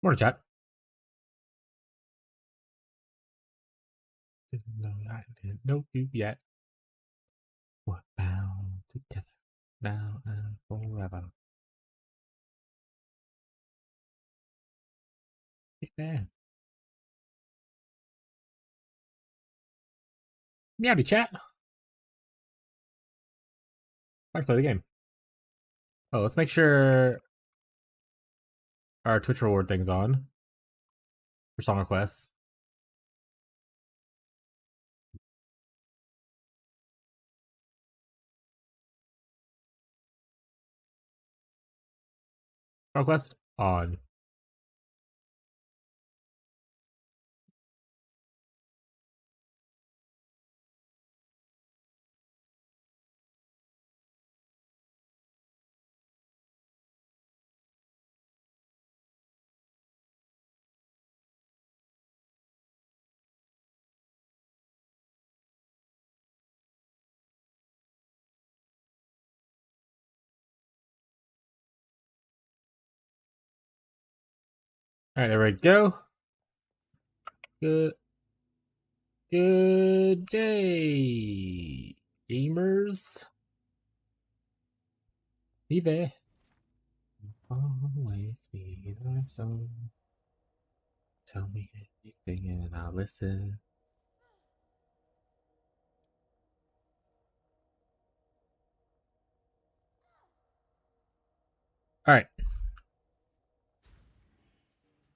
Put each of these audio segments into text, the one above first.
Morning, chat. Didn't know I didn't know you yet. We're bound together now and forever. Yeah. Meowdy chat. Let's play the game. Oh, let's make sure our Twitch reward thing's on for song requests. Song request on. All right, there we go. Good day, gamers. Vive. Always be the song. Tell me anything and I'll listen. All right.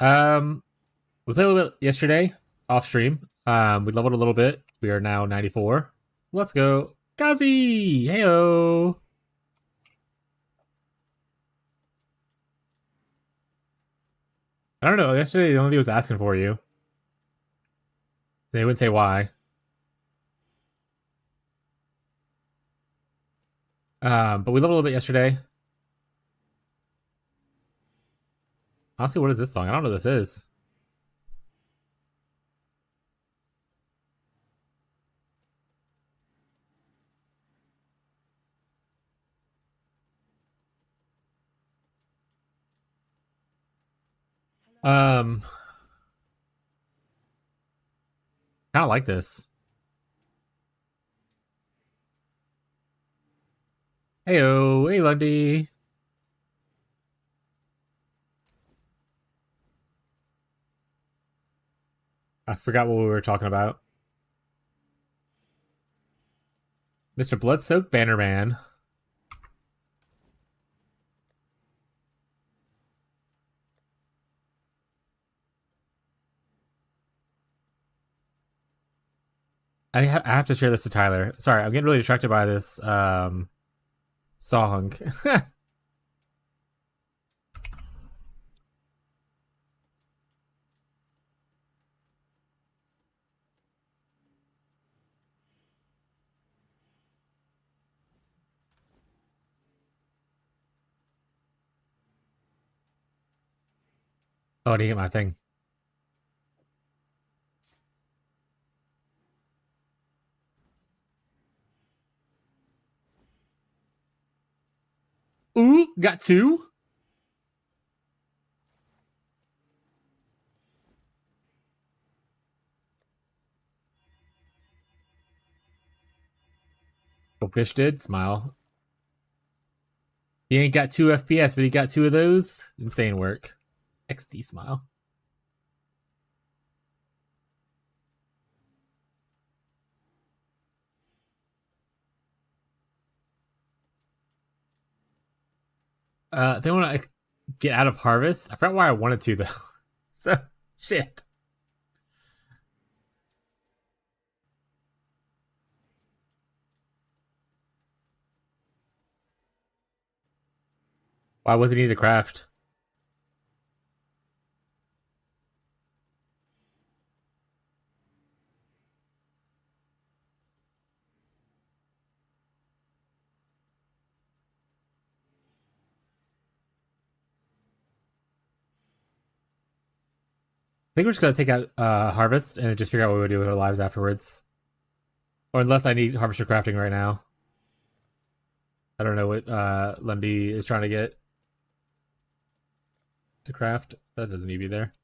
We played a little bit yesterday off stream. We leveled a little bit. We are now 94. Let's go. Kazi! Heyo! I don't know. Yesterday, the only thing was asking for you. They wouldn't say why. But we leveled a little bit yesterday. Honestly, what is this song? I don't know what this is. Um, kind of like this. Heyo! Hey, Lundy! I forgot what we were talking about. Mr. Bloodsoaked Bannerman. I have to share this to Tyler. Sorry, I'm getting really distracted by this song. Oh, I didn't get my thing. Ooh, got two. Fish did smile. He ain't got 2 FPS, but he got 2 of those. Insane work. XD smile. They want to get out of harvest. I forgot why I wanted to though. So shit. Why was it need to craft? I think we're just gonna take out harvest and just figure out what we do with our lives afterwards. Or unless I need harvester crafting right now. I don't know what Lundy is trying to get. to craft. That doesn't need to be there.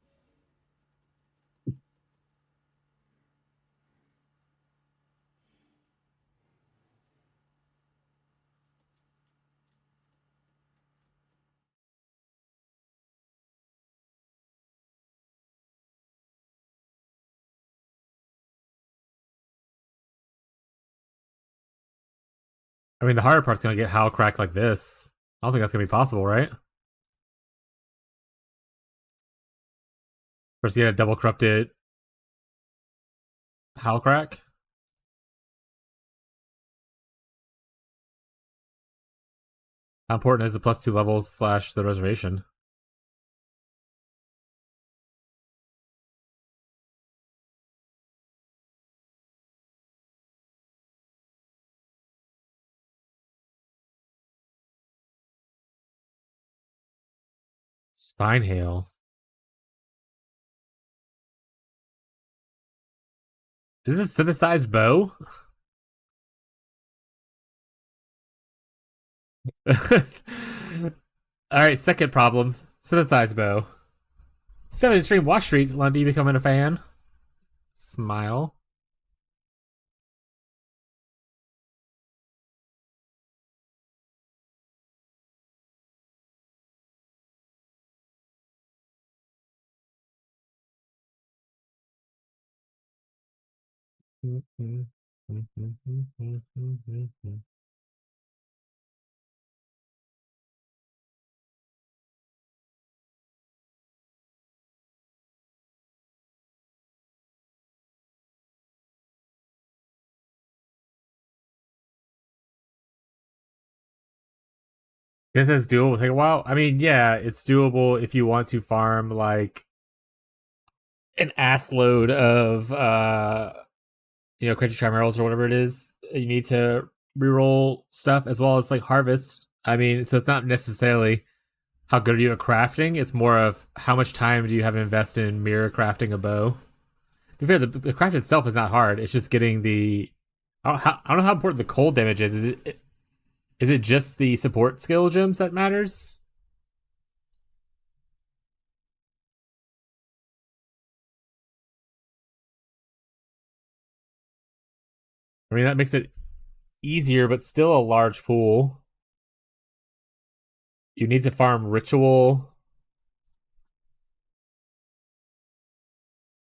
I mean, the harder part's gonna get how cracked like this. I don't think that's gonna be possible, right? First, you get a double corrupted Howl crack. How important is the +2 levels slash the reservation? Spine hail. Is this a synthesized bow? Alright, second problem. Synthesized bow. 7 stream watch streak, Lundy becoming a fan. Smile. This is doable. Will take a while. I mean, yeah, it's doable if you want to farm like an ass load of crunchy chimerals or whatever it is. You need to reroll stuff as well as like harvest. I mean, so it's not necessarily how good are you at crafting. It's more of how much time do you have to invest in mirror crafting a bow. To be fair, the craft itself is not hard. It's just getting the. I don't know how important the cold damage is. Is it just the support skill gems that matters? I mean, that makes it easier, but still a large pool. You need to farm ritual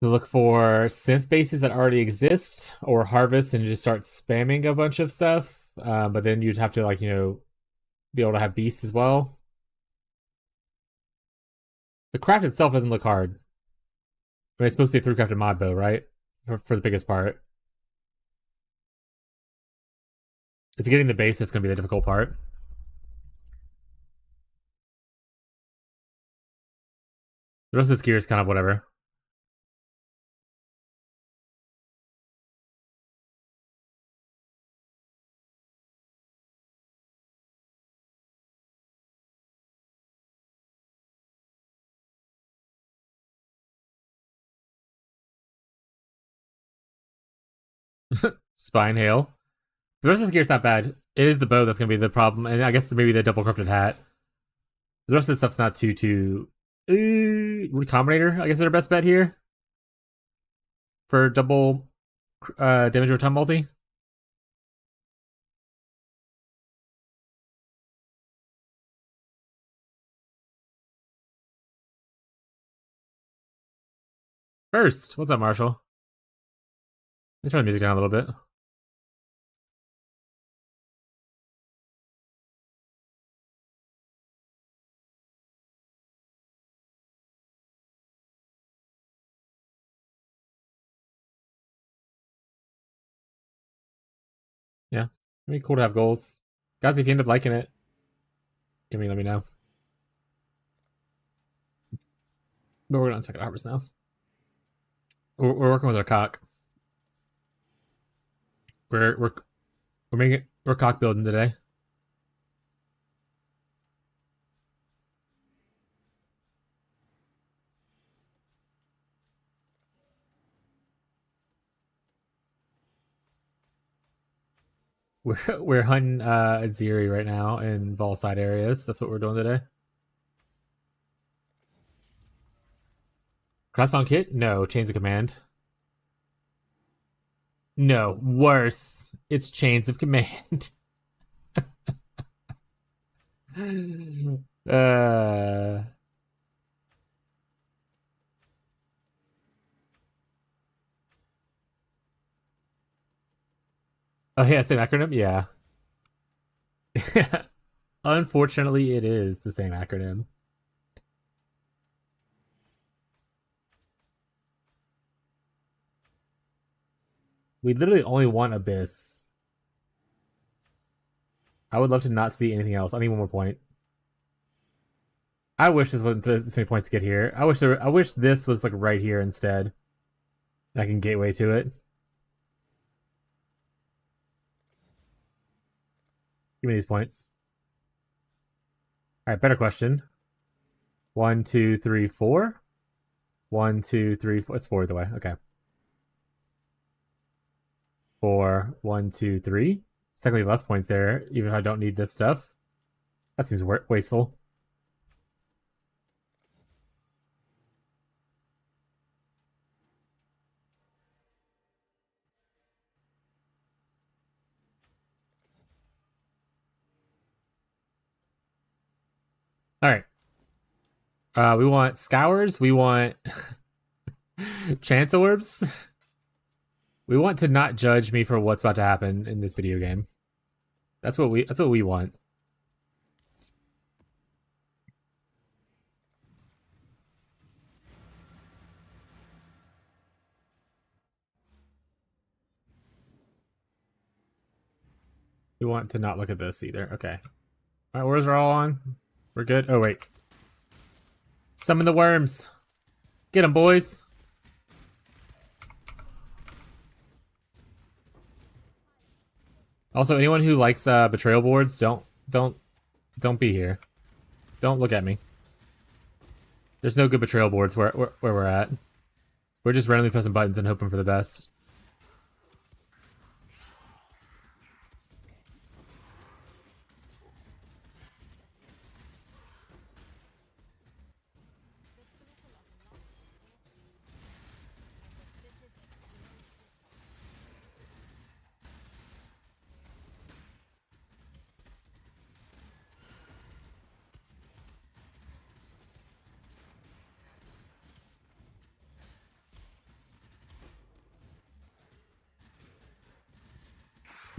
to look for synth bases that already exist, or harvest and just start spamming a bunch of stuff. But then you'd have to be able to have beasts as well. The craft itself doesn't look hard. I mean, it's mostly a 3-crafted mod bow, right? For the biggest part. It's getting the base that's going to be the difficult part. The rest of this gear is kind of whatever. Spine hail. The rest of this gear's not bad. It is the bow that's going to be the problem, and I guess maybe the double corrupted hat. The rest of the stuff's not too. Recombinator, I guess, is our best bet here for double damage over time multi. First, what's up, Marshall? Let me turn the music down a little bit. Yeah, it'd be cool to have goals, guys. If you end up liking it, let me know. But we're gonna check out harvest now. We're working with our cock. We're we're cock building today. We're hunting Ziri right now in Vol side areas. That's what we're doing today. Cross on kit? No. Chains of command? No. Worse. It's chains of command. uh. Oh yeah, same acronym. Yeah. Unfortunately, it is the same acronym. We literally only want Abyss. I would love to not see anything else. I need one more point. I wish this wasn't this many points to get here. I wish this was like right here instead. I can gateway to it. Give me these points. All right, better question. 1, 2, 3, 4. 1, 2, 3, 4. It's 4 the way. Okay. 4, 1, 2, 3. It's technically less points there, even if I don't need this stuff. That seems wasteful. All right. We want scours. We want chance orbs. We want to not judge me for what's about to happen in this video game. That's what we want. We want to not look at this either. Okay. All right, where's are all on? We're good. Oh wait. Summon the worms. Get them, boys. Also, anyone who likes betrayal boards, don't be here. Don't look at me. There's no good betrayal boards where we're at. We're just randomly pressing buttons and hoping for the best.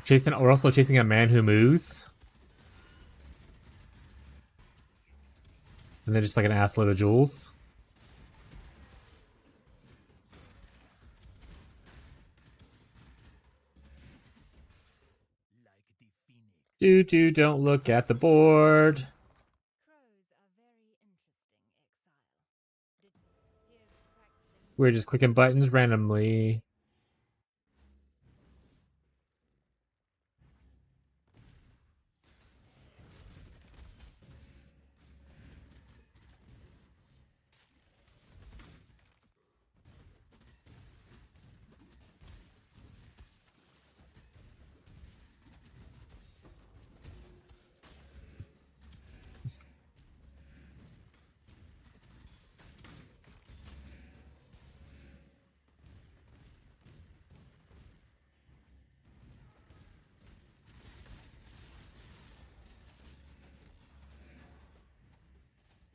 We're also chasing a man who moves. And then just like an ass load of jewels. Don't look at the board. We're just clicking buttons randomly.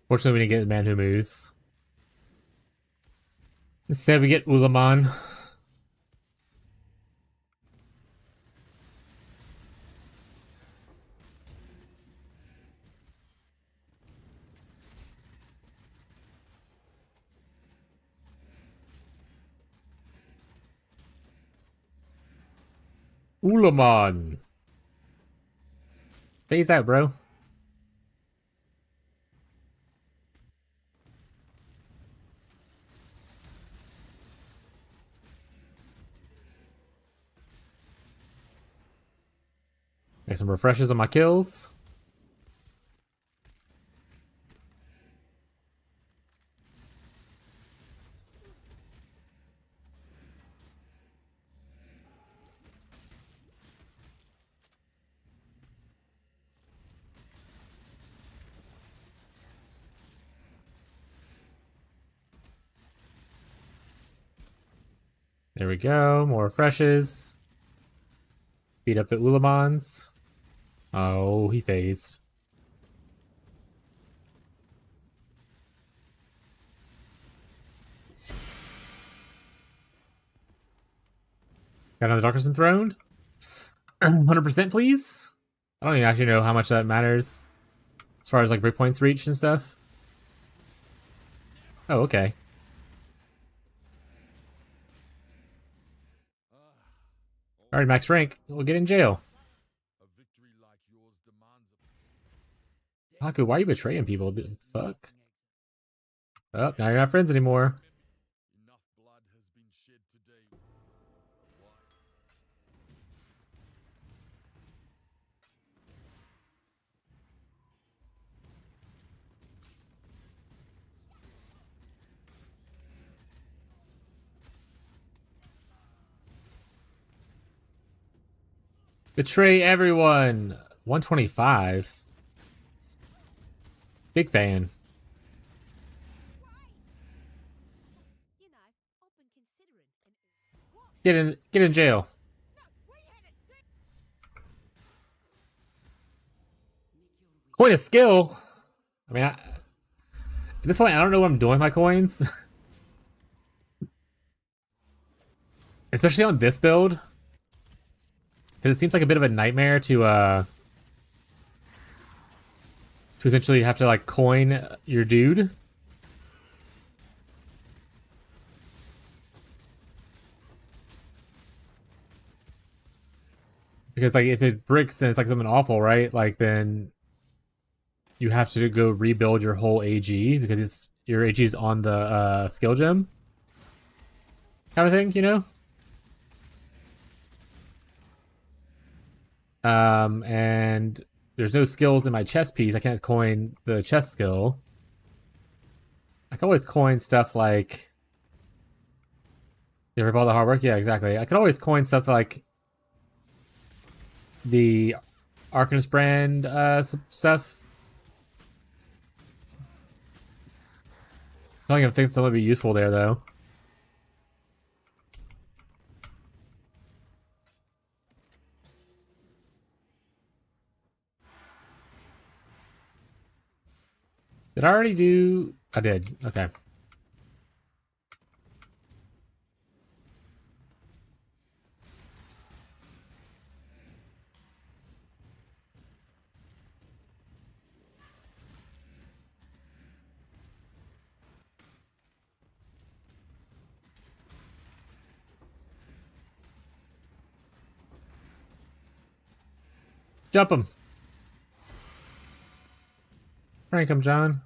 Fortunately, we didn't get the man who moves. Instead, we get Ulaman. Ulaman. Phase out, bro. Make some refreshes on my kills. There we go. More refreshes. Beat up the Ulamans. Oh, he phased. Got another Darkness Enthroned. 100% please. I don't even actually know how much that matters as far as like breakpoints reach and stuff. Oh, okay. Alright, max rank. We'll get in jail. Haku, why are you betraying people? The fuck? Oh, now you're not friends anymore. Betray everyone. 125. Big fan. Get in jail. Coin a skill. I mean, at this point, I don't know what I'm doing with my coins. Especially on this build. Because it seems like a bit of a nightmare to essentially have to like coin your dude. Because like if it bricks and it's like something awful, right? Like then you have to go rebuild your whole AG because it's your AG is on the skill gem. Kind of thing, you know? And there's no skills in my chess piece. I can't coin the chess skill. I can always coin stuff like... You ever all the hard work? Yeah, exactly. I could always coin stuff like the Arcanist brand stuff. I don't even think that would be useful there, though. Did I already do... I did. Okay. Jump him. Prank him, John.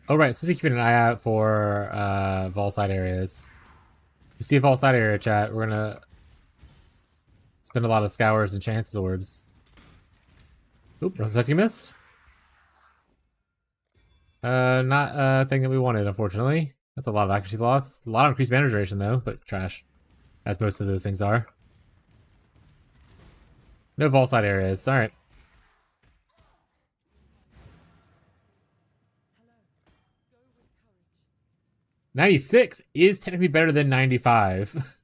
Oh, right. So be keeping an eye out for vault side areas. You see a vault side area, chat. We're gonna spend a lot of scours and chances orbs. Oop, looks like you missed. Not a thing that we wanted, unfortunately. That's a lot of accuracy loss. A lot of increased mana duration, though, but trash. As most of those things are. No vault side areas. Alright. $96 is technically better than 95.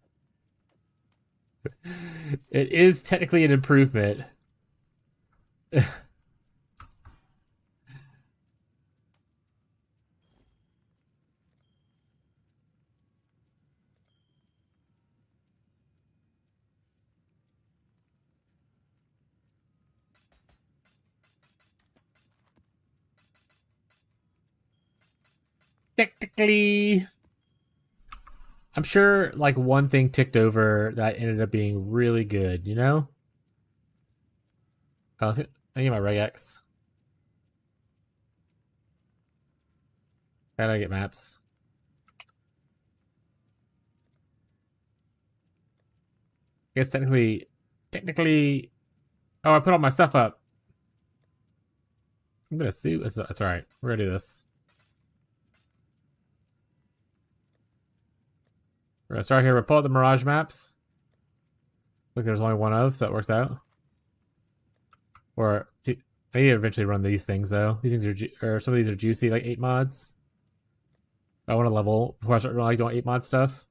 It is technically an improvement. Technically, I'm sure like one thing ticked over that ended up being really good, you know? Oh, I get my regex. How do I get maps? I guess technically, oh, I put all my stuff up. I'm gonna sue. It's all right. We're gonna do this. We're gonna start here. We'll pull out the Mirage maps. Look, there's only one of, so that works out. Or I need to eventually run these things though. These things are some of these are juicy, like 8 mods. I want to level before I start like doing 8 mod stuff.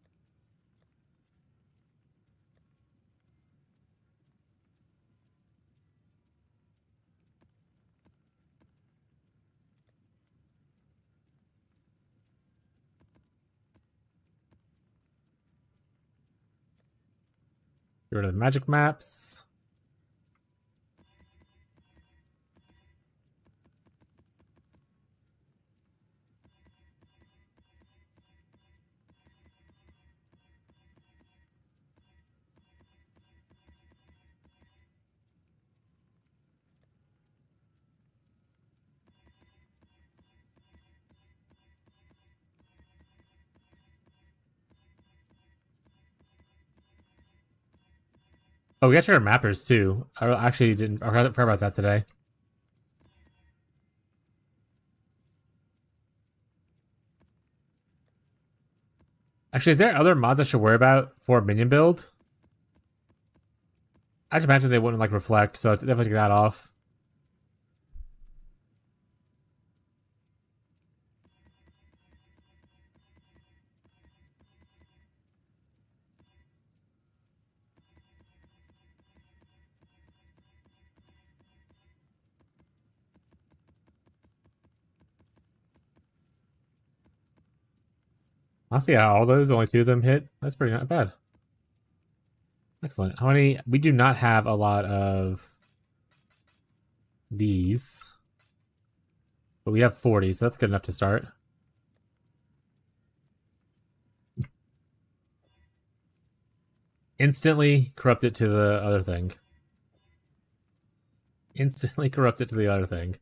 Get rid of the magic maps. Oh, we got your mappers too. I actually didn't. I forgot about that today. Actually, is there other mods I should worry about for minion build? I just imagine they wouldn't like reflect, so it's definitely take that off. Honestly, yeah, all those, only 2 of them hit. That's pretty not bad. Excellent. How many? We do not have a lot of these, but we have 40, so that's good enough to start. Instantly corrupt it to the other thing. Instantly corrupt it to the other thing.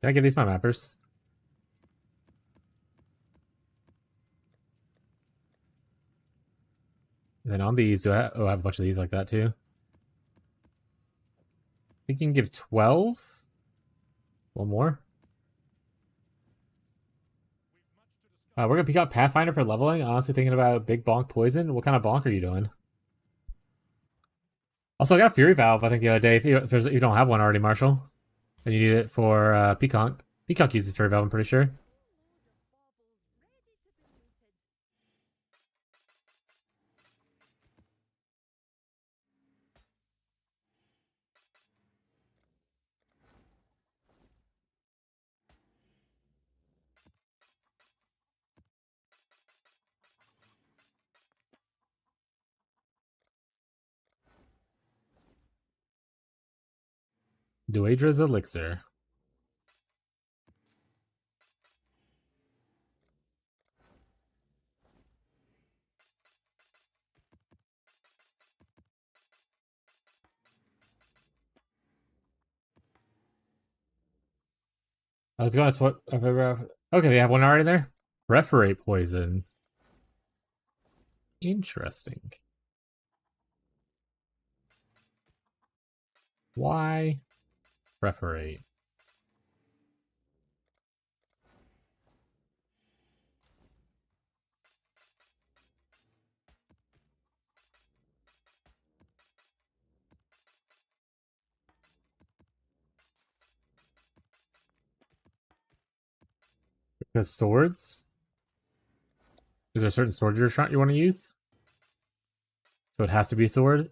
Can I give these my mappers? And then on these, do I I have a bunch of these like that too? I think you can give 12. One more. We're gonna pick out Pathfinder for leveling. Honestly, thinking about big bonk poison. What kind of bonk are you doing? Also, I got a Fury Valve. I think the other day. If you don't have one already, Marshall, and you need it for Peacock. Peacock uses Fury Valve. I'm pretty sure. Duadra's Elixir. I was going to swap. Okay, they have one already there. Referate poison. Interesting. Why referate? Because swords? Is there a certain sword you want to use? So it has to be a sword?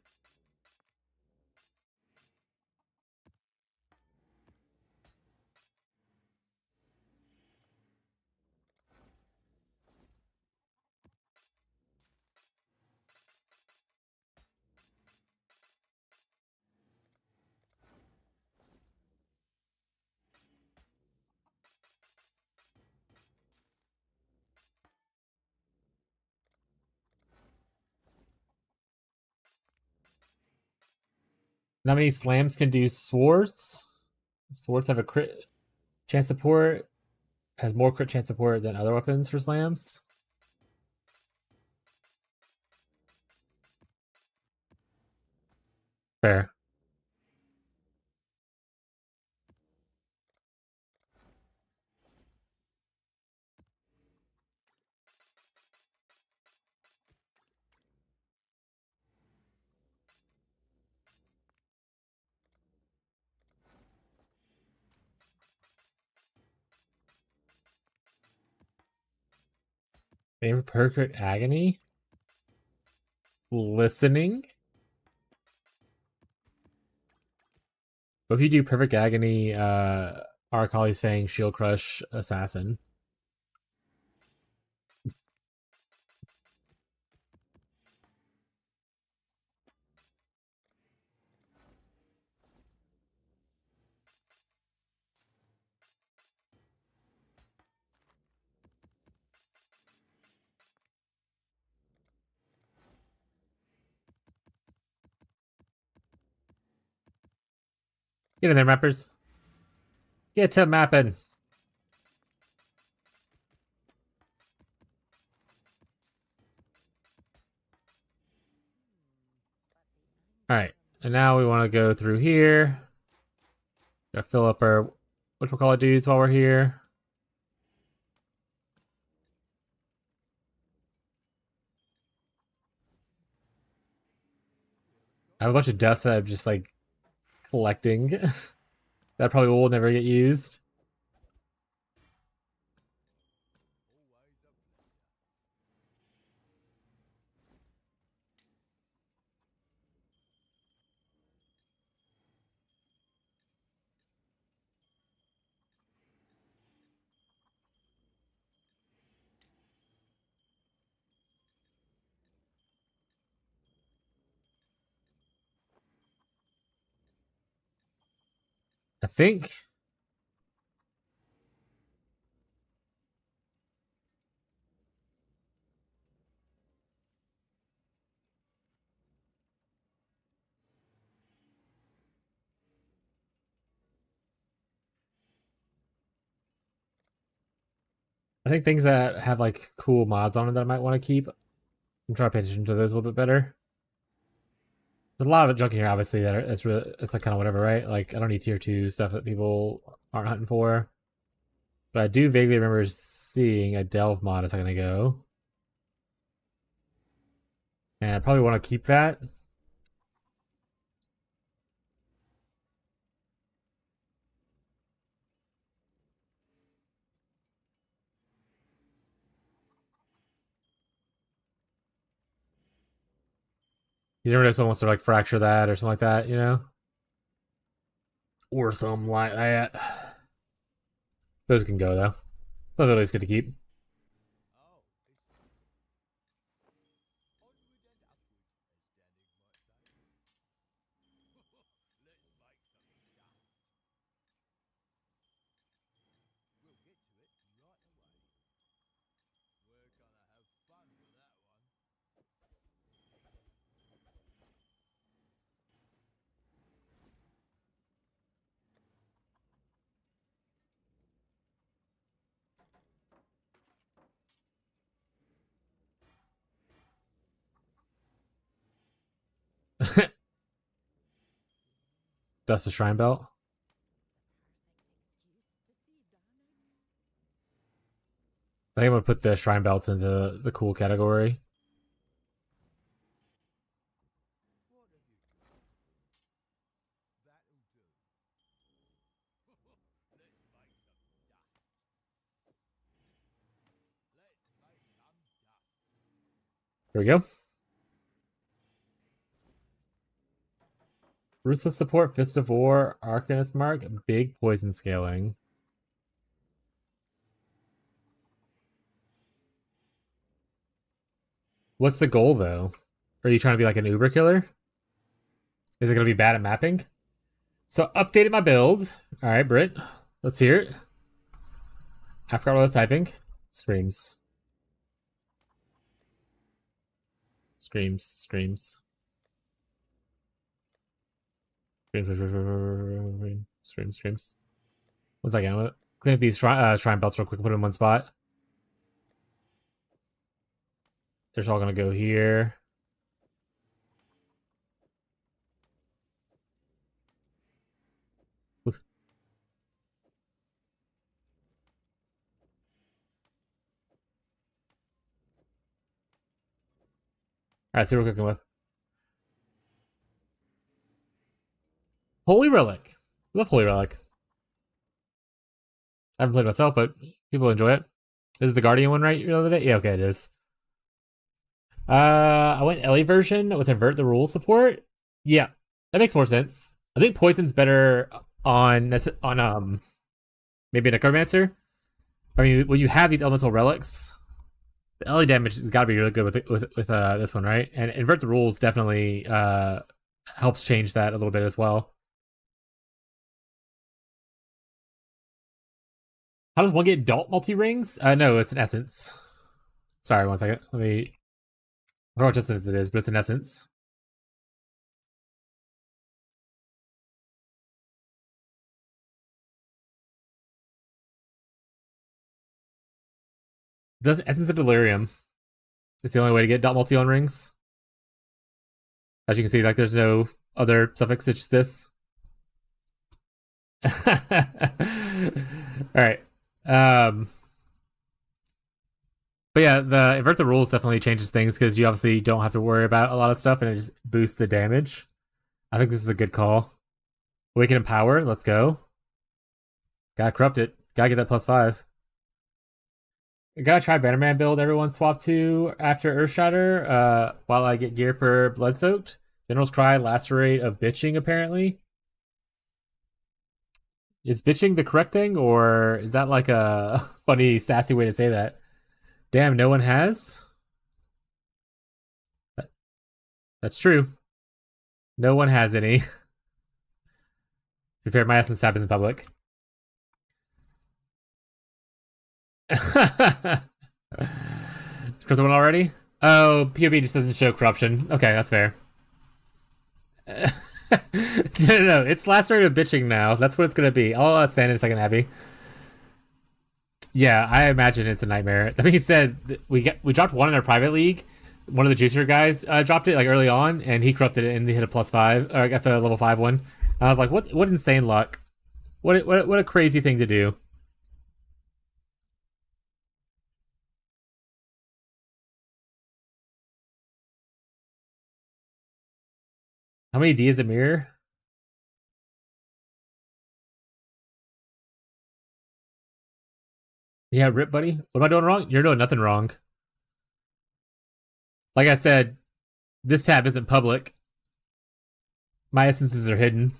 How many slams can do swords? Swords have a crit chance support, has more crit chance support than other weapons for slams. Fair. Aim for perfect agony. Listening. But if you do perfect agony, Arcali's Fang, Shield Crush, Assassin. Get in there, mappers. Get to mapping. All right, and now we want to go through here. Gotta fill up our whatchamacallit dudes while we're here. I have a bunch of dust that I'm just like collecting. That probably will never get used. I think things that have like cool mods on it that I might want to keep. I'm trying to pay attention to those a little bit better. There's a lot of junk in here, obviously. It's like kind of whatever, right? Like I don't need tier 2 stuff that people aren't hunting for. But I do vaguely remember seeing a delve mod a second ago, and I probably want to keep that. You never know, someone wants to like fracture that or something like that, you know, or something like that. Those can go though. But always good to keep. Dust a shrine belt. I think I'm gonna put the shrine belts into the cool category. There we go. Ruthless support, Fist of War, Arcanist Mark, big poison scaling. What's the goal though? Are you trying to be like an Uber killer? Is it gonna be bad at mapping? So updated my build. All right, Britt, let's hear it. I forgot what I was typing. Screams. Screams. Screams. Screams. One second. I'm gonna clean up these shrine belts real quick. Put them in one spot. They're just all gonna go here. All right, see what we're cooking with. Holy Relic. Love Holy Relic. I haven't played myself, but people enjoy it. This is the Guardian one, right? The other day? Yeah, okay, it is. I went Ele version with invert the rule support. Yeah, that makes more sense. I think poison's better on maybe a necromancer. I mean, when you have these elemental relics, the Ele damage has got to be really good with this one, right? And invert the rules definitely helps change that a little bit as well. How does one get Dalt multi rings? No, it's an essence. Sorry, one second. Let me. I don't know what essence it is, but it's an essence. Does Essence of Delirium. It's the only way to get dot multi on rings. As you can see, like there's no other suffix, it's just this. Alright. But yeah, the invert the rules definitely changes things because you obviously don't have to worry about a lot of stuff and it just boosts the damage. I think this is a good call. Awaken and Power, let's go. Gotta corrupt it. Gotta get that +5. Gotta try Bannerman build everyone swap to after Earthshatter while I get gear for Blood Soaked. General's Cry, Lacerate of Bitching, apparently. Is bitching the correct thing, or is that like a funny, sassy way to say that? Damn, no one has? That's true. No one has any. To be fair, my essence happens in public. Corrupted one already? Oh, POB just doesn't show corruption. Okay, that's fair. No, it's Lacerate of Bitching now. That's what it's gonna be. I'll stand in a second, Abby. Yeah, I imagine it's a nightmare. That being said, we dropped one in our private league. One of the juicer guys dropped it like early on, and he corrupted it and he hit a +5. Or got the level 5 one. I was like, what insane luck! What a crazy thing to do. How many D is a mirror? Yeah, rip, buddy. What am I doing wrong? You're doing nothing wrong. Like I said, this tab isn't public. My essences are hidden.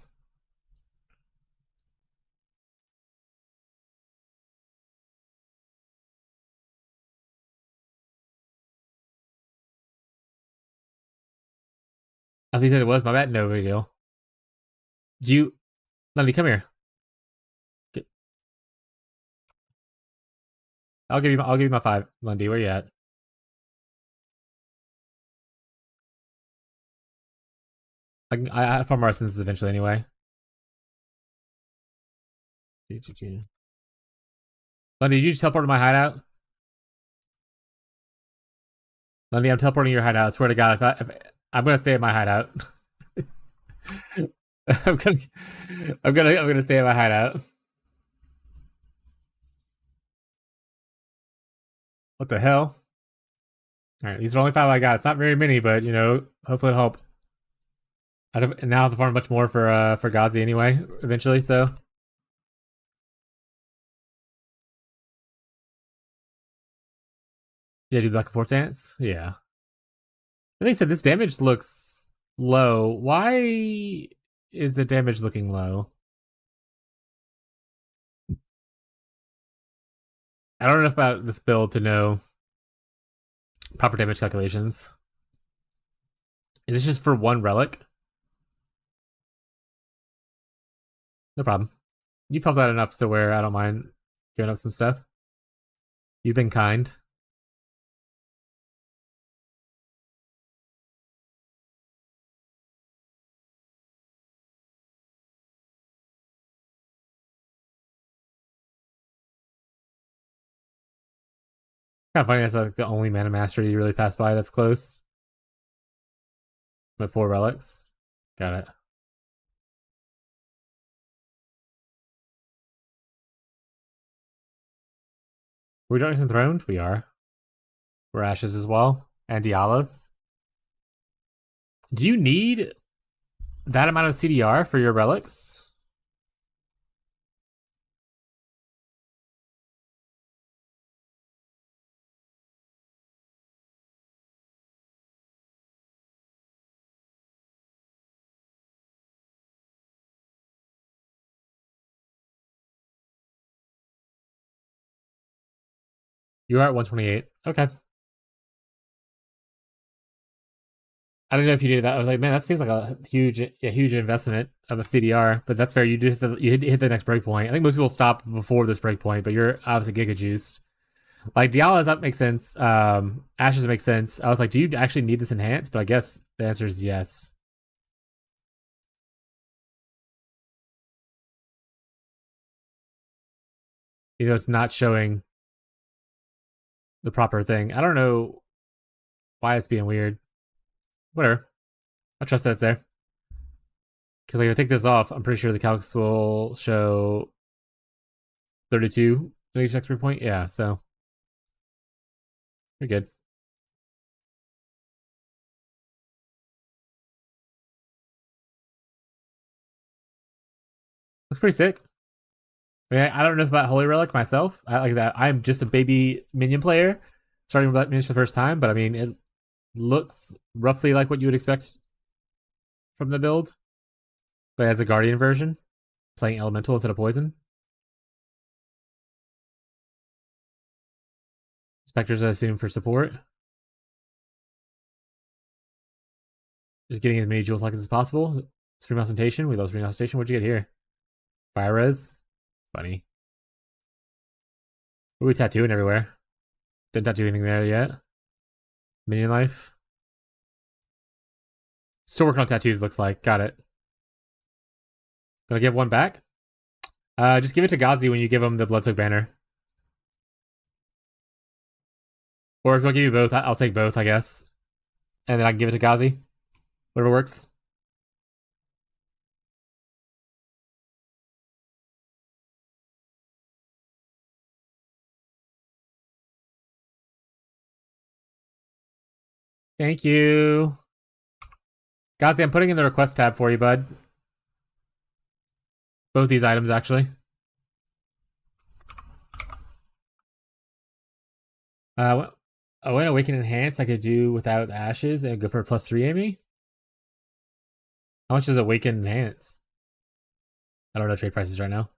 I think it was my bad. No big deal. Do you, Lundy? Come here. I'll give you my 5, Lundy. Where you at? I farm our essences eventually anyway. Lundy, did you just teleport to my hideout? Lundy, I'm teleporting your hideout. I swear to God, if I'm gonna stay at my hideout. I'm gonna, I'm gonna stay at my hideout. What the hell? All right, these are only 5 I got. It's not very many, but you know, hopefully it'll help. And now I have to farm much more for Ghazi anyway, eventually. So yeah, do the back and forth dance. Yeah. I think said this damage looks low. Why is the damage looking low? I don't know enough about this build to know proper damage calculations. Is this just for one relic? No problem. You've helped out enough to where I don't mind giving up some stuff. You've been kind. Kind of funny that's like the only mana master you really pass by that's close. But 4 relics. Got it. We're Darkness Enthroned? We are. We're Ashes as well. And Dialos. Do you need that amount of CDR for your relics? You are at 128. Okay. I don't know if you did that. I was like, man, that seems like a huge investment of a CDR, but that's fair. You hit the next breakpoint. I think most people stop before this breakpoint, but you're obviously giga juiced. Like Diala's up makes sense. Ashes makes sense. I was like, do you actually need this enhanced? But I guess the answer is yes. You know, it's not showing the proper thing. I don't know why it's being weird. Whatever. I trust that it's there. Because like if I take this off, I'm pretty sure the calcs will show 32 to each next point. Yeah, so you're good. Looks pretty sick. I mean, I don't know about Holy Relic myself. I like that. I'm just a baby minion player, starting with minions for the first time. But I mean, it looks roughly like what you would expect from the build, but as a Guardian version, playing Elemental instead of Poison. Specters, I assume, for support. Just getting as many jewels like as possible. Stream Ostentation. We love Stream Ostentation. What'd you get here? Fire Res. Funny. What are we tattooing everywhere? Didn't tattoo anything there yet. Minion Life. Still working on tattoos, looks like. Got it. Gonna give one back? Just give it to Gazi when you give him the Bloodsoak banner. Or if I'll give you both, I'll take both, I guess. And then I can give it to Gazi. Whatever works. Thank you. Gazi, I'm putting in the request tab for you, bud. Both these items, actually. When Awaken Enhance, I could do without Ashes and go for a +3 Amy. How much does Awaken Enhance? I don't know trade prices right now.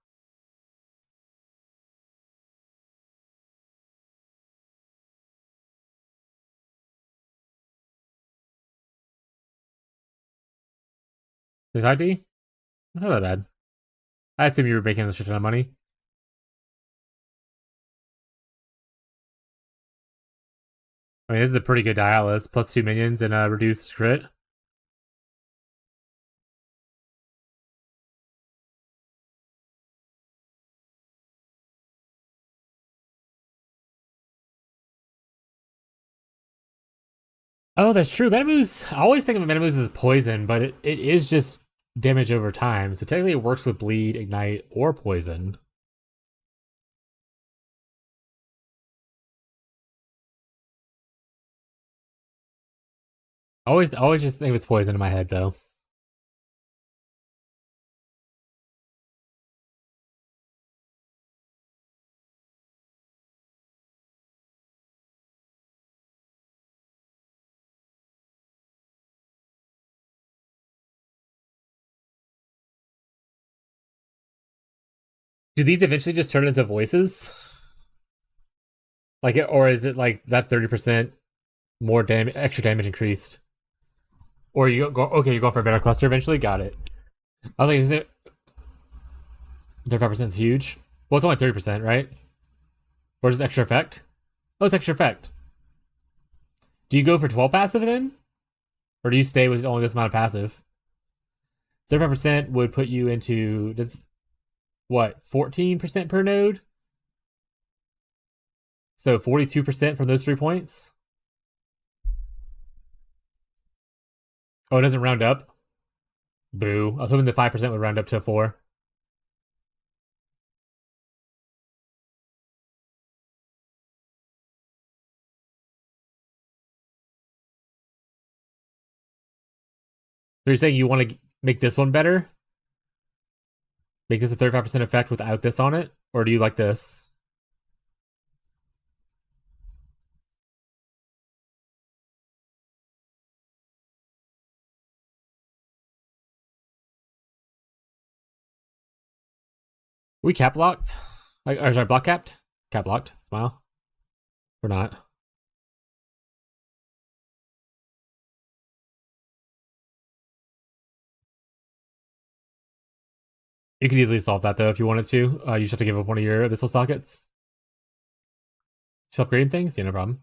The 5D? That's not that bad. I assume you were making a shit ton of money. I mean, this is a pretty good Dialis. +2 minions and a reduced crit. Oh, that's true. Metamoose, I always think of Metamoose as poison, but it is just damage over time. So technically it works with bleed, ignite, or poison. Always just think it's poison in my head though. Do these eventually just turn into voices? Like, or is it like that 30% more extra damage increased? Or you go okay, you go for a better cluster eventually. Got it. I was like, is it 35% is huge? Well, it's only 30%, right? Or is it extra effect? Oh, it's extra effect. Do you go for 12 passive then? Or do you stay with only this amount of passive? 35% would put you into that's what, 14% per node? So 42% from those 3 points? Oh, it doesn't round up? Boo. I was hoping the 5% would round up to a 4. So you're saying you want to make this one better? Make this a 35% effect without this on it? Or do you like this? We cap locked? Like, or sorry, block capped? Cap locked. Smile. Or not. You could easily solve that though if you wanted to. You just have to give up one of your abyssal sockets. Just upgrading things? Yeah, no problem.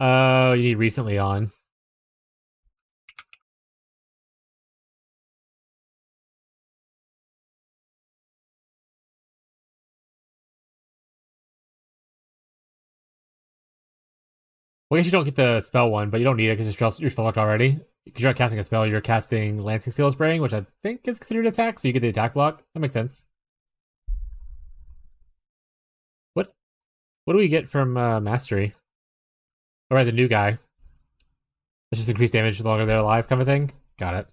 You need recently on. Well, I guess you don't get the spell one, but you don't need it because you're spell locked already. Because you're not casting a spell, you're casting Lancing Steel Spraying, which I think is considered attack, so you get the attack block. That makes sense. What what do we get from Mastery? All right, the new guy. It's just increased damage the longer they're alive, kind of thing. Got it.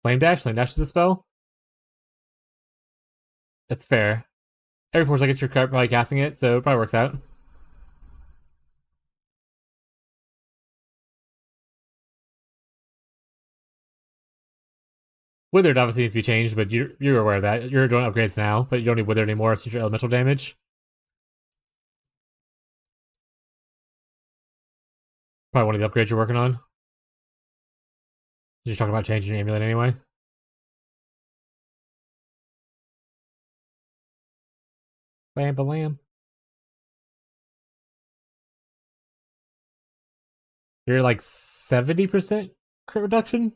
Flame Dash? Flame Dash is a spell? That's fair. Every 4 seconds you're probably casting it, so it probably works out. Withered obviously needs to be changed, but you're aware of that. You're doing upgrades now, but you don't need Withered anymore since your elemental damage. Probably one of the upgrades you're working on. You're talking about changing your amulet anyway. Bam, bam. You're like 70% crit reduction?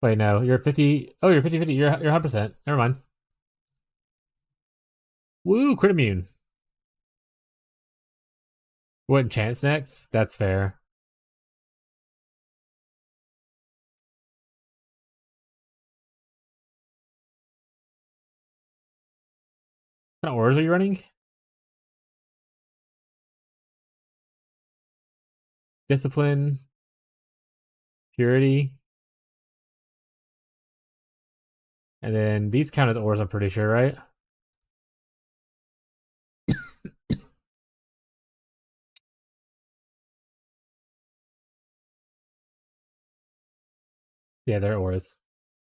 Wait, no, you're 50. Oh, you're 50. You're 100%. Never mind. Woo, crit immune. What chance next? That's fair. What kind of auras are you running? Discipline, purity, and then these count as auras, I'm pretty sure, right? Yeah, they're auras.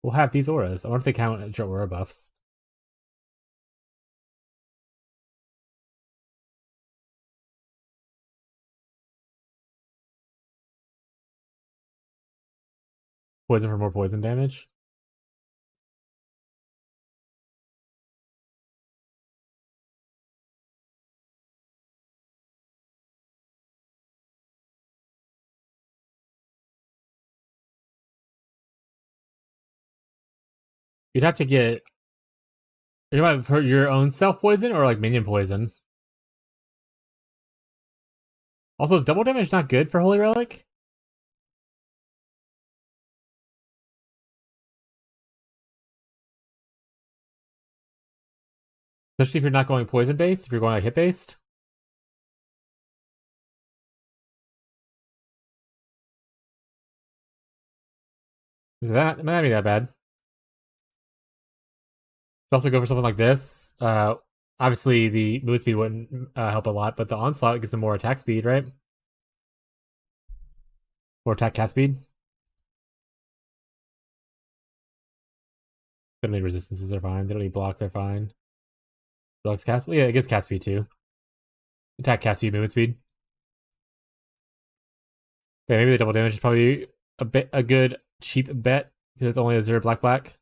We'll have these auras. I wonder if they count as your aura buffs. Poison for more poison damage. You'd have to get. You might for your own self poison or like minion poison. Also, is double damage not good for Holy Relic? Especially if you're not going poison based, if you're going like hit based. That might not be that bad. You also go for something like this. Obviously the movement speed wouldn't help a lot, but the onslaught gives them more attack speed, right? Or attack cast speed. They don't need resistances, they're fine. They don't need block, they're fine. Blocks cast, well, yeah, it gets cast speed too. Attack cast speed, movement speed. Okay, maybe the double damage is probably a good cheap bet because it's only a 0 black.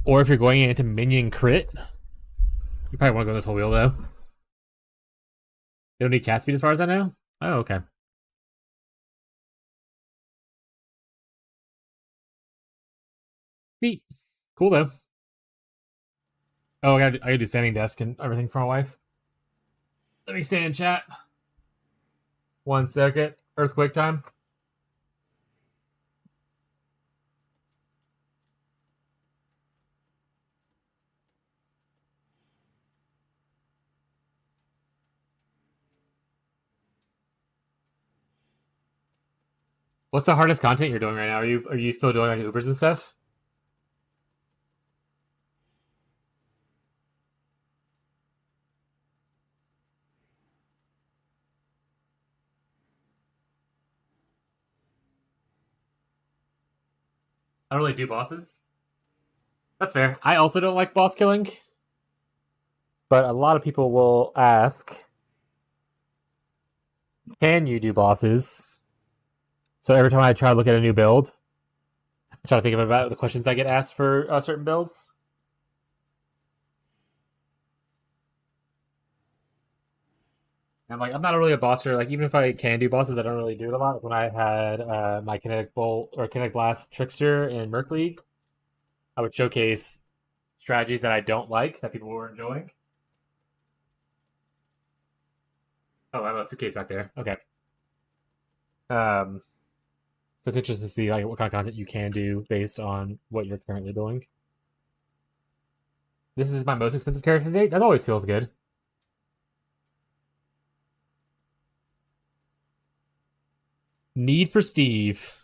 Or if you're going into minion crit, you probably want to go this whole wheel though. They don't need cast speed as far as I know. Oh, okay. Neat. Cool though. Oh, I gotta do standing desk and everything for my wife. Let me stay in chat. 1 second. Earthquake time. What's the hardest content you're doing right now? Are you still doing like Ubers and stuff? I don't really do bosses. That's fair. I also don't like boss killing. But a lot of people will ask, can you do bosses? So every time I try to look at a new build, I try to think about the questions I get asked for certain builds. And like, I'm not really a bosser. Like, even if I can do bosses, I don't really do it a lot. Like when I had my Kinetic Bolt or Kinetic Blast Trickster in Merc League, I would showcase strategies that I don't like that people were enjoying. Oh, I have a suitcase back there. Okay. So it's interesting to see like what kind of content you can do based on what you're currently doing. This is my most expensive character to date. That always feels good. Need for Steve.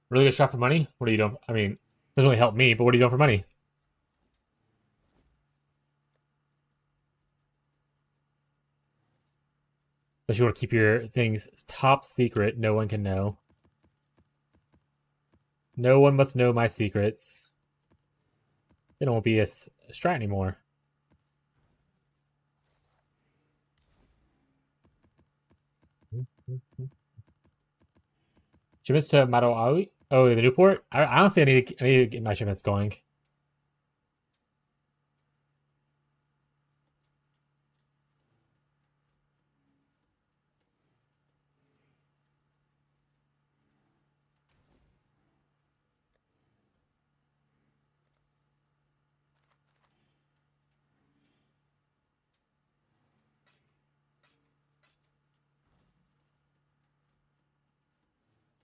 Really good shot for money? What are you doing? I mean, it doesn't really help me, but what are you doing for money? Unless you want to keep your things top secret, no one can know. No one must know my secrets. Then it won't be a strat anymore. Shipments to Madoawi? Oh, the Newport? I honestly, I need to get my shipments going.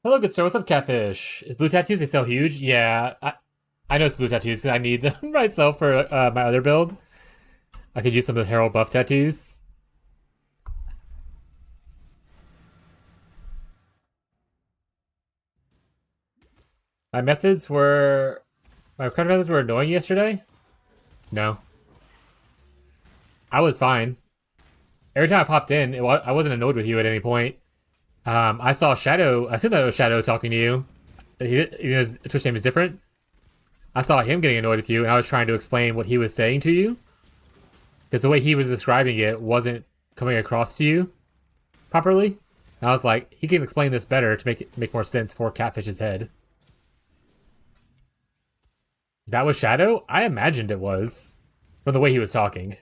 Hello, good sir. What's up, Catfish? Is blue tattoos, they sell huge? Yeah, I know it's blue tattoos because I need them myself for my other build. I could use some of the Herald buff tattoos. My methods were... My credit methods were annoying yesterday? No. I was fine. Every time I popped in, I wasn't annoyed with you at any point. I saw Shadow. I assume that was Shadow talking to you. His Twitch name is different. I saw him getting annoyed with you, and I was trying to explain what he was saying to you. Because the way he was describing it wasn't coming across to you properly. And I was like, he can explain this better to make more sense for Catfish's head. That was Shadow? I imagined it was. From the way he was talking.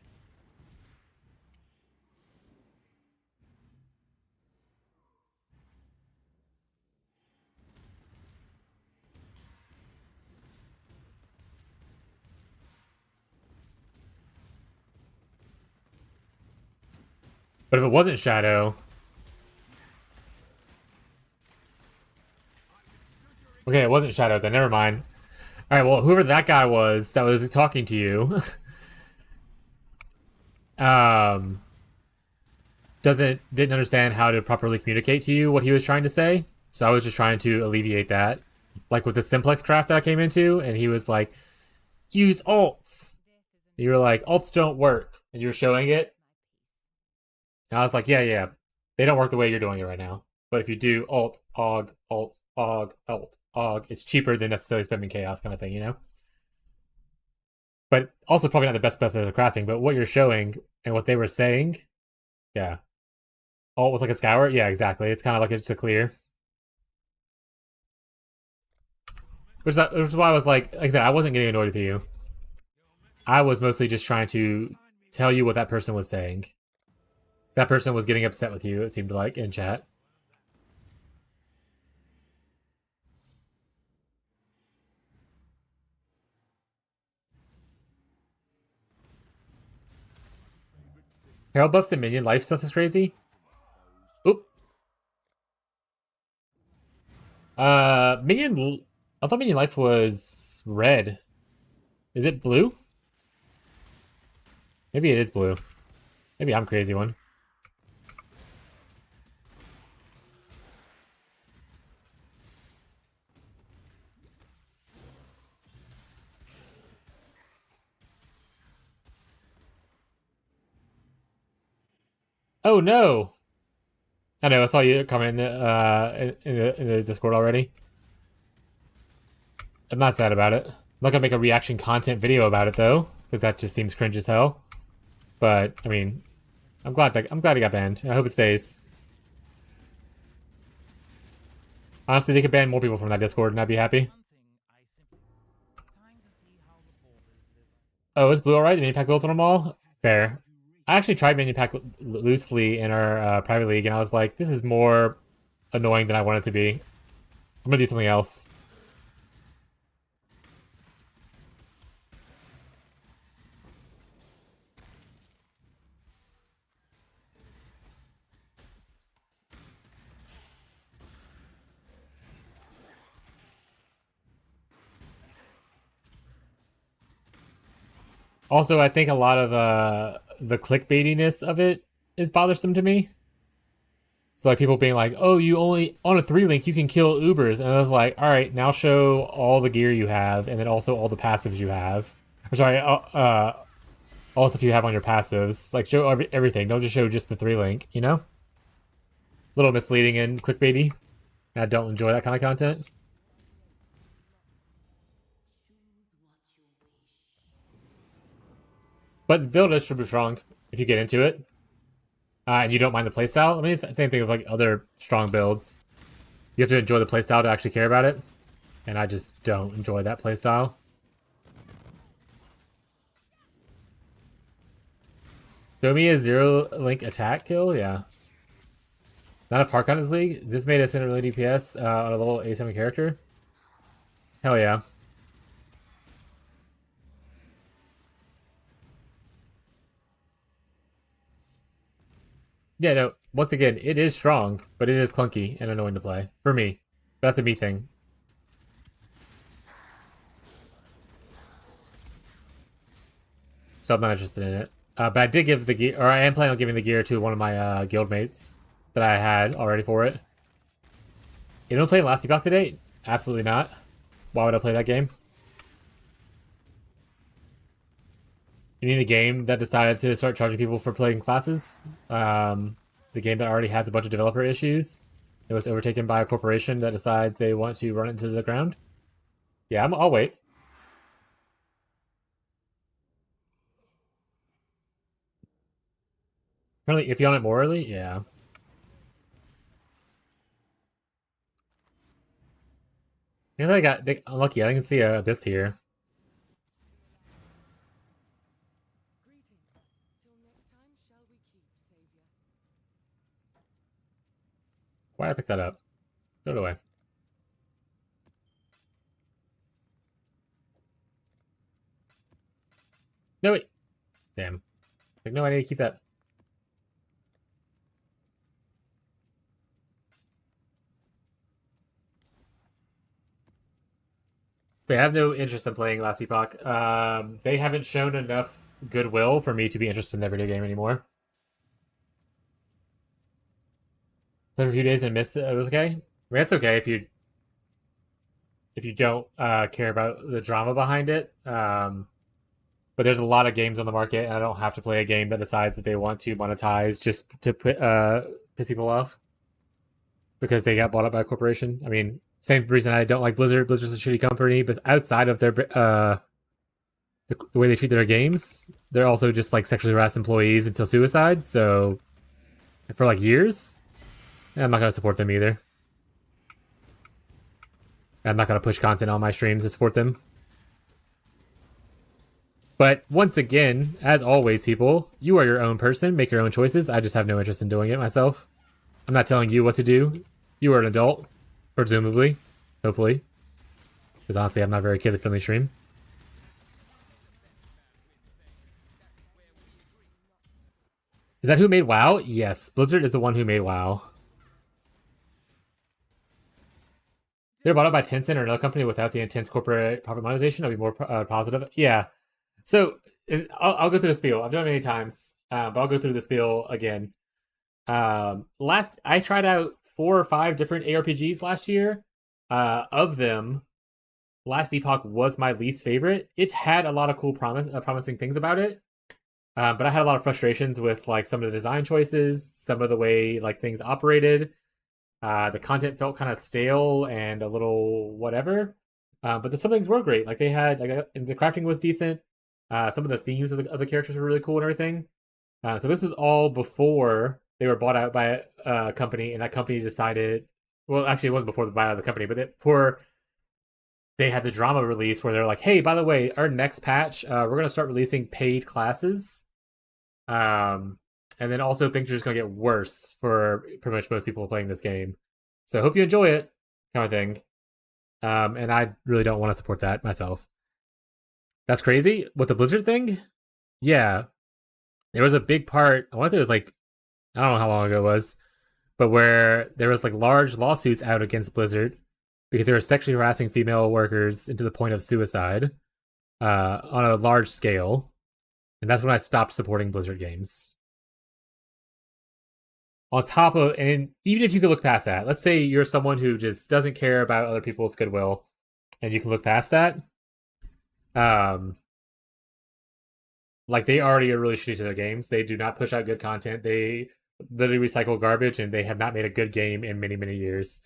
But if it wasn't Shadow... Okay, it wasn't Shadow then, never mind. Alright, well, whoever that guy was that was talking to you... didn't understand how to properly communicate to you what he was trying to say. So I was just trying to alleviate that. Like with the simplex craft that I came into, and he was like, use alts. And you were like, alts don't work. And you were showing it. And I was like, yeah. They don't work the way you're doing it right now. But if you do alt, og, alt, og, alt, og, it's cheaper than necessarily spamming chaos kind of thing, you know? But also probably not the best method of crafting, but what you're showing and what they were saying, yeah. Alt was like a scour? Yeah, exactly. It's kind of like it's just a clear. Which is why I was like I said, I wasn't getting annoyed with you. I was mostly just trying to tell you what that person was saying. That person was getting upset with you, it seemed like, in chat. Herald buffs and minion life stuff is crazy. Oop. Minion... I thought minion life was red. Is it blue? Maybe it is blue. Maybe I'm crazy one. Oh no! I know. I saw you comment in the Discord already. I'm not sad about it. I'm not gonna make a reaction content video about it though, because that just seems cringe as hell. But I mean, I'm glad it got banned. I hope it stays. Honestly, they could ban more people from that Discord, and I'd be happy. Oh, is blue alright? The mini pack builds on them all? Fair. I actually tried mini pack loosely in our private league, and I was like, this is more annoying than I want it to be. I'm gonna do something else. Also, I think a lot of the clickbaitiness of it is bothersome to me. So like people being like, "Oh, you only on a 3 link you can kill Ubers," and I was like, "All right, now show all the gear you have, and then also all the passives you have." Or sorry, all the stuff you have on your passives. Like show everything. Don't just show just the 3 link. You know, a little misleading and clickbaity. I don't enjoy that kind of content. But the build is super strong if you get into it, and you don't mind the playstyle. I mean, it's the same thing with like other strong builds. You have to enjoy the playstyle to actually care about it, and I just don't enjoy that playstyle. Show me a 0 link attack kill, yeah. Not a Park on his league. Is this made us in a really DPS on a little A7 character? Hell yeah. Yeah, no, once again, it is strong, but it is clunky and annoying to play. For me. That's a me thing. So I'm not interested in it. But I did give the gear, or I am planning on giving the gear to one of my guild mates that I had already for it. You don't play Last Epoch today? Absolutely not. Why would I play that game? You mean the game that decided to start charging people for playing classes? The game that already has a bunch of developer issues. It was overtaken by a corporation that decides they want to run it into the ground. Yeah, I'll wait. Apparently, if you on it more early, yeah. I guess I got unlucky. I didn't see a abyss here. Why did I pick that up? Throw it away. No, wait. Damn. Like, no, I need to keep that. Wait, I have no interest in playing Last Epoch. They haven't shown enough goodwill for me to be interested in their video game anymore. Played for a few days and missed it. It was okay. I mean, that's okay if you don't care about the drama behind it. But there's a lot of games on the market, and I don't have to play a game that decides that they want to monetize just to piss people off because they got bought up by a corporation. I mean, same reason I don't like Blizzard. Blizzard's a shitty company, but outside of their the way they treat their games, they're also just like sexually harass employees until suicide. So for like years, I'm not gonna support them either. I'm not gonna push content on my streams to support them. But once again, as always, people, you are your own person. Make your own choices. I just have no interest in doing it myself. I'm not telling you what to do. You are an adult, presumably, hopefully. Because honestly, I'm not a very kid-friendly stream. Is that who made WoW? Yes, Blizzard is the one who made WoW. They're bought up by Tencent or another company without the intense corporate profit monetization. I'll be more positive. Yeah. So I'll go through the spiel. I've done it many times, but I'll go through the spiel again. Last I tried out 4 or 5 different ARPGs last year. Of them, Last Epoch was my least favorite. It had a lot of cool promising things about it, But I had a lot of frustrations with like some of the design choices, some of the way like things operated. The content felt kind of stale and a little whatever. But the some things were great. Like they had like the crafting was decent. Some of the themes of the characters were really cool and everything. So this is all before they were bought out by a company, and that company decided. Well, actually, it wasn't before the buyout of the company, but before they had the drama release where they're like, "Hey, by the way, our next patch, we're gonna start releasing paid classes." And then also things are just gonna get worse for pretty much most people playing this game. So I hope you enjoy it, kind of thing. And I really don't want to support that myself. That's crazy. With the Blizzard thing, yeah, there was a big part. I want to say it was like I don't know how long ago it was, but where there was like large lawsuits out against Blizzard because they were sexually harassing female workers into the point of suicide on a large scale, and that's when I stopped supporting Blizzard games. On top of, and even if you could look past that, let's say you're someone who just doesn't care about other people's goodwill, and you can look past that. Um, like they already are really shitty to their games. They do not push out good content. They literally recycle garbage, and they have not made a good game in many many years.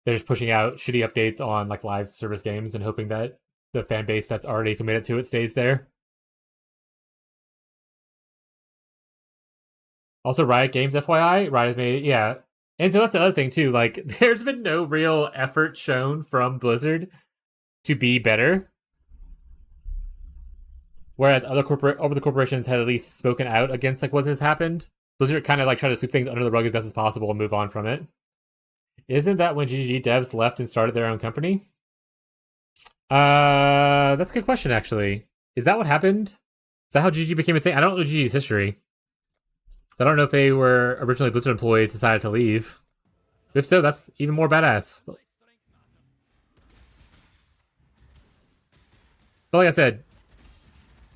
They're just pushing out shitty updates on like live service games and hoping that the fan base that's already committed to it stays there. Also, Riot Games, FYI, Riot has made yeah, and so that's the other thing too. Like, there's been no real effort shown from Blizzard to be better, whereas other corporations had at least spoken out against like what has happened. Blizzard kind of like try to sweep things under the rug as best as possible and move on from it. Isn't that when GGG devs left and started their own company? That's a good question, actually. Is that what happened? Is that how GG became a thing? I don't know GG's history. So I don't know if they were originally Blizzard employees decided to leave. If so, that's even more badass. But like I said,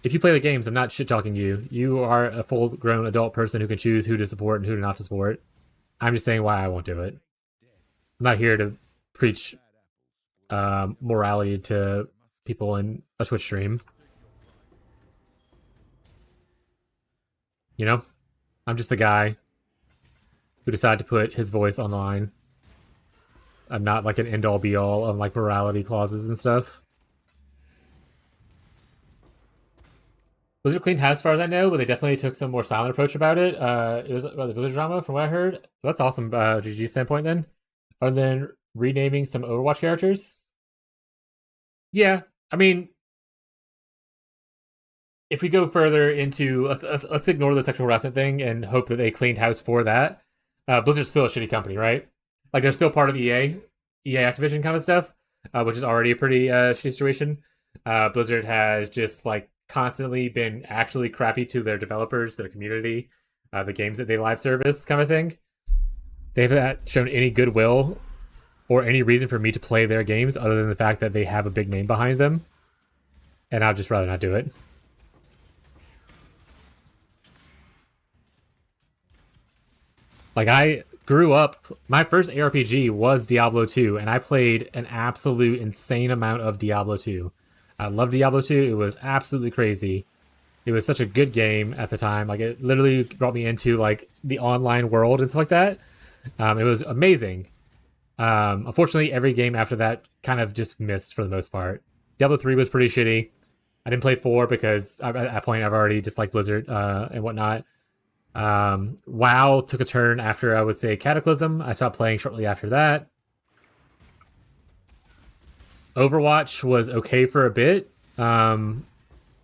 if you play the games, I'm not shit talking you. You are a full grown adult person who can choose who to support and who to not to support. I'm just saying why I won't do it. I'm not here to preach morality to people in a Twitch stream. You know? I'm just the guy who decided to put his voice online. I'm not like an end all be all of like morality clauses and stuff. Blizzard cleaned house as far as I know, but they definitely took some more silent approach about it. It was about the Blizzard drama, from what I heard. That's awesome, GG standpoint then. Other than renaming some Overwatch characters. Yeah, I mean, if we go further into, let's ignore the sexual harassment thing and hope that they cleaned house for that. Blizzard's still a shitty company, right? Like they're still part of EA Activision kind of stuff, which is already a pretty shitty situation. Blizzard has just like constantly been actually crappy to their developers, their community, the games that they live service kind of thing. They haven't shown any goodwill or any reason for me to play their games other than the fact that they have a big name behind them. And I'd just rather not do it. Like, I grew up, my first ARPG was Diablo 2, and I played an absolute insane amount of Diablo 2. I loved Diablo 2. It was absolutely crazy. It was such a good game at the time. Like, it literally brought me into, like, the online world and stuff like that. It was amazing. Unfortunately, every game after that kind of just missed for the most part. Diablo 3 was pretty shitty. I didn't play 4 because at that point I've already disliked Blizzard and whatnot. WoW took a turn after, I would say, Cataclysm. I stopped playing shortly after that. Overwatch was okay for a bit, but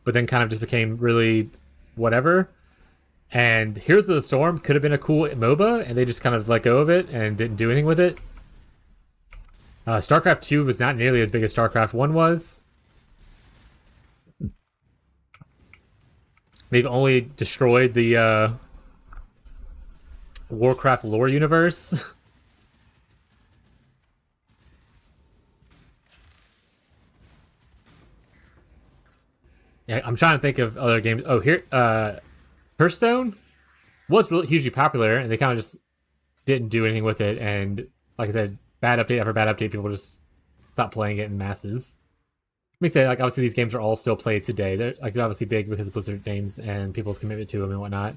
then kind of just became really whatever. And Heroes of the Storm could have been a cool MOBA, and they just kind of let go of it and didn't do anything with it. StarCraft 2 was not nearly as big as StarCraft 1 was. They've only destroyed the Warcraft lore universe. Yeah, I'm trying to think of other games. Oh, here, Hearthstone was really hugely popular, and they kind of just didn't do anything with it. And like I said, bad update after bad update, people just stopped playing it in masses. me say, like, obviously these games are all still played today. They're obviously big because of Blizzard names and people's commitment to them and whatnot.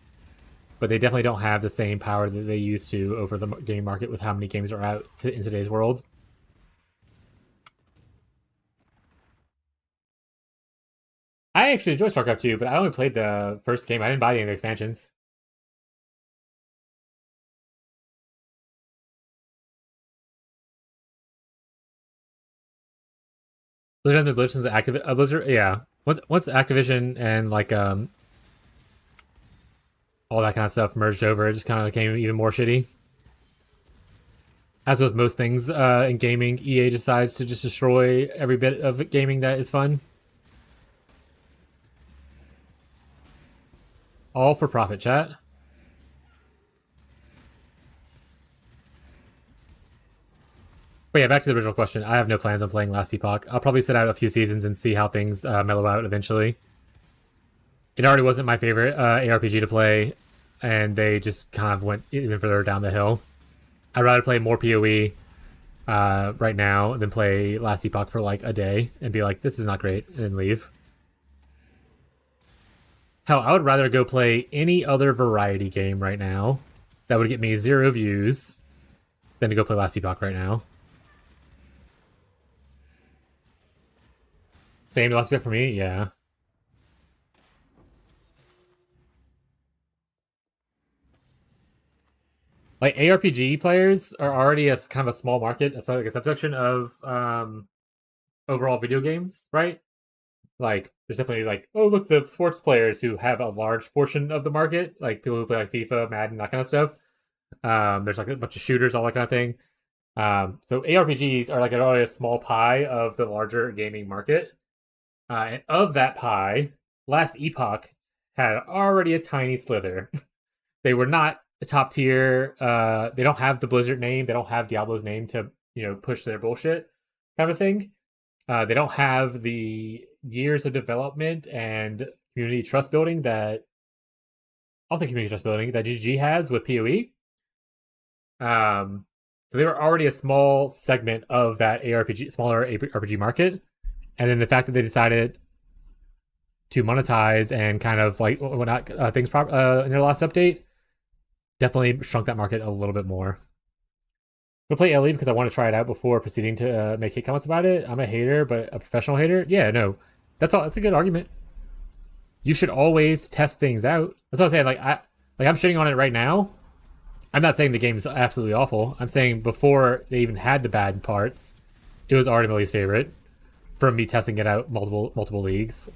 But they definitely don't have the same power that they used to over the game market with how many games are out in today's world. I actually enjoy StarCraft 2, but I only played the first game. I didn't buy any of the expansions. Blizzard and Blizzard's the Blizzard, yeah. Once Activision and like all that kind of stuff merged over, it just kind of became even more shitty. As with most things in gaming, EA decides to just destroy every bit of gaming that is fun. All for profit, chat. But yeah, back to the original question. I have no plans on playing Last Epoch. I'll probably sit out a few seasons and see how things mellow out eventually. It already wasn't my favorite ARPG to play, and they just kind of went even further down the hill. I'd rather play more PoE right now than play Last Epoch for like a day and be like, this is not great, and then leave. Hell, I would rather go play any other variety game right now that would get me 0 views than to go play Last Epoch right now. Same Last Epoch for me, yeah. Like ARPG players are already a kind of a small market, like a subsection of overall video games, right? Like there's definitely like, oh look, the sports players who have a large portion of the market, like people who play like FIFA, Madden, that kind of stuff. There's like a bunch of shooters, all that kind of thing. So ARPGs are like already a small pie of the larger gaming market. And of that pie, Last Epoch had already a tiny slither. They were not a top tier. They don't have the Blizzard name. They don't have Diablo's name to push their bullshit kind of thing. They don't have the years of development and community trust building that GG has with PoE. So they were already a small segment of that smaller RPG market, and then the fact that they decided to monetize and kind of like whatnot things in their last update definitely shrunk that market a little bit more. I'll play Ele because I want to try it out before proceeding to make hate comments about it. I'm a hater, but a professional hater. Yeah, no, that's all. That's a good argument. You should always test things out. That's what I'm saying. I'm shitting on it right now. I'm not saying the game's absolutely awful. I'm saying before they even had the bad parts, it was already my least favorite from me testing it out multiple leagues.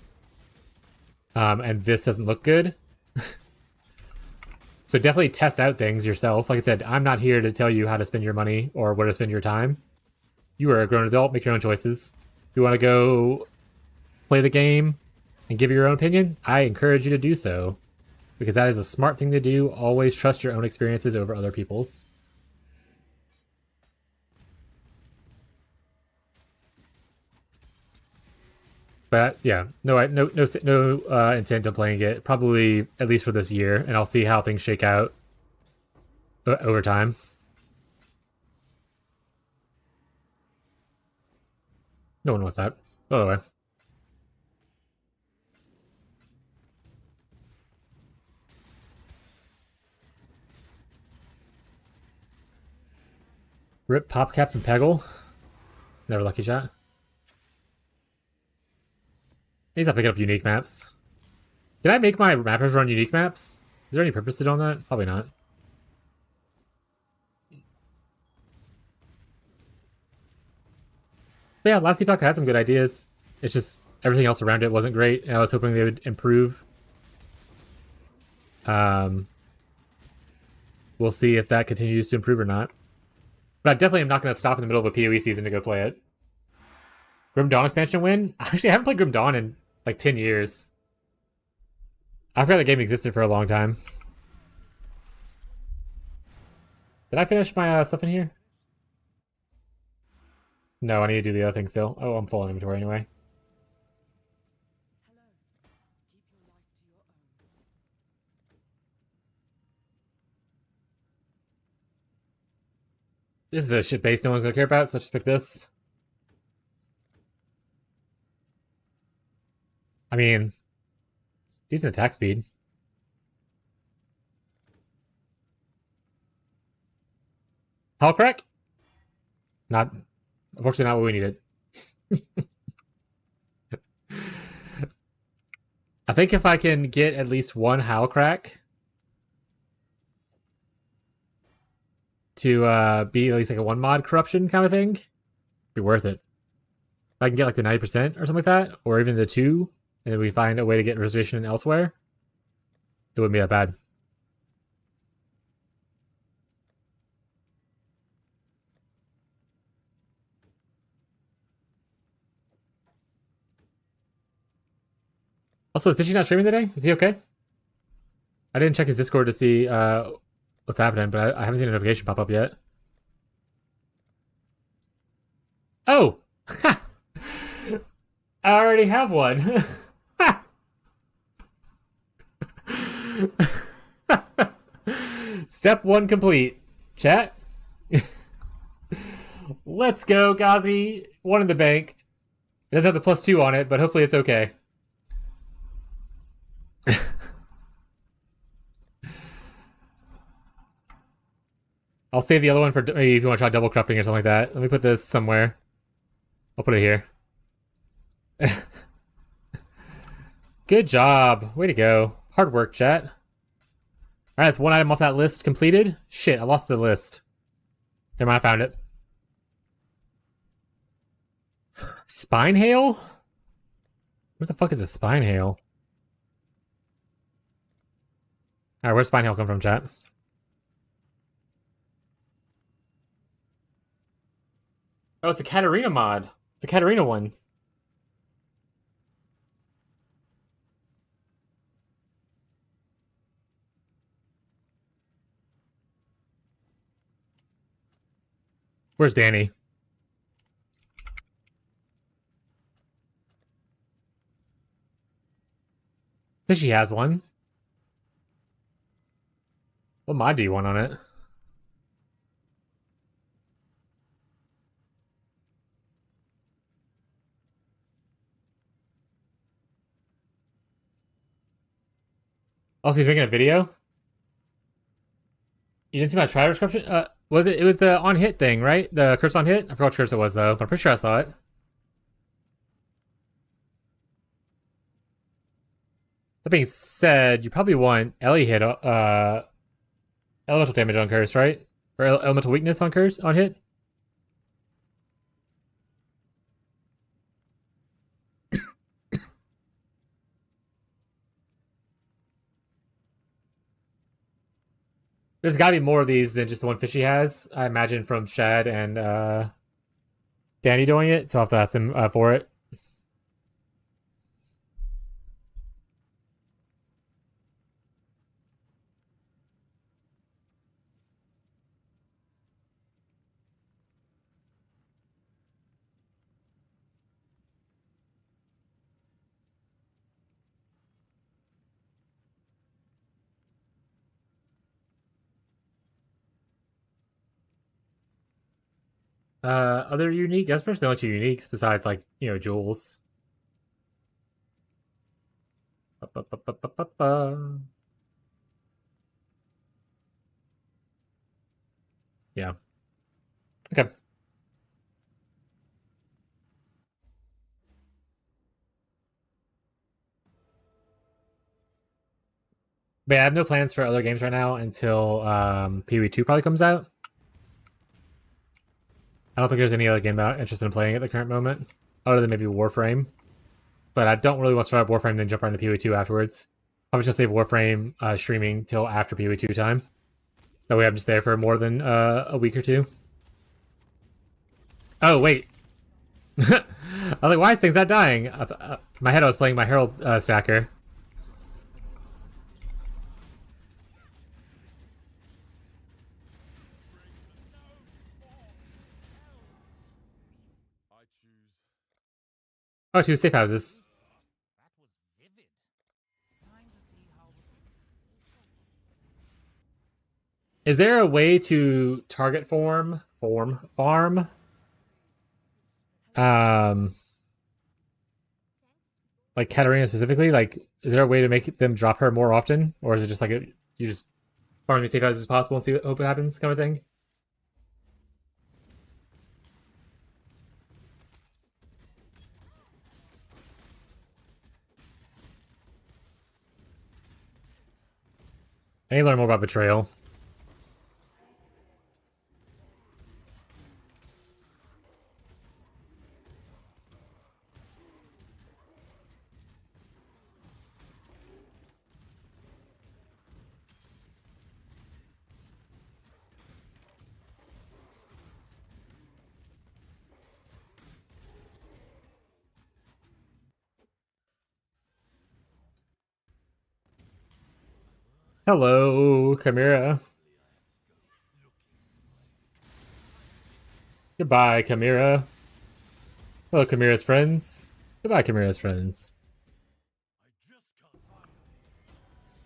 And this doesn't look good. So definitely test out things yourself. Like I said, I'm not here to tell you how to spend your money or where to spend your time. You are a grown adult, make your own choices. If you want to go play the game and give your own opinion, I encourage you to do so. Because that is a smart thing to do. Always trust your own experiences over other people's. But yeah, no intent on playing it. Probably at least for this year, and I'll see how things shake out over time. No one wants that. By the way. Rip PopCap and Peggle. Never lucky shot. He's not picking up unique maps. Can I make my mappers run unique maps? Is there any purpose to doing that? Probably not. But yeah, Last Epoch had some good ideas. It's just everything else around it wasn't great, and I was hoping they would improve. We'll see if that continues to improve or not. But I definitely am not going to stop in the middle of a PoE season to go play it. Grim Dawn expansion win? Actually, I haven't played Grim Dawn in like 10 years. I forgot the game existed for a long time. Did I finish my stuff in here? No, I need to do the other thing still. Oh, I'm full on inventory anyway. This is a shit base no one's gonna care about, so let's just pick this. I mean, decent attack speed. Hull crack? Not, unfortunately, not what we needed. I think if I can get at least one Howl Crack to be at least like a one mod corruption kind of thing, be worth it. If I can get like the 90% or something like that, or even the 2, and then we find a way to get reservation elsewhere, it wouldn't be that bad. Also, is Fishy not streaming today? Is he okay? I didn't check his Discord to see what's happening, but I haven't seen a notification pop up yet. Oh! I already have one. Step 1 complete. Chat. Let's go, Ghazi. 1 in the bank. It doesn't have the +2 on it, but hopefully it's okay. I'll save the other one for maybe if you want to try double corrupting or something like that. Let me put this somewhere. I'll put it here. Good job. Way to go. Hard work, chat. Alright, that's 1 item off that list completed. Shit, I lost the list. Never mind, I found it. Spine Hail? Where the fuck is a Spine Hail? Alright, where's Spine Hail come from, chat? Oh, it's a Katarina mod. It's a Katarina one. Where's Danny? Fishy has one. What mod do you want on it? Also, he's making a video? You didn't see my trial description? Was it? It was the on hit thing, right? The curse on hit? I forgot what curse it was, though, but I'm pretty sure I saw it. That being said, you probably want Ele hit, elemental damage on curse, right? Or elemental weakness on curse, on hit? There's gotta be more of these than just the one Fishy has, I imagine, from Shad and Danny doing it, so I'll have to ask him for it. Other unique? That's personally only 2 uniques besides, like, you know, jewels. Yeah. Okay. But yeah, I have no plans for other games right now until PoE2 probably comes out. I don't think there's any other game that I'm interested in playing at the current moment, other than maybe Warframe. But I don't really want to start up Warframe and then jump right into PoE2 afterwards. I'm just gonna save Warframe streaming till after PoE2 time. That way I'm just there for more than a week or 2. Oh, wait. I was like, why is things not dying? In my head I was playing my Herald stacker. Oh, 2 safe houses. Is there a way to target farm? like Katarina specifically? Like, is there a way to make them drop her more often, or is it just like you just farm as safe as possible and see hope it happens kind of thing? I need to learn more about betrayal. Hello, Chimera. Goodbye, Chimera. Hello, Chimera's friends. Goodbye, Chimera's friends.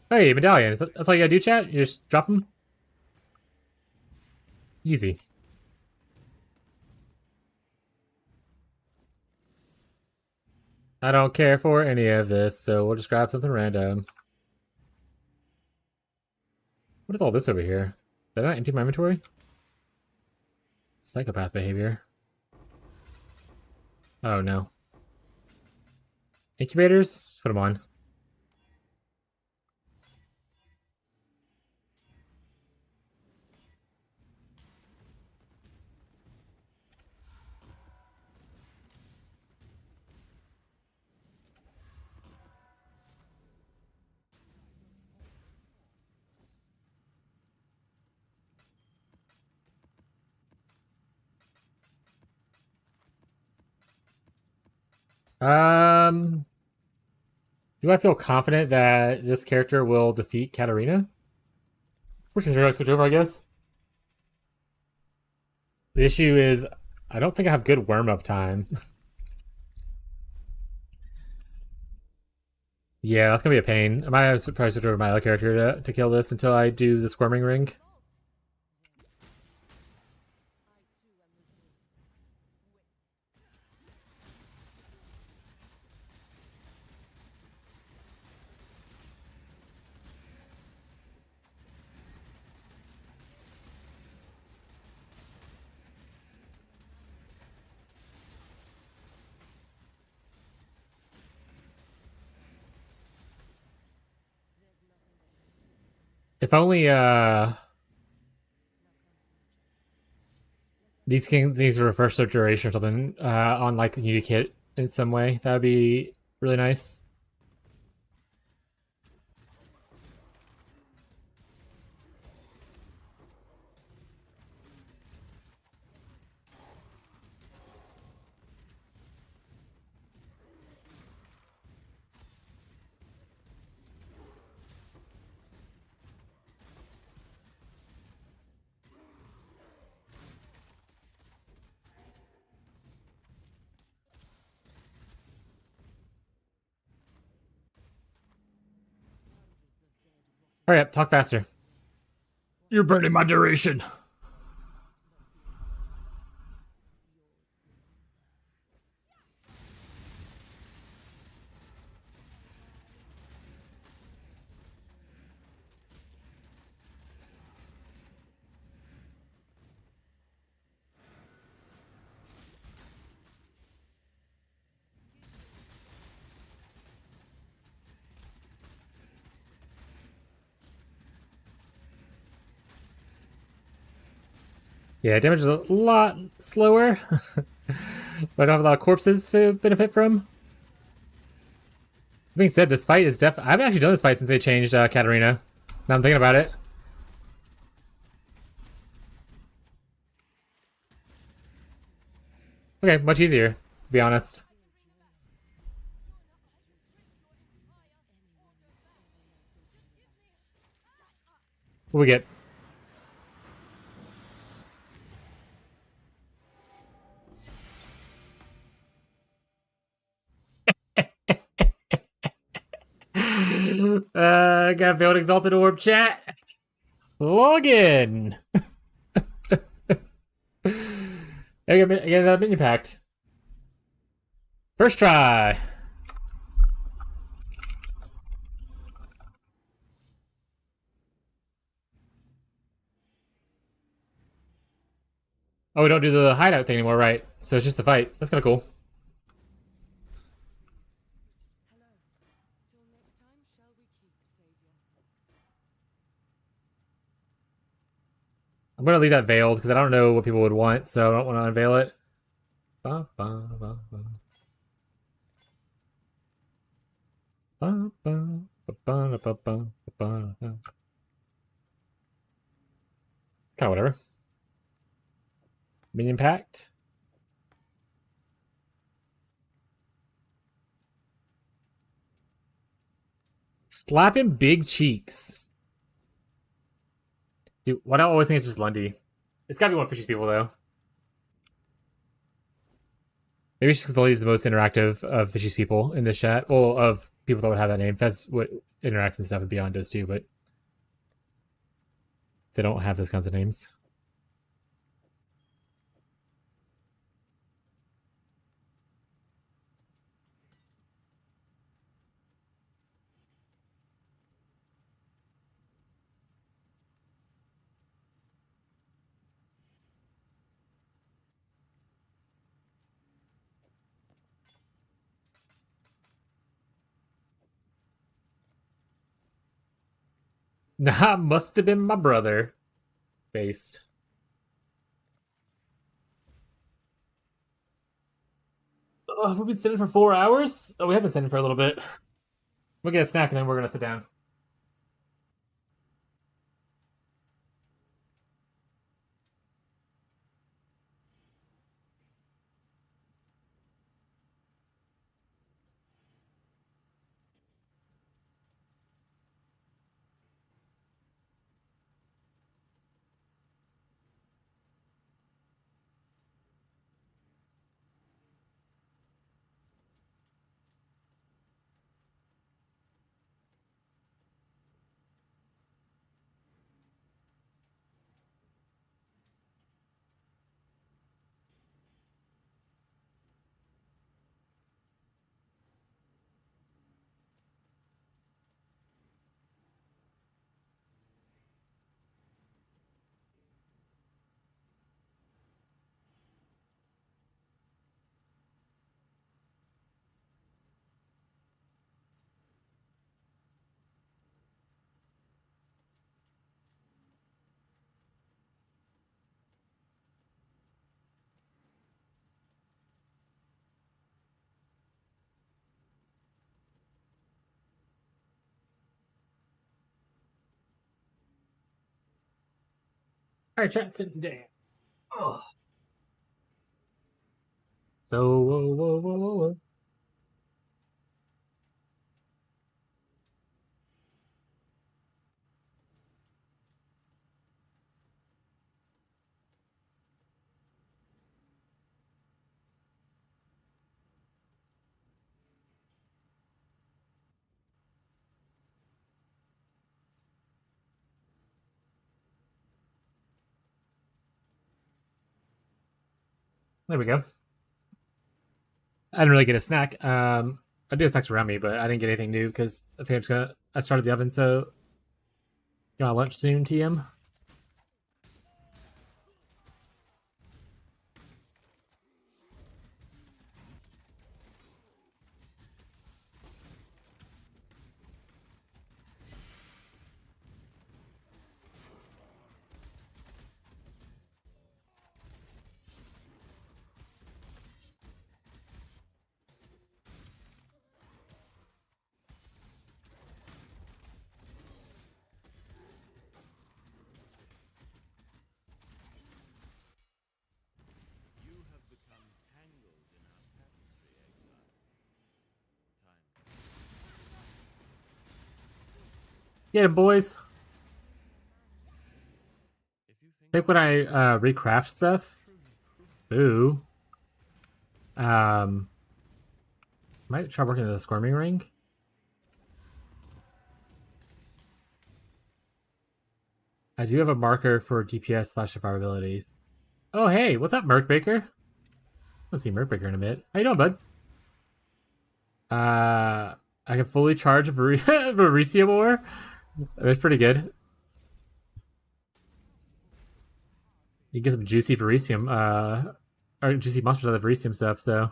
Hey, medallion. That's all you gotta do, chat? You just drop them? Easy. I don't care for any of this, so we'll just grab something random. What is all this over here? Did I not empty my inventory? Psychopath behavior. Oh no. Incubators? Just put them on. Um, do I feel confident that this character will defeat Katarina? Which is really switch over, I guess. The issue is, I don't think I have good warm up time. Yeah, that's gonna be a pain. I might have to probably switch over my other character to kill this until I do the squirming ring. If only these reverse their duration or something on like a Unity kit in some way, that would be really nice. Hurry up, talk faster. You're burning my duration. Yeah, damage is a lot slower, but I don't have a lot of corpses to benefit from. That being said, this fight is I haven't actually done this fight since they changed Katarina. Now I'm thinking about it. Okay, much easier, to be honest. What we get? Got failed exalted orb chat. Login. I get another minion packed. First try. Oh, we don't do the hideout thing anymore, right? So it's just the fight. That's kind of cool. I'm gonna leave that veiled because I don't know what people would want, so I don't want to unveil it. Ba, ba, ba, ba. Ba, ba, ba, ba, ba, ba, ba, ba. It's kind of whatever. Minion pact. Slapping big cheeks. Dude, why do I always think it's just Lundy? It's gotta be one of Fishy's people, though. Maybe it's just because Lundy's the most interactive of Fishy's people in this chat. Well, of people that would have that name. Fez what interacts and stuff and Beyond does too, but they don't have those kinds of names. Nah, must have been my brother. Based. Oh, we've been sitting for 4 hours? Oh, we have been sitting for a little bit. We'll get a snack and then we're gonna sit down. Alright, chat, sitting down. Oh. So, whoa, whoa, whoa, whoa, whoa. There we go. I didn't really get a snack. I do have snacks around me, but I didn't get anything new because I think I'm just gonna. I started the oven, so get my lunch soon, TM. Yeah, boys. I think when I recraft stuff, ooh, might try working the squirming ring. I do have a marker for DPS slash survivabilities. Oh, hey, what's up, Merc Baker? Let's see Merc Baker in a bit. How you doing, bud? I can fully charge Varicia War. That's pretty good. You get some juicy Verisium, or juicy monsters out of Verisium stuff. So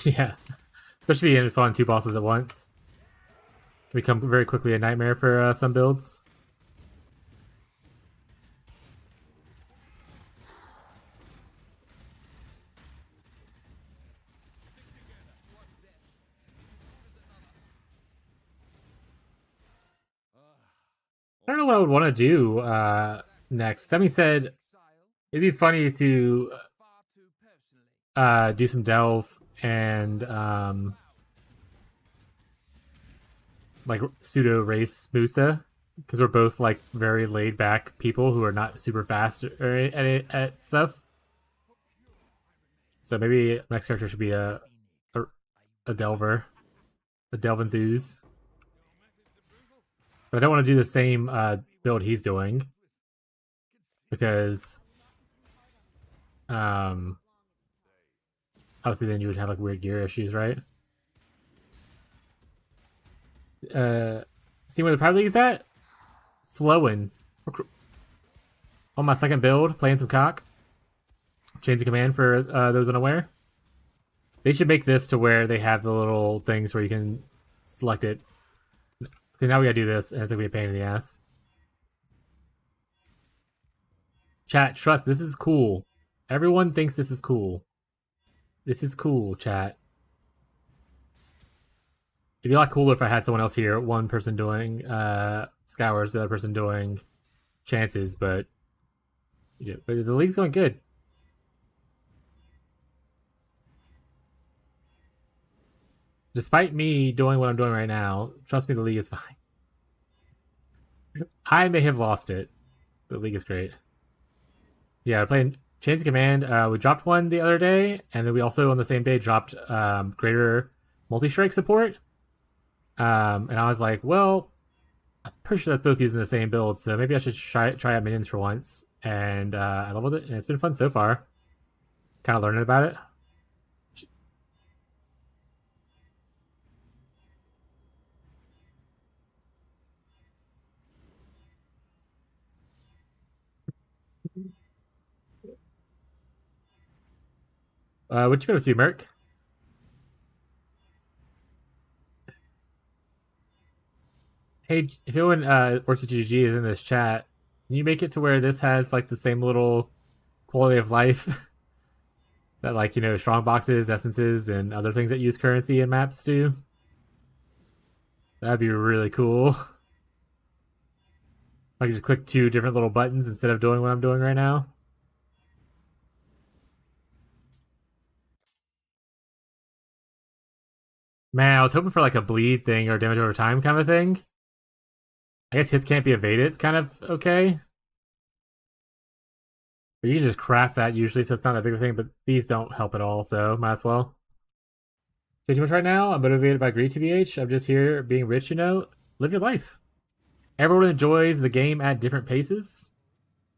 yeah, especially if fought two bosses at once, can become very quickly a nightmare for some builds. I don't know what I would want to do next. That being said, it'd be funny to do some delve and like pseudo race Musa, because we're both like very laid back people who are not super fast at stuff. So maybe next character should be a delver, a delve enthuse. But I don't want to do the same build he's doing because obviously then you would have like weird gear issues, right? See where the Private League is at? Flowing. On my second build, playing some cock. Chains of Command for those unaware. They should make this to where they have the little things where you can select it. Because now we gotta do this, and it's gonna be a pain in the ass. Chat, trust, this is cool. Everyone thinks this is cool. This is cool, chat. It'd be a lot cooler if I had someone else here. One person doing Scours, the other person doing Chances, but yeah, but the league's going good. Despite me doing what I'm doing right now, trust me, the league is fine. I may have lost it, but the league is great. Yeah, we're playing Chains of Command. We dropped one the other day, and then we also on the same day dropped greater multi-strike support. And I was like, well, I'm pretty sure that's both using the same build, so maybe I should try out minions for once. And I leveled it, and it's been fun so far. Kind of learning about it. What you been up to, Merc? Hey, if anyone works at GG is in this chat, can you make it to where this has like the same little quality of life that like, you know, strong boxes, essences, and other things that use currency in maps do? That'd be really cool. I could just click two different little buttons instead of doing what I'm doing right now. Man, I was hoping for like a bleed thing or damage over time kind of thing. I guess hits can't be evaded. It's kind of okay. But you can just craft that usually, so it's not that big of a thing, but these don't help at all, so might as well. Too much right now? I'm motivated by greed, TBH. I'm just here being rich, you know? Live your life. Everyone enjoys the game at different paces.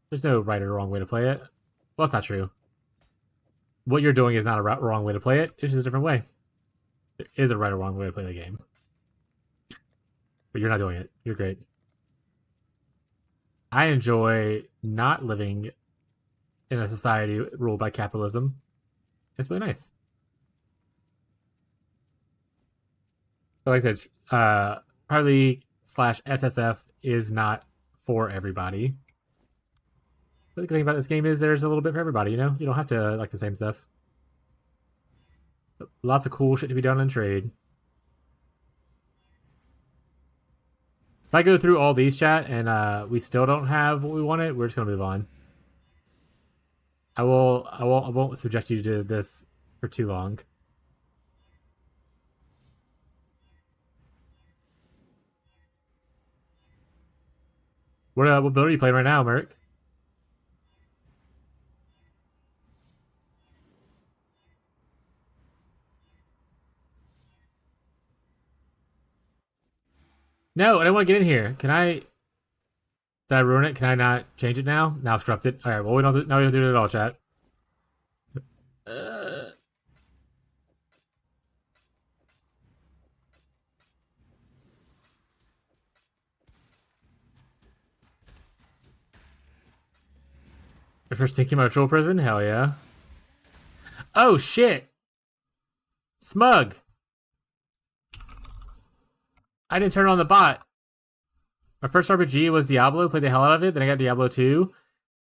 There's no right or wrong way to play it. Well, that's not true. What you're doing is not a wrong way to play it. It's just a different way. There is a right or wrong way to play the game. But you're not doing it. You're great. I enjoy not living in a society ruled by capitalism. It's really nice. But like I said, Parley slash SSF is not for everybody. But the thing about this game is there's a little bit for everybody, you know? You don't have to like the same stuff. But lots of cool shit to be done in trade. If I go through all these, chat, and we still don't have what we wanted, we're just gonna move on. I won't subject you to this for too long. What build are you playing right now, Merc? No, I don't want to get in here. Can I? Did I ruin it? Can I not change it now? Now it's corrupted. All right. Well, we don't. No, we don't do it at all, chat. Uh, If you're taking my troll prison, hell yeah. Oh shit! Smug! I didn't turn on the bot. My first RPG was Diablo, played the hell out of it, then I got Diablo 2.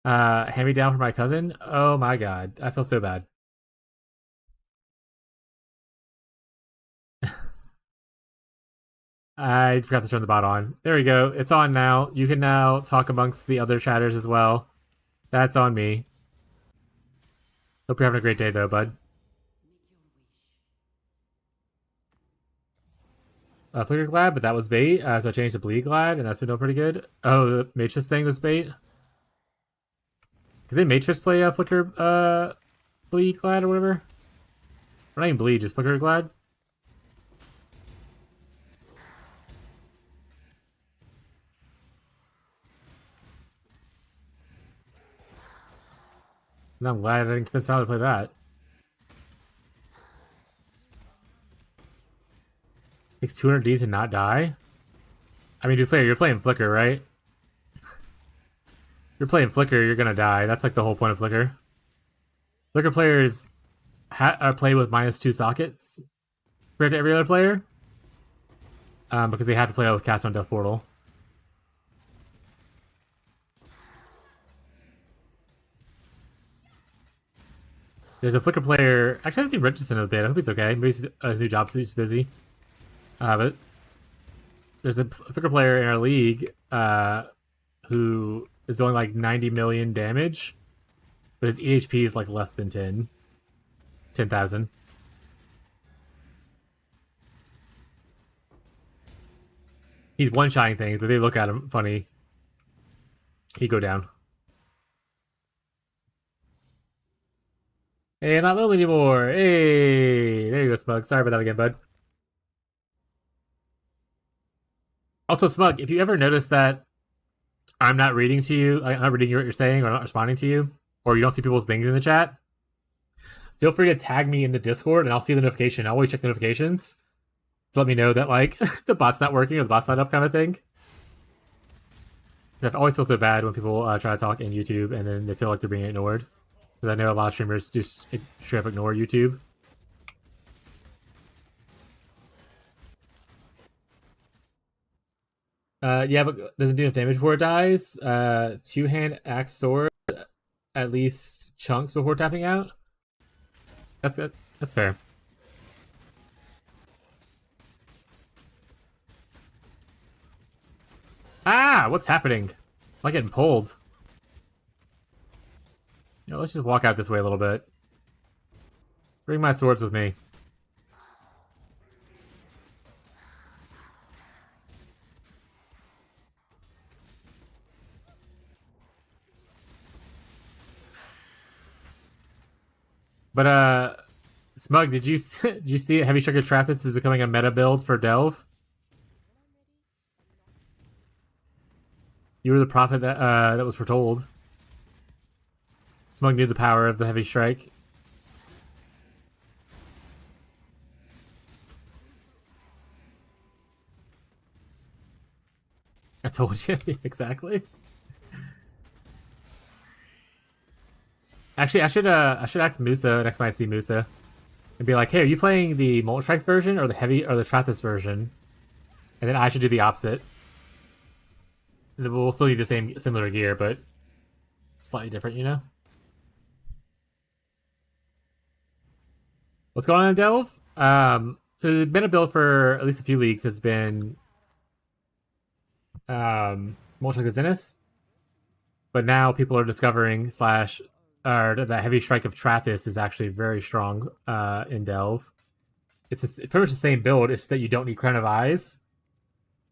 Hand me down from my cousin. Oh my god. I feel so bad. I forgot to turn the bot on. There we go. It's on now. You can now talk amongst the other chatters as well. That's on me. Hope you're having a great day though, bud. Flicker Glad, but that was bait. So I changed to Bleed Glad, and that's been doing pretty good. Oh, the Matrix thing was bait. Because they Matrix play Flicker Bleed Glad or whatever? Or not even Bleed, just Flicker Glad. And I'm glad I didn't convince Sal to play that. Takes 200D to not die? I mean, you're playing Flicker, right? You're playing Flicker, you're gonna die. That's like the whole point of Flicker. Flicker players play with -2 sockets compared to every other player. Because they have to play with Cast on Death Portal. There's a Flicker player. Actually, I haven't seen Richardson in a bit. I hope he's okay. Maybe his new job he's busy. But there's a Flicker player in our league who is doing like 90 million damage, but his EHP is like less than 10,000. He's one-shotting things, but they look at him funny. He go down. Hey, I'm not little anymore. Hey, there you go, Smug. Sorry about that again, bud. Also, Smug, if you ever notice that I'm not reading to you, I'm not reading what you're saying, or not responding to you, or you don't see people's things in the chat, feel free to tag me in the Discord, and I'll see the notification. I always check the notifications to let me know that like the bot's not working or the bot's not up, kind of thing. I always feel so bad when people try to talk in YouTube and then they feel like they're being ignored. Because I know a lot of streamers just straight up ignore YouTube. Yeah, but doesn't do enough damage before it dies. Two-hand axe sword, at least chunks before tapping out. That's it. That's fair. Ah, what's happening? I'm like getting pulled. You know, let's just walk out this way a little bit. Bring my swords with me. But Smug, did you see it? Heavy Strike of Trathis is becoming a meta build for Delve. You were the prophet that was foretold. Smug knew the power of the Heavy Strike. I told you exactly. Actually, I should ask Musa next time I see Musa, and be like, "Hey, are you playing the Molten Strike version or the Heavy or the Trathis version?" And then I should do the opposite. We'll still need the same similar gear, but slightly different, you know. What's going on, Delve? So the meta build for at least a few leagues has been Molten Strike of Zenith, but now people are discovering or that Heavy Strike of Trathis is actually very strong in Delve. It's pretty much the same build. It's that you don't need Crown of Eyes,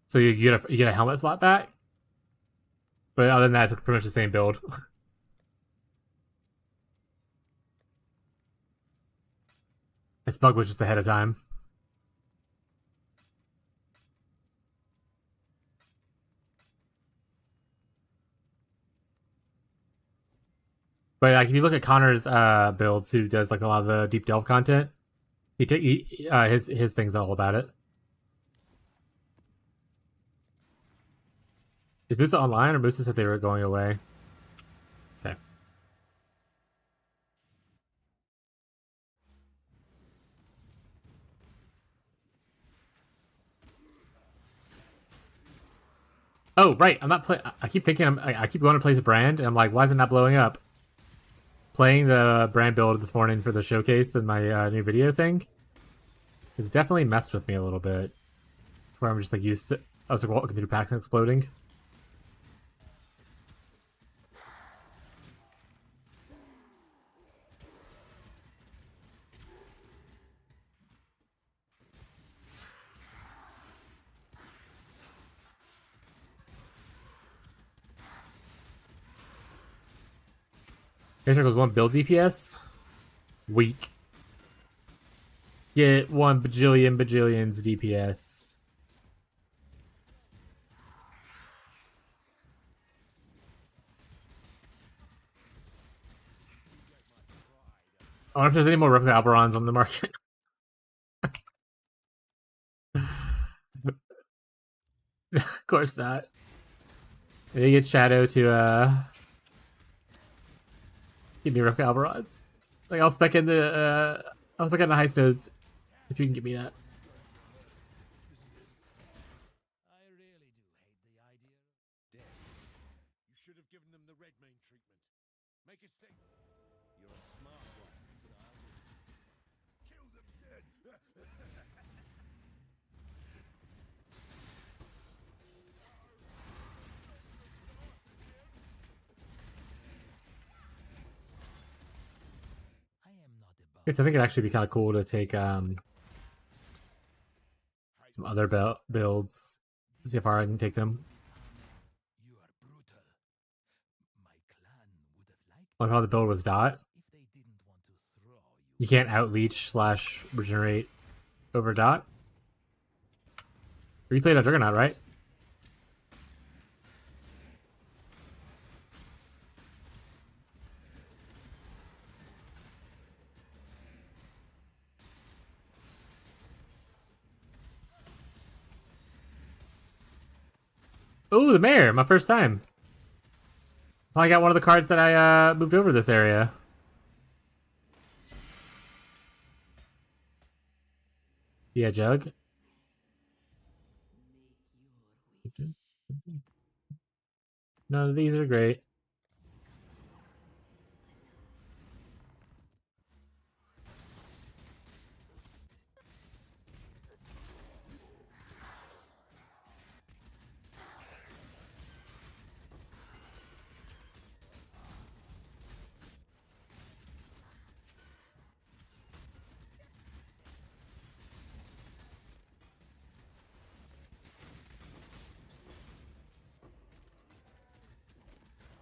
so you get a helmet slot back. But other than that, it's pretty much the same build. This bug was just ahead of time. But like if you look at Connor's builds, who does like a lot of the deep delve content, his thing's all about it. Is Musa online or Musa said they were going away? Okay. Oh right, I'm not playing. I keep thinking I keep going to place a brand, and I'm like, why is it not blowing up? Playing the brand build this morning for the showcase and my new video thing has definitely messed with me a little bit. Where I'm just like used to, I was like walking through packs and exploding. Air Circles 1 build DPS? Weak. Get 1 bajillion bajillions DPS. I wonder if there's any more replica Alberons on the market. Of course not. Maybe get Shadow to give me replica Alberons. Like I'll spec in the high nodes if you can give me that. I really do hate the idea of death. You should have given them the red main treatment. Make a stick. You're a smart one, so kill them dead. Yes, I think it'd actually be kind of cool to take some other builds. See how far I can take them. You are brutal. My clan would have liked Like how the build was dot. if they didn't want to throw you. You can't outleech / regenerate over dot. Or you played a Juggernaut, right? Oh, the mayor! My first time. I got one of the cards that I moved over this area. Yeah, Jug. None of these are great.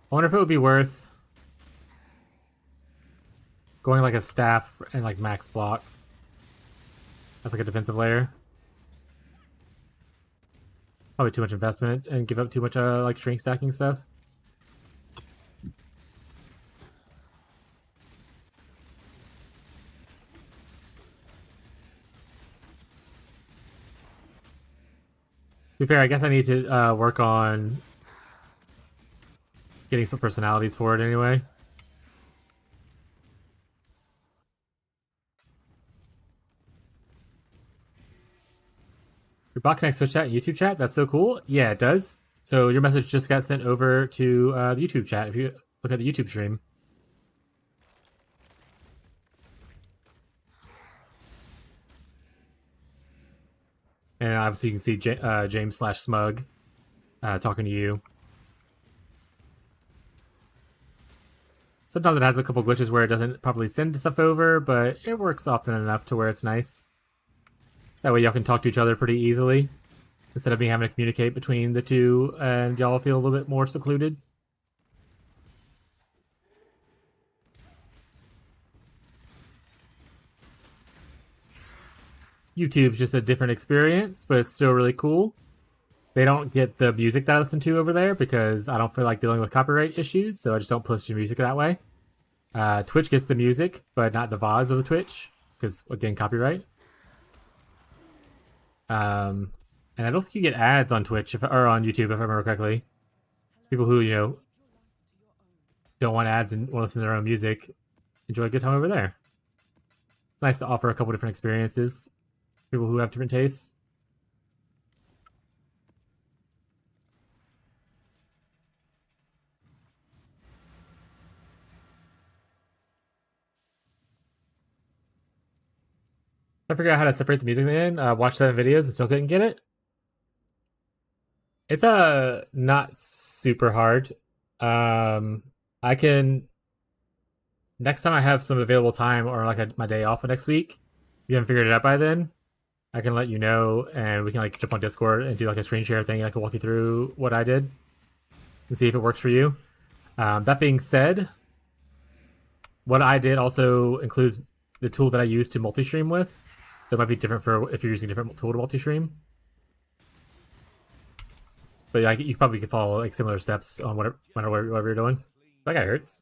I wonder if it would be worth going like a staff and like max block. That's like a defensive layer. Probably too much investment and give up too much like shrink stacking stuff. To be fair, I guess I need to work on getting some personalities for it anyway. Your bot connects Twitch chat and YouTube chat? That's so cool. Yeah, it does. So your message just got sent over to the YouTube chat if you look at the YouTube stream. And obviously you can see James / Smug talking to you. Sometimes it has a couple glitches where it doesn't properly send stuff over, but it works often enough to where it's nice. That way y'all can talk to each other pretty easily, instead of me having to communicate between the two and y'all feel a little bit more secluded. YouTube's just a different experience, but it's still really cool. They don't get the music that I listen to over there because I don't feel like dealing with copyright issues, so I just don't push the music that way. Twitch gets the music, but not the VODs of the Twitch, because again, copyright. And I don't think you get ads on Twitch or on YouTube, if I remember correctly. It's people who don't want ads and want to listen to their own music enjoy a good time over there. It's nice to offer a couple different experiences. People who have different tastes. I figured out how to separate the music in. Watch 7 videos and still couldn't get it. It's not super hard. I can next time I have some available time or like my day off for next week. If you haven't figured it out by then, I can let you know, and we can like jump on Discord and do like a screen share thing. And I can walk you through what I did and see if it works for you. That being said, what I did also includes the tool that I use to multi-stream with. That might be different for if you're using a different tool to multi-stream. But like, you probably could follow like similar steps on whatever you're doing. That guy hurts.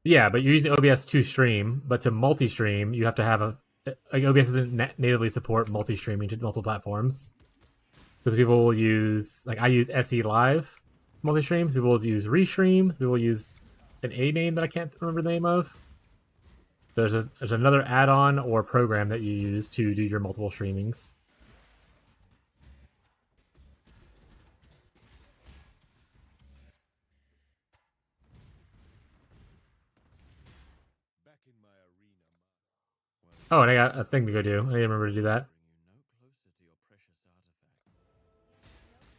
Yeah, but you're using OBS to stream, but to multi-stream, you have to have like OBS doesn't natively support multi-streaming to multiple platforms. So people will use I use SE Live multi-streams. People will use Restream. People will use an A name that I can't remember the name of. There's another add-on or program that you use to do your multiple streamings. Back in my arena. Oh, and I got a thing to go do. I didn't remember to do that. Bring you no closer to your precious artifact.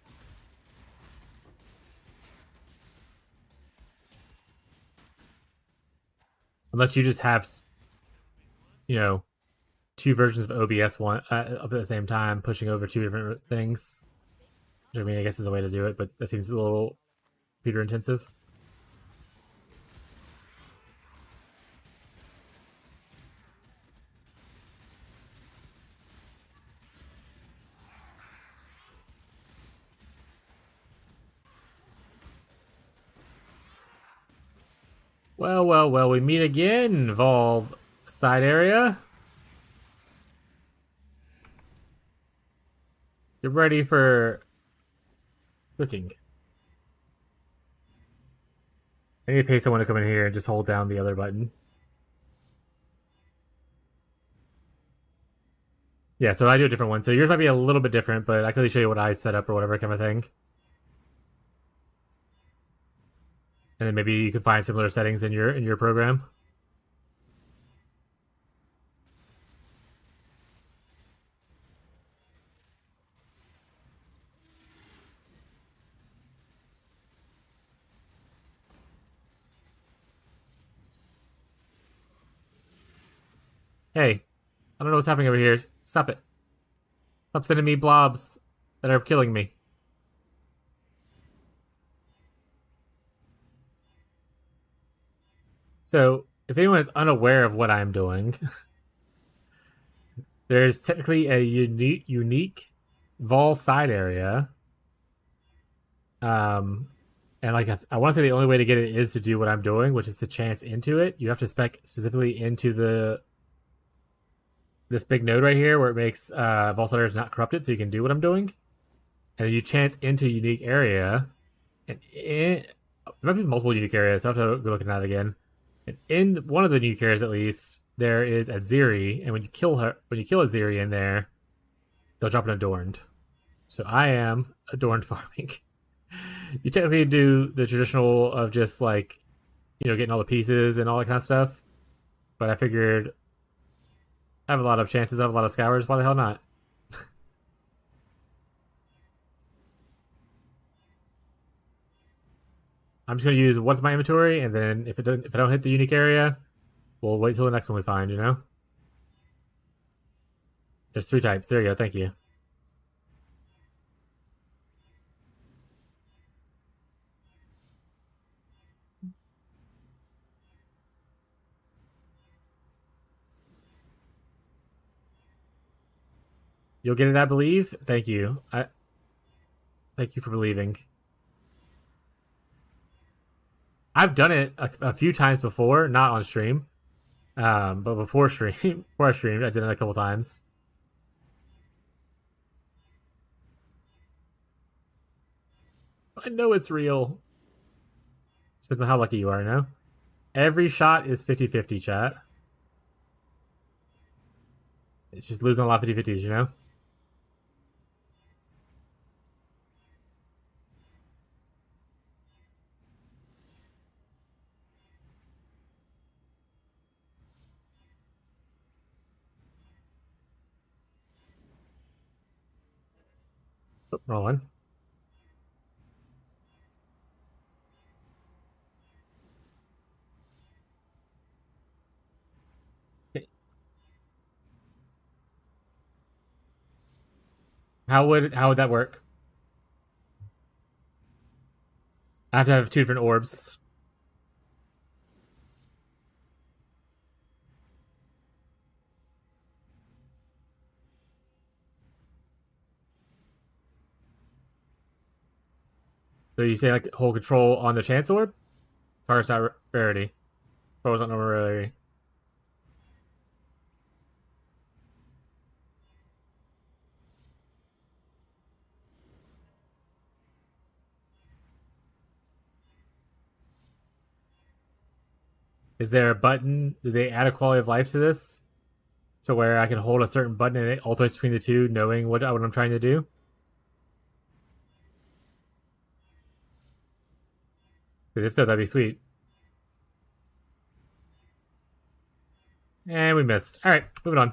Unless you just have, two versions of OBS one up at the same time, pushing over two different things. Which, I mean, I guess is a way to do it, but that seems a little computer intensive. Well, well, well, we meet again, Volve side area. You're ready for cooking. I need to pay someone to come in here and just hold down the other button. Yeah, so I do a different one. So yours might be a little bit different, but I can really show you what I set up or whatever kind of thing. And then maybe you can find similar settings in your program. Hey, I don't know what's happening over here. Stop it. Stop sending me blobs that are killing me. So, if anyone is unaware of what I'm doing, there's technically a unique vol side area. And like I want to say the only way to get it is to do what I'm doing, which is to chance into it. You have to spec specifically into this big node right here where it makes vol side areas not corrupted, so you can do what I'm doing. And then you chance into a unique area, and there might be multiple unique areas. So I have to go looking at it again. And in one of the unique areas, at least, there is Adziri, and when you kill Adziri in there, they'll drop an Adorned. So I am Adorned farming. You technically do the traditional of just like, getting all the pieces and all that kind of stuff. But I figured I have a lot of chances, I have a lot of scours. Why the hell not? I'm just gonna use what's my inventory, and then if I don't hit the unique area, we'll wait till the next one we find. There's 3 types. There you go. Thank you. You'll get it, I believe. Thank you. Thank you for believing. I've done it a few times before, not on stream, but before stream, before I streamed, I did it a couple times. I know it's real. Depends on how lucky you are, you know? Every shot is 50-50, chat. It's just losing a lot of 50-50s, you know? Oh, wrong one. How would that work? I have to have two different orbs. So you say like hold control on the chance orb? Target's not rarity. Control's not normal rarity. Is there a button? Do they add a quality of life to this? To where I can hold a certain button and it alternates between the two, knowing what I'm trying to do? Because if so, that'd be sweet. And we missed. Alright, moving on.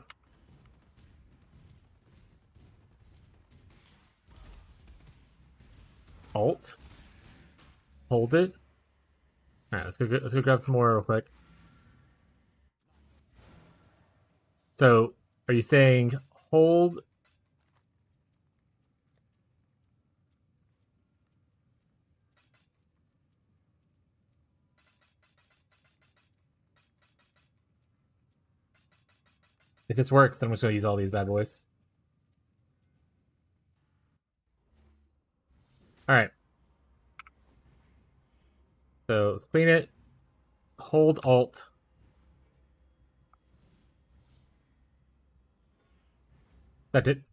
Alt. Hold it. Alright, let's go grab some more real quick. So, are you saying hold? If this works, then I'm just gonna use all these bad boys. Alright. So let's clean it. Hold Alt. That did.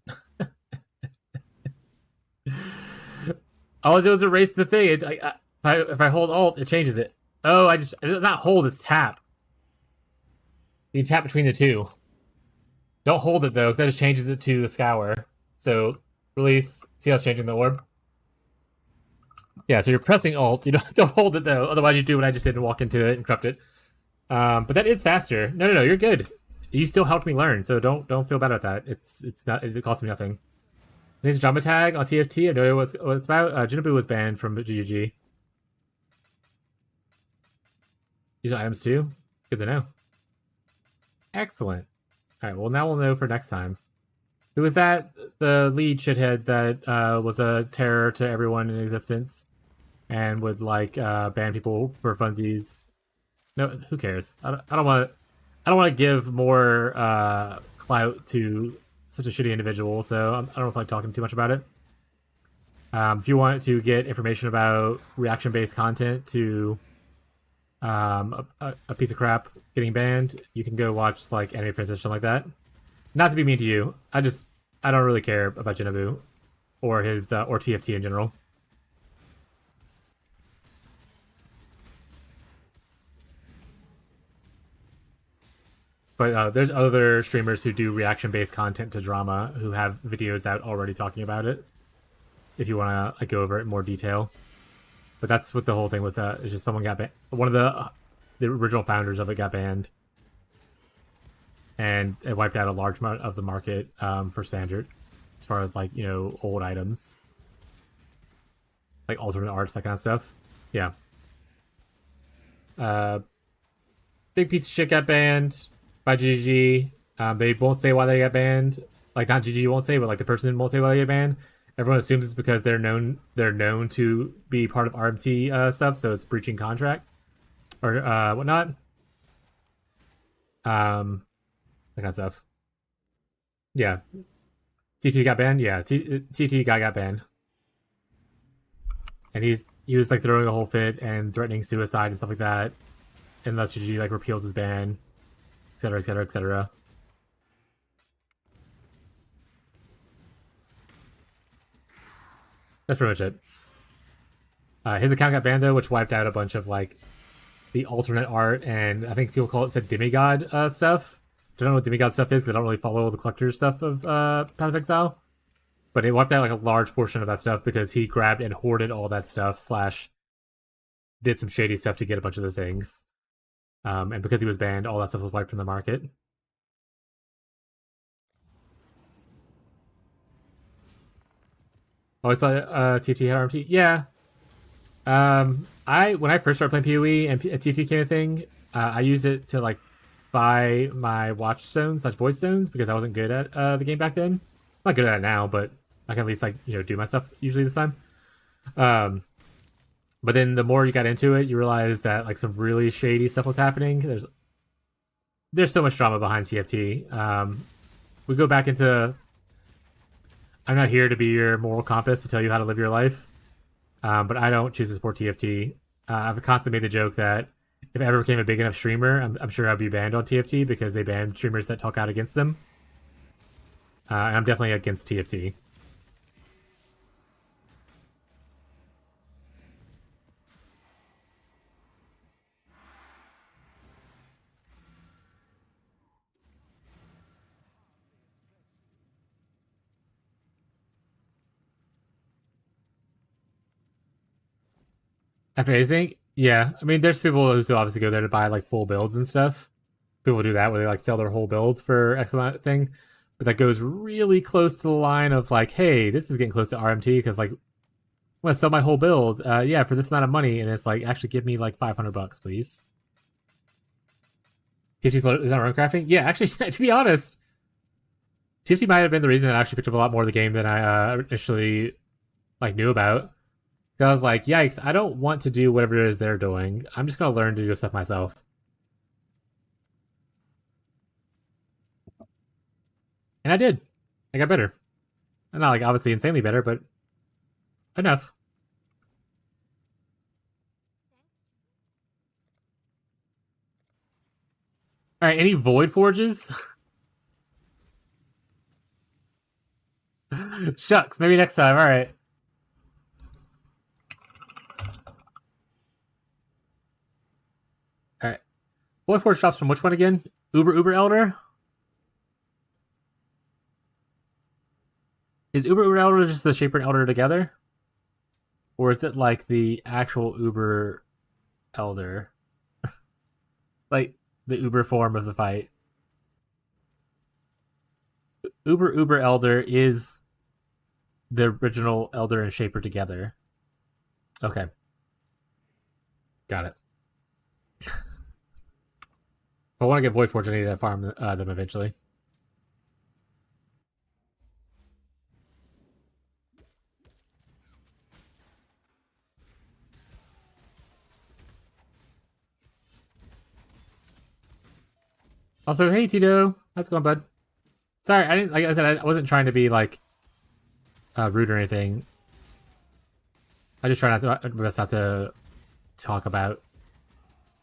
All I do is erase the thing. If I hold Alt, it changes it. Oh, it's not hold, it's tap. You can tap between the two. Don't hold it though, that just changes it to the scour. So release. See how it's changing the orb? Yeah, so you're pressing Alt. You don't hold it though, otherwise you do what I just did and walk into it and corrupt it. But that is faster. No, you're good. You still helped me learn, so don't feel bad about that. It's not. It cost me nothing. There's a Jamba tag on TFT. I know what it's about. Jinabu was banned from GGG. Use items too. Good to know. Excellent. All right. Well, now we'll know for next time. Who was that? The lead shithead that was a terror to everyone in existence, and would like ban people for funsies. No, who cares? I don't want. I don't want to give more clout to such a shitty individual, so I don't know if I like talking too much about it. If you want to get information about reaction-based content to a piece of crap getting banned, you can go watch like Anime Princess or something like that. Not to be mean to you, I don't really care about Jinabu or his or TFT in general. But there's other streamers who do reaction-based content to drama who have videos out already talking about it. If you want to like go over it in more detail, but that's what the whole thing with is just someone got banned. One of the original founders of it got banned, and it wiped out a large amount of the market for standard, as far as like old items, like alternate arts, that kind of stuff. Yeah. Big piece of shit got banned by GG. They won't say why they got banned. Like not GG won't say, but like the person won't say why they get banned. Everyone assumes it's because they're known to be part of RMT stuff, so it's breaching contract or whatnot. That kind of stuff. Yeah. TT got banned. Yeah, TT guy got banned, and he was like throwing a whole fit and threatening suicide and stuff like that, unless GG like repeals his ban, etc., etc., etc. That's pretty much it. His account got banned though, which wiped out a bunch of like the alternate art, and I think people call it said demigod stuff. I don't know what demigod stuff is because I don't really follow the collector stuff of Path of Exile. But it wiped out like a large portion of that stuff because he grabbed and hoarded all that stuff, slash did some shady stuff to get a bunch of the things. And because he was banned, all that stuff was wiped from the market. Oh, I saw TFT had RMT. Yeah. I when I first started playing PoE and TFT came a thing, I used it to like buy my watch stones, such voice stones, because I wasn't good at the game back then. I'm not good at it now, but I can at least like do my stuff usually this time. Um, but then the more you got into it, you realize that like some really shady stuff was happening. There's so much drama behind TFT. We go back into. I'm not here to be your moral compass to tell you how to live your life, but I don't choose to support TFT. I've constantly made the joke that if I ever became a big enough streamer, I'm sure I'd be banned on TFT because they ban streamers that talk out against them. And I'm definitely against TFT. After async, yeah. I mean, there's people who still obviously go there to buy like full builds and stuff. People do that where they like sell their whole build for X amount of thing. But that goes really close to the line of like, hey, this is getting close to RMT because like, I'm gonna sell my whole build, yeah, for this amount of money, and it's like, actually give me like $500, please. TFT's is that run crafting? Yeah, actually, to be honest, TFT might have been the reason that I actually picked up a lot more of the game than I initially like knew about. I was like, yikes, I don't want to do whatever it is they're doing. I'm just gonna learn to do stuff myself. And I did. I got better. Not like obviously insanely better, but enough. Alright, any void forges? Shucks, maybe next time, alright. Alright. Void forge drops from which one again? Uber Elder? Is Uber Elder just the Shaper and Elder together? Or is it like the actual Uber Elder? Like the Uber form of the fight? Uber Elder is the original Elder and Shaper together. Okay. Got it. If I want to get Void Forge, I need to farm them eventually. Also, hey Tito, how's it going, bud? Sorry, I didn't. Like I said, I wasn't trying to be like rude or anything. I just try not to best not to talk about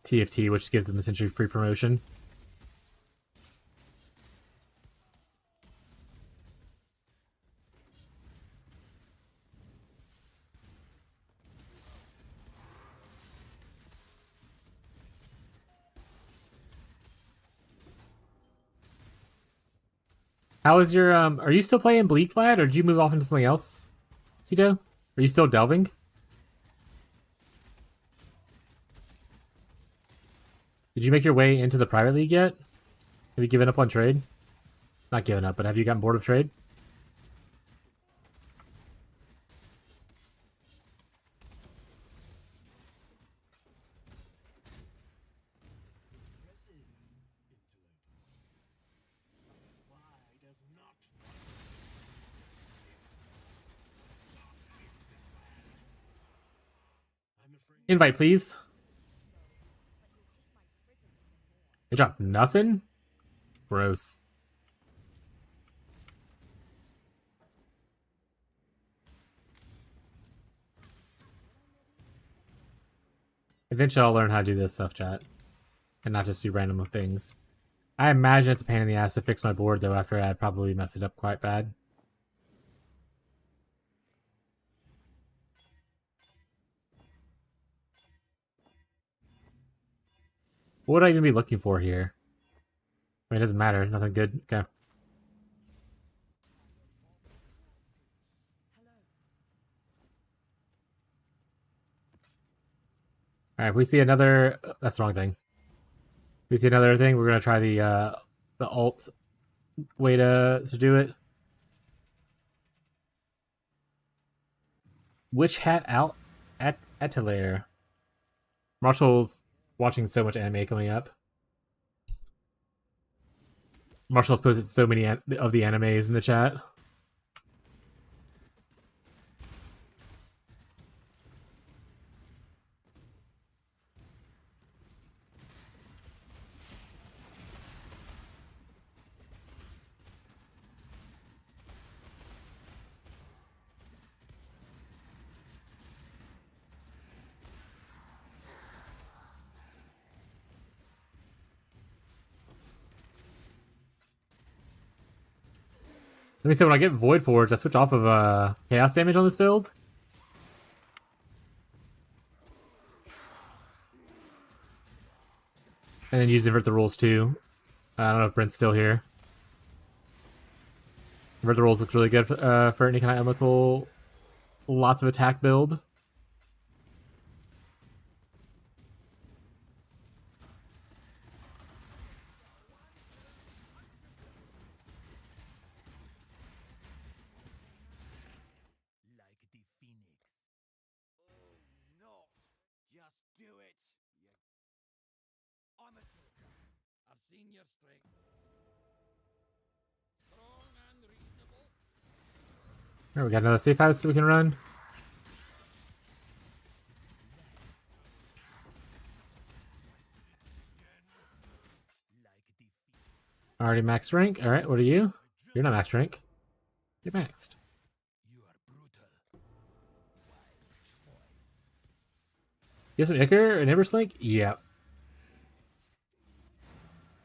TFT, which gives them essentially free promotion. How is your Are you still playing Bleak Lad, or did you move off into something else, Tito? Are you still delving? Did you make your way into the private league yet? Have you given up on trade? Not given up, but have you gotten bored of trade? Invite, please. They dropped nothing? Gross. Eventually I'll learn how to do this stuff, chat. And not just do random things. I imagine it's a pain in the ass to fix my board, though, after I'd probably mess it up quite bad. What would I even be looking for here? I mean, it doesn't matter. Nothing good. Okay. Alright, if we see another... That's the wrong thing. If we see another thing, we're going to try the alt way to do it. Which hat out at Etelair? Marshall's watching so much anime coming up. Marshall's posted so many of the animes in the chat. Let me say, when I get Void Forge, I switch off of Chaos damage on this build. And then use Invert the Rules too. I don't know if Brent's still here. Invert the Rules looks really good for any kind of elemental, lots of attack build. Like the phoenix. Oh, no. Just do it. I'm a talker. I've seen your strength. Strong and reasonable. Alright, we got another safe house that we can run. Already max rank. Alright, what are you? You're not max rank. You're maxed. You are brutal. Wise choice. You have some Ichor and Emberslink? Yep.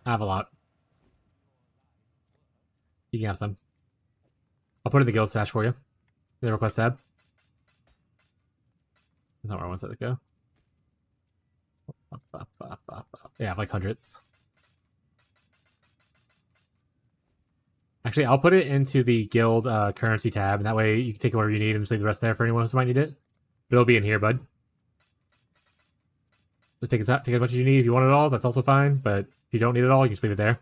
I have a lot. You can have some. I'll put it in the guild stash for you. The request tab. That's not where I want it to go. Yeah, I have like hundreds. Actually, I'll put it into the guild currency tab, and that way you can take it wherever you need and just leave the rest there for anyone who might need it. But it'll be in here, bud. Just take it out, take as much as you need. If you want it all, that's also fine. But if you don't need it all, you can just leave it there.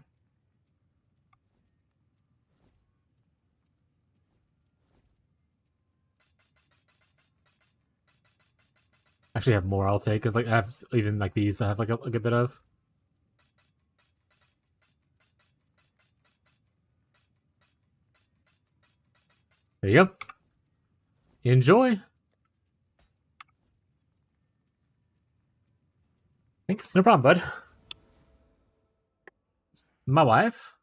Actually, I have more I'll take, because like I have even like these I have like a good bit of. There you go. Enjoy. Thanks, no problem, bud. My wife.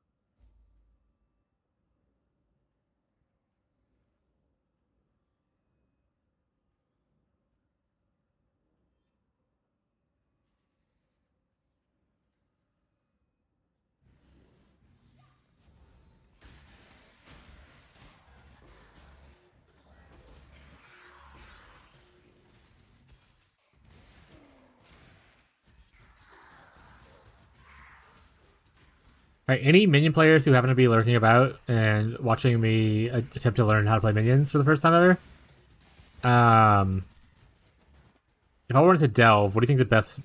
Alright, any minion players who happen to be lurking about and watching me attempt to learn how to play minions for the first time ever, if I wanted to delve, what do you think the best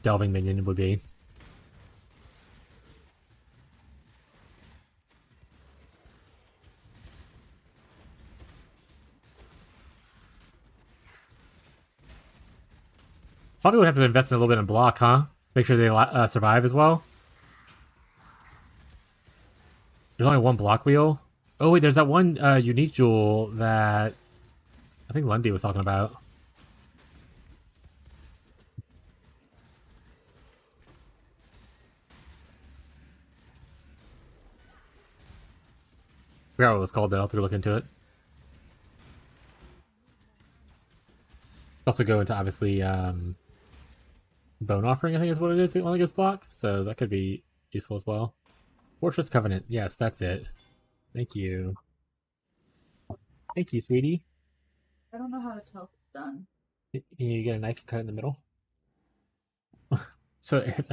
delving minion would be? Probably would have to invest in a little bit in block, huh? Make sure they survive as well. There's only one block wheel. Oh wait, there's that one unique jewel that I think Lundy was talking about. I forgot what it was called though. I'll have to look into it. Also go into obviously Bone Offering, I think is what it is, the only gets block, so that could be useful as well. Fortress Covenant, yes, that's it. Thank you. Thank you, sweetie. I don't know how to tell if it's done. Can you get a knife and cut it in the middle? So it's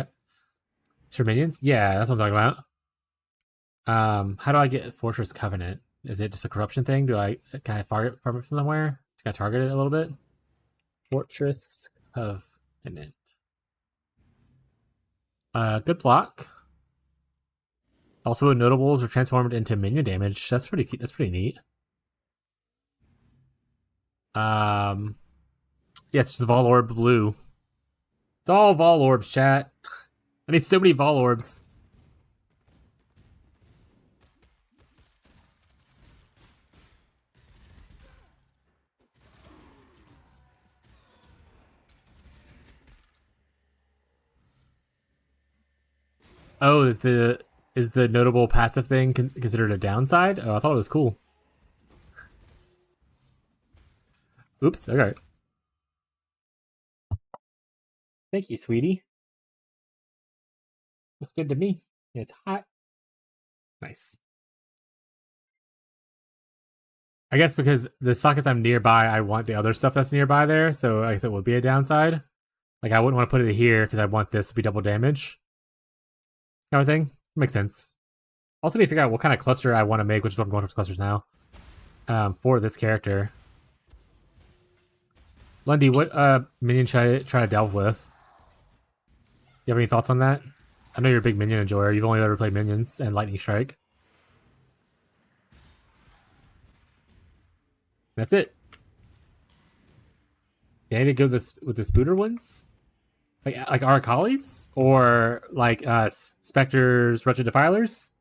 for minions? Yeah, that's what I'm talking about. How do I get Fortress Covenant? Is it just a corruption thing? Can I farm it from somewhere? Can I target it a little bit? Fortress Covenant. Good block. Also, notables are transformed into minion damage. That's pretty neat. Yeah, it's just Vol Orb blue. It's all Vol Orbs, chat. I need so many Vol Orbs. Oh, is the notable passive thing considered a downside? Oh, I thought it was cool. Oops. Okay. Thank you, sweetie. Looks good to me. It's hot. Nice. I guess because the sockets I'm nearby, I want the other stuff that's nearby there, so I guess it would be a downside. Like I wouldn't want to put it here because I want this to be double damage. Kind of thing. Makes sense. Also need to figure out what kind of cluster I want to make, which is what I'm going towards clusters now. For this character. Lundy, what minion should I try to delve with? You have any thoughts on that? I know you're a big minion enjoyer. You've only ever played minions and Lightning Strike. That's it. Do I need to go with the Spooter ones? Like Arakalis? Or like Spectres, Wretched Defilers?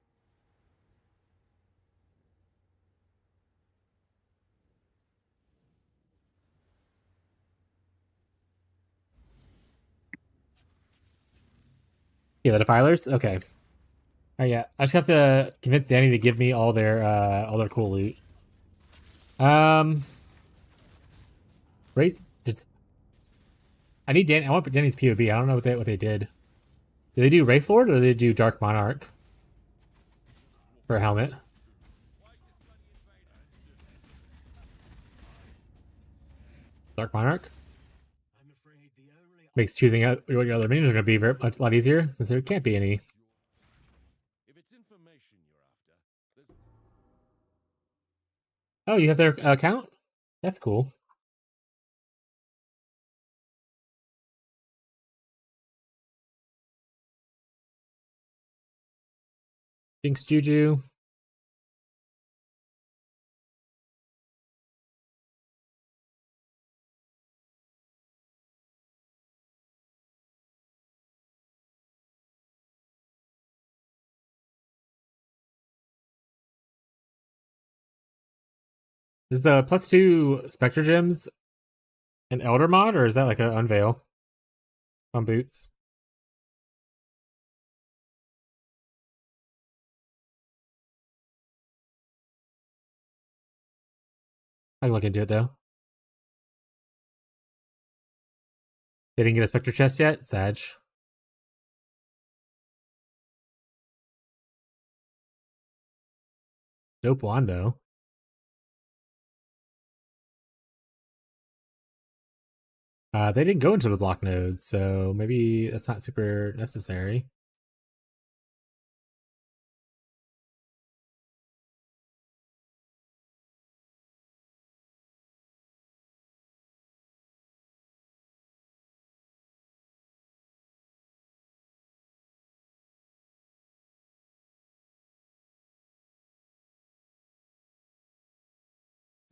Yeah, the Defilers? Okay. Oh yeah. I just have to convince Danny to give me all their cool loot. Right? I need Danny. I want Danny's POB. I don't know what they did. Do they do Wraithlord or do they do Dark Monarch for a helmet? Dark Monarch makes choosing out what your other minions are going to be a lot easier since there can't be any. If it's information you're after, there's Oh, you have their account? That's cool. Jinx Juju. Is the +2 Spectre Gems an Elder mod or is that like an Unveil on boots? I can look into it though. They didn't get a Spectre chest yet? Sag. Dope wand though. They didn't go into the block node, so maybe that's not super necessary.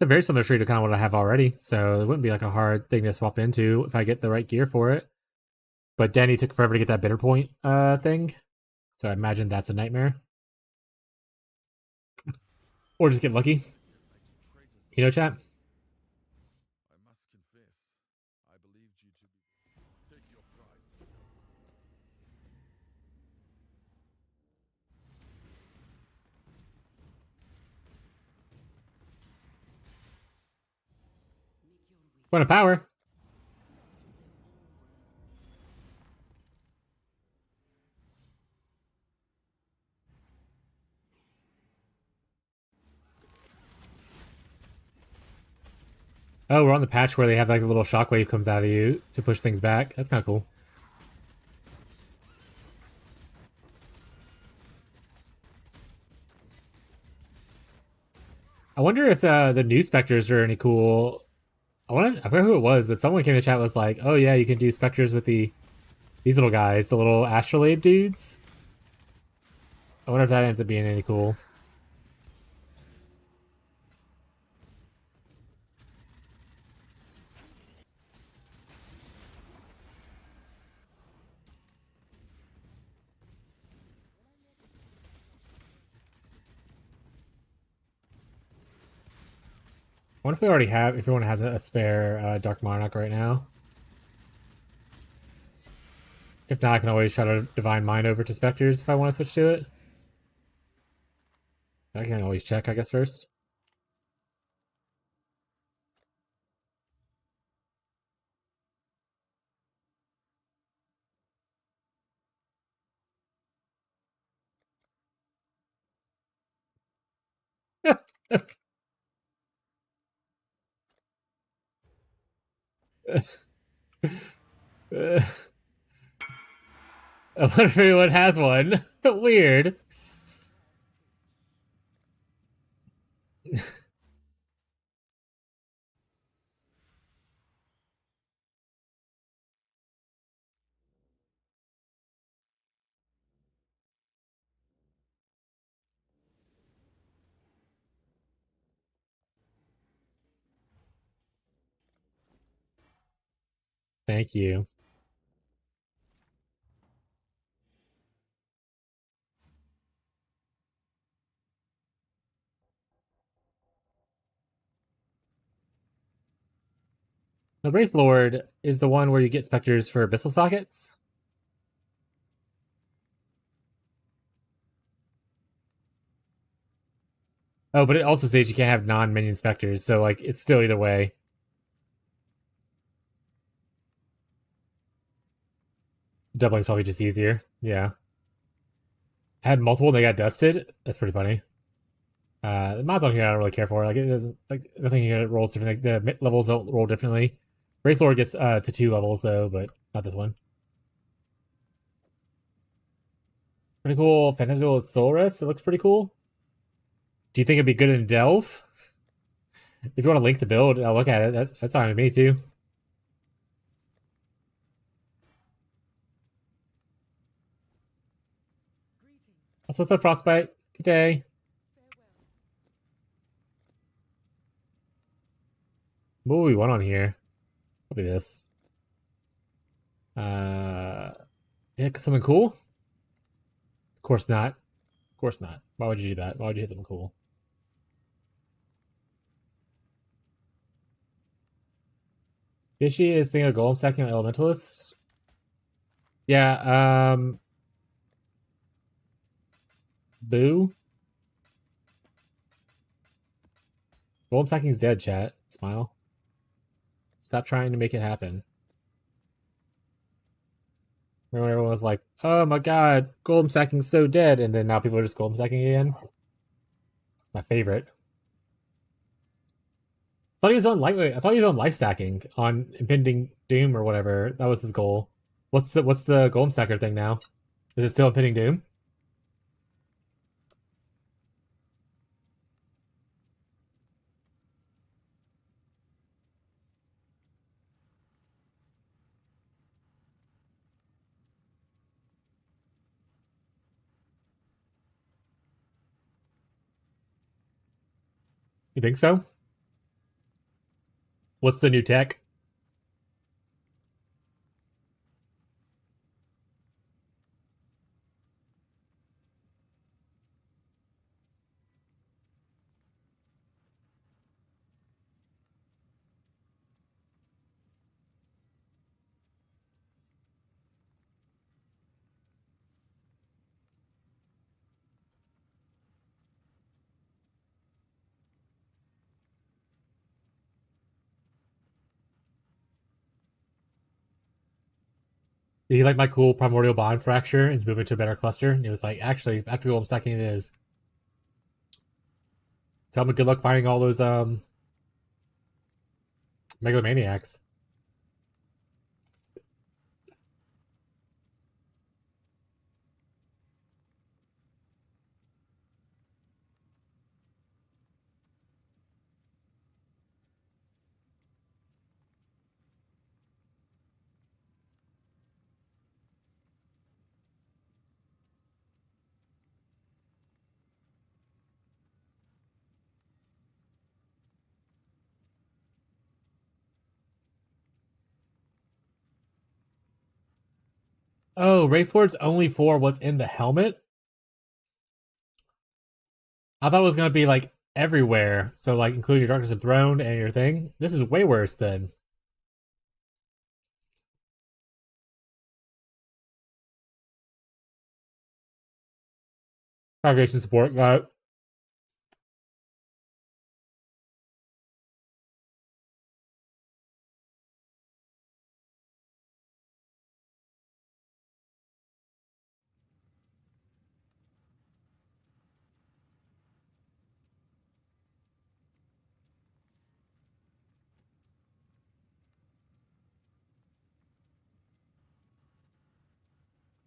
It's a very similar tree to kind of what I have already, so it wouldn't be like a hard thing to swap into if I get the right gear for it. But Danny took forever to get that bitter point thing, so I imagine that's a nightmare. Or just get lucky. You know, chat? I must confess, I believed you to be. Take your prize. Point of power. Oh, we're on the patch where they have like a little shockwave comes out of you to push things back. That's kind of cool. I wonder if the new specters are any cool. I forgot who it was, but someone came in the chat was like, "Oh yeah, you can do specters with these little guys, the little astrolabe dudes." I wonder if that ends up being any cool. I wonder if we already have, if everyone has a spare Dark Monarch right now. If not, I can always try to Divine Mind over to Spectres if I want to switch to it. I can always check, I guess, first. I wonder if anyone has one. Weird. Thank you. The Wraith Lord is the one where you get Spectres for Abyssal Sockets. Oh, but it also says you can't have non-minion Spectres, so like it's still either way. Doubling's probably just easier. Yeah. I had multiple, they got dusted. That's pretty funny. The mods on here I don't really care for. Like it doesn't like the thing here rolls different. Like the levels don't roll differently. Wraith Lord gets to 2 levels though, but not this one. Pretty cool. Phantasmal with Soul Rest. It looks pretty cool. Do you think it'd be good in Delve? If you want to link the build, I'll look at it. That's fine with me too. Also, what's up, Frostbite? Good day. What do we want on here? Probably this. Yeah, something cool? Of course not. Of course not. Why would you do that? Why would you hit something cool? Fishy is thinking of Golem stacking on Elementalist. Yeah, boo. Golem stacking's dead, chat. Smile. Stop trying to make it happen. Remember when everyone was like, oh my god, Golem stacking's so dead, and then now people are just Golem stacking again? My favorite. I thought he was on lightweight. I thought he was on life stacking on impending doom or whatever. That was his goal. What's the Golem stacker thing now? Is it still impending doom? You think so? What's the new tech? He like my cool primordial bond fracture and move it to a better cluster. And he was like, actually, after Golem stacking it is. Tell me good luck finding all those Megalomaniacs. Oh, Wraithlord's only for what's in the helmet? I thought it was gonna be like everywhere. So like including your Darkness Enthroned and your thing. This is way worse then. Congregation support, got it.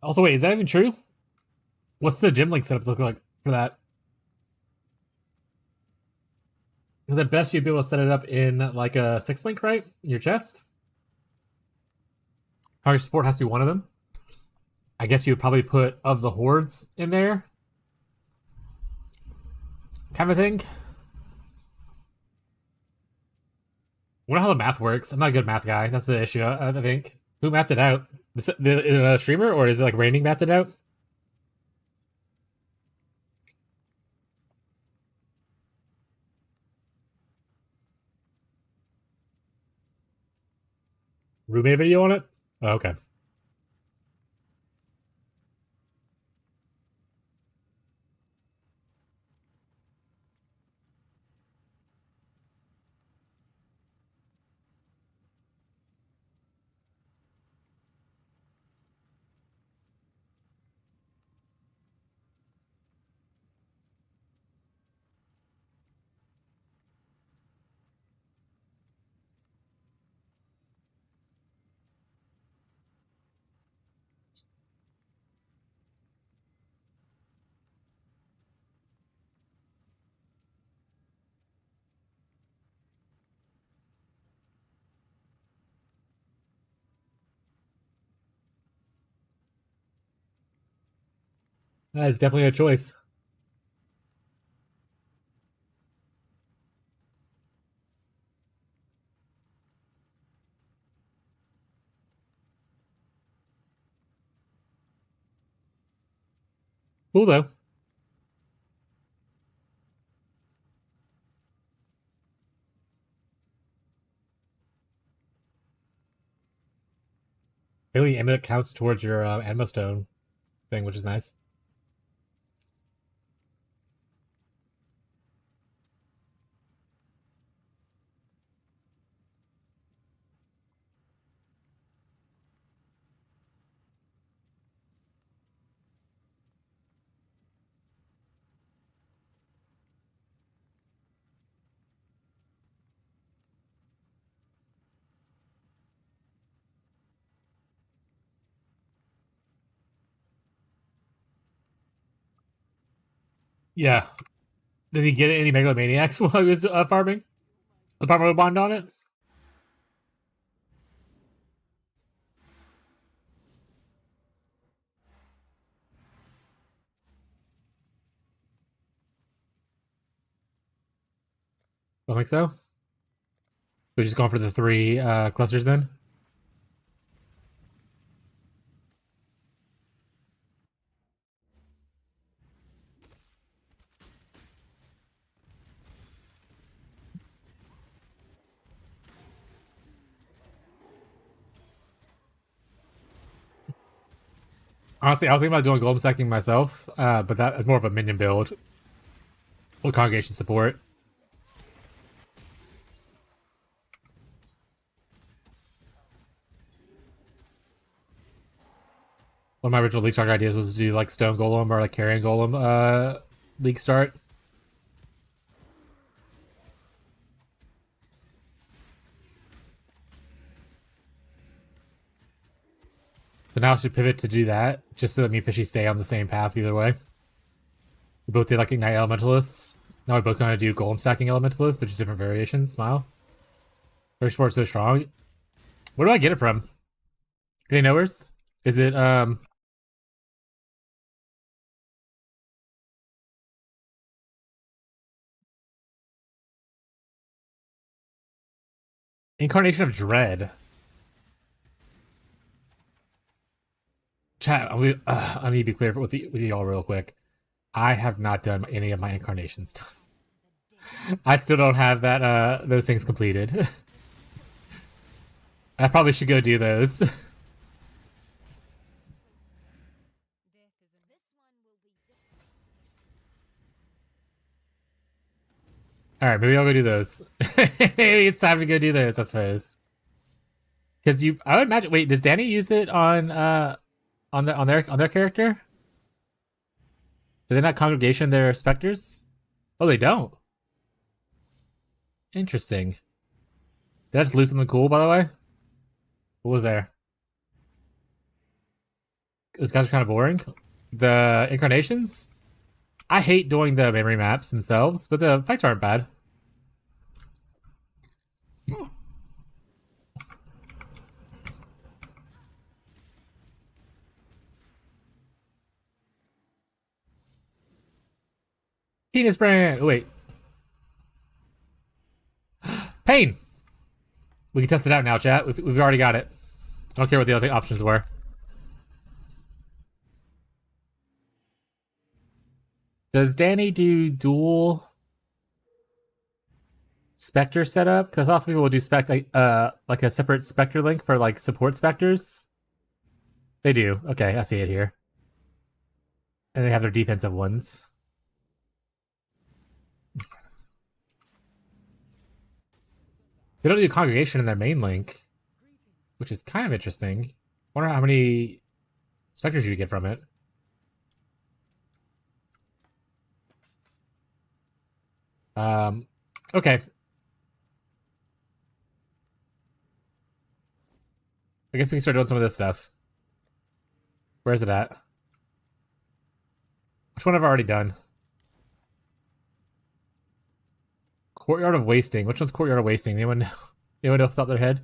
Also, wait, is that even true? What's the gym link setup look like for that? Because at best you'd be able to set it up in like a 6 link, right? In your chest? Target support has to be one of them. I guess you would probably put of the hordes in there. Kind of thing. I wonder how the math works. I'm not a good math guy. That's the issue, I think. Who mathed it out? Is it a streamer or is it like Raining mathed it out? Rue made a video on it? Oh, okay. That is definitely a choice. Cool though. Really, amulet counts towards your Anima Stone thing, which is nice. Yeah. Did he get any Megalomaniacs while he was farming? The Power Bond on it? Don't think so. We're just going for the 3 clusters then. Honestly, I was thinking about doing golem stacking myself, but that is more of a minion build with congregation support. One of my original League Start ideas was to do like Stone Golem or like Carrion Golem League Start. So now I should pivot to do that, just so that me and Fishy stay on the same path either way. We both did like Ignite Elementalists. Now we're both gonna do Golem Stacking Elementalists, but just different variations. Smile. First Sport's so strong. Where do I get it from? Any knowers? Is it Incarnation of Dread? Chat, I need to be clear with y'all real quick. I have not done any of my incarnation stuff. I still don't have that those things completed. I probably should go do those. Alright, maybe I'll go do those. Maybe it's time to go do those, I suppose. Because I would imagine. Wait, does Danny use it on their character? Do they not congregation their specters? Oh, they don't. Interesting. Did I just lose something cool, by the way? What was there? Those guys are kind of boring. The incarnations? I hate doing the memory maps themselves, but the effects aren't bad. Penis brand. Oh, wait. Pain. We can test it out now, chat. We've already got it. I don't care what the other options were. Does Danny do dual Spectre setup? Because also people will do like a separate Spectre link for like support Spectres. They do. Okay, I see it here. And they have their defensive ones. They don't do congregation in their main link, which is kind of interesting. Wonder how many Spectres you get from it. Okay. I guess we can start doing some of this stuff. Where's it at? Which one have I already done? Courtyard of Wasting. Which one's Courtyard of Wasting? Anyone know? Anyone know off the top of their head?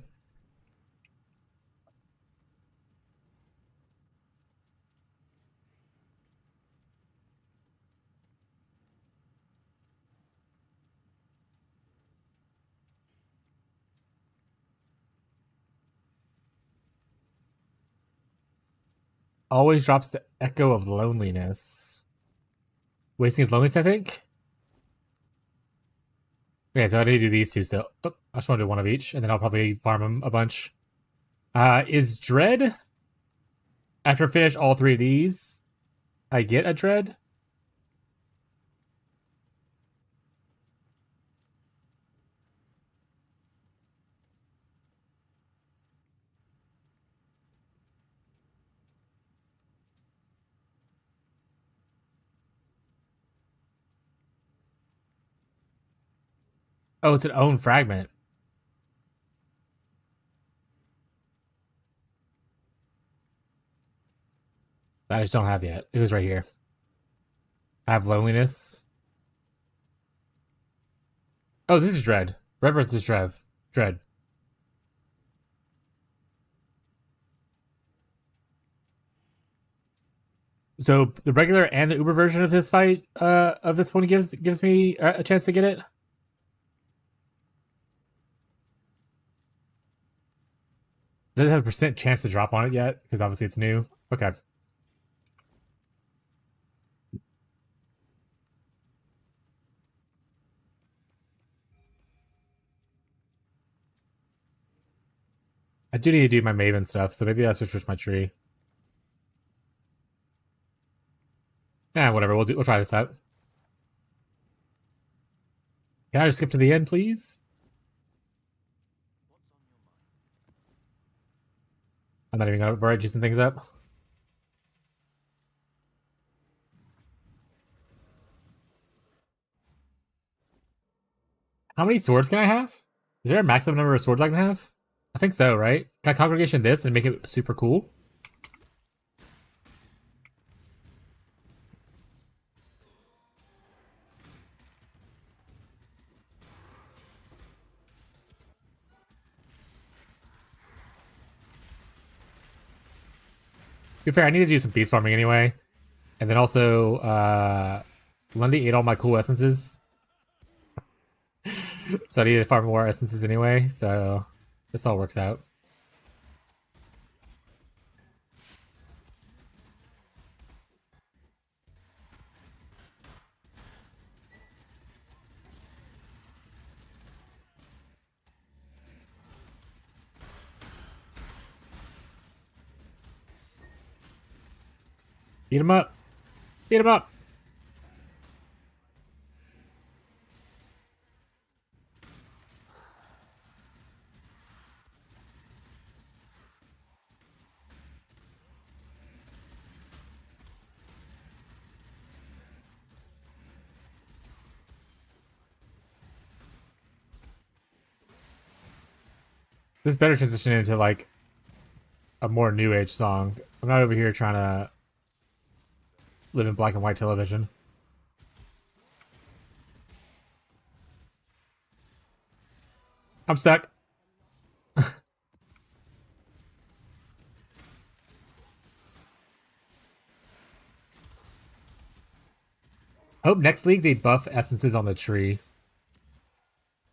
Always drops the echo of loneliness. Wasting is loneliness, I think? Okay, so I need to do these two still. Oh, I just want to do one of each, and then I'll probably farm them a bunch. Is Dread? After I finish all three of these, I get a Dread? Oh, it's an own fragment. That I just don't have yet. It was right here. I have loneliness. Oh, this is Dread. Reverence is Dread. So the regular and the Uber version of this fight, of this one gives me a chance to get it. It doesn't have a percent chance to drop on it yet because obviously it's new. Okay. I do need to do my Maven stuff, so maybe I should switch my tree. Whatever. We'll try this out. Can I just skip to the end, please? I'm not even gonna bother juicing things up. How many swords can I have? Is there a maximum number of swords I can have? I think so, right? Can I congregation this and make it super cool? be fair, I need to do some beast farming anyway. And then also, Lundy ate all my cool essences. So I need to farm more essences anyway, so this all works out. Beat him up! Beat him up! This better transition into like a more new age song. I'm not over here trying to live in black and white television. I'm stuck. Hope next league they buff essences on the tree.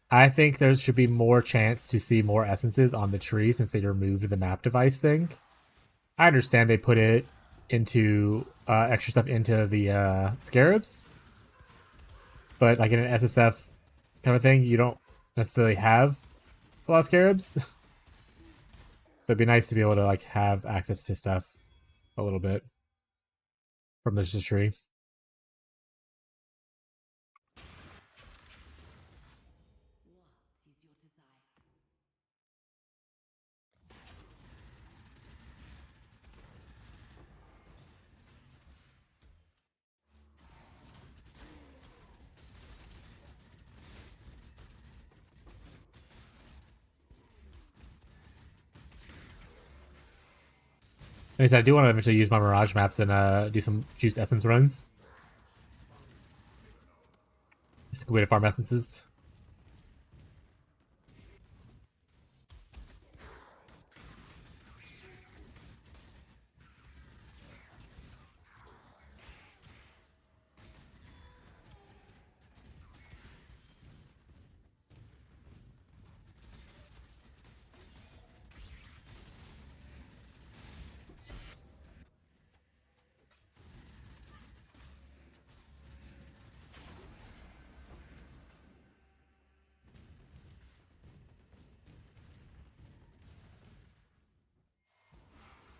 I think there should be more chance to see more essences on the tree since they removed the map device thing. I understand they put it into extra stuff into the scarabs, but like in an SSF kind of thing, you don't necessarily have a lot of scarabs. So it'd be nice to be able to like have access to stuff a little bit from the tree. Like I said, I do want to eventually use my Mirage maps and do some juice essence runs. It's a good way to farm essences.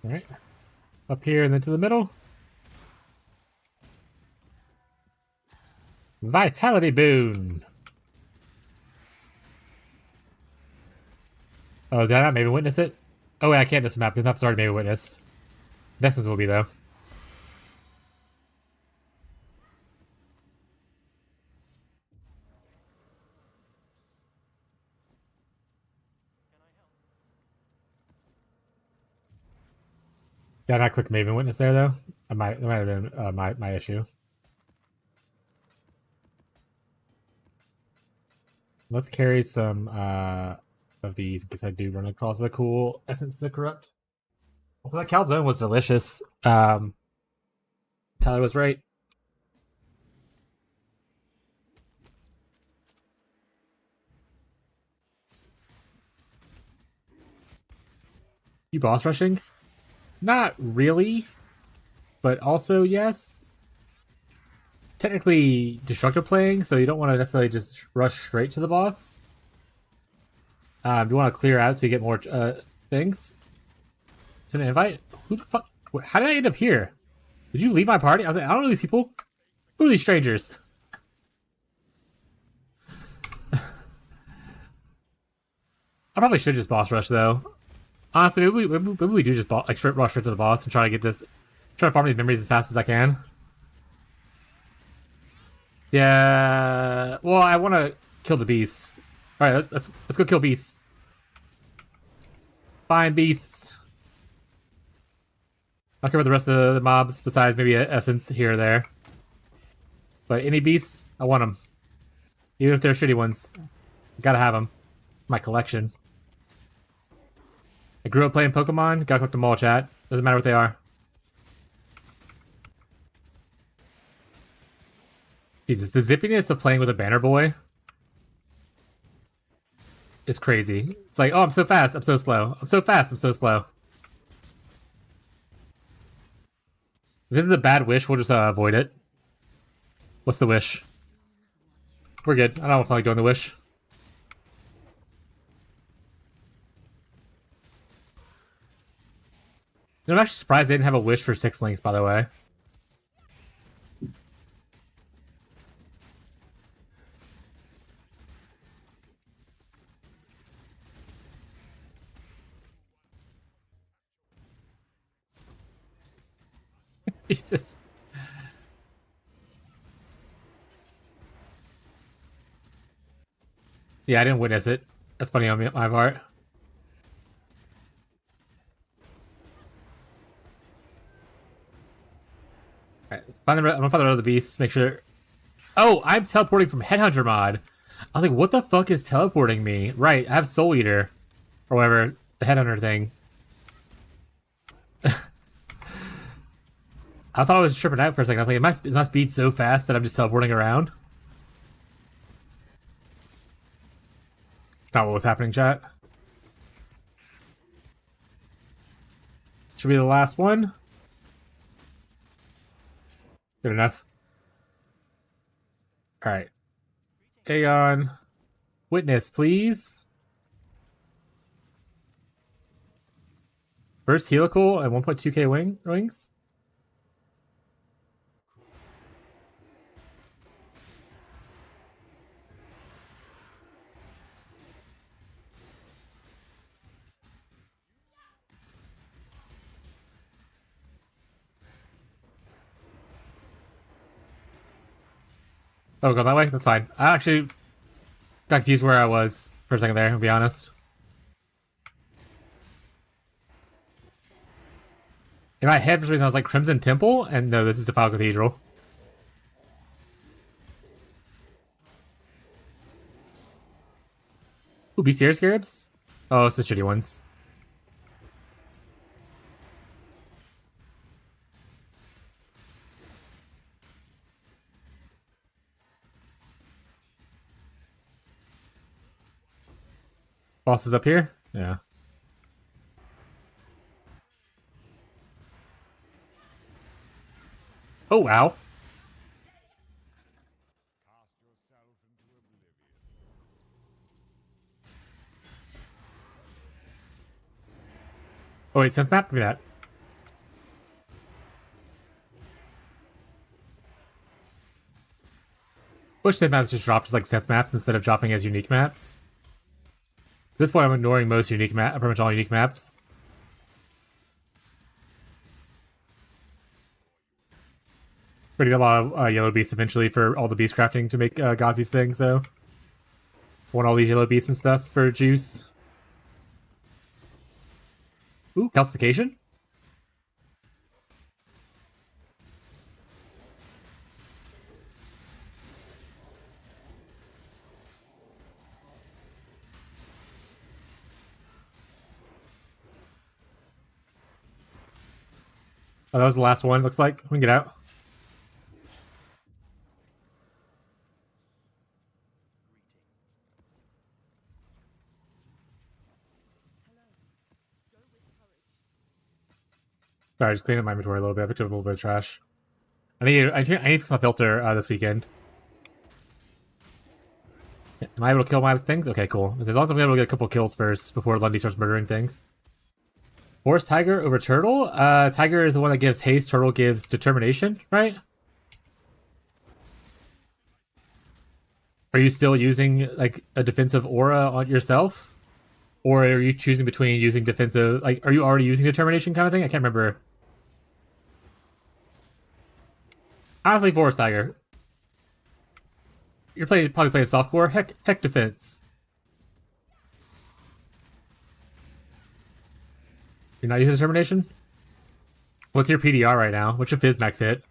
Alright. Up here and then to the middle. Vitality boon. Oh, did I not maybe witness it? Oh wait, I can't this map. The map's already maybe witnessed. Next ones will be though. Did I not click Maven Witness there though? That might have been my issue. Let's carry some of these in case I do run across a cool essence to corrupt. Also, that calzone was delicious. Tyler was right. You boss rushing? Not really, but also yes. Technically destructive playing, so you don't want to necessarily just rush straight to the boss. You want to clear out so you get more things. It's an invite. Who the fuck? How did I end up here? Did you leave my party? I was like, I don't know these people. Who are these strangers? I probably should just boss rush though. Honestly, maybe we do just like straight rush straight to the boss and try to get this, try to farm these memories as fast as I can. Yeah. Well, I want to kill the beasts. All right, let's go kill beasts. Fine beasts. I'll cover the rest of the mobs besides maybe an essence here or there. But any beasts, I want them. Even if they're shitty ones, gotta have them. My collection. I grew up playing Pokemon. Gotta collect them all, chat. Doesn't matter what they are. Jesus, the zippiness of playing with a banner boy is crazy. It's like, oh, I'm so fast, I'm so slow. I'm so fast, I'm so slow. If this is a bad wish, we'll just avoid it. What's the wish? We're good. I don't feel like doing the wish. I'm actually surprised they didn't have a wish for 6 links, by the way. Jesus. Yeah, I didn't witness it. That's funny on my part. Alright, let's find I'm gonna find the road of the beast, make sure. Oh, I'm teleporting from Headhunter mod. I was like, what the fuck is teleporting me? Right, I have Soul Eater. Or whatever, the Headhunter thing. I thought I was tripping out for a second. I was like, is my speed so fast that I'm just teleporting around? It's not what was happening, chat. Should be the last one. Good enough. Alright. Aegon. Witness, please. First helical and 1.2k wings. Oh, go that way? That's fine. I actually got confused where I was for a second there, to be honest. In my head, for some reason, I was like Crimson Temple, and no, this is Defile Cathedral. Ooh, Bestiary Scarabs? Oh, it's the shitty ones. Boss is up here? Yeah. Oh, wow. Cast yourself into oblivion. Oh, wait, synth map? Look at that. Which synth maps just dropped as like synth maps instead of dropping as unique maps? At this point, I'm ignoring most unique pretty much all unique maps. We're gonna get a lot of yellow beasts eventually for all the beast crafting to make Ghazi's thing, so. Want all these yellow beasts and stuff for juice. Ooh, calcification? Oh, that was the last one, looks like. We can get out. Sorry, just clean up my inventory a little bit. I picked up a little bit of trash. I need to fix my filter this weekend. Am I able to kill my things? Okay, cool. As long as I'm able to get a couple kills first before Lundy starts murdering things. Forest Tiger over Turtle? Tiger is the one that gives haste, Turtle gives determination, right? Are you still using, like, a defensive aura on yourself? Or are you choosing between using defensive... Like, are you already using determination kind of thing? I can't remember. Honestly, Forest Tiger. You're probably playing softcore. Heck defense. You're not using determination? What's your PDR right now? What's your Fizz max hit?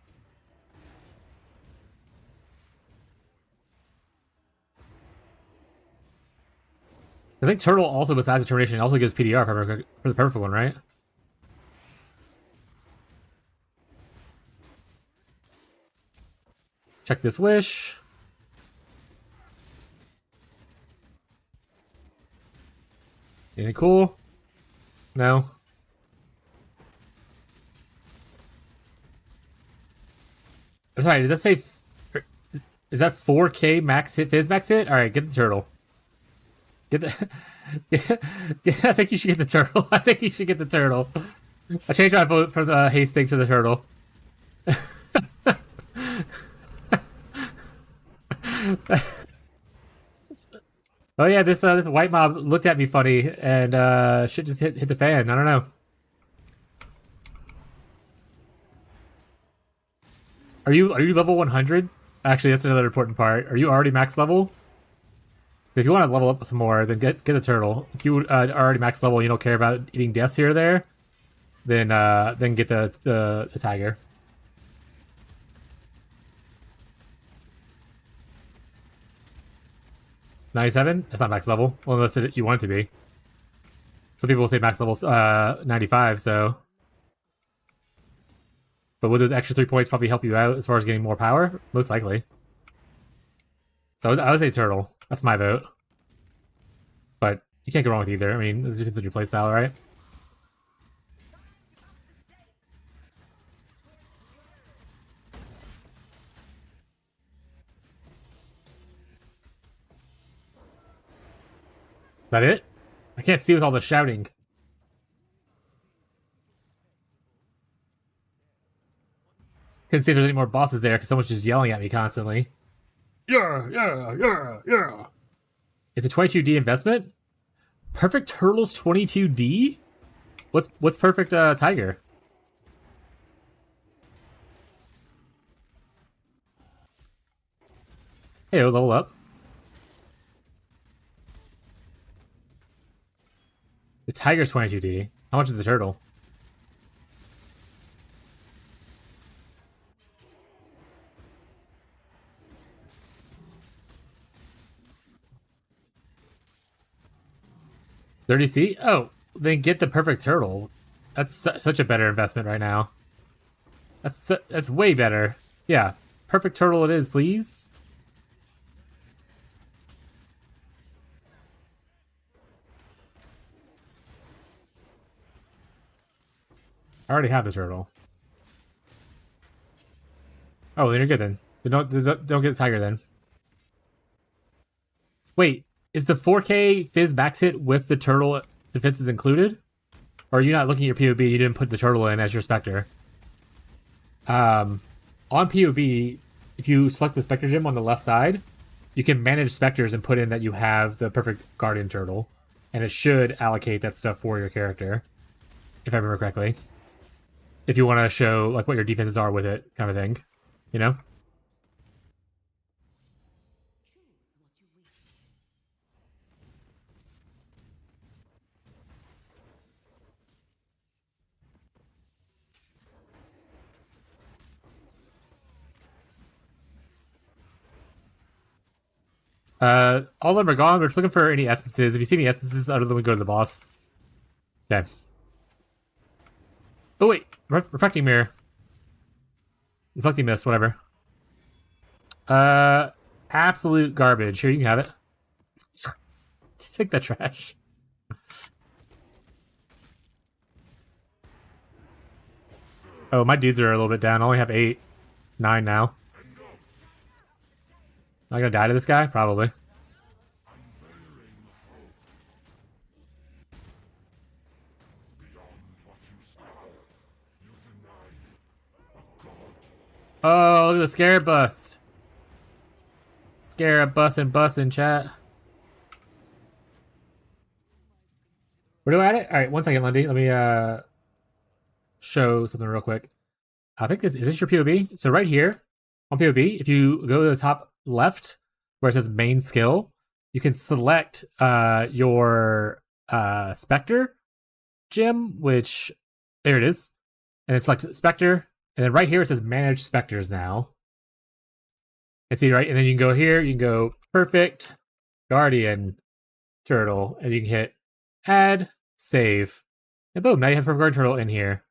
I think Turtle also, besides determination, also gives PDR for the perfect one, right? Check this wish. Anything cool? No. I'm sorry, does that say... Is that 4K max hit, fizz max hit? Alright, get the turtle. Get the... I think you should get the turtle. I think you should get the turtle. I changed my vote from the haste thing to the turtle. Oh yeah, this white mob looked at me funny and shit just hit the fan. I don't know. Are you level 100? Actually, that's another important part. Are you already max level? If you want to level up some more, then get a turtle. If you are already max level, and you don't care about eating deaths here or there, then get the tiger. $97? That's not max level, well, unless you want it to be. Some people will say max level's 95, so. But would those extra 3 points probably help you out as far as getting more power? Most likely. So I would say turtle. That's my vote. But you can't go wrong with either. I mean, this depends on your playstyle, right? That it? I can't see with all the shouting. Couldn't see if there's any more bosses there because someone's just yelling at me constantly. Yeah. It's a 22D investment? Perfect Turtles 22D? What's perfect Tiger? Hey, level up. The Tiger's 22D. How much is the turtle? $30C? Oh, then get the perfect turtle. That's such a better investment right now. That's way better. Yeah, perfect turtle it is, please. I already have the turtle. Oh, then you're good then. Don't get the tiger then. Wait, is the 4K fizz max hit with the turtle defenses included? Or are you not looking at your POB? You didn't put the turtle in as your specter. On POB, if you select the specter gem on the left side, you can manage specters and put in that you have the perfect guardian turtle, and it should allocate that stuff for your character, if I remember correctly. If you want to show like what your defenses are with it, kind of thing, you know. All of them are gone. We're just looking for any essences. If you see any essences, other than we go to the boss. Okay. Oh wait, reflecting mirror, reflecting mist, whatever. Absolute garbage. Here, you can have it. Take that trash. Oh, my dudes are a little bit down. I only have 8, 9 now. Am I gonna die to this guy? Probably. Oh, look at the scarab bust. Scarab bussin' chat. We're doing at it? Alright, 1 second, Lundy. Let me show something real quick. I think is this your POB? So right here on POB, if you go to the top left where it says main skill, you can select your Spectre gem, which there it is. And then select Spectre. And then right here it says manage specters now. And see, right? And then you can go here, you can go perfect guardian turtle, and you can hit add, save. And boom, now you have perfect guardian turtle in here.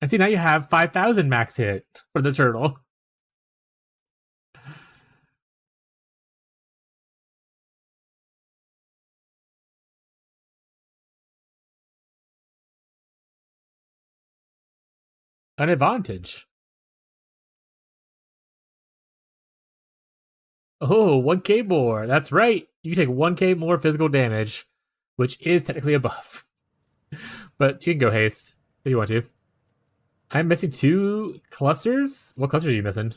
And see, now you have 5,000 max hit for the turtle. An advantage. Oh, 1k more. That's right. You take 1k more physical damage, which is technically a buff. But you can go haste if you want to. I'm missing 2 clusters. What clusters are you missing?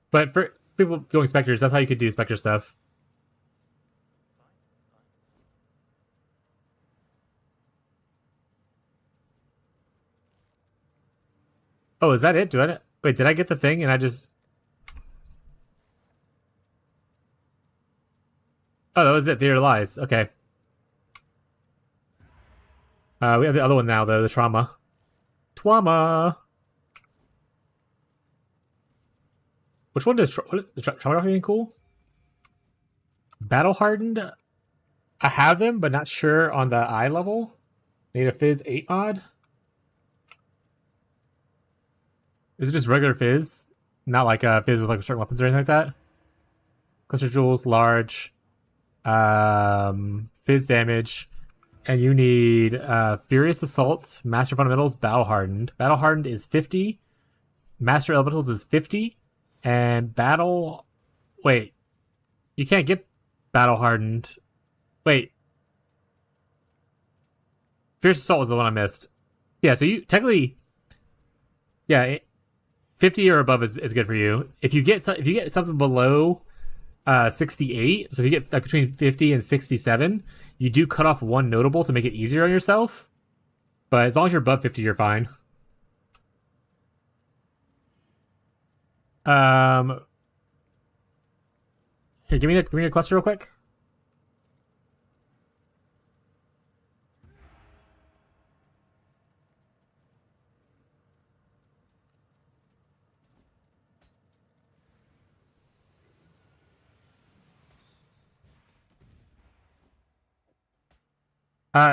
But for people doing specters, that's how you could do specter stuff. Oh, is that it? Wait, did I get the thing and I just... Oh, that was it. Theater Lies. Okay. We have the other one now, though. The Trauma. Trauma! Which one does... the Trauma have anything cool? Battle Hardened? I have them, but not sure on the eye level. Need a Fizz 8 mod? Is it just regular Fizz? Not like a Fizz with like certain weapons or anything like that? Cluster Jewels, large. Fizz damage. And you need Furious Assault, Master Fundamentals, Battle Hardened. Battle Hardened is 50. Master Elementals is 50. And Battle... Wait. You can't get Battle Hardened. Wait. Fierce Assault was the one I missed. Yeah, so you technically... Yeah, 50 or above is good for you. If you get something below 68, so if you get like between 50 and 67, you do cut off one notable to make it easier on yourself. But as long as you're above 50, you're fine. Here, give me a cluster real quick.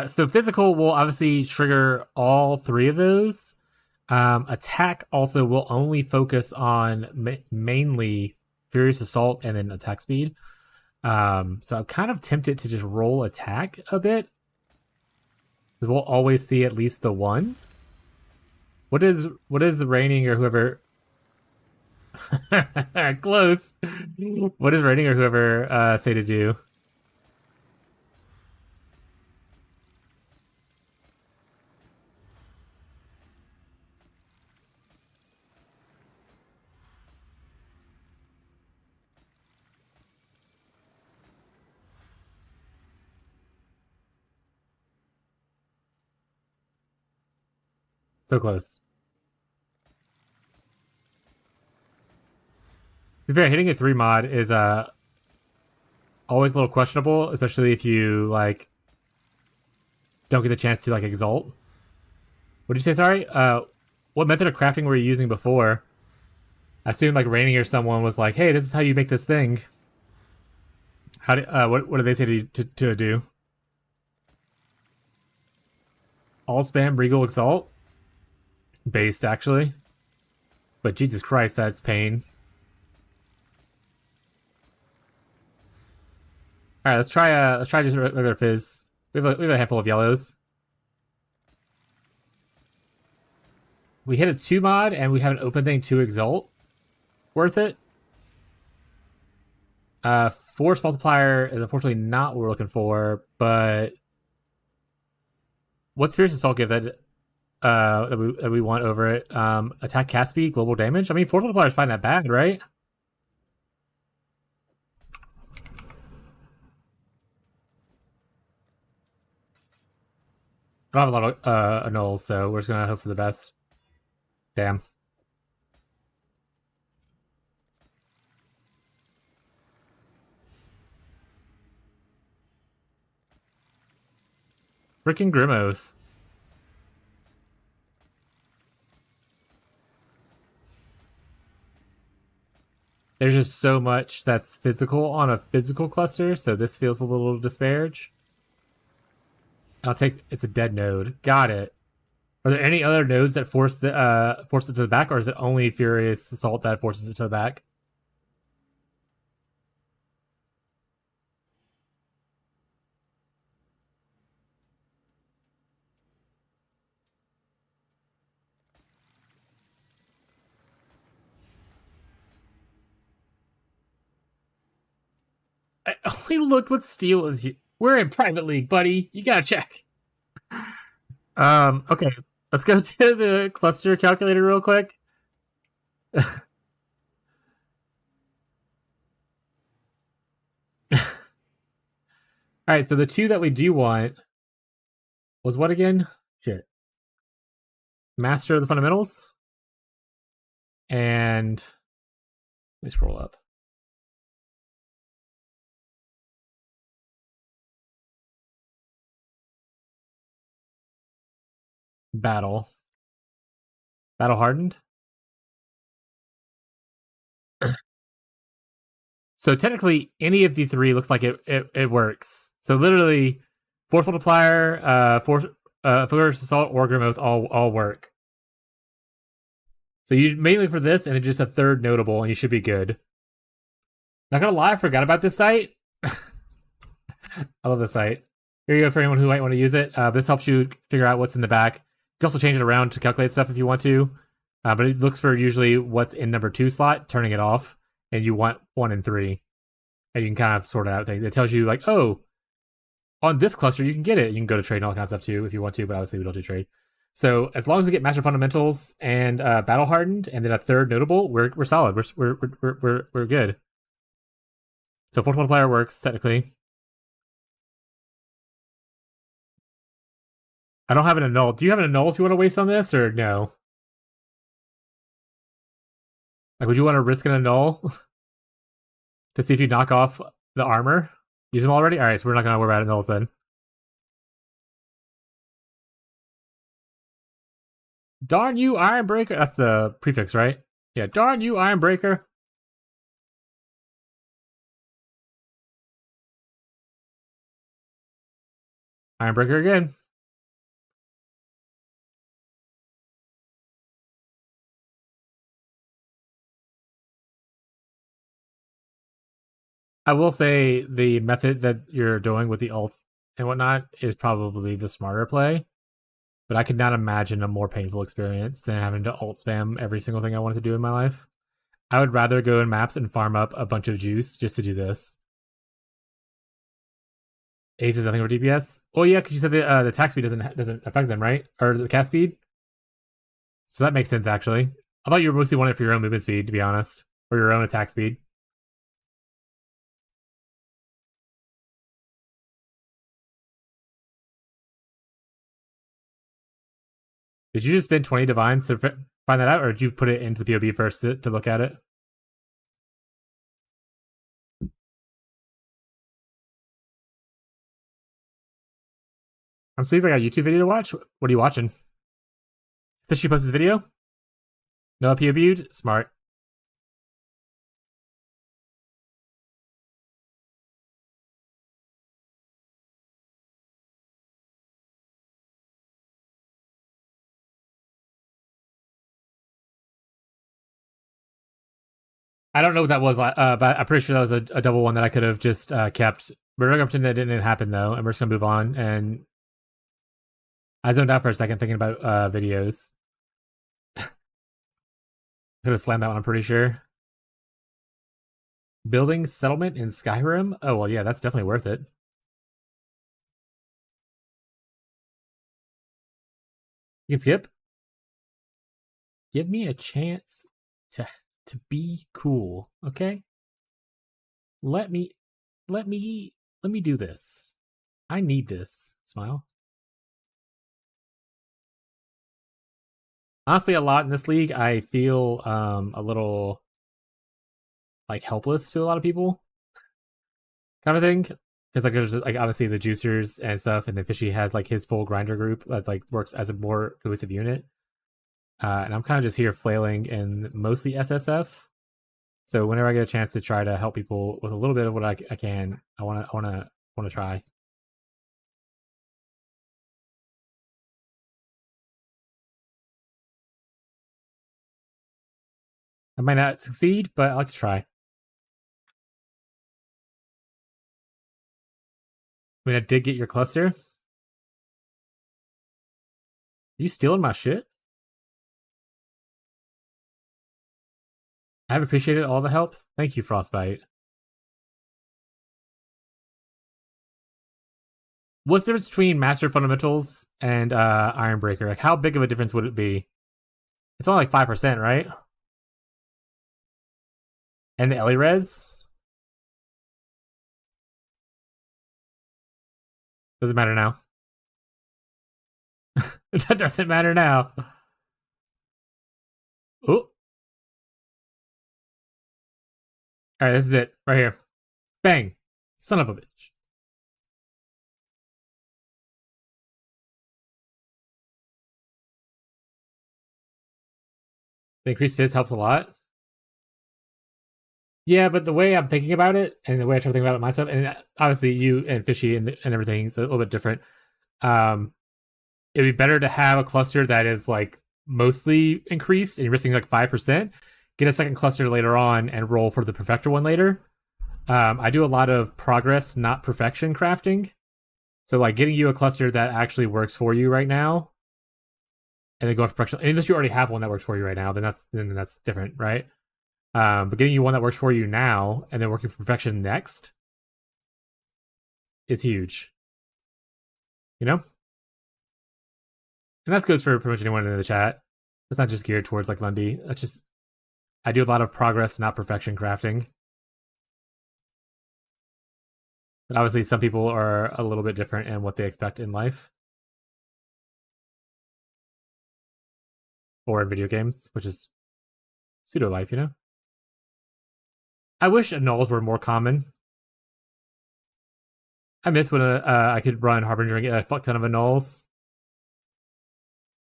So physical will obviously trigger all 3 of those. Attack also will only focus on mainly Furious Assault and then attack speed. So I'm kind of tempted to just roll attack a bit. Because we'll always see at least the 1. What is the Raining or whoever... Close! What is Raining or whoever say to do? So close. To be fair, hitting a 3 mod is always a little questionable, especially if you like don't get the chance to like exalt. What did you say? Sorry. What method of crafting were you using before? I assume like Raining or someone was like, "Hey, this is how you make this thing." How did what did they say to do? Alt spam Regal Exalt? Based actually. But Jesus Christ, that's pain. Alright, let's try just regular fizz. We have a handful of yellows. We hit a 2 mod and we have an open thing to exalt. Worth it. Force multiplier is unfortunately not what we're looking for, but what's Fierce Assault give that we want over it? Attack cast speed, global damage. I mean, force multiplier is fine that bad, right? I don't have a lot of annuls, so we're just gonna hope for the best. Damn. Freaking Grim Oath. there's just so much that's physical on a physical cluster, so this feels a little disparage. I'll take it's a dead node. Got it. Are there any other nodes that force it to the back, or is it only Furious Assault that forces it to the back? I only looked what steel is. We're in private league, buddy. You gotta check. Okay. Let's go to the cluster calculator real quick. All right, so the two that we do want was what again? Shit. Master the fundamentals. And let me scroll up. Battle hardened. So technically, any of the three looks like it works. So literally, force multiplier, force assault, or growth all work. So you mainly for this, and then just a third notable, and you should be good. Not gonna lie, I forgot about this site. I love this site. Here you go for anyone who might want to use it. This helps you figure out what's in the back. You can also change it around to calculate stuff if you want to. But it looks for usually what's in number 2 slot, turning it off, and you want 1 and 3. And you can kind of sort it out things. It tells you like, oh, on this cluster you can get it. You can go to trade and all that kind of stuff too if you want to, but obviously we don't do trade. So as long as we get master fundamentals and battle hardened, and then a third notable, we're solid. We're good. So force multiplier works technically. I don't have an annul. Do you have an annuls you want to waste on this or no? Like, would you want to risk an annul to see if you knock off the armor? Use them already? Alright, so we're not going to worry about annulls then. Darn you, Ironbreaker. That's the prefix, right? Yeah, darn you, Ironbreaker. Ironbreaker again. I will say the method that you're doing with the ult and whatnot is probably the smarter play. But I could not imagine a more painful experience than having to ult spam every single thing I wanted to do in my life. I would rather go in maps and farm up a bunch of juice just to do this. Ace is nothing for DPS. Oh yeah, because you said the attack speed doesn't affect them, right? Or the cast speed. So that makes sense actually. I thought you were mostly wanting it for your own movement speed, to be honest, or your own attack speed. Did you just spend 20 divines to find that out, or did you put it into the POB first to look at it? I'm seeing if I got a YouTube video to watch. What are you watching? Does she post this video? No POB'd? Smart. I don't know what that was, but I'm pretty sure that was a double one that I could have just kept. We're not going to pretend that didn't happen, though, and we're just going to move on. And I zoned out for a second thinking about videos. Could have slammed that one, I'm pretty sure. Building settlement in Skyrim? Oh, well, yeah, that's definitely worth it. You can skip. Give me a chance to be cool, okay? Let me do this. I need this. Smile. Honestly, a lot in this league, I feel a little like helpless to a lot of people, kind of thing. Because like there's like obviously the juicers and stuff, and then Fishy has like his full grinder group that like works as a more cohesive unit. And I'm kind of just here flailing in mostly SSF. So whenever I get a chance to try to help people with a little bit of what I can, I wanna try. I might not succeed, but I like to try. I mean, I did get your cluster. Are you stealing my shit? I have appreciated all the help. Thank you, Frostbite. What's the difference between Master Fundamentals and Ironbreaker? Like, how big of a difference would it be? It's only like 5%, right? And the Ele res? Doesn't matter now. That doesn't matter now. Oh. Alright, this is it. Right here. Bang. Son of a bitch. The increased fizz helps a lot. Yeah, but the way I'm thinking about it, and the way I try to think about it myself, and obviously you and Fishy and everything is a little bit different. It'd be better to have a cluster that is like mostly increased and you're risking like 5%. Get a second cluster later on and roll for the perfector one later. I do a lot of progress, not perfection crafting. So like getting you a cluster that actually works for you right now, and then going for perfection. Unless you already have one that works for you right now, then that's different, right? But getting you one that works for you now and then working for perfection next is huge. You know? And that goes for pretty much anyone in the chat. That's not just geared towards like Lundy. That's just I do a lot of progress, not perfection crafting. But obviously some people are a little bit different in what they expect in life. Or in video games, which is pseudo life, you know? I wish annuls were more common. I miss when I could run Harbinger and get a fuck ton of annuls.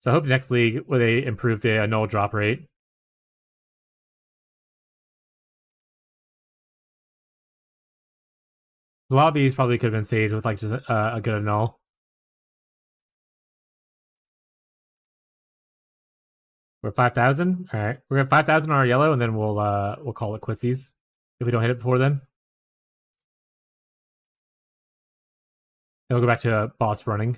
So I hope next league where they improve the annul drop rate. A lot of these probably could have been saved with like just a good annul. We're 5,000. All right, we're at 5,000 on our yellow, and then we'll call it quitsies if we don't hit it before then. Then we'll go back to boss running.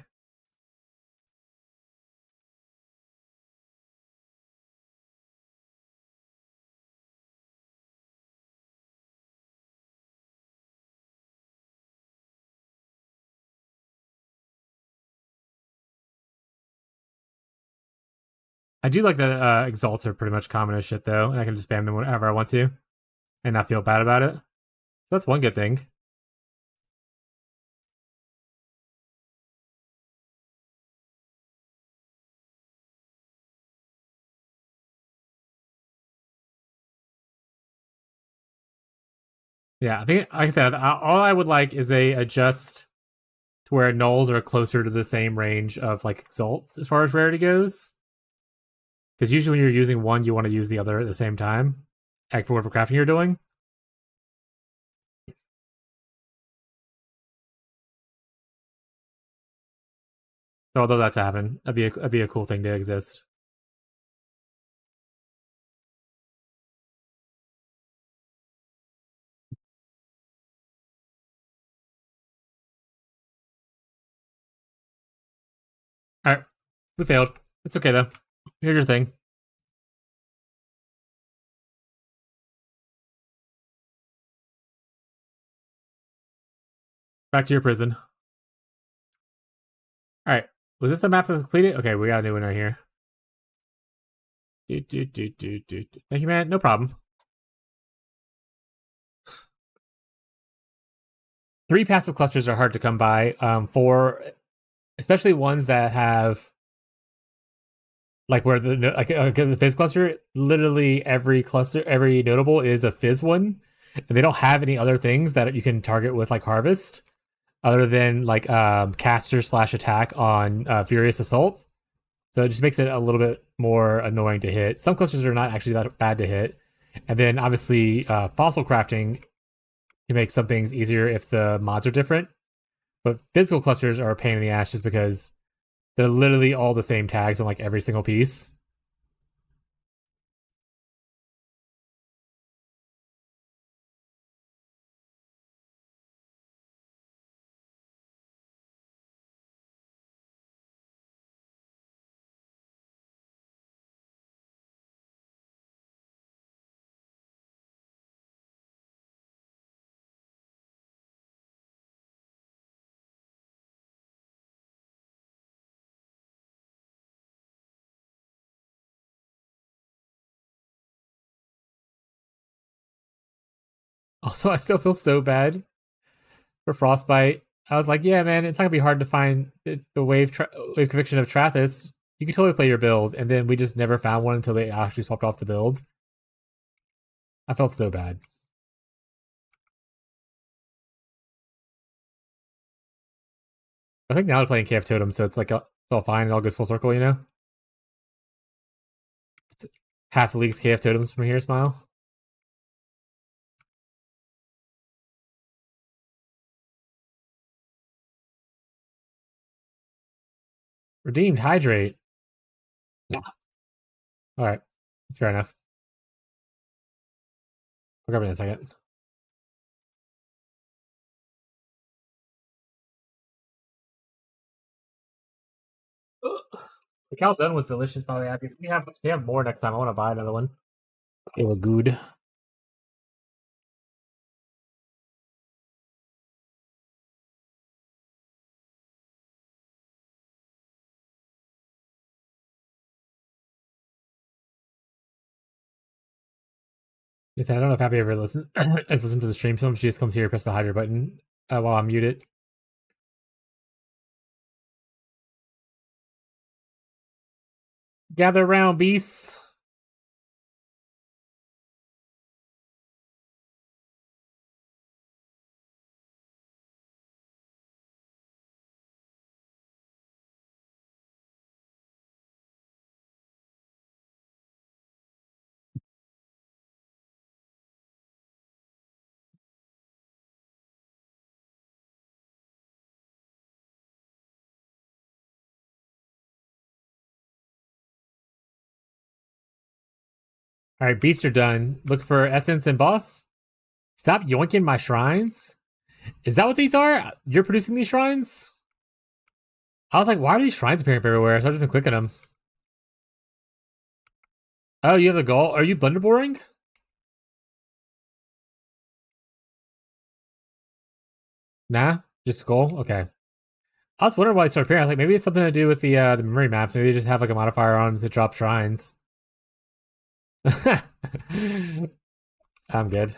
I do like that exalts are pretty much common as shit though, and I can just spam them whenever I want to, and not feel bad about it. So that's one good thing. Yeah, I think, like I said, all I would like is they adjust to where nulls are closer to the same range of like exalts as far as rarity goes. Because usually when you're using one, you want to use the other at the same time, like for whatever crafting you're doing. So although that to happen, that'd be a cool thing to exist. All right, we failed. It's okay though. Here's your thing. Back to your prison. All right, was this the map that was completed? Okay, we got a new one right here. Thank you, man. No problem. 3 passive clusters are hard to come by. For especially ones that have like where the fizz cluster, literally every notable is a fizz one, and they don't have any other things that you can target with like harvest, other than like caster / attack on furious assault. So it just makes it a little bit more annoying to hit. Some clusters are not actually that bad to hit. And then obviously, fossil crafting can make some things easier if the mods are different. But physical clusters are a pain in the ass just because they're literally all the same tags on like every single piece. Also, I still feel so bad for Frostbite. I was like, yeah, man, it's not gonna be hard to find the wave conviction of Trathis. You can totally play your build, and then we just never found one until they actually swapped off the build. I felt so bad. I think now they're playing KF Totem, so it's like it's all fine. It all goes full circle, you know. It's half the league's KF Totems from here. Smile. Redeemed Hydrate. Yeah. All right, that's fair enough. I'll grab it in a second. The calzone was delicious. Probably happy. If we have more next time, I want to buy another one. They were good. Yes, I don't know if Happy ever has listened to the stream. Sometimes she just comes here, press the hydrate button while I'm muted. Gather around, beasts. All right, beasts are done. Look for essence and boss. Stop yoinking my shrines. Is that what these are? You're producing these shrines? I was like, why are these shrines appearing everywhere? So I've just been clicking them. Oh, you have the goal. Are you blender boring? Nah, just skull. Okay. I was wondering why they started appearing. I was like, maybe it's something to do with the memory maps. Maybe they just have like a modifier on to drop shrines. I'm good.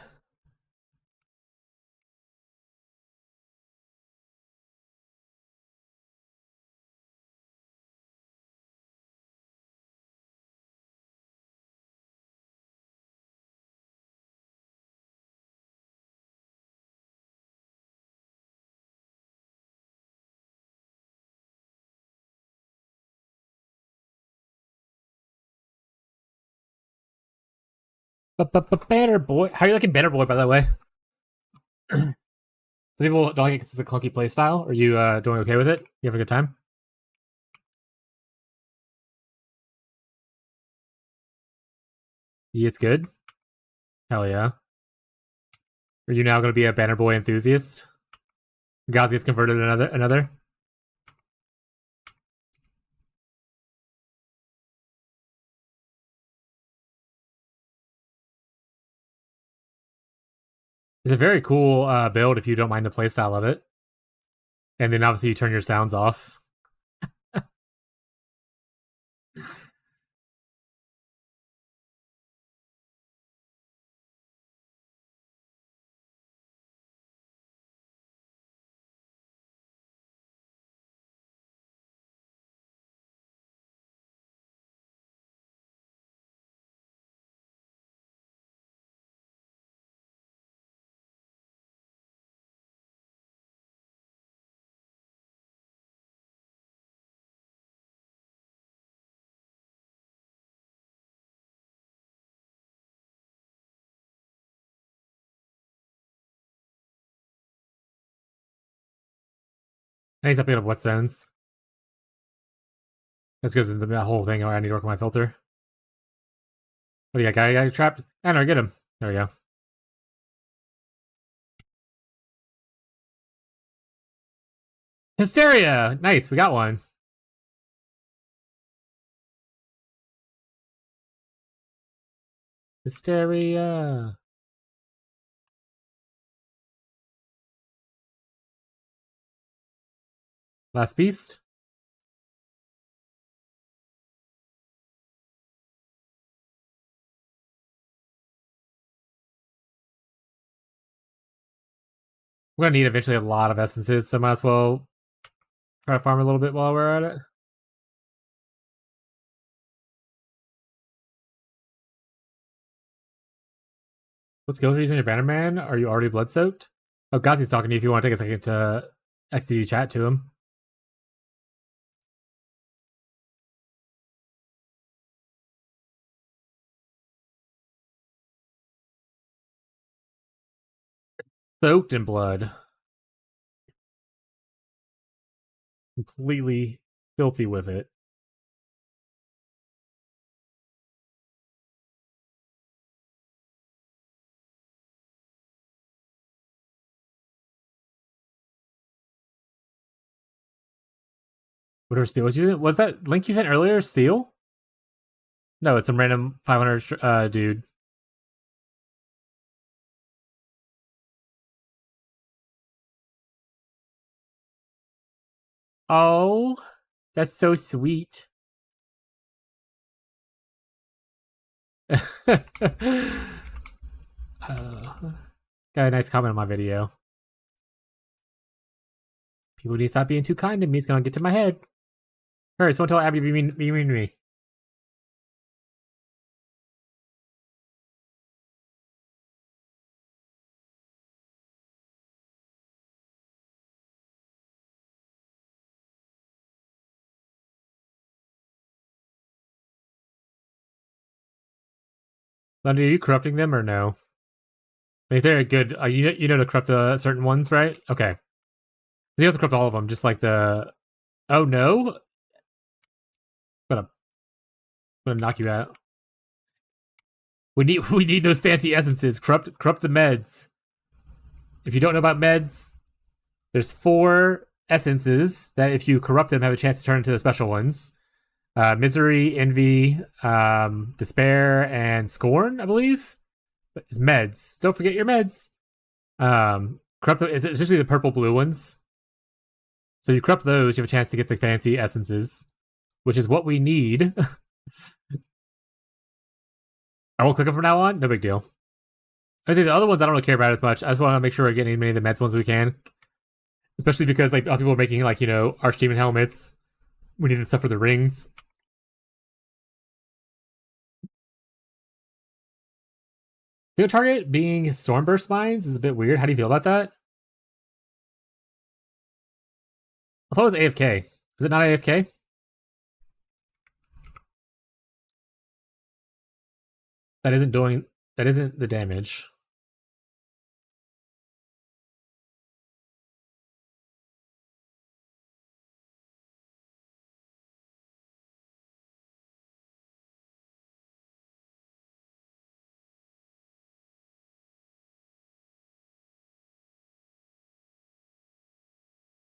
But Banner Boy, how are you liking Banner Boy? By the way, some people don't like it because it's a clunky playstyle. Are you doing okay with it? You having a good time? Yeah, it's good. Hell yeah. Are you now going to be a Banner Boy enthusiast? Gaz gets converted to another. It's a very cool build if you don't mind the playstyle of it. And then obviously you turn your sounds off. And he's not picking up whetstones. This goes into the whole thing. I need to work on my filter. What do you got? Guy trapped? I know, get him. There we go. Hysteria! Nice, we got one. Hysteria. Last beast. We're gonna need eventually a lot of essences, so might as well try to farm a little bit while we're at it. What's skill trees on your Bannerman? Are you already blood soaked? Oh, Gothi's talking to you if you want to take a second to XD chat to him. Soaked in blood. Completely filthy with it. Whatever steel was using? Was that link you sent earlier steel? No, it's some random 500 dude. Oh, that's so sweet. Got a nice comment on my video. People need to stop being too kind to me. It's gonna get to my head. Alright, someone tell Abby to be mean to me. Lundy, are you corrupting them or no? If they're good, you know to corrupt the certain ones, right? Okay. You have to corrupt all of them, just like the. Oh no! I'm gonna knock you out. We need those fancy essences. Corrupt the meds. If you don't know about meds, there's 4 essences that if you corrupt them have a chance to turn into the special ones. Misery, envy, despair, and scorn, I believe. But it's meds. Don't forget your meds. Corrupt it's essentially the purple blue ones. So you corrupt those, you have a chance to get the fancy essences, which is what we need. I will click them from now on. No big deal. I say the other ones I don't really care about as much. I just want to make sure we're getting as many of the meds ones as we can. Especially because like people are making like, Archdemon helmets. We need the stuff for the rings. The target being Stormburst Mines is a bit weird. How do you feel about that? I thought it was AFK. Is it not AFK? That isn't the damage.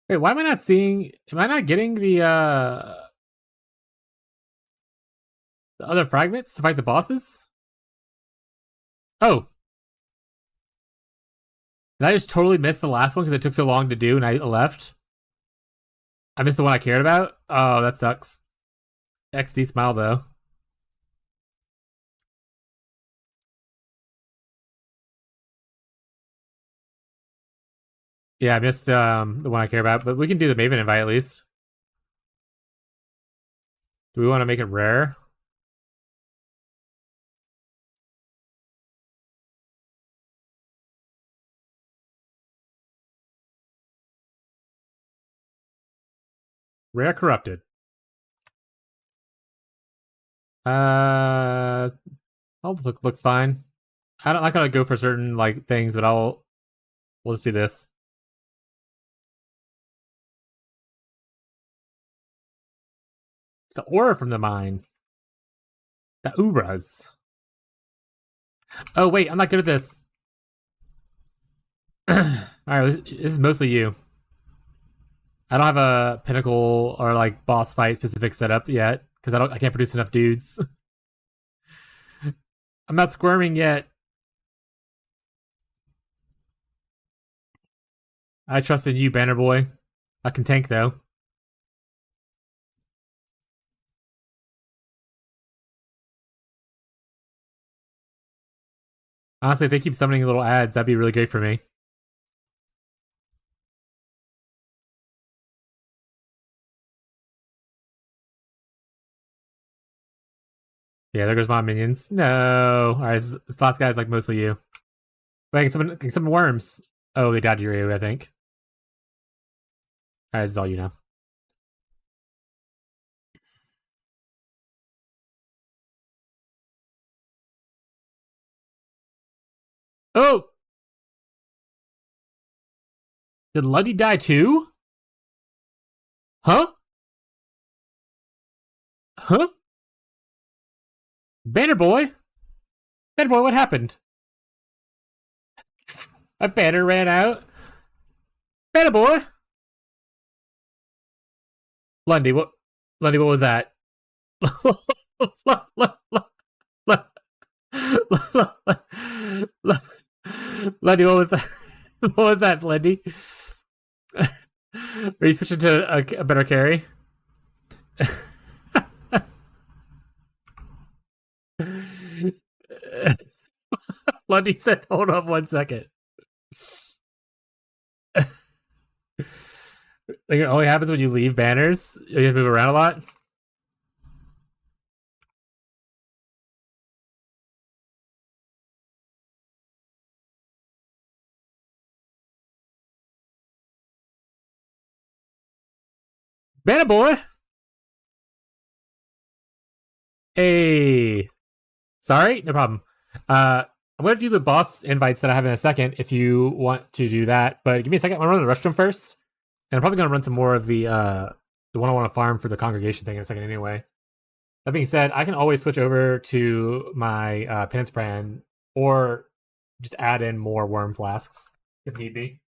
Wait, why am I not seeing? Am I not getting the other fragments to fight the bosses? Oh, did I just totally miss the last one because it took so long to do and I left? I missed the one I cared about. Oh, that sucks. XD smile though. Yeah, I missed the one I care about, but we can do the Maven invite at least. Do we want to make it rare? Rare corrupted. Oh, looks fine. I'm not gonna go for certain like things, but we'll just do this. It's the ore from the mine. The Uras. Oh, wait, I'm not good at this. Alright, this is mostly you. I don't have a pinnacle or like boss fight specific setup yet because I can't produce enough dudes. I'm not squirming yet. I trust in you, Banner Boy. I can tank though. Honestly, if they keep summoning little ads, that'd be really great for me. Yeah, there goes my minions. No. Alright, this last guy's like mostly you. Wait, can summon worms. Oh, they died to your AoE, I think. Alright, this is all you know. Oh! Did Lundy die too? Huh? Huh? Banner Boy? Banner Boy, what happened? A banner ran out? Banner Boy? Lundy, what? Lundy, what was that? Lundy, what was that? What was that, Lundy? Are you switching to a better carry? Lundy said, hold on 1 second. Like it only happens when you leave banners. You have to move around a lot. Banner boy. Hey. Sorry, no problem. I'm gonna do the boss invites that I have in a second if you want to do that. But give me a second. I'm gonna run the restroom first. And I'm probably gonna run some more of the one I want to farm for the congregation thing in a second anyway. That being said, I can always switch over to my penance plan or just add in more worm flasks if need be.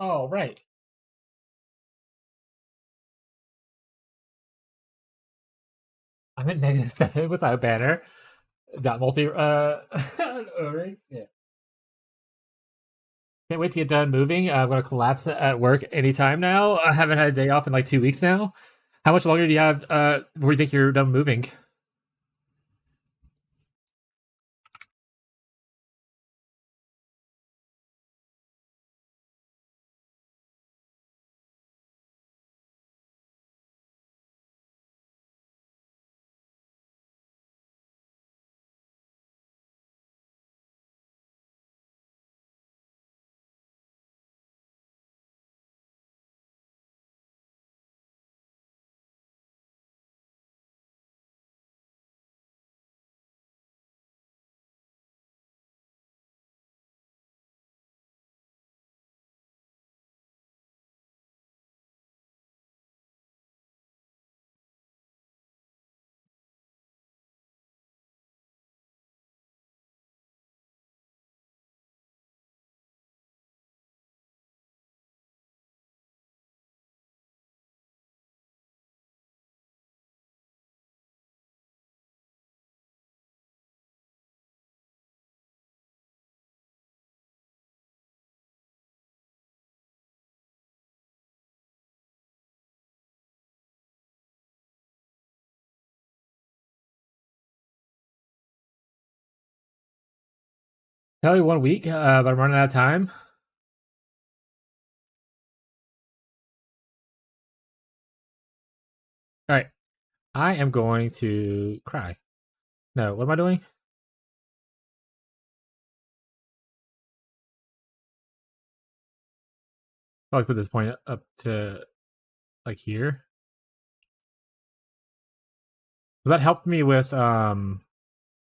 Oh, right. I'm at -7 without banner. Got multi O-rings. Yeah. Can't wait to get done moving. I'm gonna collapse at work anytime now. I haven't had a day off in like 2 weeks now. How much longer do you have before you think you're done moving? Probably 1 week, but I'm running out of time. All right, I am going to cry. No, what am I doing? Probably put this point up to like here. That helped me with I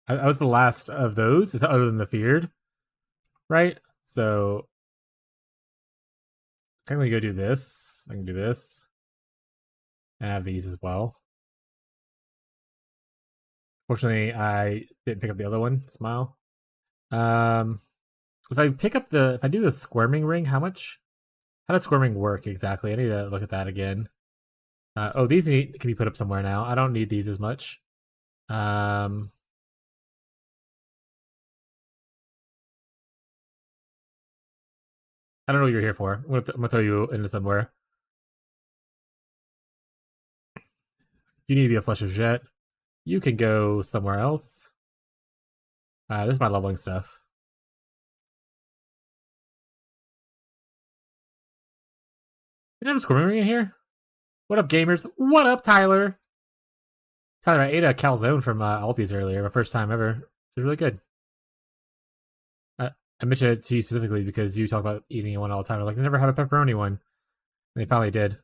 was the last of those, is other than the feared, right? So technically go do this. I can do this. I have these as well. Fortunately, I didn't pick up the other one. Smile. Um, if I do the squirming ring, how does squirming work exactly? I need to look at that again. Oh, these can be put up somewhere now. I don't need these as much. Um, I don't know what you're here for. I'm gonna throw you into somewhere. You need to be a flesh of jet. You can go somewhere else. This is my leveling stuff. You have a squirming ring in here? What up, gamers? What up, Tyler? Tyler, I ate a calzone from Aldi's earlier. My first time ever. It was really good. I mentioned it to you specifically because you talk about eating one all the time. I'm like, I never have a pepperoni one. And they finally did.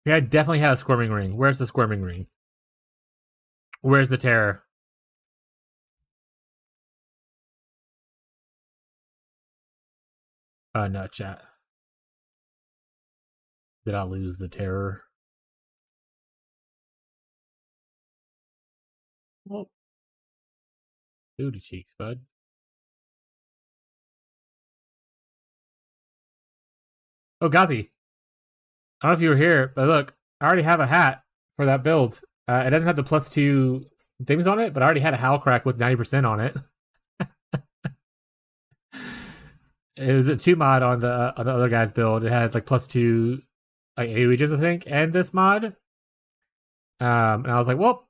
Yeah, I definitely had a squirming ring. Where's the squirming ring? Where's the terror? No, chat. Did I lose the terror? Well, booty cheeks, bud. Oh, Gazi. I don't know if you were here, but look, I already have a hat for that build. It doesn't have the +2 things on it, but I already had a Howl Crack with 90% on it. It was a 2 mod on the other guy's build. It had like +2 like AoE gems, I think, and this mod. And I was like, well,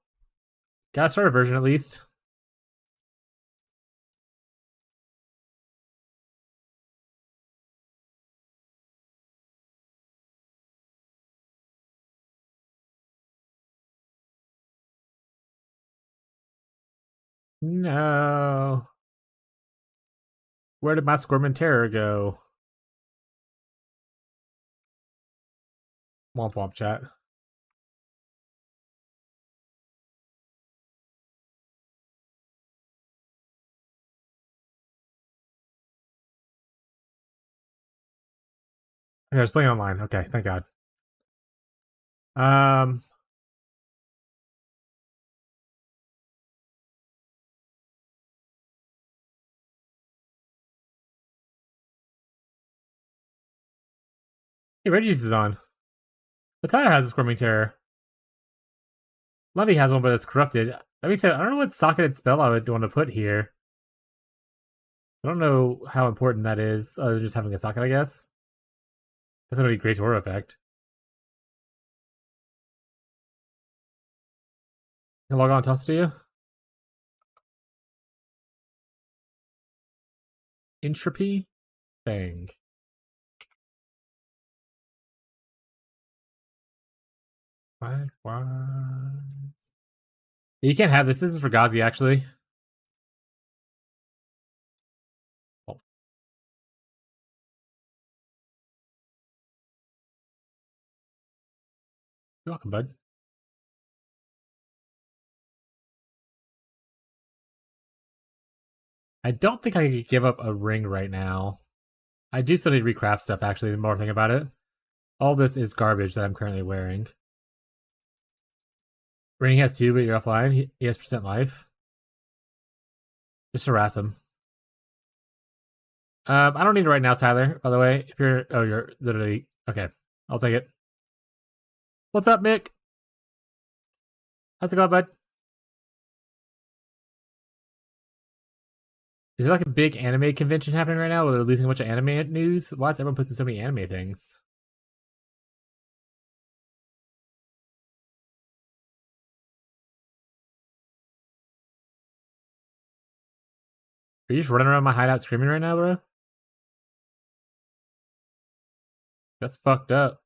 got a starter version at least. No. Where did my Squirmin' Terror go? Womp womp chat. Okay, I was playing online. Okay, thank God. Um, Hey, Reggie's is on. But Tyler has a Squirming Terror. Lundy has one, but it's corrupted. That being said, I don't know what socketed spell I would want to put here. I don't know how important that is, other than just having a socket, I guess. Definitely Great Aura effect. Can I log on and toss it to you? Entropy? Bang. Likewise. You can't have this. This is for Ghazi, actually. Oh, you're welcome, bud. I don't think I could give up a ring right now. I do still need to recraft stuff, actually, the more I think about it. All this is garbage that I'm currently wearing. Ring has 2, but you're offline. He has percent life. Just harass him. I don't need it right now, Tyler, by the way. If you're... Oh, you're literally... Okay, I'll take it. What's up, Mick? How's it going, bud? Is there like a big anime convention happening right now where they're releasing a bunch of anime news? Why is everyone posting so many anime things? Are you just running around my hideout screaming right now, bro? That's fucked up.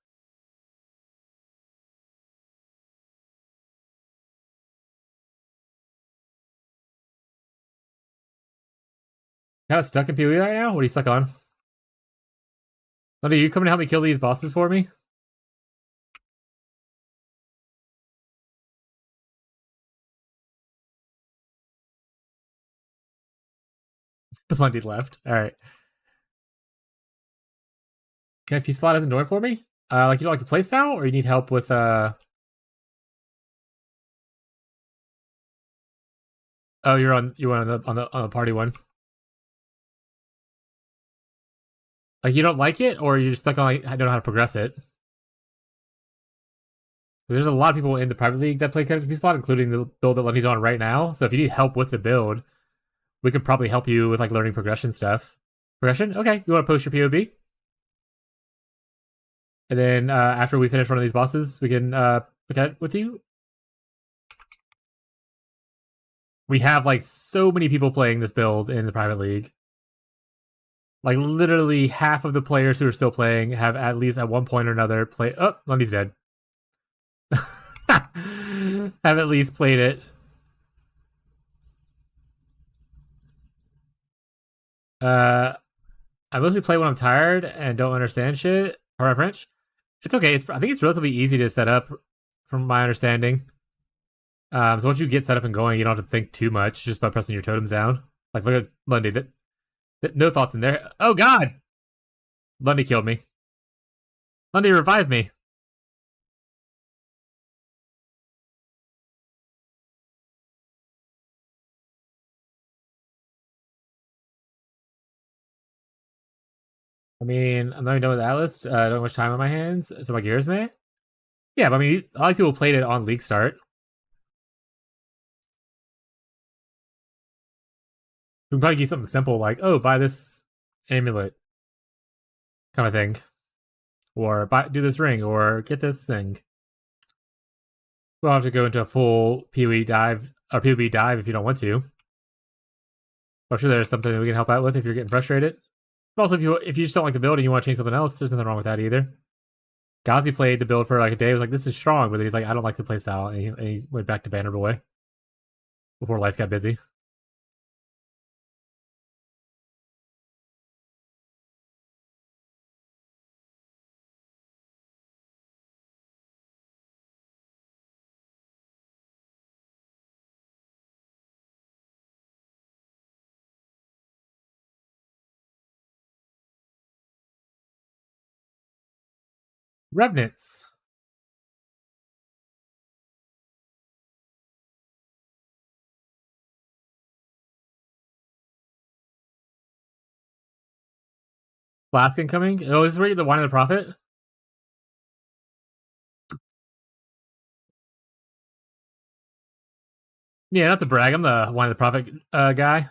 Kind of stuck in PoE right now? What are you stuck on? Lundy, you coming to help me kill these bosses for me? Lundy left. Alright. Can a few slot as a door for me? Like you don't like the playstyle, or you need help with Oh, you're on the party one. Like you don't like it, or you're just stuck on like I don't know how to progress it. There's a lot of people in the private league that play Character Slot, including the build that Lundy's on right now. So if you need help with the build, we could probably help you with like learning progression stuff. Progression? Okay. You want to post your POB? And then after we finish one of these bosses, we can look at it with you. We have like so many people playing this build in the private league. Like literally half of the players who are still playing have at least at one point or another played. Oh, Lundy's dead. Have at least played it. I mostly play when I'm tired and don't understand shit. Or French. It's okay. I think it's relatively easy to set up, from my understanding. So once you get set up and going, you don't have to think too much just by pressing your totems down. Like look at Lundy. No thoughts in there. Oh God! Lundy killed me. Lundy revived me. I mean, I'm not even done with Atlas. I don't have much time on my hands, so my gears may. Yeah, but I mean, a lot of people played it on League Start. We can probably do something simple like, oh, buy this amulet kind of thing. Or do this ring, or get this thing. We don't have to go into a full PoE dive, or PoE dive if you don't want to. I'm sure there's something that we can help out with if you're getting frustrated. But also, if you just don't like the build and you want to change something else, there's nothing wrong with that either. Ghazi played the build for like a day. He was like, this is strong. But then he's like, I don't like the playstyle. And he went back to Banner Boy before life got busy. Revenants. Flask incoming. Oh, is this where you get the Wine of the Prophet? Yeah, not to brag, I'm the one of the profit guy.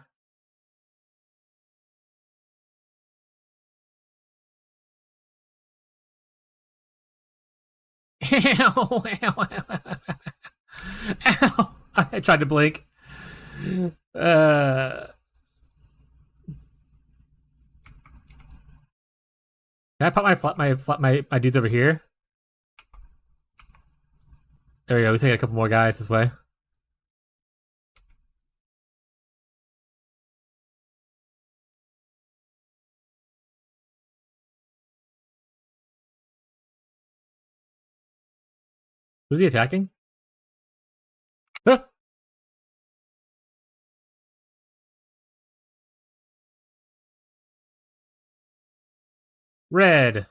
Ow, ow, ow, ow. I tried to blink. Uh, can I put my dudes over here? There we go. We take a couple more guys this way. Who's he attacking? Ah! Red.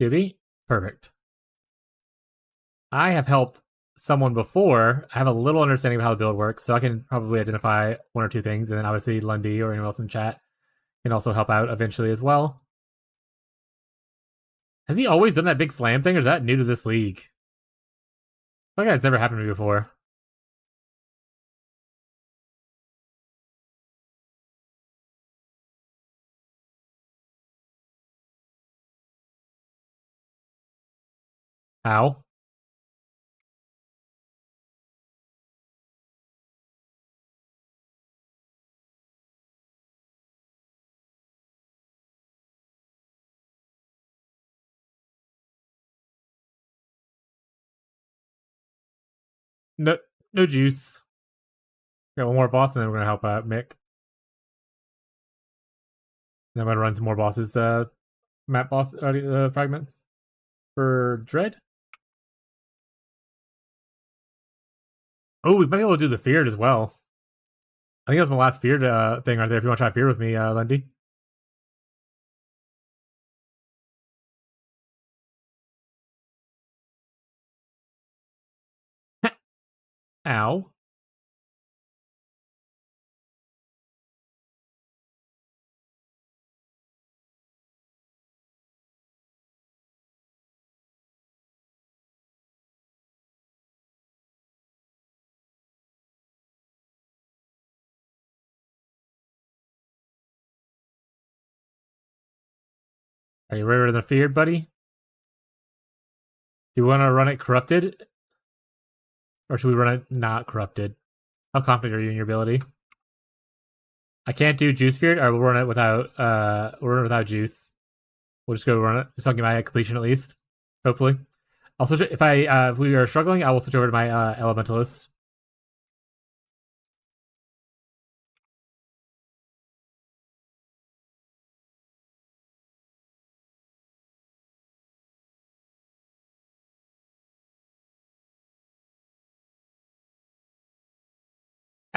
QB. Perfect. I have helped someone before. I have a little understanding of how the build works, so I can probably identify one or two things, and then obviously Lundy or anyone else in chat can also help out eventually as well. Has he always done that big slam thing, or is that new to this league? I feel like that's never happened to me before. Ow. No, no juice. Got one more boss, and then we're gonna help Mick. Then I'm gonna run some more bosses. Map boss fragments for Dread. Oh, we might be able to do the feared as well. I think that was my last feared thing right there. If you want to try feared with me, Lundy. Ow. Are you ready for the feared, buddy? Do you want to run it corrupted? Or should we run it not corrupted? How confident are you in your ability? I can't do juice feared. Alright, we'll run it without juice. We'll just go run it. Just so I can get my completion at least. Hopefully. I'll switch it if we are struggling, I will switch over to my elementalist.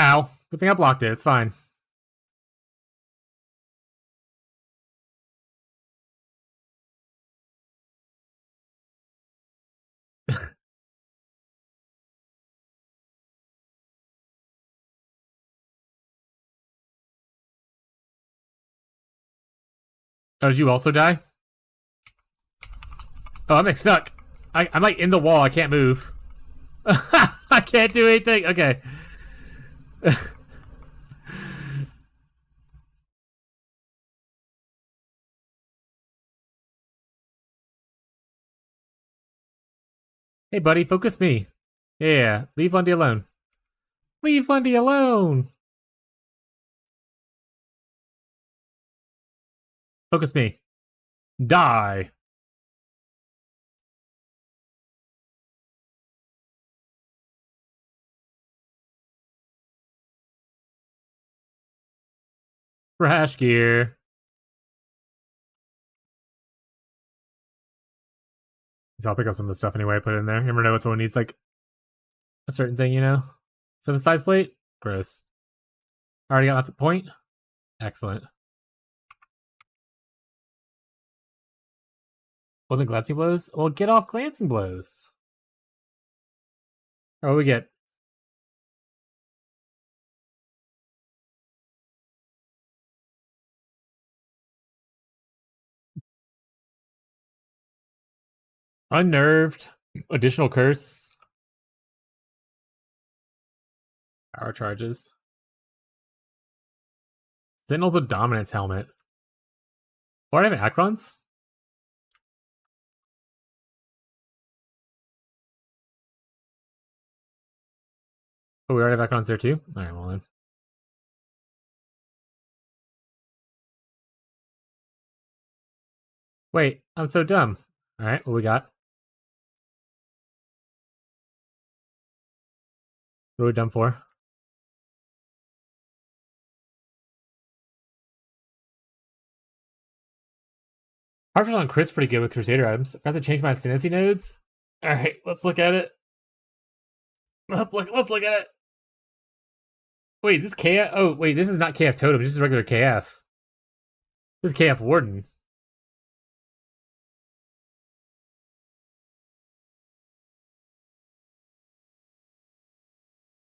Ow. Good thing I blocked it. It's fine. Oh, did you also die? Oh, I'm like stuck. I'm like in the wall. I can't move. I can't do anything. Okay. Hey, buddy, focus me. Yeah, leave Lundy alone. Leave Lundy alone. Focus me. Die. Crash gear. So I'll pick up some of the stuff anyway, put it in there. You never know what someone needs, like, a certain thing, you know? 7 size plate? Gross. Already got the point? Excellent. Wasn't glancing blows? Well, get off glancing blows. Oh, we get unnerved. Additional curse. Power charges. Sentinel's a dominance helmet. Or I have Acrons? Oh, we already have Acrons there too? Alright, well then. Wait, I'm so dumb. Alright, what we got? What are we done for? Partials on crit's pretty good with Crusader items. I have to change my ascendancy nodes. Alright, let's look at it. Let's look at it. Wait, is this KF? Oh, wait, this is not KF Totem, this is regular KF. This is KF Warden.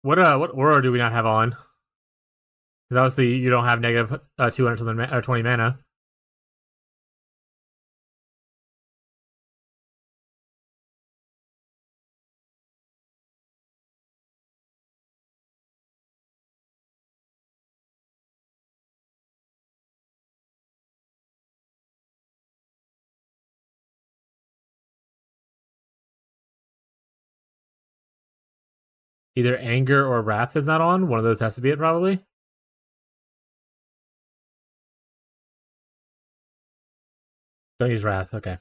What aura do we not have on? Because obviously you don't have negative 200 or 20 mana. Either Anger or Wrath is not on. One of those has to be it, probably. Don't use Wrath, okay.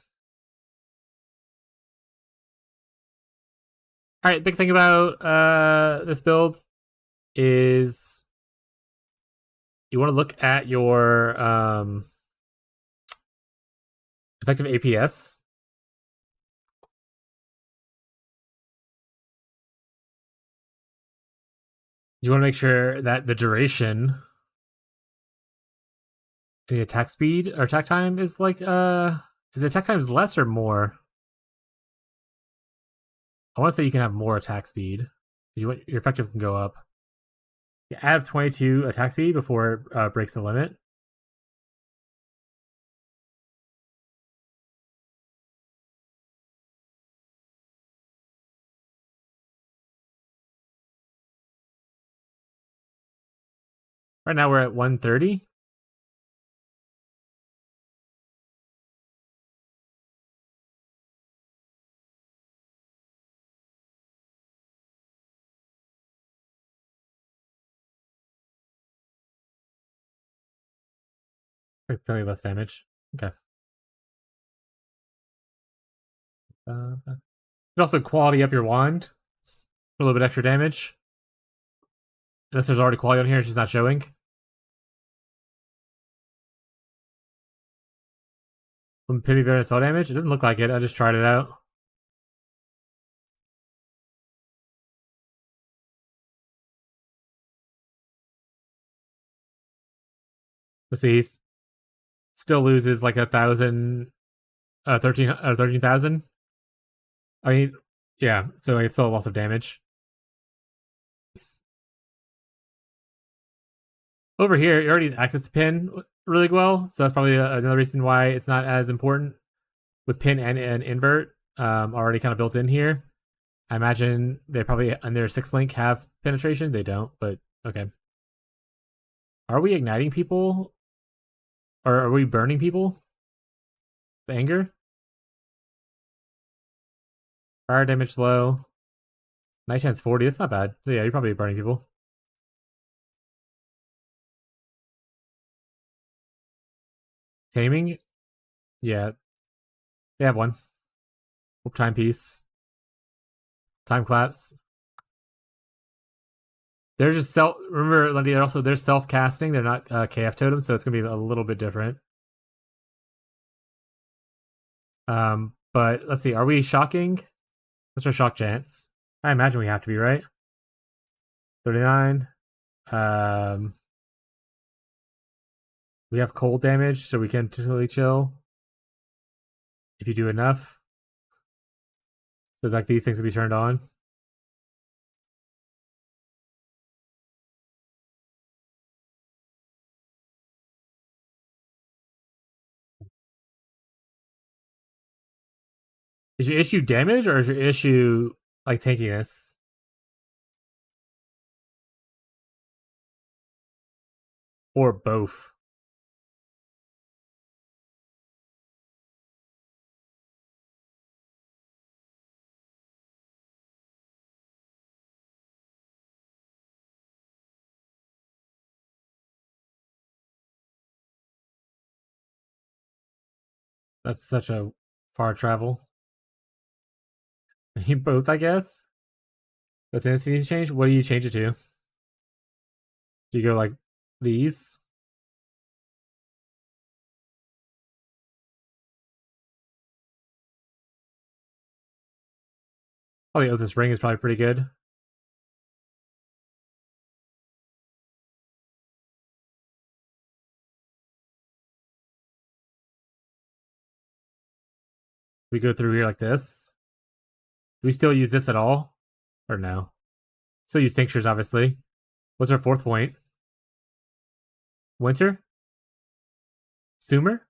Alright, big thing about this build is you want to look at your effective APS. You want to make sure that the duration, the attack speed or attack time is like is the attack time is less or more? I want to say you can have more attack speed. Your effective can go up. You add 22 attack speed before it breaks the limit. Right now we're at 130. Plenty less damage. Okay. You can also quality up your wand for a little bit extra damage. Unless there's already quality on here, it's just not showing. Will Pimmy better than spell damage? It doesn't look like it. I just tried it out. Let's see. He still loses like 1,000, 13,000. I mean, yeah. So it's still a loss of damage. Over here, you already access to pin really well, so that's probably another reason why it's not as important with pin and invert already kind of built in here. I imagine they probably on their 6 link have penetration. They don't, but okay. Are we igniting people? Or are we burning people? The anger? Fire damage low. Night chance 40, that's not bad. So yeah, you're probably burning people. Taming? Yeah. They have one. Timepiece. Time collapse. They're just self. Remember, Lundy, they're self casting. They're not KF totems, so it's gonna be a little bit different. But let's see. Are we shocking? What's our shock chance? I imagine we have to be, right? 39. We have cold damage, so we can totally chill if you do enough. So like these things will be turned on. Is your issue damage or is your issue like tankiness? or both. That's such a far travel. Both, I guess. Does it need to change? What do you change it to? Do you go like these? Oh, yeah, this ring is probably pretty good. We go through here like this. Do we still use this at all? Or no? Still use tinctures, obviously. What's our fourth point? Winter? Sumer?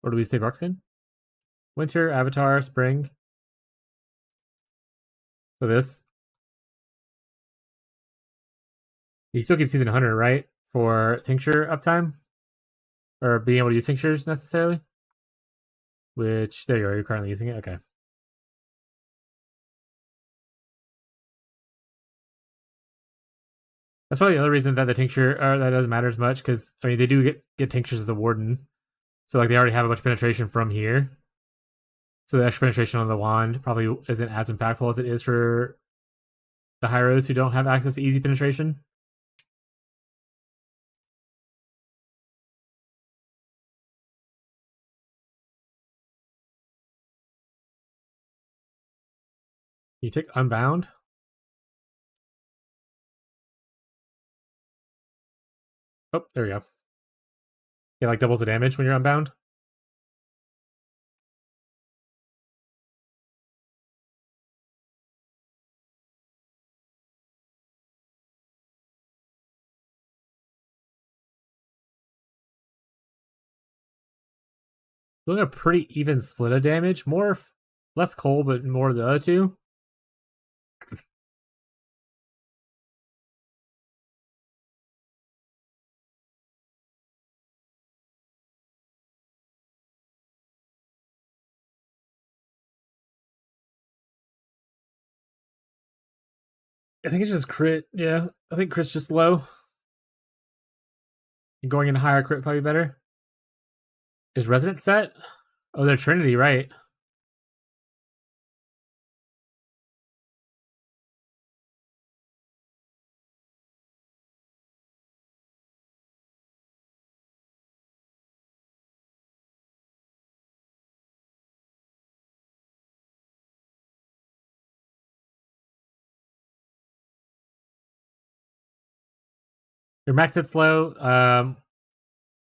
Or do we stay Barkskin? Winter, Avatar, Spring. So this. You still keep season 100, right? For tincture uptime? Or being able to use tinctures necessarily? Which, there you are, you're currently using it? Okay. That's probably the other reason that the tincture, that doesn't matter as much, because, I mean, they do get tinctures as a warden. So, like, they already have a bunch of penetration from here. So the extra penetration on the wand probably isn't as impactful as it is for the Hyros who don't have access to easy penetration. You take Unbound. Oh, there we go. It like doubles the damage when you're Unbound. Doing a pretty even split of damage. Less Cole, but more of the other two. I think it's just crit. Yeah, I think crit's just low. Going into higher crit probably better. Is Resident set? Oh, they're Trinity, right? Your max hit's low.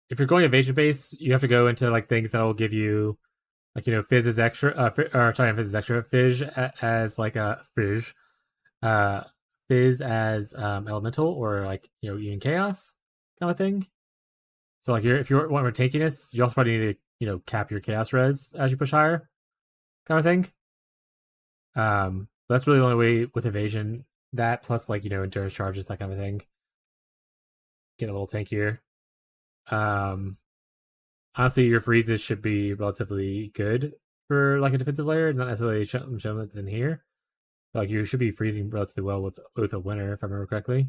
If you're going evasion base, you have to go into like things that will give you, like, you know, Fizz is extra, or sorry, Fizz is extra, Fizz as like a Fizz, uh, Fizz as elemental, or like, you know, even chaos kind of thing. So like, if you want more tankiness, you also probably need to, you know, cap your chaos res as you push higher, kind of thing. That's really the only way with evasion. That plus like, you know, endurance charges, that kind of thing. Get a little tankier. Honestly, your freezes should be relatively good for like a defensive layer, not necessarily shown that in here. But, like, you should be freezing relatively well with a winner, if I remember correctly.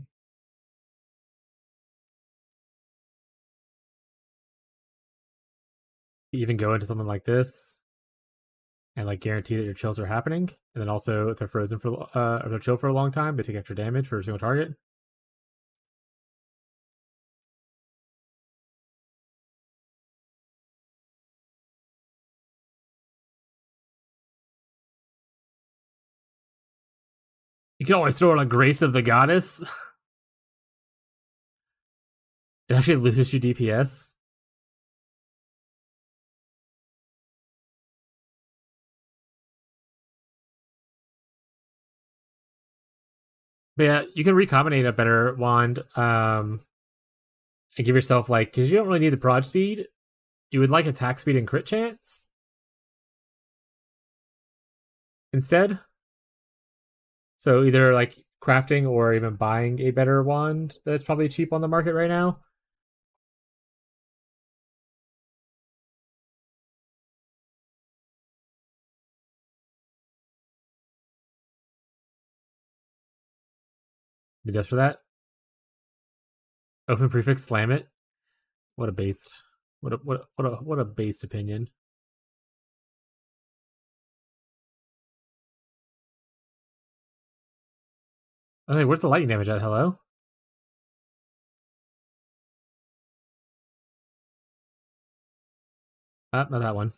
You even go into something like this and like guarantee that your chills are happening, and then also if they're frozen for or they're chill for a long time, they take extra damage for a single target. You can always throw in a Grace of the Goddess. It actually loses you DPS. But yeah, you can recombinate a better wand, and give yourself like, because you don't really need the prod speed. You would like attack speed and crit chance instead. So either like crafting or even buying a better wand that's probably cheap on the market right now. Be just for that. Open prefix, slam it. What a based, what a based opinion. Okay, where's the lightning damage at? Hello? Ah, not that one.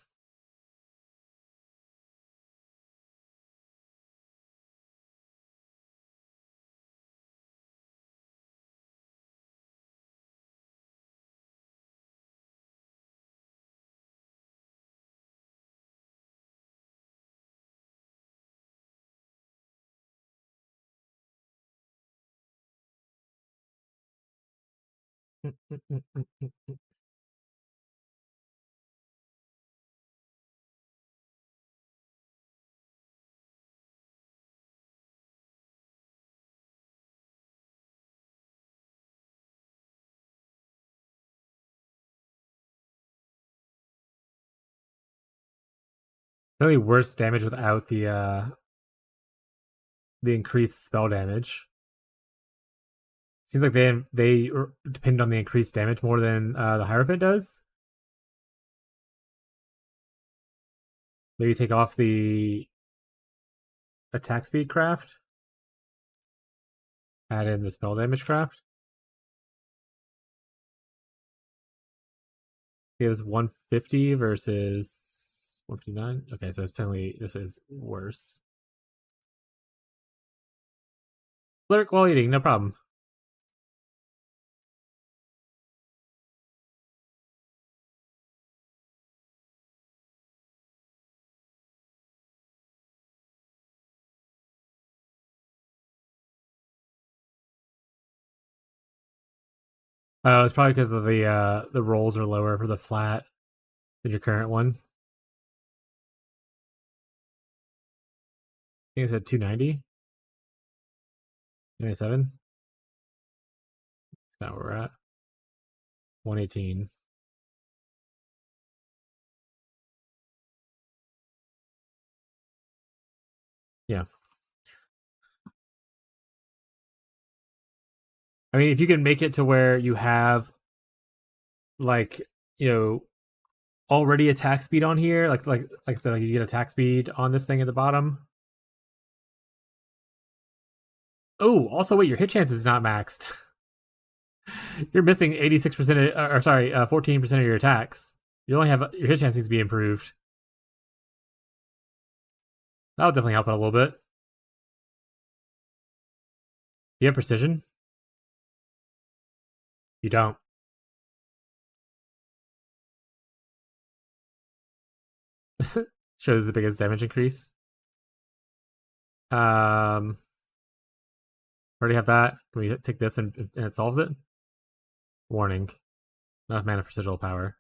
Really worse damage without the increased spell damage. Seems like they depend on the increased damage more than the Hierophant does. Maybe take off the attack speed craft. Add in the spell damage craft. Gives 150 versus 159. Okay, so it's technically this is worse. Lurk while eating, no problem. It's probably because of the rolls are lower for the flat than your current one. I think it's at 290, 297. That's kind of where we're at. 118. Yeah. I mean, if you can make it to where you have like, you know, already attack speed on here, like I said, like you get attack speed on this thing at the bottom. Oh, also wait, your hit chance is not maxed. You're missing 86% or sorry, 14% of your attacks. You only have your hit chance needs to be improved. That'll definitely help out a little bit. You have precision? You don't. Shows the biggest damage increase. Already have that. Can we take this and it solves it? Warning. Not mana for sigil power.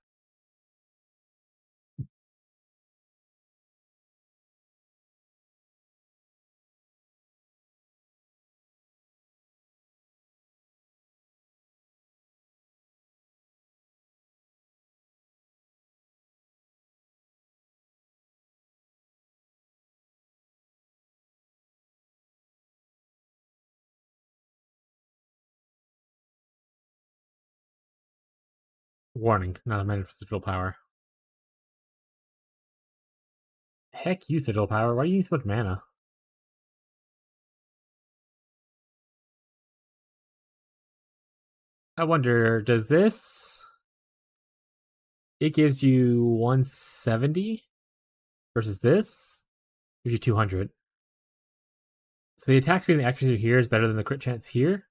Warning. Not a mana for sigil power. Heck you, sigil power. Why do you need so much mana? I wonder, does this... It gives you 170 versus this gives you 200. So the attack speed and the accuracy here is better than the crit chance here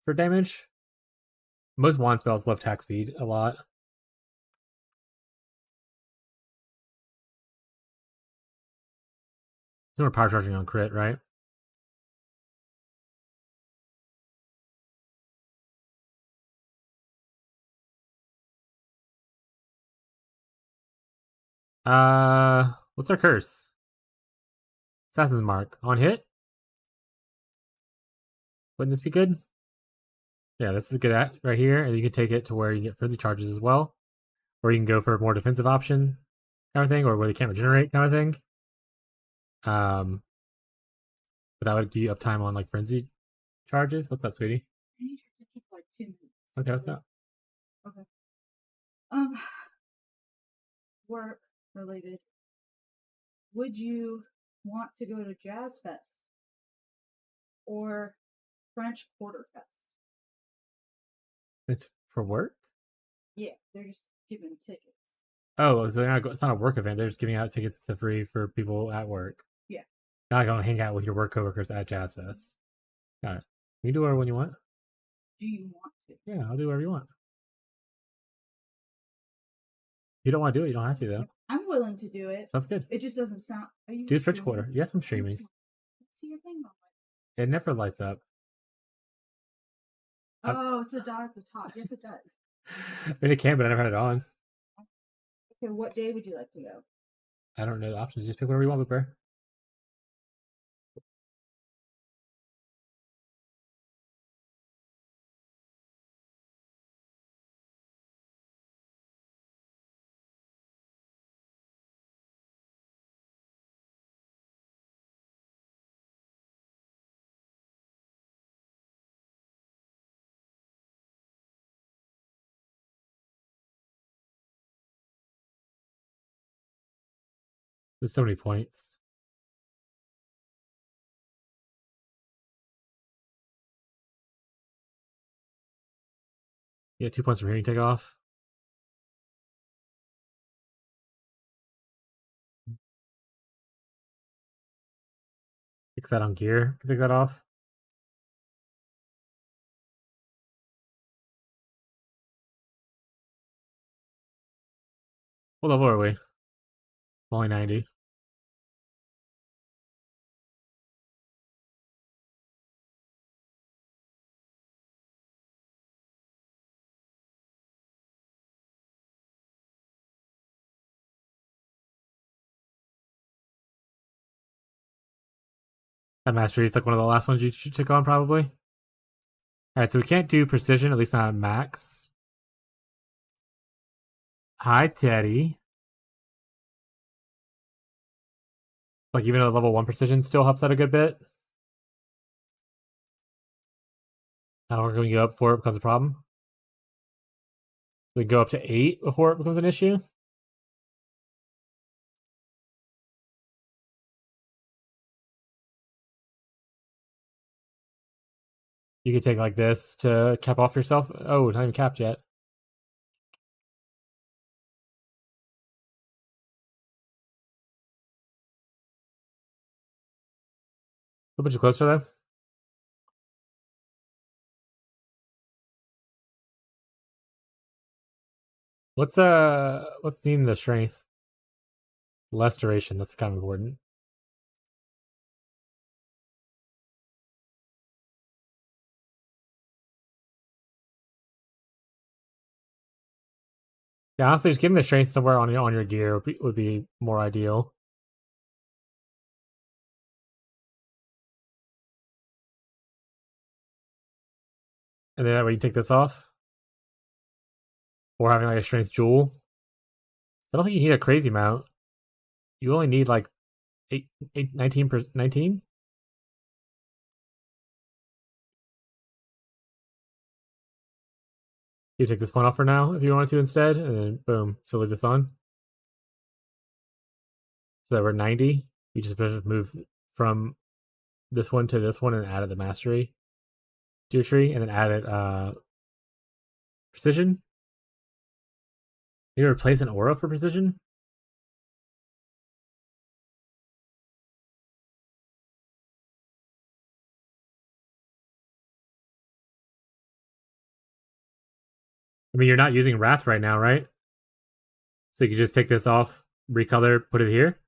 for damage. Most wand spells love attack speed a lot. Some are power charging on crit, right? What's our curse? Assassin's Mark. On hit? Wouldn't this be good? Yeah, this is a good at right here, and you can take it to where you get frenzy charges as well, or you can go for a more defensive option kind of thing, or where they can't regenerate kind of thing. But that would give you uptime on like frenzy charges. What's up, sweetie? I need your attention for like 2 minutes. Okay, what's up? Okay. Um, work related. Would you want to go to Jazz Fest or French Quarter Fest? It's for work. Yeah, they're just giving tickets. Oh, so it's not a work event. They're just giving out tickets to free for people at work. Yeah. You're not going to hang out with your work coworkers at Jazz Fest. Got it. You can do whatever one you want. Do you want to? Yeah, I'll do whatever you want. If you don't want to do it, you don't have to, though. I'm willing to do it. Sounds good. It just doesn't sound. Are you Do French streaming? Quarter. Yes, I'm streaming. Let's see your thing on It never lights up. Oh, it's a dot at the top. Yes, it does. I mean, it can, but I never had it on. Okay, what day would you like to go? I don't know the options. Just pick whatever you want, Booper. There's so many points. Yeah, 2 points from here. You take off. Fix that on gear. Take that off. What level are we? Only 90. That mastery is like one of the last ones you should take on, probably. Alright, so we can't do precision, at least not at max. Hi, Teddy. Like, even a level 1 precision still helps out a good bit. Now we're going to go up before it becomes a problem. We go up to 8 before it becomes an issue. You could take like this to cap off yourself. Oh, it's not even capped yet. A little bit closer though. What's theme the strength? Less duration, that's kind of important. Yeah, honestly, just giving the strength somewhere on your gear would be more ideal. And then that way you take this off. Or having like a strength jewel. I don't think you need a crazy amount. You only need like 19 per 19. You take this one off for now if you wanted to instead, and then boom, so leave this on. So that we're 90. You just move from this one to this one and added the mastery to your tree, and then added precision. You replace an aura for precision? I mean, you're not using Wrath right now, right? So you can just take this off, recolor, put it here.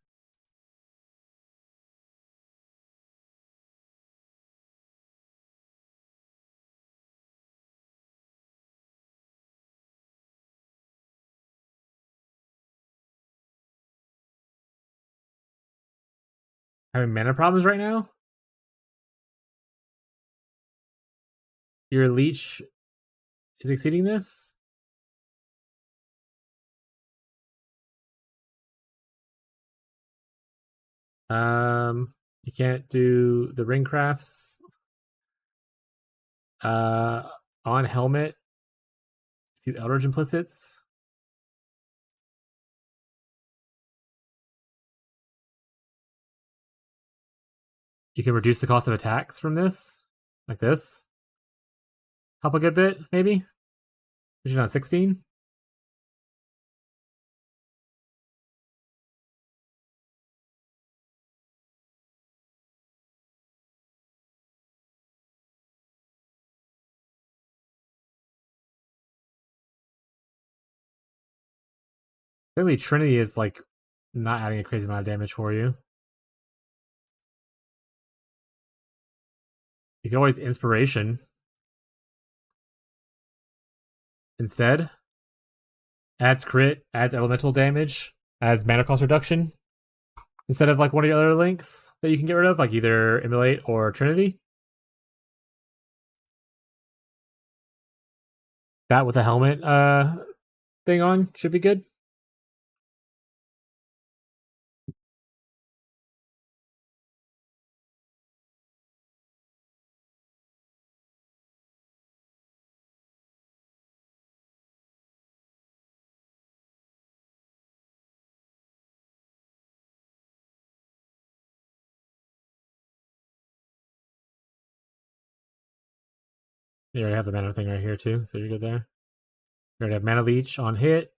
Having mana problems right now? Your leech is exceeding this. You can't do the ring crafts. On helmet, a few Eldritch implicits. You can reduce the cost of attacks from this, like this. Help a good bit, maybe. Which is on 16. Clearly, Trinity is like not adding a crazy amount of damage for you. You can always Inspiration instead. Adds crit, adds elemental damage, adds mana cost reduction. Instead of like one of the other links that you can get rid of, like either Immolate or Trinity. That with a helmet thing on should be good. You already have the mana thing right here too, so you're good there. You already have Mana Leech on hit.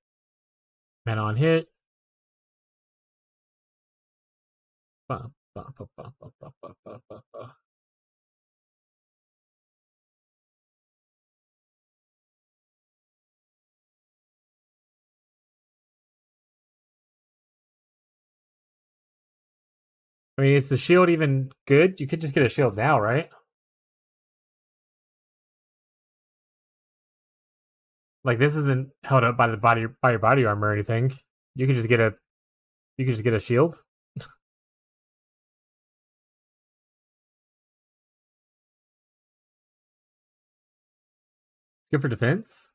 Mana on hit. I mean, is the shield even good? You could just get a shield now, right? Like this isn't held up by your body armor or anything. You could just get a shield. It's good for defense,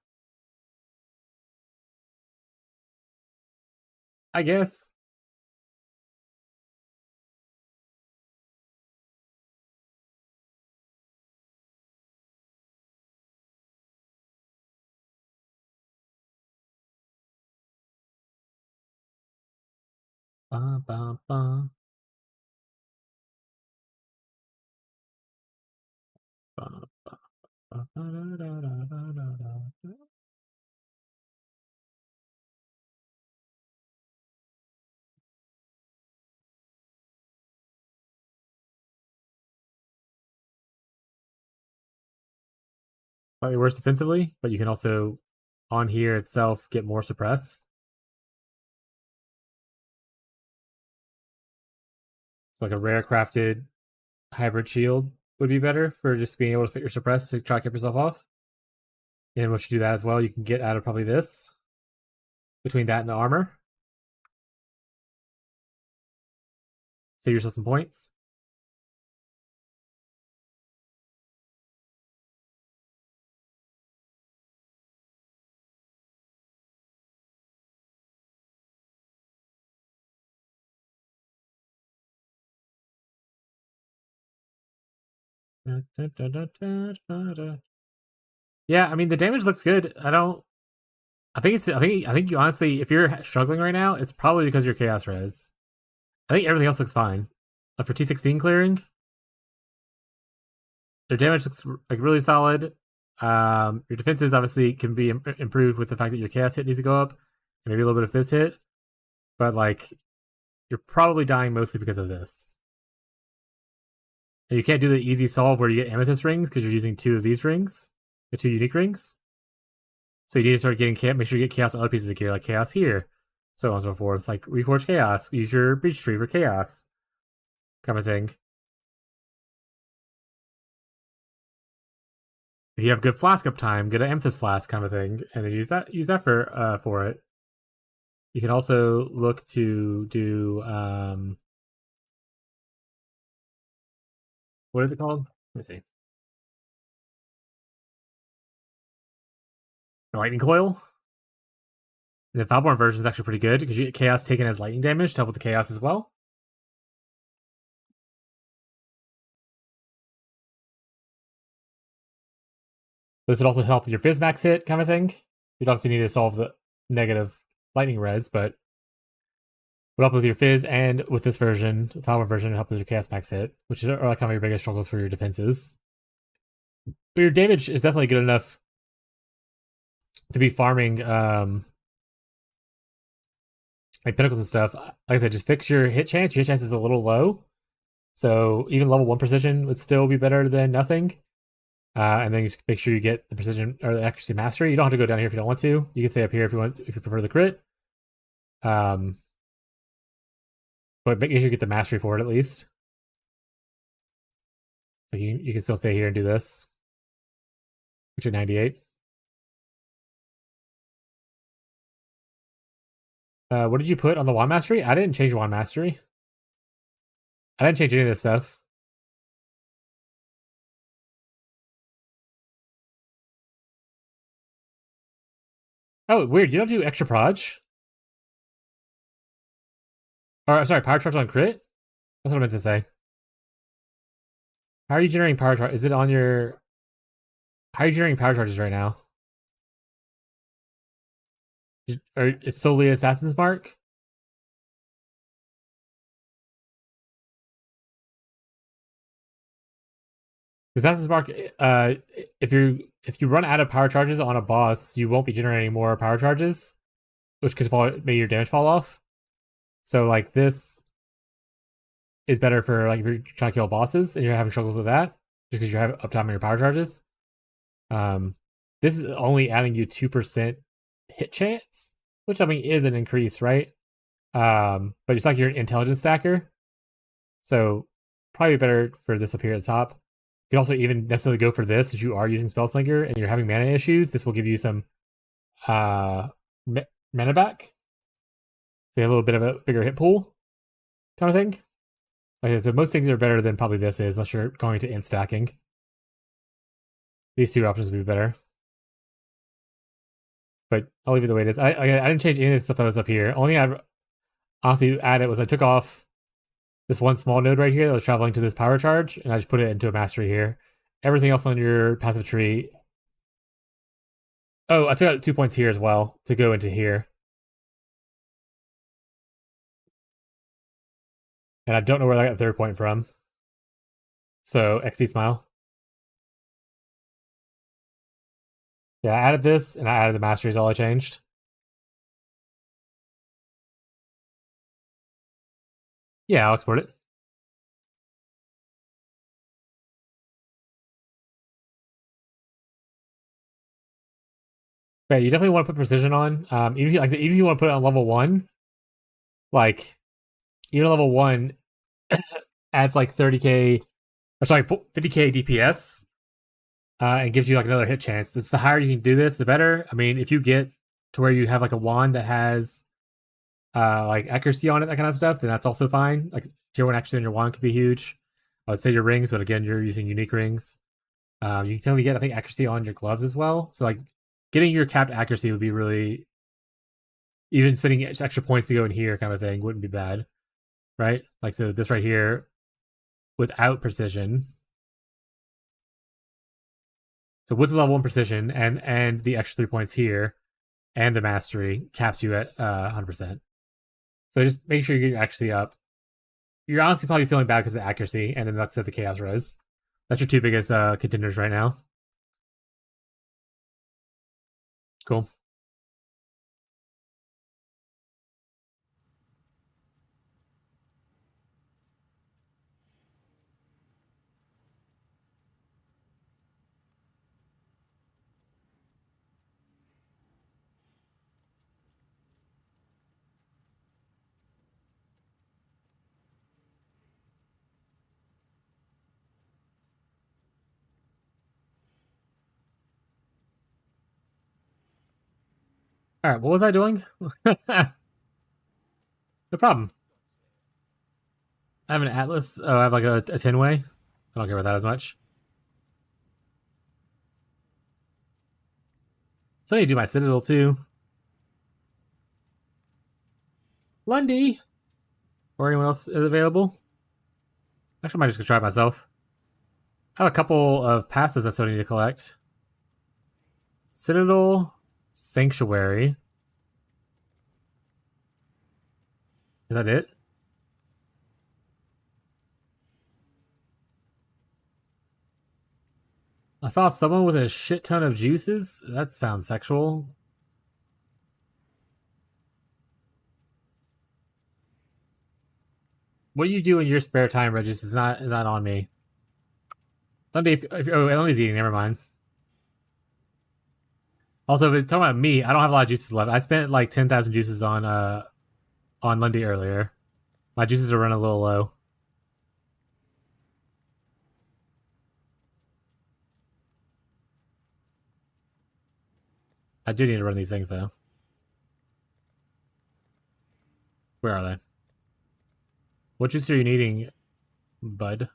I guess. Ba, ba, ba. Ba, ba, ba, ba, da, da, da, da, da. Slightly worse defensively, but you can also on here itself get more suppress. So like a rare crafted hybrid shield would be better for just being able to fit your suppress to try to keep yourself off. And once you do that as well, you can get out of probably this. Between that and the armor. Save yourself some points. Yeah, I mean the damage looks good. I think you honestly, if you're struggling right now, it's probably because you're chaos res. I think everything else looks fine. For T16 clearing, their damage looks like really solid. Your defenses obviously can be improved with the fact that your chaos hit needs to go up, and maybe a little bit of fizz hit. But like, you're probably dying mostly because of this. And you can't do the easy solve where you get amethyst rings because you're using 2 of these rings, the 2 unique rings. So you need to start getting make sure you get chaos on other pieces of gear, like chaos here, so on and so forth. Like reforge chaos, use your breach tree for chaos, kind of thing. If you have good flask uptime, get an amethyst flask, kind of thing, and then use that for it. You can also look to do what is it called? Let me see. lightning coil. And the Foulborn version is actually pretty good because you get chaos taken as lightning damage to help with the chaos as well. This would also help with your Fizz max hit kind of thing. You'd obviously need to solve the negative lightning res, but would help with your Fizz, and with this version, the Foulborn version, help with your chaos max hit, which are like kind of your biggest struggles for your defenses. But your damage is definitely good enough to be farming like pinnacles and stuff. Like I said, just fix your hit chance. Your hit chance is a little low, so even level 1 precision would still be better than nothing. And then just make sure you get the precision or the accuracy mastery. You don't have to go down here if you don't want to. You can stay up here if you want, if you prefer the crit. But make sure you get the mastery for it at least. So you can still stay here and do this. Which is 98. What did you put on the wand mastery? I didn't change wand mastery. I didn't change any of this stuff. Oh, weird. You don't do extra proj? Or, sorry, power charge on crit? That's what I meant to say. How are you generating power charge? Is it on your... How are you generating power charges right now? Or is solely Assassin's Mark? Assassin's Mark, if you run out of power charges on a boss, you won't be generating more power charges, which could make your damage fall off. So like this is better for like if you're trying to kill bosses and you're having struggles with that, just because you have uptime on your power charges. This is only adding you 2% hit chance, which I mean is an increase, right? But it's like you're an intelligence stacker, so probably better for this up here at the top. You can also even necessarily go for this if you are using Spellslinger and you're having mana issues. This will give you some mana back. So you have a little bit of a bigger hit pool kind of thing. Okay, so most things are better than probably this is, unless you're going to int stacking. These two options would be better. But I'll leave it the way it is. I didn't change any of the stuff that was up here. Only thing I honestly added was I took off this one small node right here that was traveling to this power charge, and I just put it into a mastery here. Everything else on your passive tree... Oh, I took out 2 points here as well to go into here. And I don't know where I got the third point from. So, XD smile. Yeah, I added this, and I added the mastery is all I changed. Yeah, I'll export it. But you definitely want to put precision on. Even if you want to put it on level 1, like even level 1 adds like 30k, or sorry, 50k DPS, and gives you like another hit chance. The higher you can do this, the better. I mean, if you get to where you have like a wand that has like accuracy on it, that kind of stuff, then that's also fine. Like tier 1 accuracy on your wand could be huge. I would say your rings, but again, you're using unique rings. You can totally get, I think, accuracy on your gloves as well. So like getting your capped accuracy would be really, even spending extra points to go in here kind of thing wouldn't be bad, right? Like, so this right here without precision. So with the level 1 precision and the extra 3 points here and the mastery caps you at 100%. So just make sure you get your accuracy up. You're honestly probably feeling bad because of accuracy, and then that's at the chaos res. That's your two biggest contenders right now. Cool. All right, what was I doing? No problem. I have an Atlas. Oh, I have like a 10-way. I don't care about that as much. So I need to do my Citadel too. Lundy! Or anyone else is available? Actually, I might just go try it myself. I have a couple of passives I still need to collect. Citadel, Sanctuary. Is that it? I saw someone with a shit ton of juices. That sounds sexual. What do you do in your spare time, Regis? It's not on me. Let me. Oh, Emily's eating. Never mind. Also, if it's talking about me, I don't have a lot of juices left. I spent like 10,000 juices on Lundy earlier. My juices are running a little low. I do need to run these things though. Where are they? What juice are you needing, bud?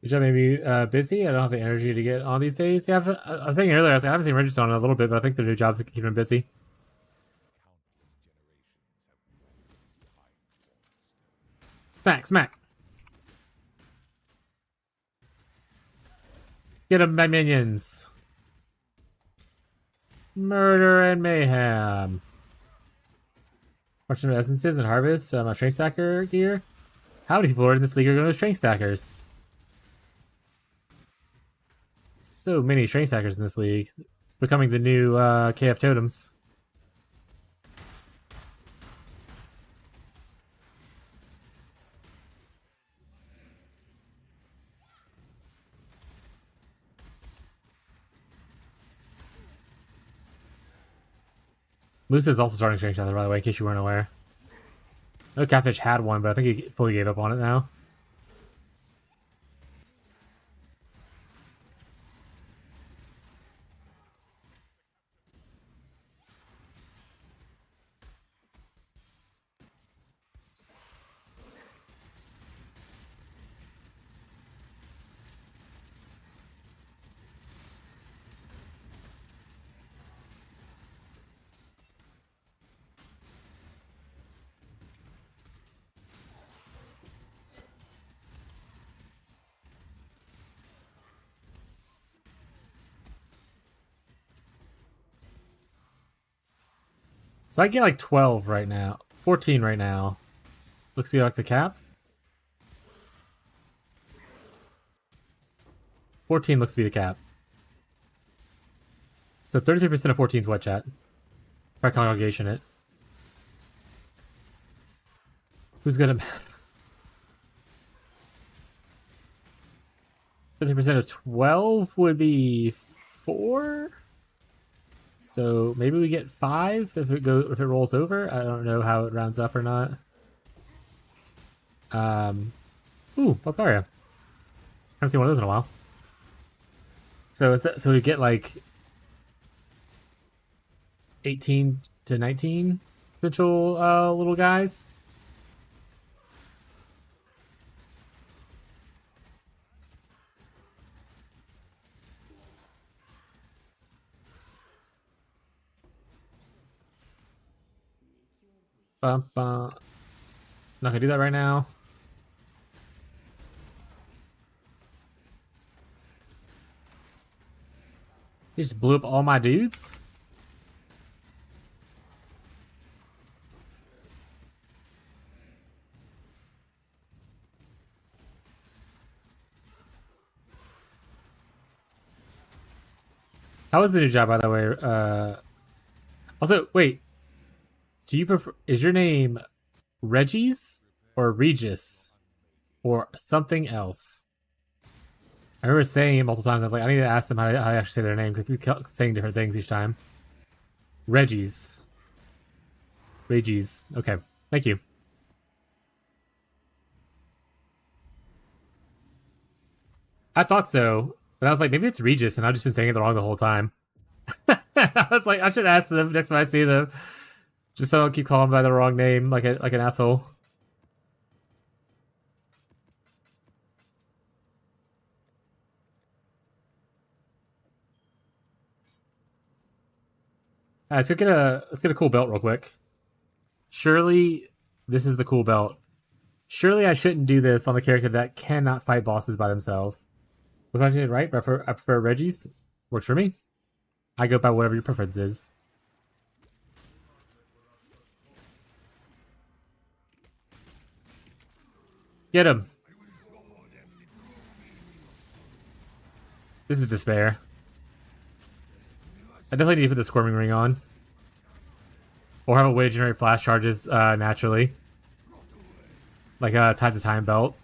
Good job, maybe busy. I don't have the energy to get on these days. Yeah, I was saying earlier, I haven't seen Regis on in a little bit, but I think their new jobs keep him busy. Smack, smack. Get him, my minions. Murder and mayhem. Fortune of essences and harvest. My train stacker gear. How many people are in this league are going to train stackers? So many train stackers in this league. Becoming the new KF totems. Moose is also starting train stacker, by the way, in case you weren't aware. I know Catfish had one, but I think he fully gave up on it now. So I get like 12 right now. 14 right now. Looks to be like the cap. 14 looks to be the cap. So 33% of 14 is what, chat? By congregation it. Who's good at math? 50% of 12 would be 4? So maybe we get 5 if it rolls over. I don't know how it rounds up or not. Ooh, Bulgaria. Haven't seen one of those in a while. So so we get like 18 to 19 potential little guys. Bum, bum. Not gonna do that right now. He just blew up all my dudes. How was the new job, by the way? Also, wait. Do you prefer? Is your name Regis or Regis or something else? I remember saying it multiple times. I was like, I need to ask them how to actually say their name because we keep saying different things each time. Regis. Regis. Okay. Thank you. I thought so, but I was like, maybe it's Regis, and I've just been saying it wrong the whole time. I was like, I should ask them next time I see them, just so I don't keep calling by the wrong name, like an asshole. Let's get a cool belt real quick. Surely this is the cool belt. Surely I shouldn't do this on a character that cannot fight bosses by themselves. We're going to do it right. I prefer Reggie's. Works for me. I go by whatever your preference is. Get him. This is despair. I definitely need to put the squirming ring on. Or have a way to generate flash charges naturally. Like Tides of Time belt.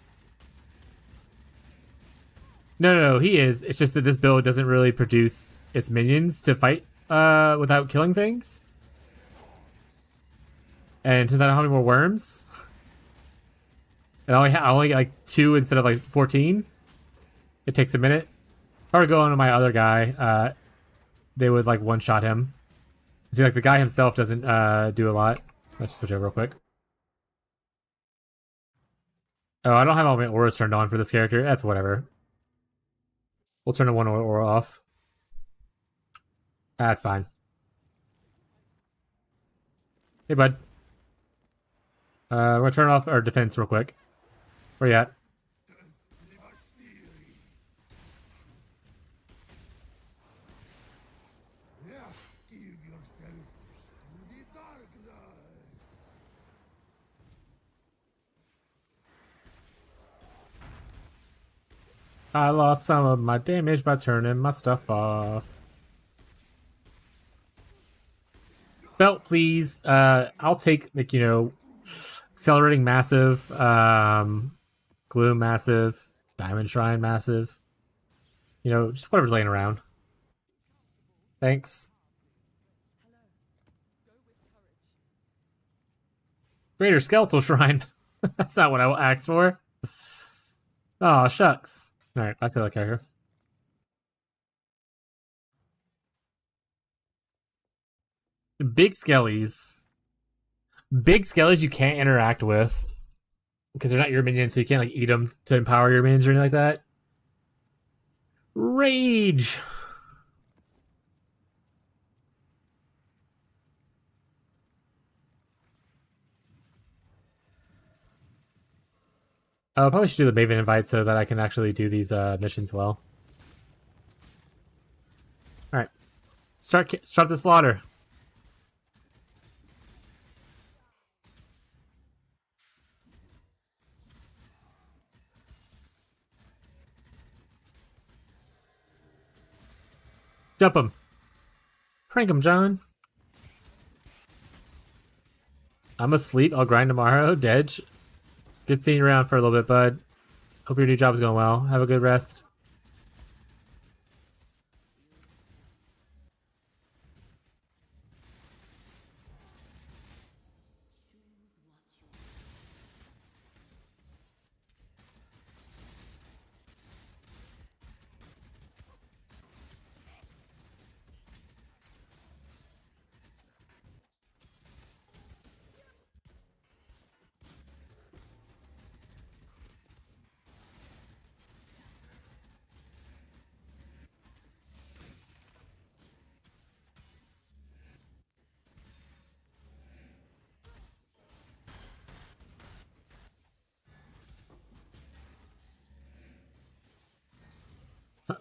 No, he is. It's just that this build doesn't really produce its minions to fight without killing things. And since I don't have any more worms, and I only get like 2 instead of like 14, it takes a minute. If I were to go on to my other guy, they would like one-shot him. See, like the guy himself doesn't do a lot. Let's switch over real quick. Oh, I don't have all my auras turned on for this character. That's whatever. We'll turn the one aura off. That's fine. Hey, bud. We're gonna turn off our defense real quick. Where you at? I lost some of my damage by turning my stuff off. Belt, please. I'll take, like, accelerating massive, gloom massive, diamond shrine massive. Just whatever's laying around. Thanks. Greater skeletal shrine. That's not what I asked for. Oh, shucks. Alright, back to the character. Big skellies. Big skellies you can't interact with. Because they're not your minions, so you can't like eat them to empower your minions or anything like that. Rage! I probably should do the Maven invite so that I can actually do these missions well. Alright. Start the slaughter. Jump him. Prank him, John. I'm asleep. I'll grind tomorrow. Dedge. Good seeing you around for a little bit, bud. Hope your new job is going well. Have a good rest.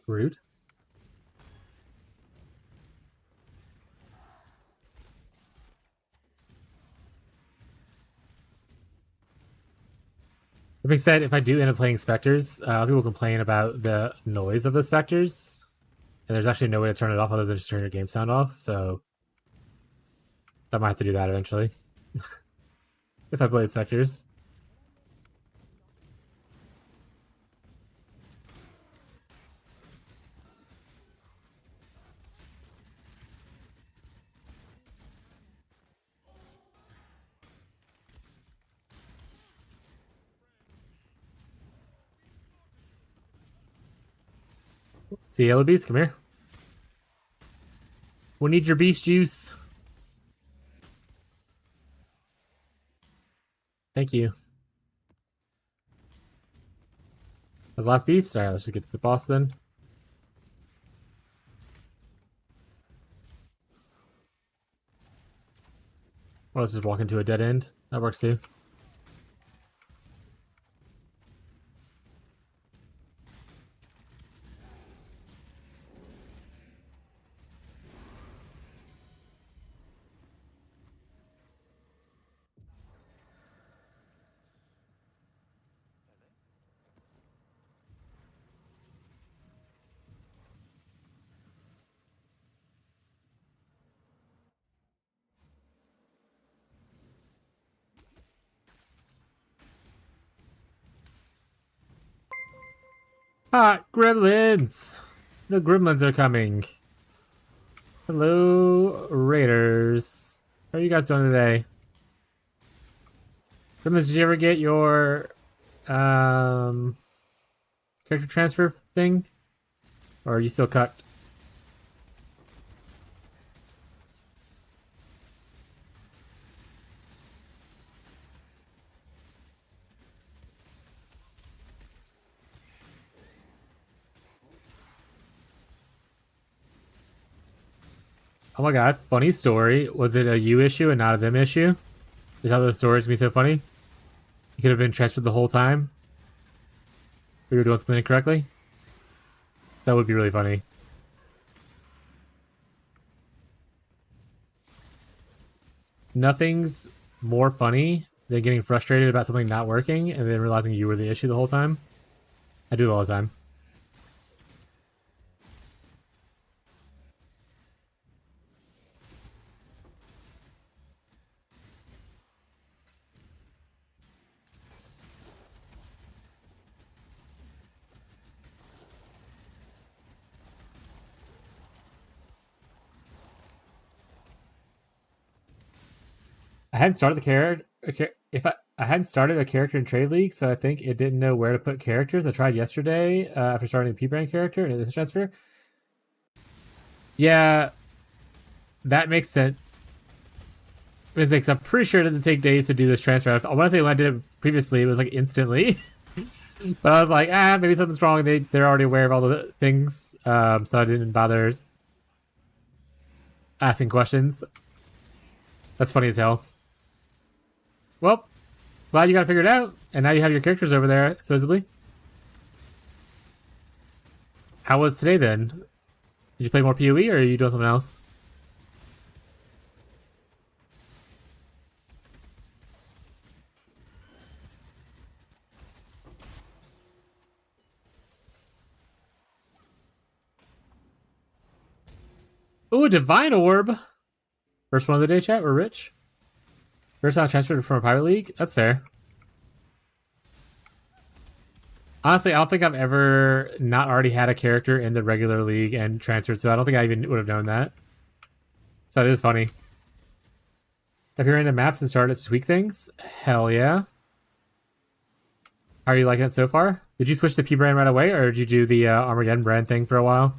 Rude. That being said, if I do end up playing Spectres, people complain about the noise of the Spectres. And there's actually no way to turn it off other than just turn your game sound off, so I might have to do that eventually. If I played Spectres. See, Yellow Beast, come here. We need your beast juice. Thank you. The last beast? Alright, let's just get to the boss then. Or let's just walk into a dead end. That works too. Ah, gremlins! The gremlins are coming. Hello, raiders. How are you guys doing today? Gremlins, did you ever get your character transfer thing? Or are you still cucked? Oh my god, funny story. Was it a you issue and not a them issue? Is how the stories be so funny? You could have been transferred the whole time. We were doing something incorrectly. That would be really funny. Nothing's more funny than getting frustrated about something not working and then realizing you were the issue the whole time. I do it all the time. I hadn't started the character. If I hadn't started a character in Trade League, so I think it didn't know where to put characters. I tried yesterday after starting a P-Brand character and this transfer. Yeah, that makes sense. Because I'm pretty sure it doesn't take days to do this transfer. I want to say when I did it previously, it was like instantly. But I was like, maybe something's wrong. They're already aware of all the things, so I didn't bother asking questions. That's funny as hell. Well, glad you got it figured out, and now you have your characters over there, supposedly. How was today then? Did you play more PoE, or are you doing something else? Ooh, a Divine Orb! First one of the day, chat. We're rich. First time transferred from a private league? That's fair. Honestly, I don't think I've ever not already had a character in the regular league and transferred, so I don't think I even would have known that. So it is funny. Have you random maps and started to tweak things? Hell yeah. Are you liking it so far? Did you switch to P brand right away, or did you do the Armageddon brand thing for a while?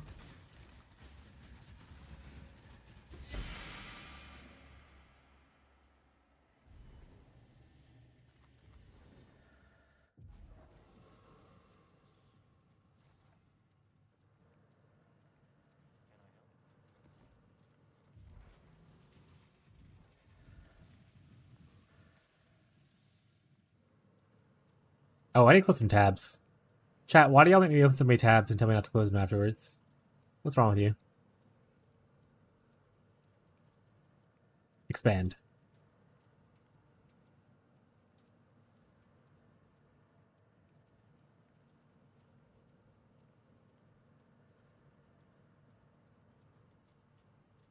Oh, I need to close some tabs. Chat, why do y'all make me open so many tabs and tell me not to close them afterwards? What's wrong with you? Expand.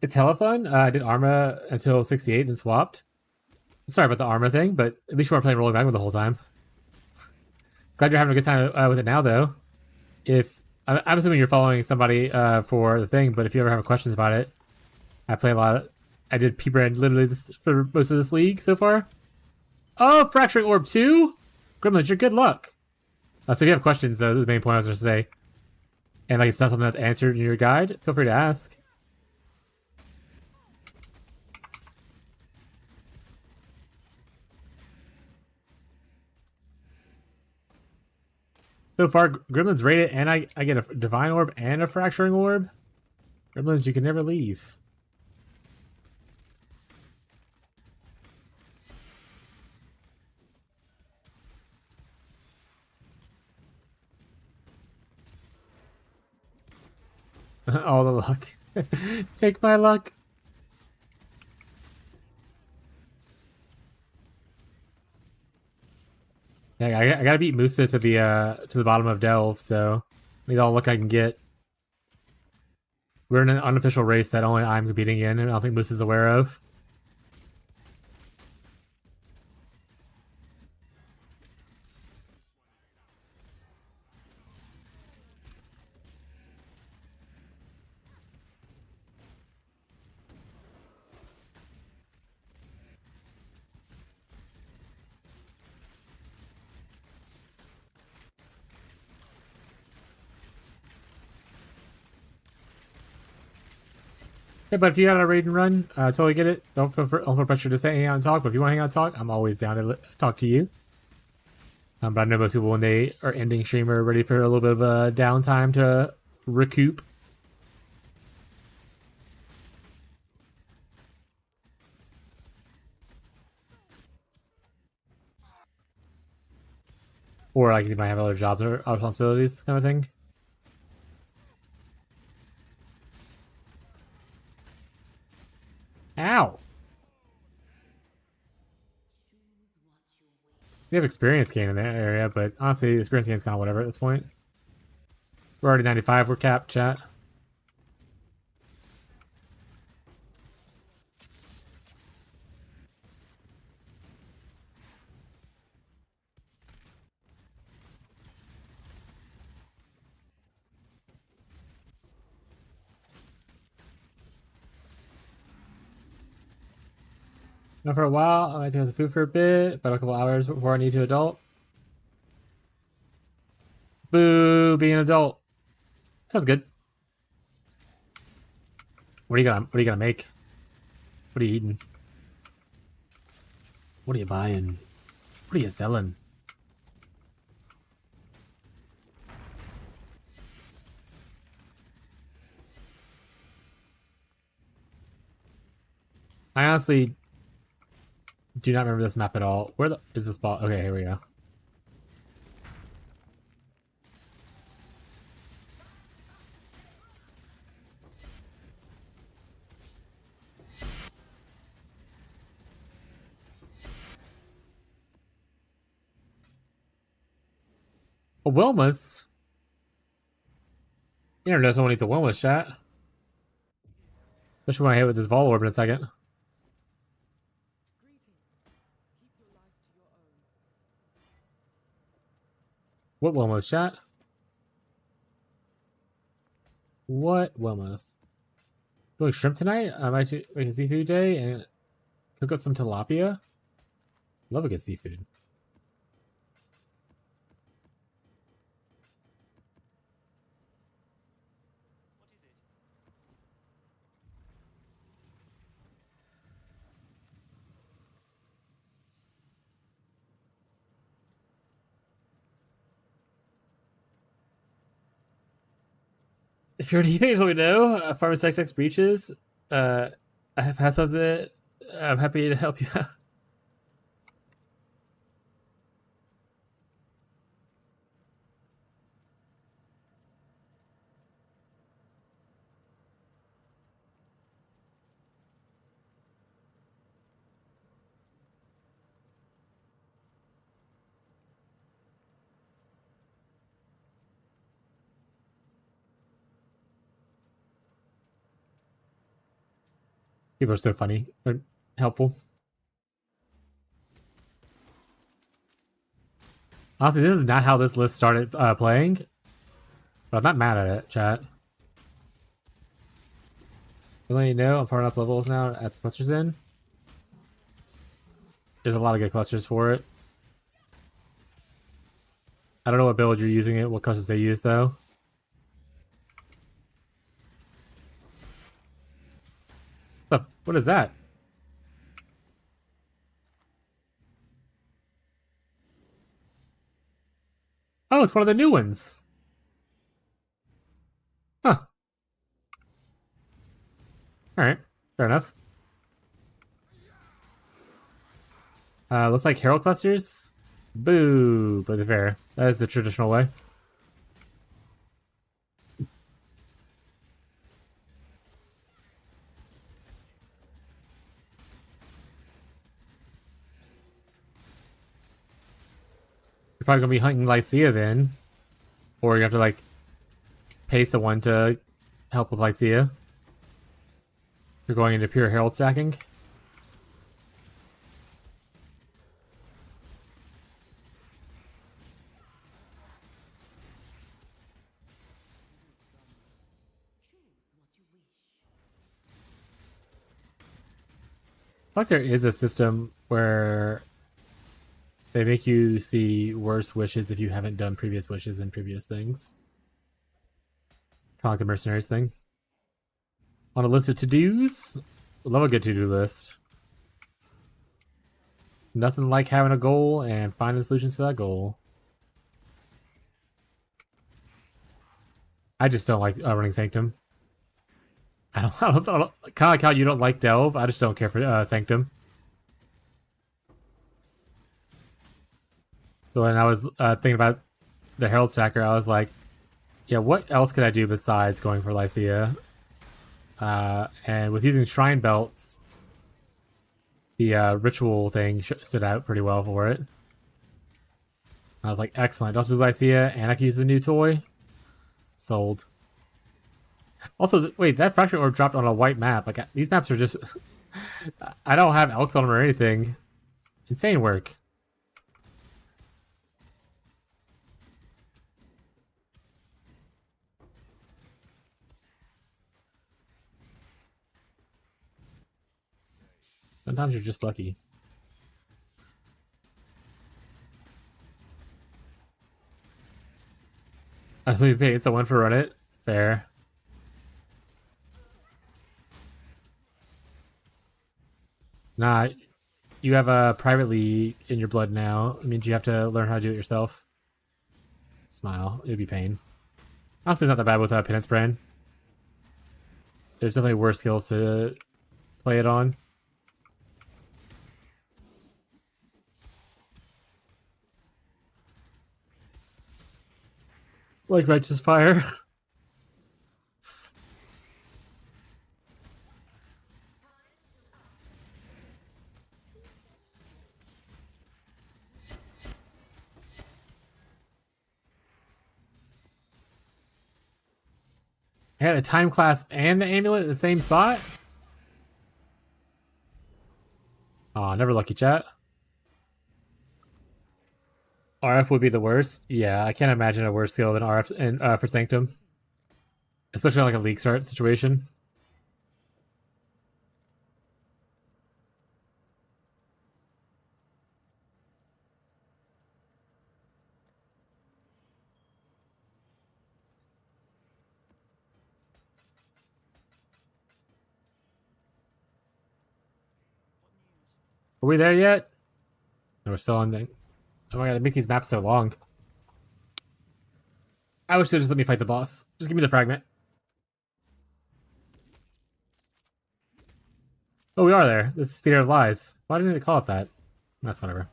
It's hella fun. I did Arma until 68, then swapped. Sorry about the Arma thing, but at least you weren't playing Rolling Magma the whole time. Glad you're having a good time with it now, though. If I'm assuming you're following somebody for the thing, but if you ever have questions about it, I play a lot. I did P-Brand literally for most of this league so far. Oh, Fracturing Orb 2? Gremlins, you're good luck. So if you have questions, though, the main point I was going to say, and like it's not something that's answered in your guide, feel free to ask. So far, Gremlins rated, and I get a Divine Orb and a Fracturing Orb. Gremlins, you can never leave. All the luck. Take my luck. Yeah, I gotta beat Musa to the bottom of Delve, so I need all the luck I can get. We're in an unofficial race that only I'm competing in, and I don't think Moose is aware of. Hey, but if you got a raid and run, totally get it. Don't feel pressure to say hang out and talk. But if you want to hang out and talk, I'm always down to talk to you. But I know most people when they are ending stream are ready for a little bit of a downtime to recoup. Or like you might have other jobs or responsibilities, kind of thing. Ow! We have experience gain in that area, but honestly, experience gain is kind of whatever at this point. We're already 95. We're capped, chat. Not for a while. I might take some food for a bit, about a couple hours before I need to adult. Boo, being an adult. Sounds good. What are you gonna make? What are you eating? What are you buying? What are you selling? I honestly do not remember this map at all. Where is this ball? Okay, here we go. A Wilma's? You never know someone needs a Wilma's, chat. Especially when I hit with this Vol Orb in a second. What Wilma's, chat? What Wilma's? Doing shrimp tonight? I might make a seafood day and cook up some tilapia. Love a good seafood. If you're anything, let me know. Pharmaceutic breaches. I have had something. I'm happy to help you out. People are so funny. They're helpful. Honestly, this is not how this list started playing. But I'm not mad at it, chat. To let you know, I'm far enough levels now to add some clusters in. There's a lot of good clusters for it. I don't know what build you're using it, what clusters they use though. What is that? Oh, it's one of the new ones. Huh. Alright. Fair enough. Looks like Herald Clusters. Boo, but fair. That is the traditional way. You're probably gonna be hunting Lycia then. Or you have to like pay someone to help with Lycia. You're going into pure Herald stacking. I feel like there is a system where they make you see worse wishes if you haven't done previous wishes in previous things. Kind of like the mercenaries thing. On a list of to-dos, love a good to-do list. Nothing like having a goal and finding solutions to that goal. I just don't like running Sanctum. I don't kind of like how you don't like Delve. I just don't care for Sanctum. So when I was thinking about the Herald Stacker, I was like, yeah, what else could I do besides going for Lycia? And with using Shrine Belts, the ritual thing stood out pretty well for it. I was like, excellent. Don't do Lycia, and I can use the new toy. Sold. Also, wait, that Fracture Orb dropped on a white map. Like, these maps are just... I don't have Elks on them or anything. Insane work. Sometimes you're just lucky. I believe pay someone for run it. Fair. Nah, you have a private league in your blood now. It means you have to learn how to do it yourself. Smile. It'd be pain. Honestly, it's not that bad with Penance Brand. There's definitely worse skills to play it on. Like Righteous Fire. I had a time clasp and the amulet in the same spot? Aw, never lucky, chat. RF would be the worst. Yeah, I can't imagine a worse skill than RF for Sanctum. Especially like a league start situation. Are we there yet? No, we're still on things. Oh my god, they make these maps so long. I wish they'd just let me fight the boss. Just give me the fragment. Oh, we are there. This is Theater of Lies. Why didn't they call it that? That's whatever.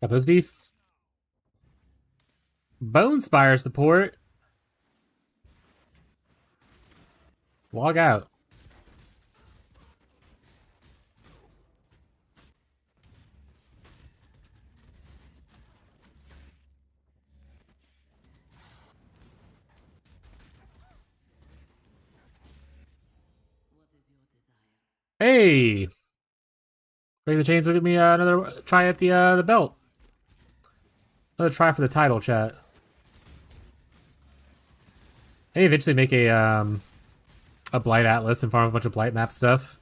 Got those beasts. Bone Spire support. Log out. Hey! Break the chains will give me another try at the belt. Another try for the title, chat. I need to eventually make a Blight Atlas and farm a bunch of Blight map stuff.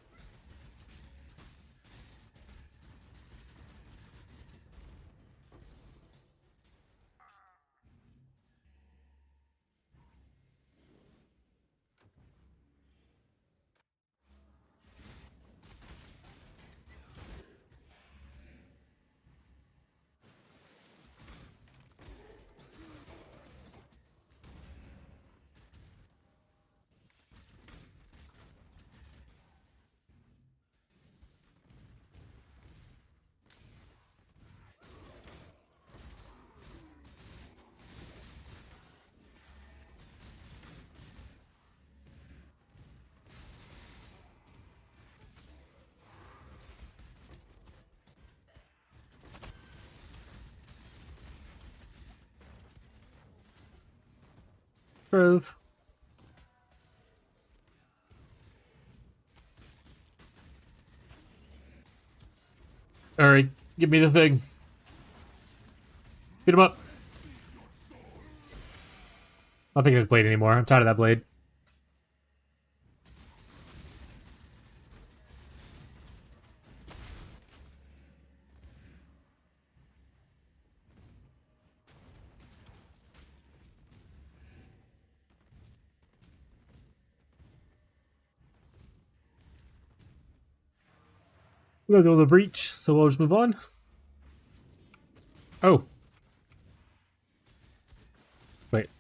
Prove. Alright, give me the thing. Beat him up. I'm not picking this blade anymore. I'm tired of that blade. We'll do the breach, so we'll just move on. Oh. Wait.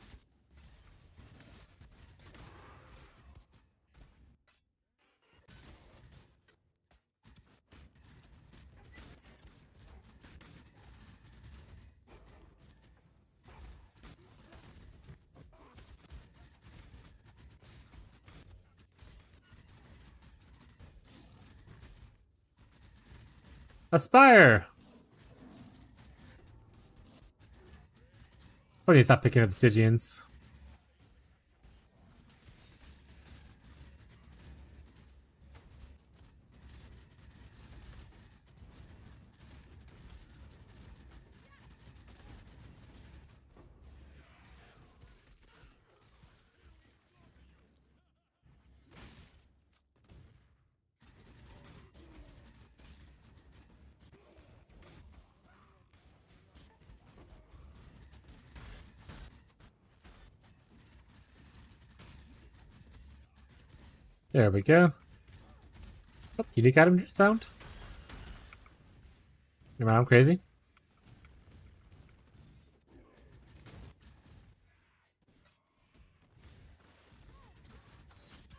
Aspire! I need to stop picking up Stygians. There we go. Oh, unique item sound? Am I crazy?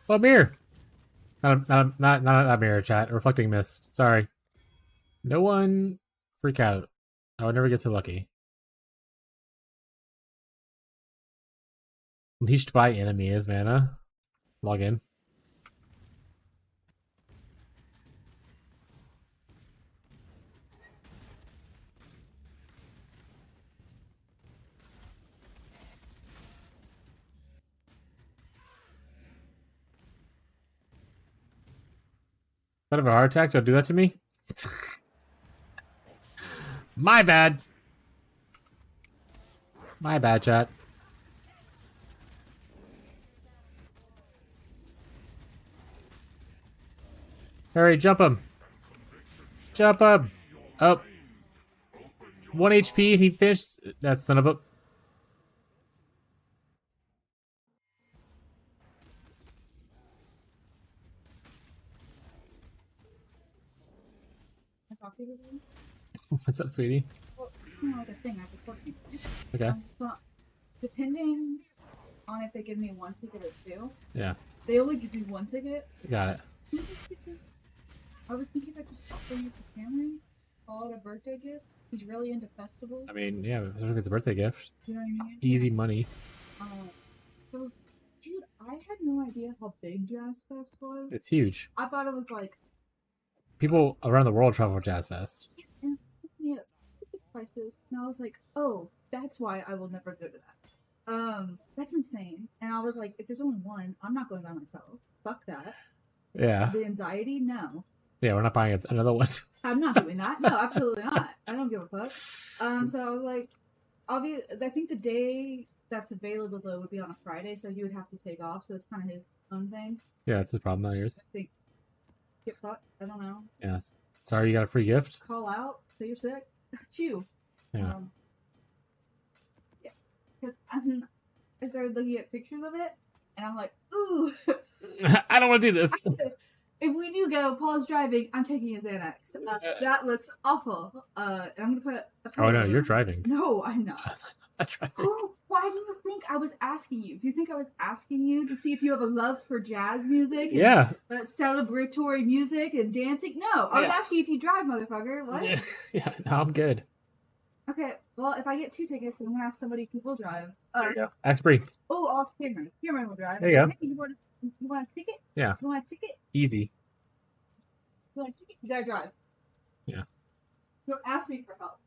Oh, mirror! Not a mirror, chat. A reflecting mist. Sorry. No one freak out. I would never get so lucky. Leashed by enemy is mana. Log in. Kind of a heart attack? Don't do that to me. My bad. My bad, chat. Hurry, jump him. Jump him. Oh. 1 HP and he finished. That son of a. What's up, sweetie? Well, it's kind of like a thing I've been working on. Okay. But depending on if they give me one ticket or two, Yeah. they only give you one ticket. Got it. I was thinking about just offering it to Cameron, call it a birthday gift. He's really into festivals. I mean, yeah, it's a birthday gift. You know what I mean? Easy money. So it was, dude, I had no idea how big Jazz Fest was. It's huge. I thought it was like People around the world travel for Jazz Fest. yeah, prices, and I was like, oh, that's why I will never go to that. That's insane. And I was like, if there's only one, I'm not going by myself. Fuck that. Yeah. The anxiety, no. Yeah, we're not buying another one. I'm not doing that. No, absolutely not. I don't give a fuck. So I was like, I think the day that's available though would be on a Friday, so he would have to take off. So it's kind of his own thing. Yeah, it's his problem, not I yours. think. Get fucked. I don't know. Yeah. Sorry, you got a free gift. Call out. Say you're sick. Chew. Yeah. Yeah. Because I started looking at pictures of it, and I'm like, ooh. I don't want to do this. If we do go, Paul's driving. I'm taking a Xanax. That looks awful. And I'm gonna put. Oh no, you're driving. No, I'm not. I'm driving. Oh, why do you think I was asking you? Do you think I was asking you to see if you have a love for jazz music? And, Yeah. Celebratory music and dancing? No, I was asking if you drive, motherfucker. What? Yeah. No, I'm good. Okay, well, if I get 2 tickets, I'm gonna ask somebody who will drive. There you go. Ask Bree. Oh, also Cameron. Cameron will drive. There you go. Hey, you want a ticket? Yeah. You want a ticket? Easy. You want a ticket? You gotta drive. Yeah. Don't ask me for help.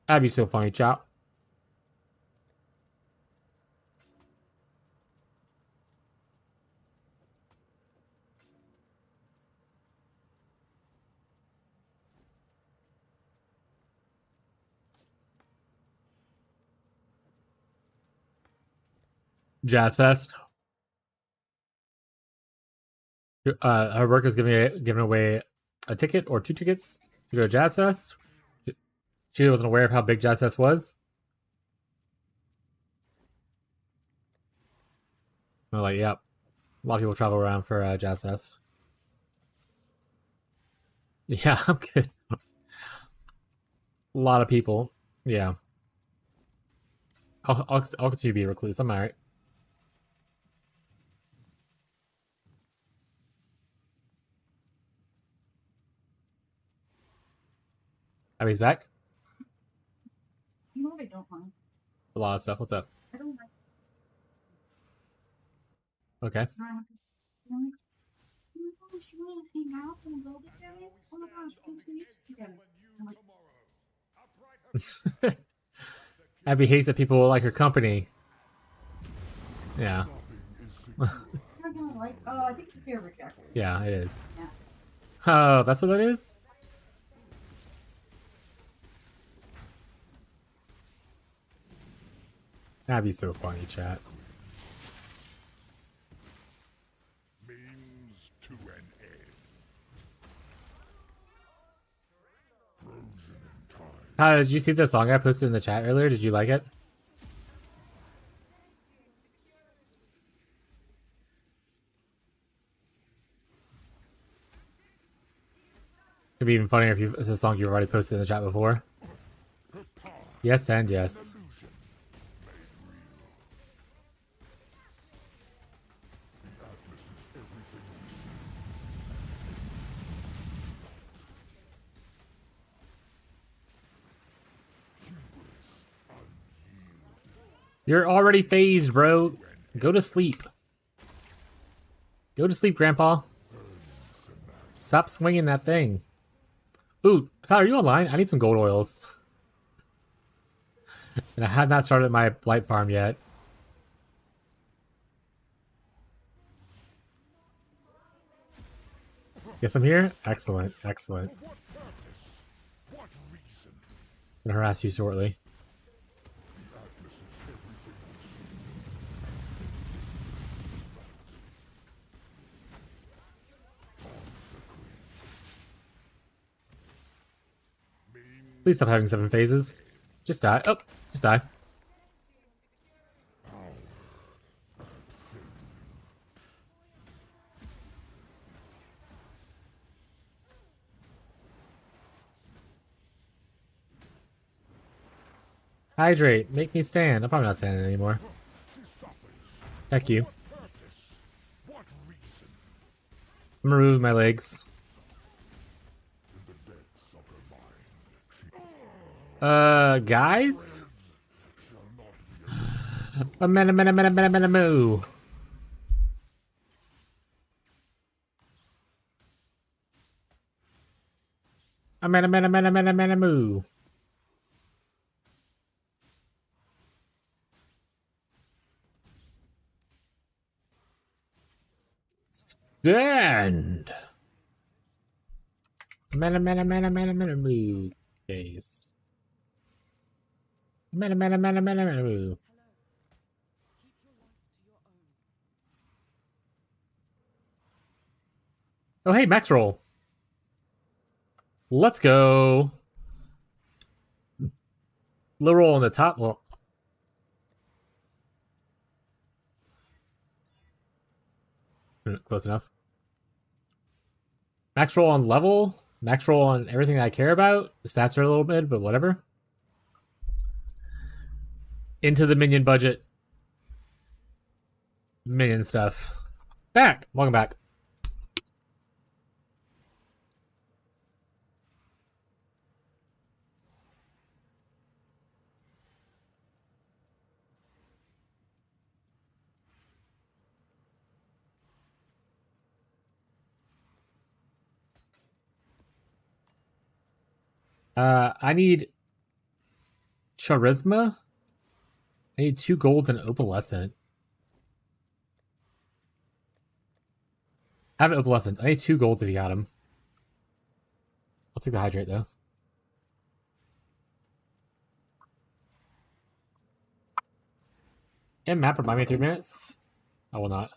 That'd be so funny, chop. Jazz Fest. Her worker's giving away a ticket or 2 tickets to go to Jazz Fest. She wasn't aware of how big Jazz Fest was. I'm like, yep. A lot of people travel around for Jazz Fest. Yeah, I'm good. A lot of people. Yeah. I'll continue to be a recluse. I'm alright. Abby's back. You know what I don't like? A lot of stuff. What's up? I don't like. Okay. I'm like, oh my gosh, you want to hang out and go together? Oh my gosh, we can do this together. I'm like, Abby hates that people like her company. Yeah. I'm gonna like. Oh, I think it's fear rejection. Yeah, it is. Yeah. Oh, that's what that is? That'd be so funny, chat. Means to an end. Frozen in time. How did you see the song I posted in the chat earlier? Did you like it? It'd be even funnier if it's a song you've already posted in the chat before. Yes and yes. You're already phased, bro. Go to sleep. Go to sleep, Grandpa. Stop swinging that thing. Ooh, Tyler, are you online? I need some gold oils. And I have not started my blight farm yet. Yes, I'm here? Excellent, excellent. What purpose? What reason? I'm gonna harass you shortly. Please stop having 7 phases. Just die. Oh, just die. Hydrate. Make me stand. I'm probably not standing anymore. Heck you. What reason? I'm gonna remove my legs. Guys? A mena moo. A mena moo. Stand. Mana move. Days. Mana move. Oh hey, max roll. Let's go. Low roll on the top. Well, close enough. Max roll on level. Max roll on everything I care about. The stats are a little bit, but whatever. Into the minion budget. Minion stuff. Back. Welcome back. I need charisma. I need 2 golds and opalescent. I have an opalescent. I need 2 golds if you got them. I'll take the hydrate though. And map remind me 3 minutes. I will not.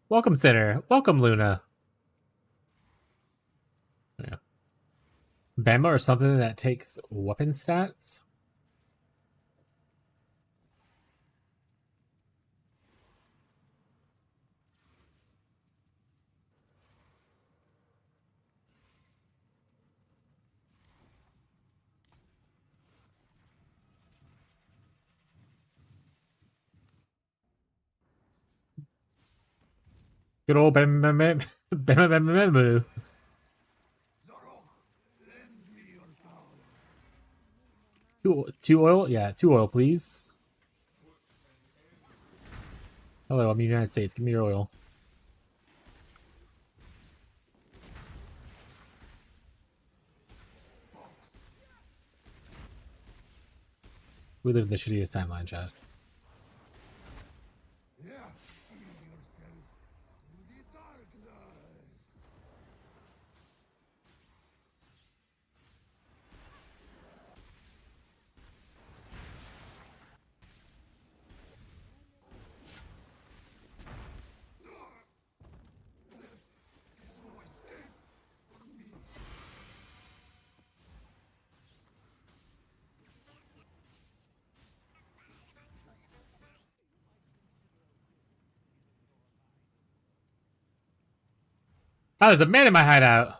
Welcome, Center. Welcome, Luna. Yeah. Bama or something that takes weapon stats? Good old Bama. Two oil? Yeah, 2 oil, please. Hello, I'm in the United States. Give me your oil. We live in the shittiest timeline, chat. Oh, there's a man in my hideout.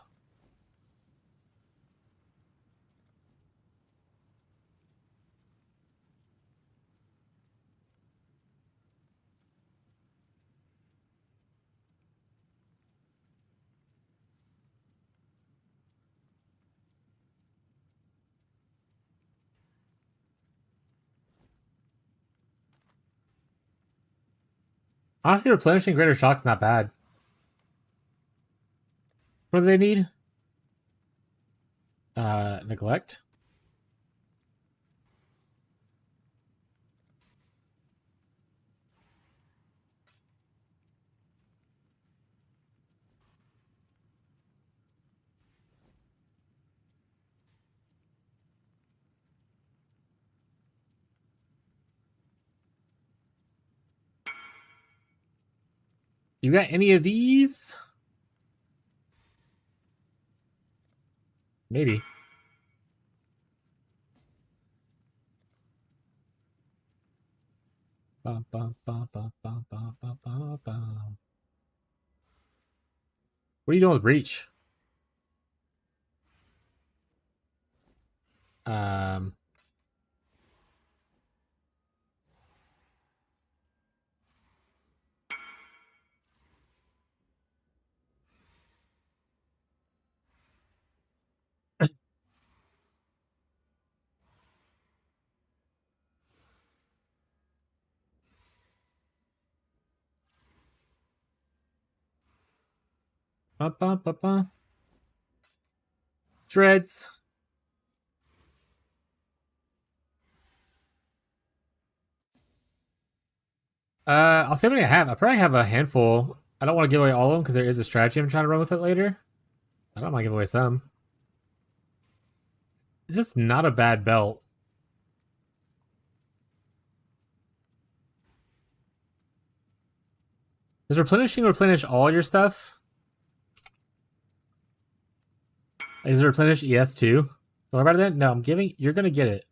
Honestly, replenishing Greater Shock's not bad. What do they need? Neglect? You got any of these? Maybe. Bum, bum, bum, bum, bum, bum, bum, bum, bum. What are you doing with Breach? Um, Ba-ba-ba-ba. Dreads. I'll see how many I have. I probably have a handful. I don't want to give away all of them because there is a strategy I'm trying to run with it later. I don't mind giving away some. Is this not a bad belt? Does replenishing replenish all your stuff? Is it replenish ES too? Don't worry about it then. No, I'm giving. You're gonna get it.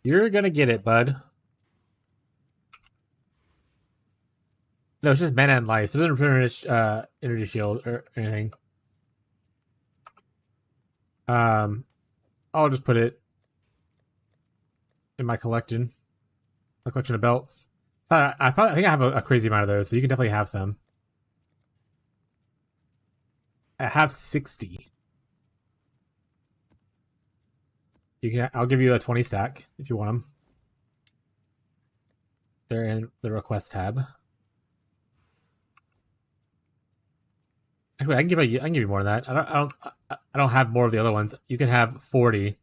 You're gonna get it, bud. No, it's just mana and life. So it doesn't replenish energy shield or anything. I'll just put it in my collection. My collection of belts. I think I have a crazy amount of those, so you can definitely have some. I have 60. You can. I'll give you a 20 stack if you want them. They're in the request tab. Actually, I can give you more than that. I don't have more of the other ones. You can have 40. All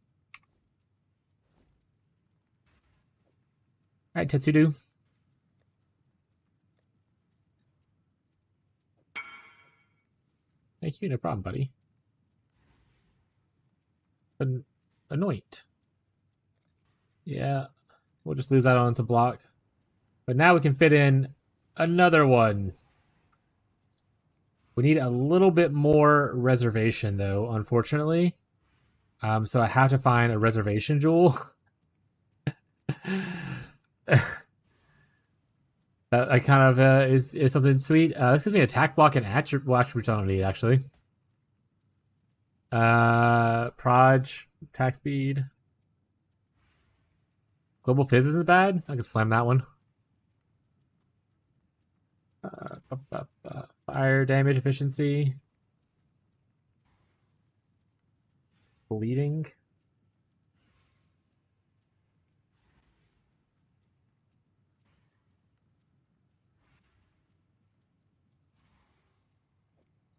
right, Tetsudo. Thank you, no problem, buddy. Anoint. Yeah, we'll just lose that on to block. But now we can fit in another one. We need a little bit more reservation, though, unfortunately. So I have to find a reservation jewel. That kind of is something sweet. This gives me attack, block, and attributes I don't need, actually. Proj, attack speed. Global Fizz isn't bad. I can slam that one. Fire damage efficiency. Bleeding.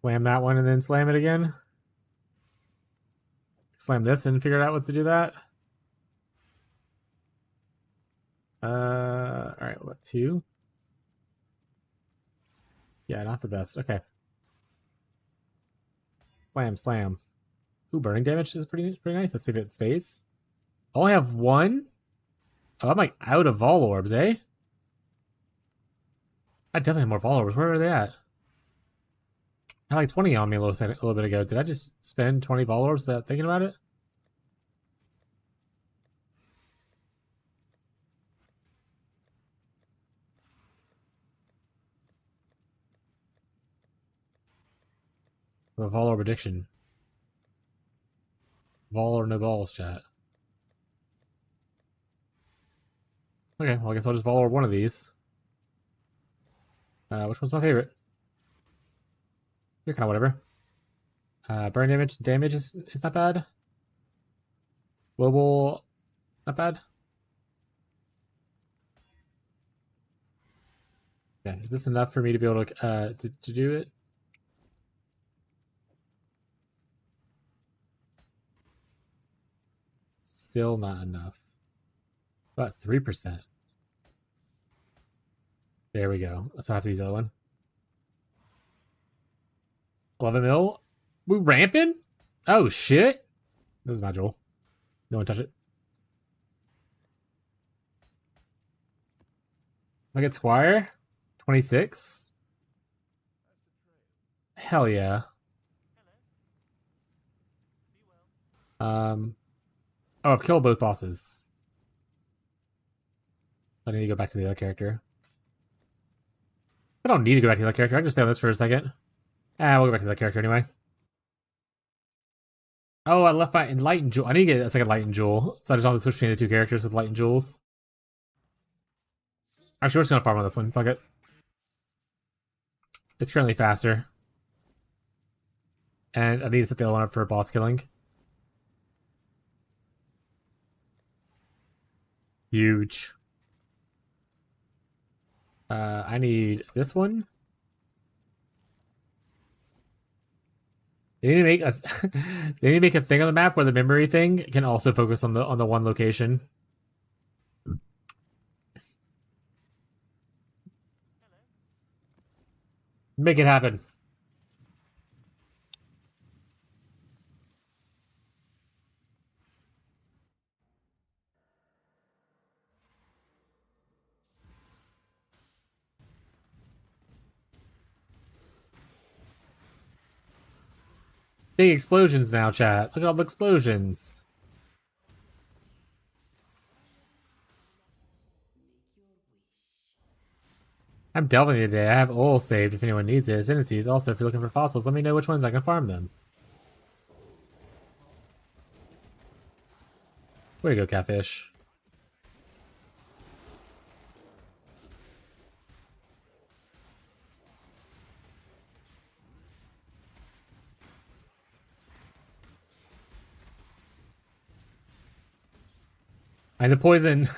Slam that one and then slam it again. Slam this and figure out what to do that. Alright, what, 2? Yeah, not the best. Okay. Slam, slam. Ooh, burning damage is pretty nice. Let's see if it stays. Oh, I have 1? Oh, I'm like out of Vol Orbs, eh? I definitely have more Vol Orbs. Where are they at? I had like 20 on me a little bit ago. Did I just spend 20 Vol Orbs without thinking about it? A Vol Orb addiction. Vol or no balls, chat. Okay, well, I guess I'll just Vol Orb one of these. Which one's my favorite? You're kind of whatever. Burn damage is not bad. Global, not bad. Yeah, is this enough for me to be able to do it? Still not enough. About 3%. There we go. So I have to use the other one. 11 mil. We ramping? Oh shit! This is my jewel. No one touch it. Look at Squire. 26. Hell yeah. Oh, I've killed both bosses. I need to go back to the other character. I don't need to go back to the other character. I can just stay on this for a second. We'll go back to the character anyway. Oh, I left my Enlightened Jewel. I need to get a second Enlightened Jewel. So I just have to switch between the two characters with Enlightened Jewels. Actually, we're just going to farm on this one. Fuck it. It's currently faster. And I need to set the other one up for boss killing. Huge. I need this one. They need to make a they need to make a thing on the map where the memory thing can also focus on the one location. Make it happen. Big explosions now, chat. Look at all the explosions. I'm delving today. I have oil saved if anyone needs it. Ascendancies. Also, if you're looking for fossils, let me know which ones I can farm them. Way to go, catfish. And the poison.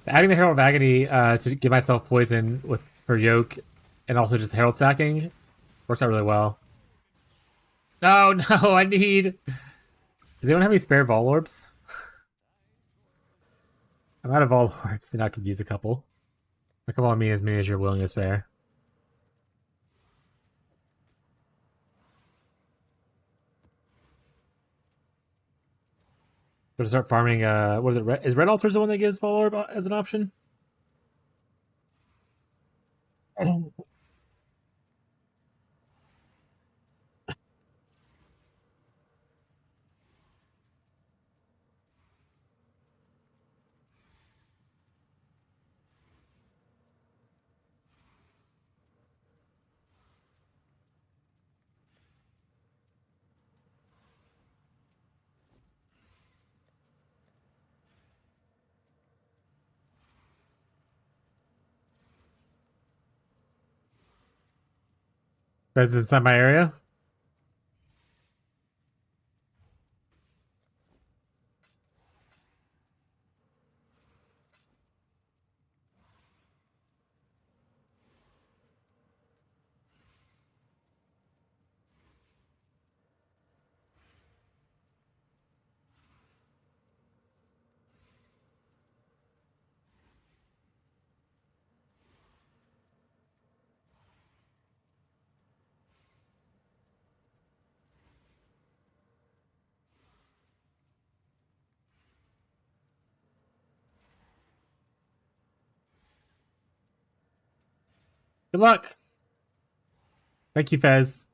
Adding the Herald of Agony to give myself poison for Yoke and also just Herald stacking works out really well. No, no, I need. Does anyone have any spare Vol Orbs? I'm out of Vol Orbs and I could use a couple. A couple, I mean as many as you're willing to spare. Or to start farming, what is it? Is Red Altars the one that gives Vol Orb as an option? That's inside my area? Good luck. Thank you, Fez.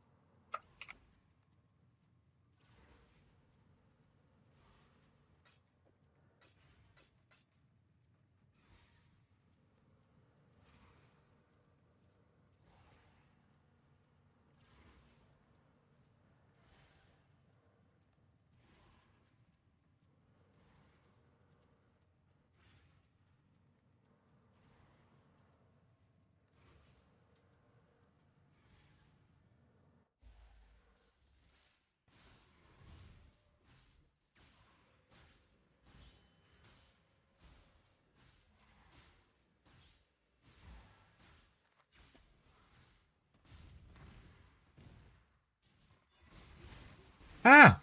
Ah!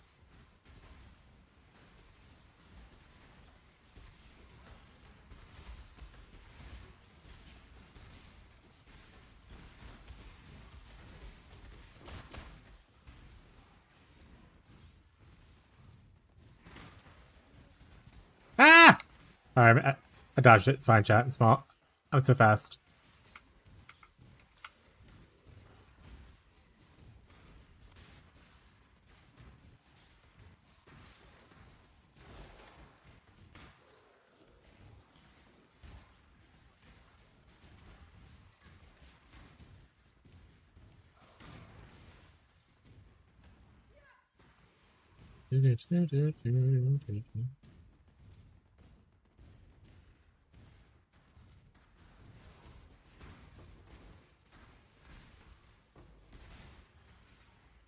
Ah! Alright, I dodged it. It's fine, chat. I'm small. I'm so fast.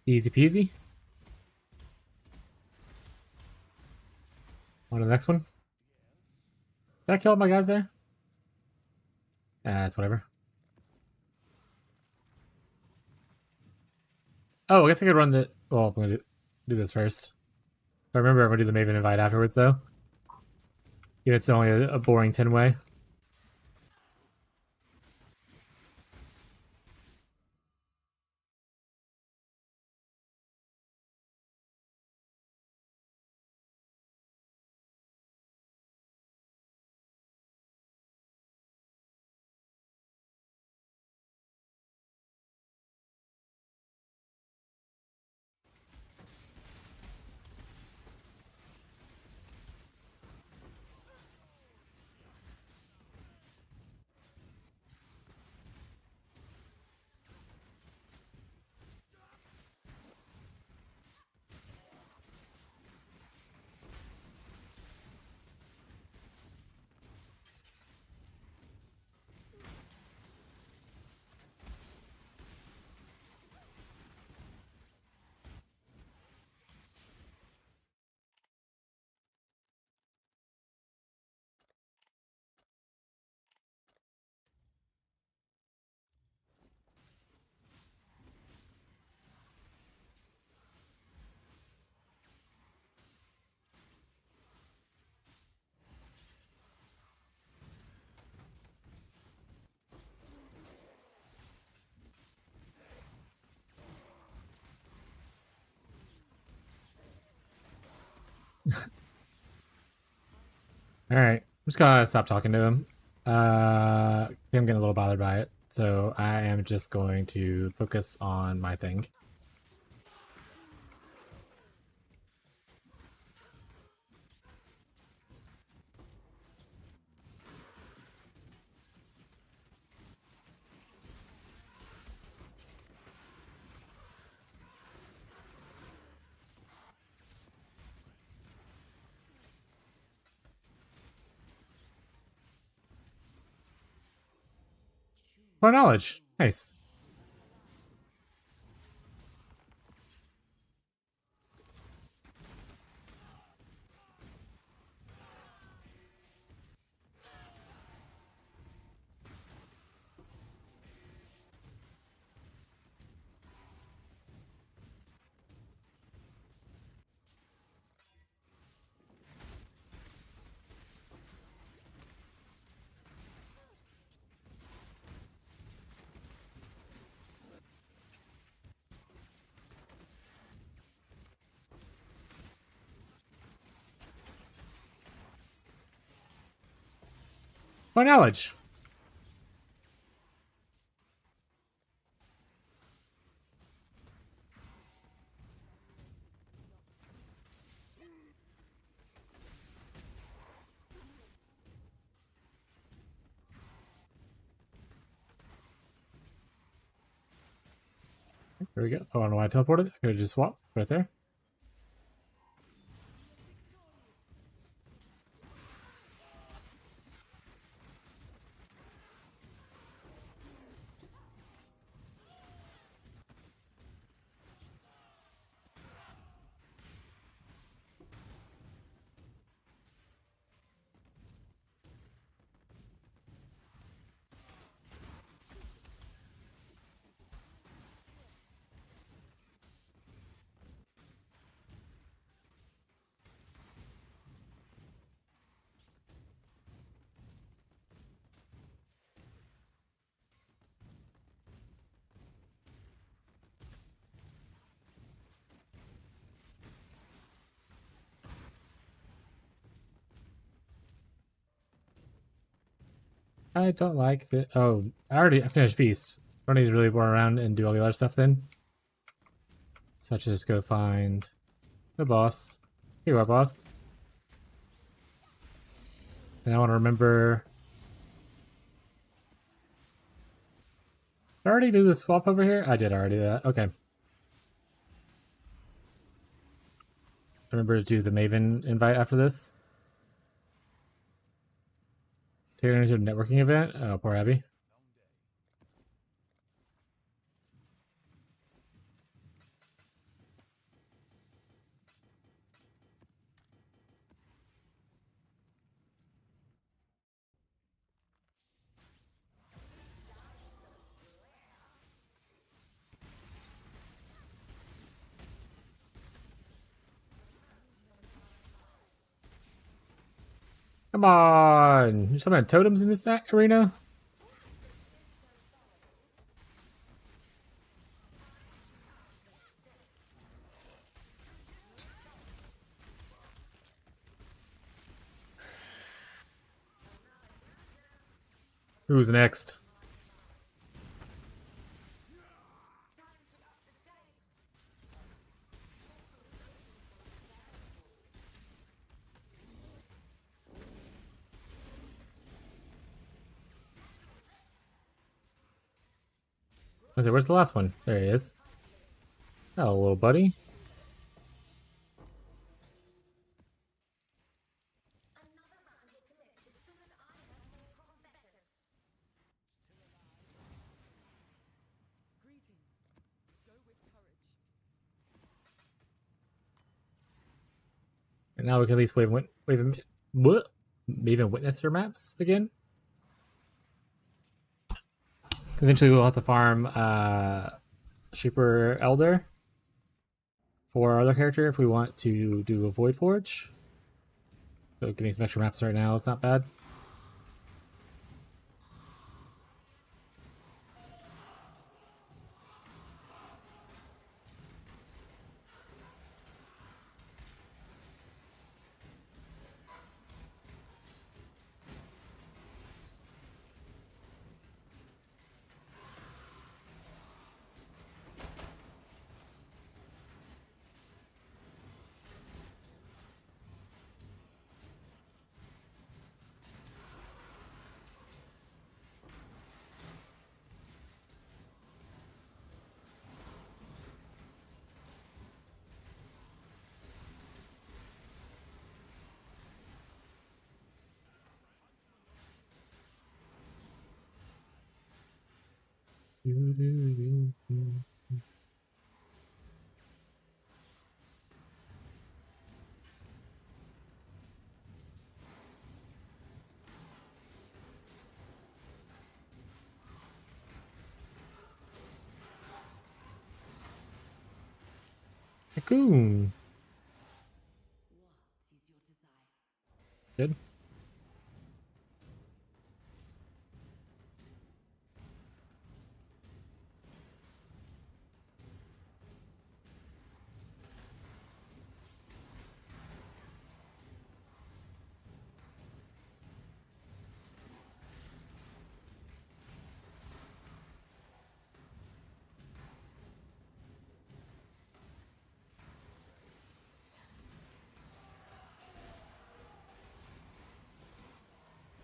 Easy peasy. On to the next one. Did I kill all my guys there? It's whatever. Oh, I guess I could run the... Well, I'm gonna do this first. I remember I'm gonna do the Maven invite afterwards, though. Even if it's only a boring 10 way. All right, I'm just gonna stop talking to him. I'm getting a little bothered by it, so I am just going to focus on my thing. More knowledge, nice. More knowledge. There we go. Oh, I don't know why I teleported. I could have just swapped right there. I don't like the. Oh, I finished Beast. I don't need to really run around and do all the other stuff then. So I should just go find the boss. Here you are, boss. And I want to remember. Did I already do the swap over here? I did already do that. Okay. Remember to do the Maven invite after this. Take it into a networking event. Oh, poor Abby. Come on! There's so many totems in this arena. Who's next? Where's the last one? There he is. Hello, little buddy. And now we can at least even witness her maps again. Eventually, we'll have to farm Sheeper Elder for our other character if we want to do a Void Forge. So getting some extra maps right now is not bad. Cocoon. Good.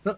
Oh.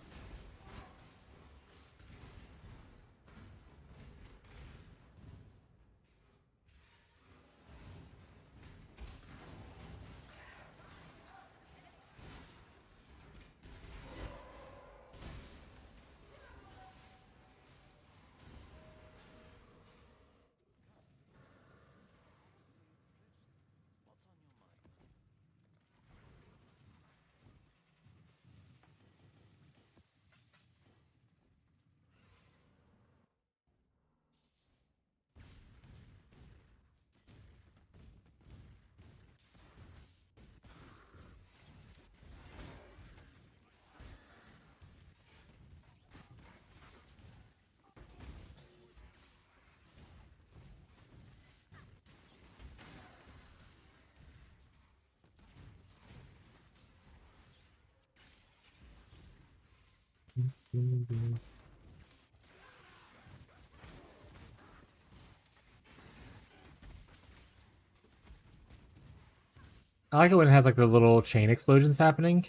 I like it when it has like the little chain explosions happening.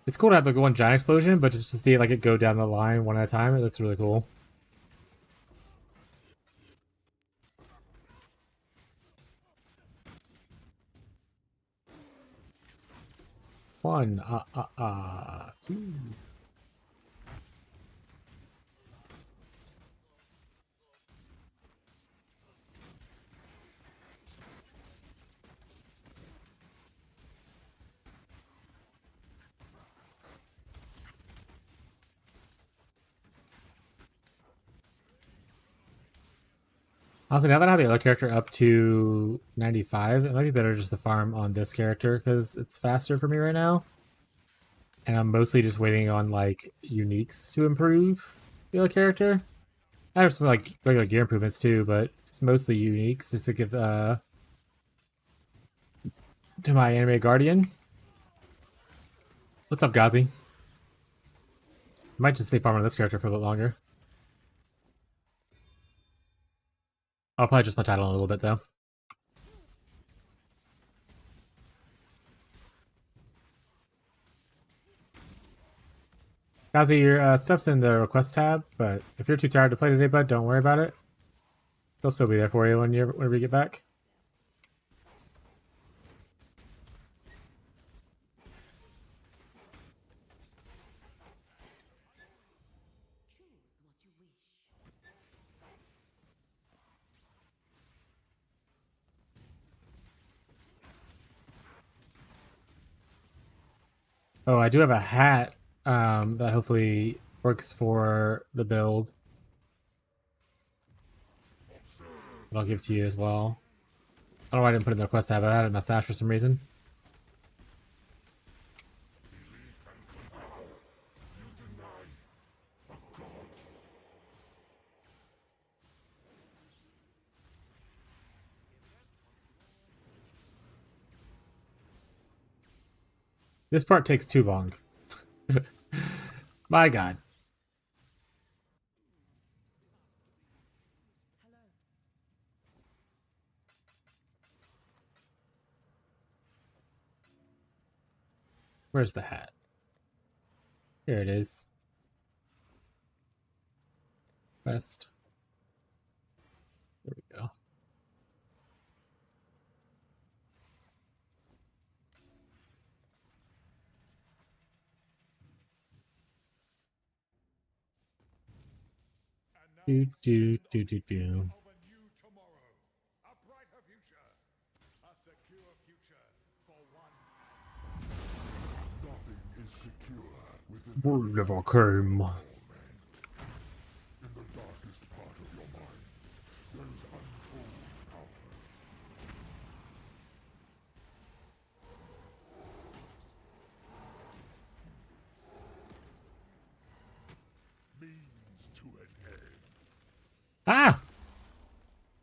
It's cool to have like one giant explosion, but just to see like it go down the line one at a time, it looks really cool. One, two. Honestly, now that I have the other character up to 95, it might be better just to farm on this character because it's faster for me right now. and I'm mostly just waiting on like uniques to improve the character. I have some like regular gear improvements too, but it's mostly uniques just to give to my anime guardian. What's up, Gazi? Might just stay farming this character for a bit longer. I'll probably just my title in a little bit though. Gazi, your stuff's in the request tab, but if you're too tired to play today, bud, don't worry about it. They'll still be there for you whenever you get back. Oh, I do have a hat that hopefully works for the build. That I'll give to you as well. I don't know why I didn't put it in the request tab, but I had it in my stash for some reason. This part takes too long. My god. Where's the hat? Here it is. West. There we go. Do do do do do. Of a new tomorrow, a brighter future, a secure future for one. Nothing is secure within We never came. in the darkest part of your mind. There is untold power. Means to an end. Ah!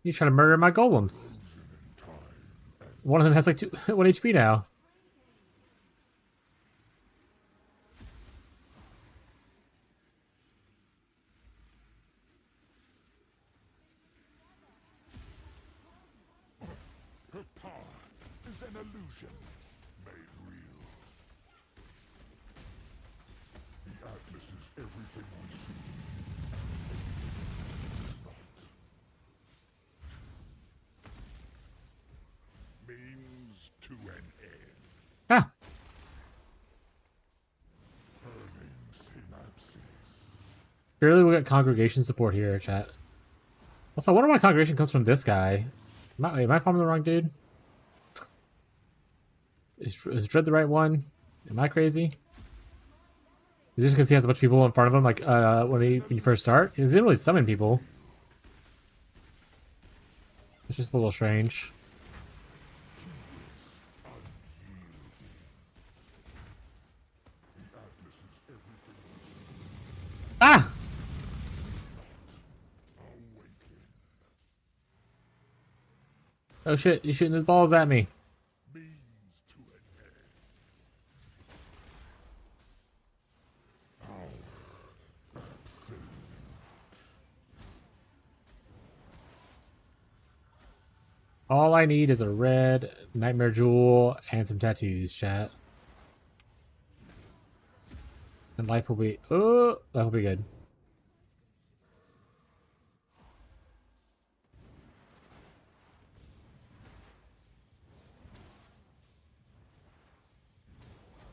You trying to murder my golems. One of them has like 1 HP now. Her power is an illusion made real. The Atlas is everything we see. It's not. Means to an end. Ah! Burning synapses. Surely we'll get congregation support here, chat. Also, I wonder why congregation comes from this guy. Am I farming the wrong dude? Is Dread the right one? Am I crazy? Is this because he has a bunch of people in front of him, like when you first start? He doesn't really summon people. It's just a little strange. Ah! Oh shit, he's shooting his balls at me. Means to an end. Power absolute. All I need is a red nightmare jewel and some tattoos, chat. And life will be that will be good.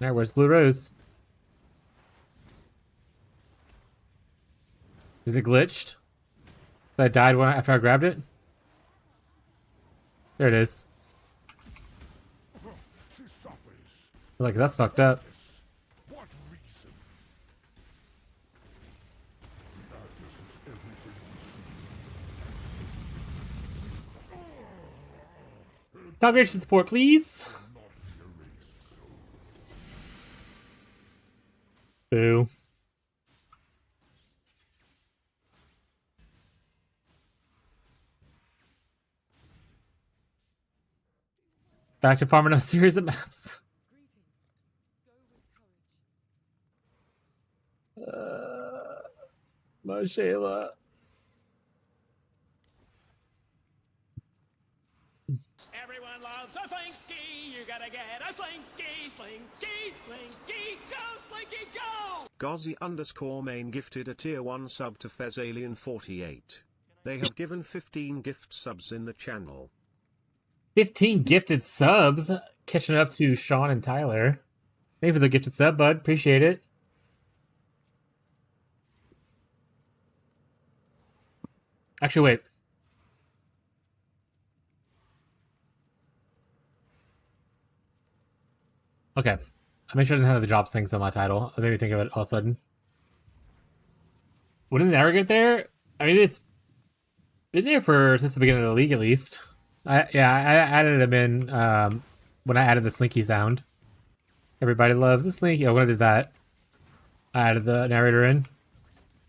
Alright, where's Blue Rose? Is it glitched? That died after I grabbed it? There it is. She suffers. Like, that's fucked up. What reason? The Atlas is everything we see. Congregation support, please. Not be erased so. Boo. Back to farming a series of maps. Shayla. Everyone loves a slinky. You gotta get a slinky, slinky, slinky. Go, slinky, go! Gozzy_main gifted a tier 1 sub to FezAlien48. They have given 15 gift subs in the channel. 15 gifted subs. Catching up to Sean and Tyler. Thank you for the gifted sub, bud. Appreciate it. Actually, wait. Okay. I make sure I didn't have the drops things on my title. It made me think of it all of a sudden. When did the arrogant there? I mean, it's been there since the beginning of the league, at least. I added him in when I added the slinky sound. Everybody loves the slinky. Oh, when I did that, I added the narrator in.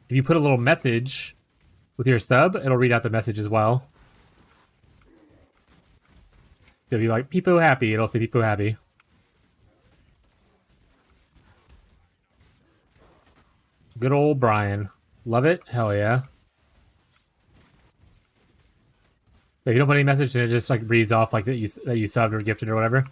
If you put a little message with your sub, it'll read out the message as well. It'll be like, Peepo happy. It'll say Peepo happy. Good old Brian. Love it? Hell yeah. If you don't put any message, then it just like reads off like that you subbed or gifted or whatever.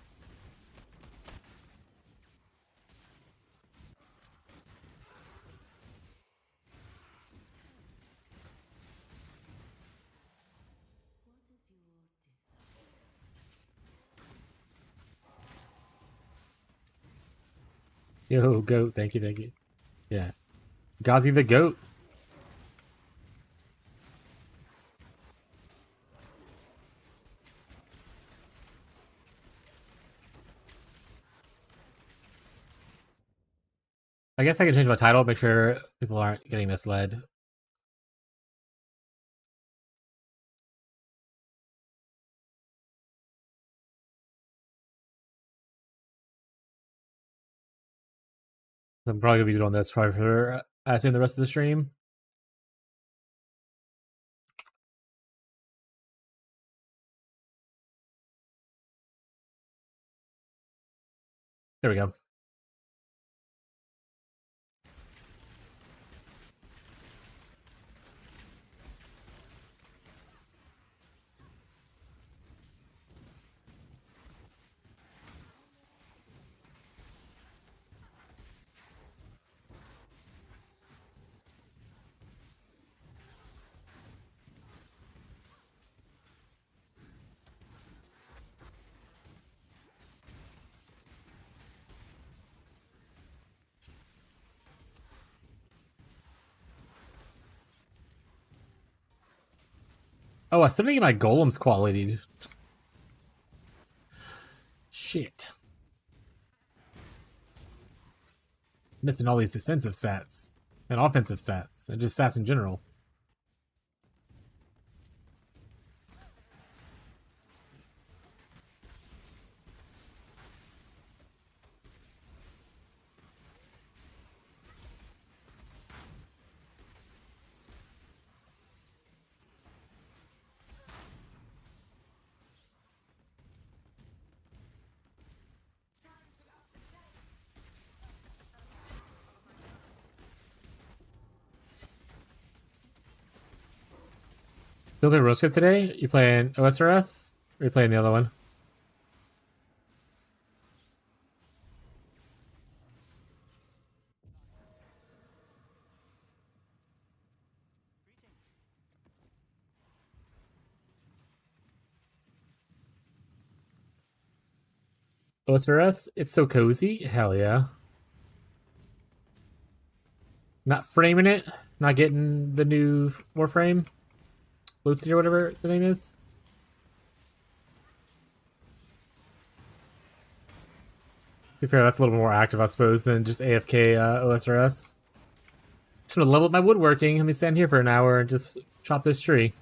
Yo, goat. Thank you, thank you. Yeah. Gozzy the goat. I guess I can change my title, make sure people aren't getting misled. I'm probably gonna be doing this probably for I assume the rest of the stream. There we go. Oh, I still didn't get my golems quality. Shit. Missing all these defensive stats and offensive stats and just stats in general. You play Roscoe today? You playing OSRS? Or you playing the other one? OSRS? It's so cozy? Hell yeah. Not framing it? Not getting the new Warframe? Lucy or whatever the name is? To be fair, that's a little more active, I suppose, than just AFK OSRS. Just gonna level up my woodworking. Let me stand here for an hour and just chop this tree.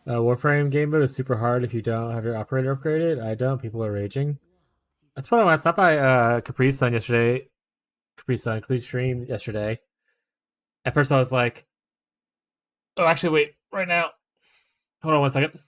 Warframe game mode is super hard if you don't have your operator upgraded. I don't. People are raging. That's what I stopped by Capri Sun yesterday. Capri Stream yesterday. At first I was like, oh, actually, wait, right now. Hold on 1 second.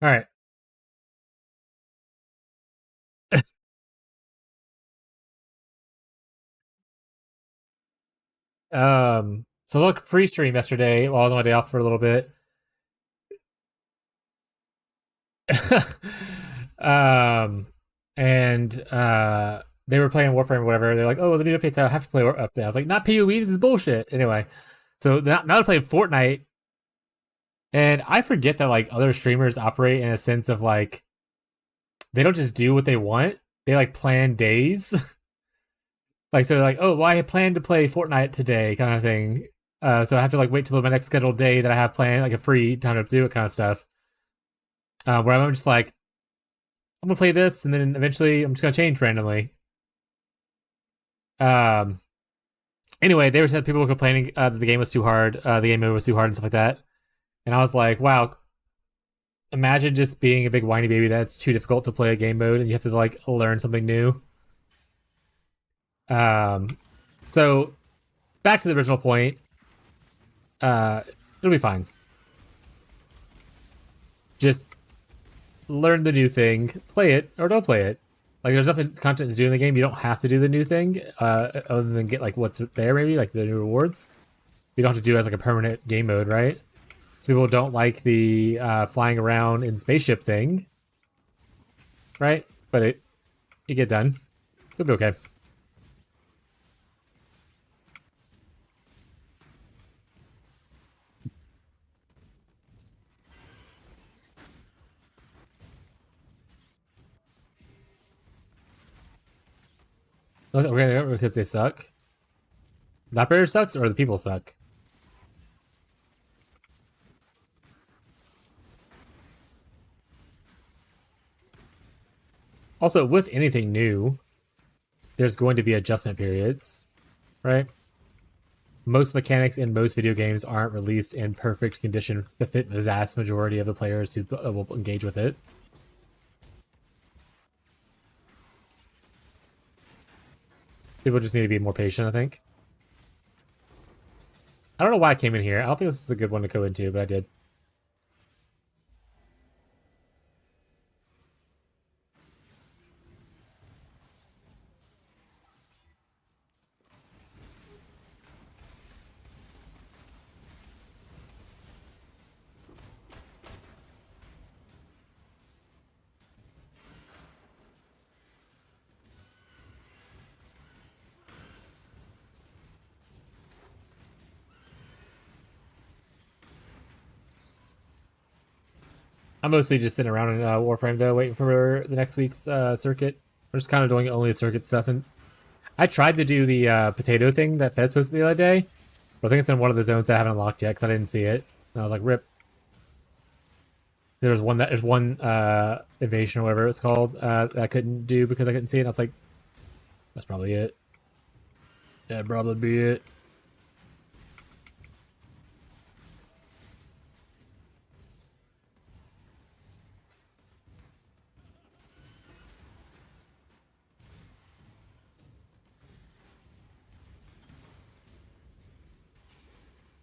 All right. So look, pre-stream yesterday while I was on my day off for a little bit. um, and they were playing Warframe or whatever. They're like, "Oh, the new updates out. I have to play up there." I was like, "Not PoE. This is bullshit." Anyway, so now they're playing Fortnite, and I forget that like other streamers operate in a sense of like they don't just do what they want. They like plan days. Like so, they're like, "Oh, well, I had planned to play Fortnite today," kind of thing. So I have to like wait till my next scheduled day that I have planned, like a free time to do it, kind of stuff. Where I'm just like, I'm gonna play this, and then eventually I'm just gonna change randomly. Um. Anyway, they were said people were complaining that the game was too hard, the game mode was too hard, and stuff like that. And I was like, wow, imagine just being a big whiny baby that's too difficult to play a game mode, and you have to like learn something new. So back to the original point. It'll be fine. Just learn the new thing, play it, or don't play it. Like, there's nothing content to do in the game. You don't have to do the new thing, other than get like what's there, maybe like the new rewards. You don't have to do it as like a permanent game mode, right? Some people don't like the flying around in spaceship thing, right? But it get done. It'll be okay. Okay, because they suck. The operator sucks, or the people suck. Also, with anything new, there's going to be adjustment periods, right? Most mechanics in most video games aren't released in perfect condition to fit the vast majority of the players who will engage with it. People just need to be more patient, I think. I don't know why I came in here. I don't think this is a good one to go into, but I did. I'm mostly just sitting around in Warframe though, waiting for the next week's circuit. We're just kind of doing only circuit stuff, and I tried to do the potato thing that Fez posted the other day, but I think it's in one of the zones that I haven't unlocked yet because I didn't see it. And I was like, rip. There's one evasion or whatever it's called that I couldn't do because I couldn't see it. And I was like, that's probably it. That'd probably be it.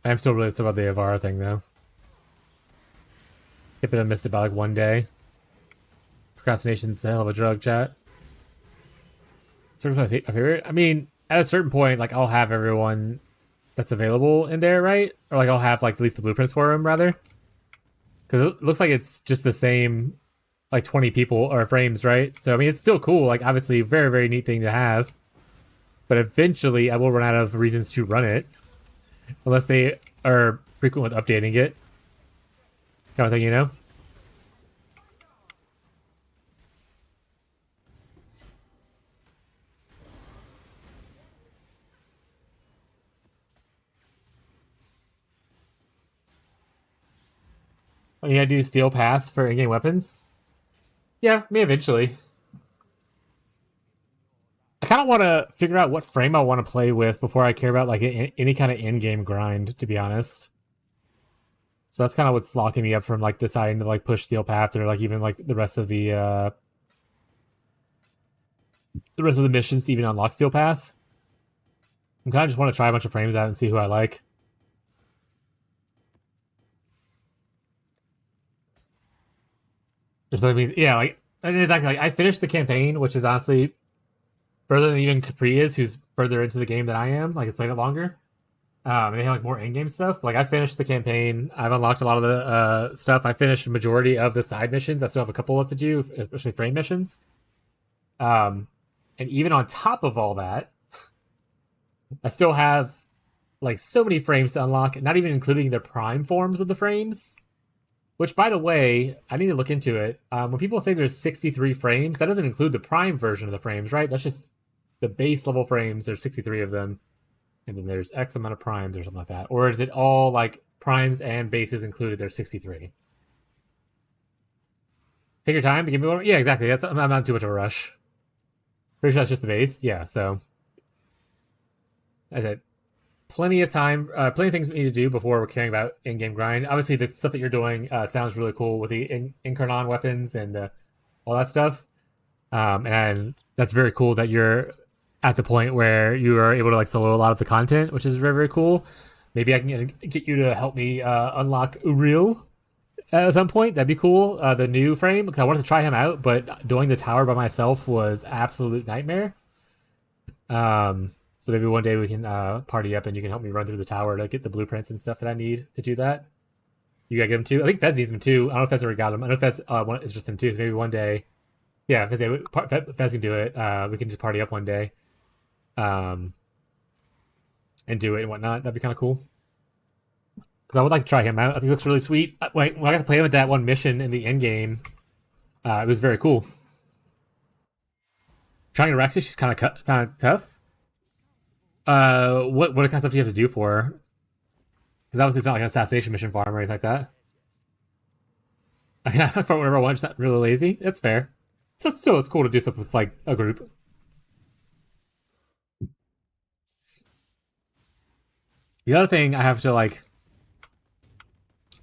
I'm still really upset about the Avara thing though. If I missed it by like one day. Procrastination's a hell of a drug, chat. Circumcised hate my favorite. I mean, at a certain point, like I'll have everyone that's available in there, right? Or like I'll have like at least the blueprints for them rather, because it looks like it's just the same like 20 people or frames, right? So I mean, it's still cool. Like obviously, very very neat thing to have. But eventually, I will run out of reasons to run it, unless they are frequent with updating it, kind of thing, you know. When you gotta do steel path for in-game weapons, yeah, me eventually. I kind of want to figure out what frame I want to play with before I care about like any kind of in-game grind, to be honest. So that's kind of what's locking me up from like deciding to like push steel path or like even like the rest of the missions to even unlock steel path. I kind of just want to try a bunch of frames out and see who I like. So that means, yeah, like exactly. Like I finished the campaign, which is honestly further than even Capri is, who's further into the game than I am. Like it's played it longer. And they have like more in-game stuff. Like I finished the campaign. I've unlocked a lot of the stuff. I finished the majority of the side missions. I still have a couple left to do, especially frame missions. And even on top of all that, I still have like so many frames to unlock, not even including the prime forms of the frames. Which, by the way, I need to look into it. When people say there's 63 frames, that doesn't include the prime version of the frames, right? That's just the base level frames. There's 63 of them. And then there's X amount of primes or something like that. Or is it all like primes and bases included? There's 63. Take your time to give me one. Yeah, exactly. I'm not too much of a rush. Pretty sure that's just the base. Yeah, so. As I said, plenty of time, plenty of things we need to do before we're caring about in-game grind. Obviously, the stuff that you're doing sounds really cool with the Incarnon weapons and all that stuff. And that's very cool that you're at the point where you are able to like solo a lot of the content, which is very, very cool. Maybe I can get you to help me unlock Uriel at some point. That'd be cool. The new frame, because I wanted to try him out, but doing the tower by myself was absolute nightmare. So maybe one day we can party up and you can help me run through the tower to get the blueprints and stuff that I need to do that. You gotta get them too. I think Fez needs them too. I don't know if Fez already got them. I know Fez is just him too. So maybe one day, yeah, Fez can do it. We can just party up one day, and do it and whatnot. That'd be kind of cool. Because I would like to try him out. I think he looks really sweet. When I got to play him with that one mission in the end game, it was very cool. Trying Alexia, she's kind of tough. What kind of stuff do you have to do for her? Because obviously it's not like an assassination mission farm or anything like that. I can have for whatever I want, just not really lazy. That's fair. So still, it's cool to do stuff with like a group. The other thing I have to like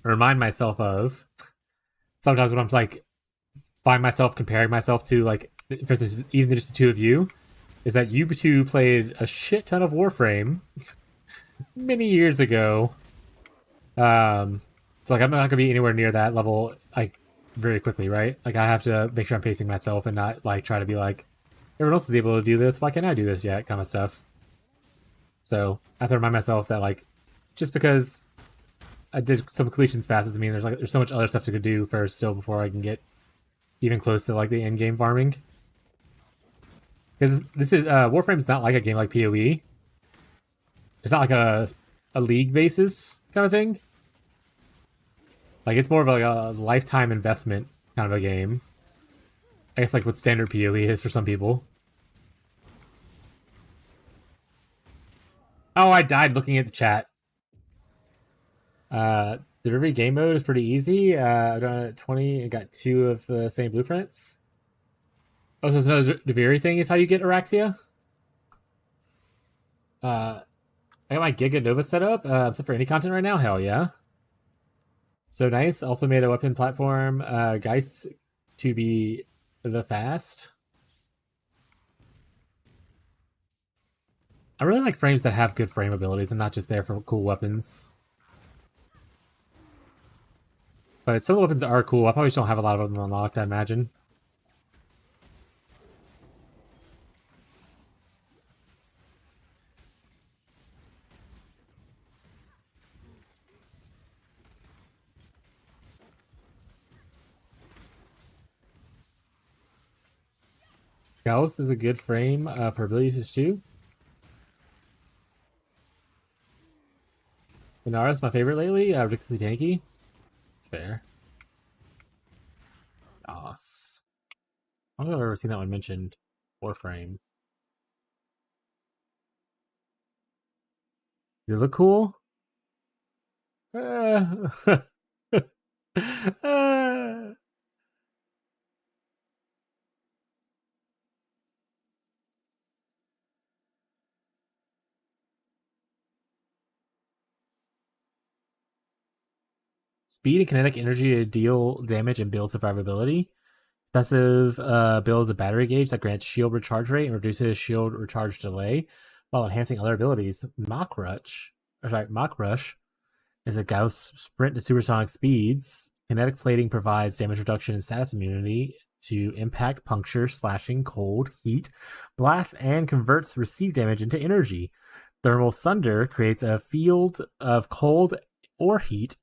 remind myself of sometimes when I'm like find myself comparing myself to like, for instance, even just the two of you, is that you two played a shit ton of Warframe many years ago. So like I'm not gonna be anywhere near that level like very quickly, right? Like I have to make sure I'm pacing myself and not like try to be like everyone else is able to do this. Why can't I do this yet? Kind of stuff. So I have to remind myself that like just because I did some completions fast doesn't mean there's so much other stuff to do first still before I can get even close to like the end game farming. Because this is Warframe's not like a game like PoE. It's not like a league basis kind of thing. Like it's more of like a lifetime investment kind of a game. I guess like what standard PoE is for some people. Oh, I died looking at the chat. The delivery game mode is pretty easy. I've done it 20 and got 2 of the same blueprints. Oh, so another Deviri thing is how you get Araxia? I got my Giga Nova set up. Except for any content right now? Hell yeah. So nice. Also made a weapon platform, Geist to be the fast. I really like frames that have good frame abilities and not just there for cool weapons. But some of the weapons are cool. I probably just don't have a lot of them unlocked, I imagine. Gauss is a good frame for ability usage too. Inara's my favorite lately. Ridiculously tanky. It's fair. Gauss. I don't think I've ever seen that one mentioned. Or frame. You look cool? Uh, uh, Speed and kinetic energy to deal damage and build survivability. Passive builds a battery gauge that grants shield recharge rate and reduces shield recharge delay while enhancing other abilities. Mach Rush is a Gauss sprint to supersonic speeds. Kinetic plating provides damage reduction and status immunity to impact, puncture, slashing, cold, heat, blast, and converts received damage into energy. Thermal Sunder creates a field of cold or heat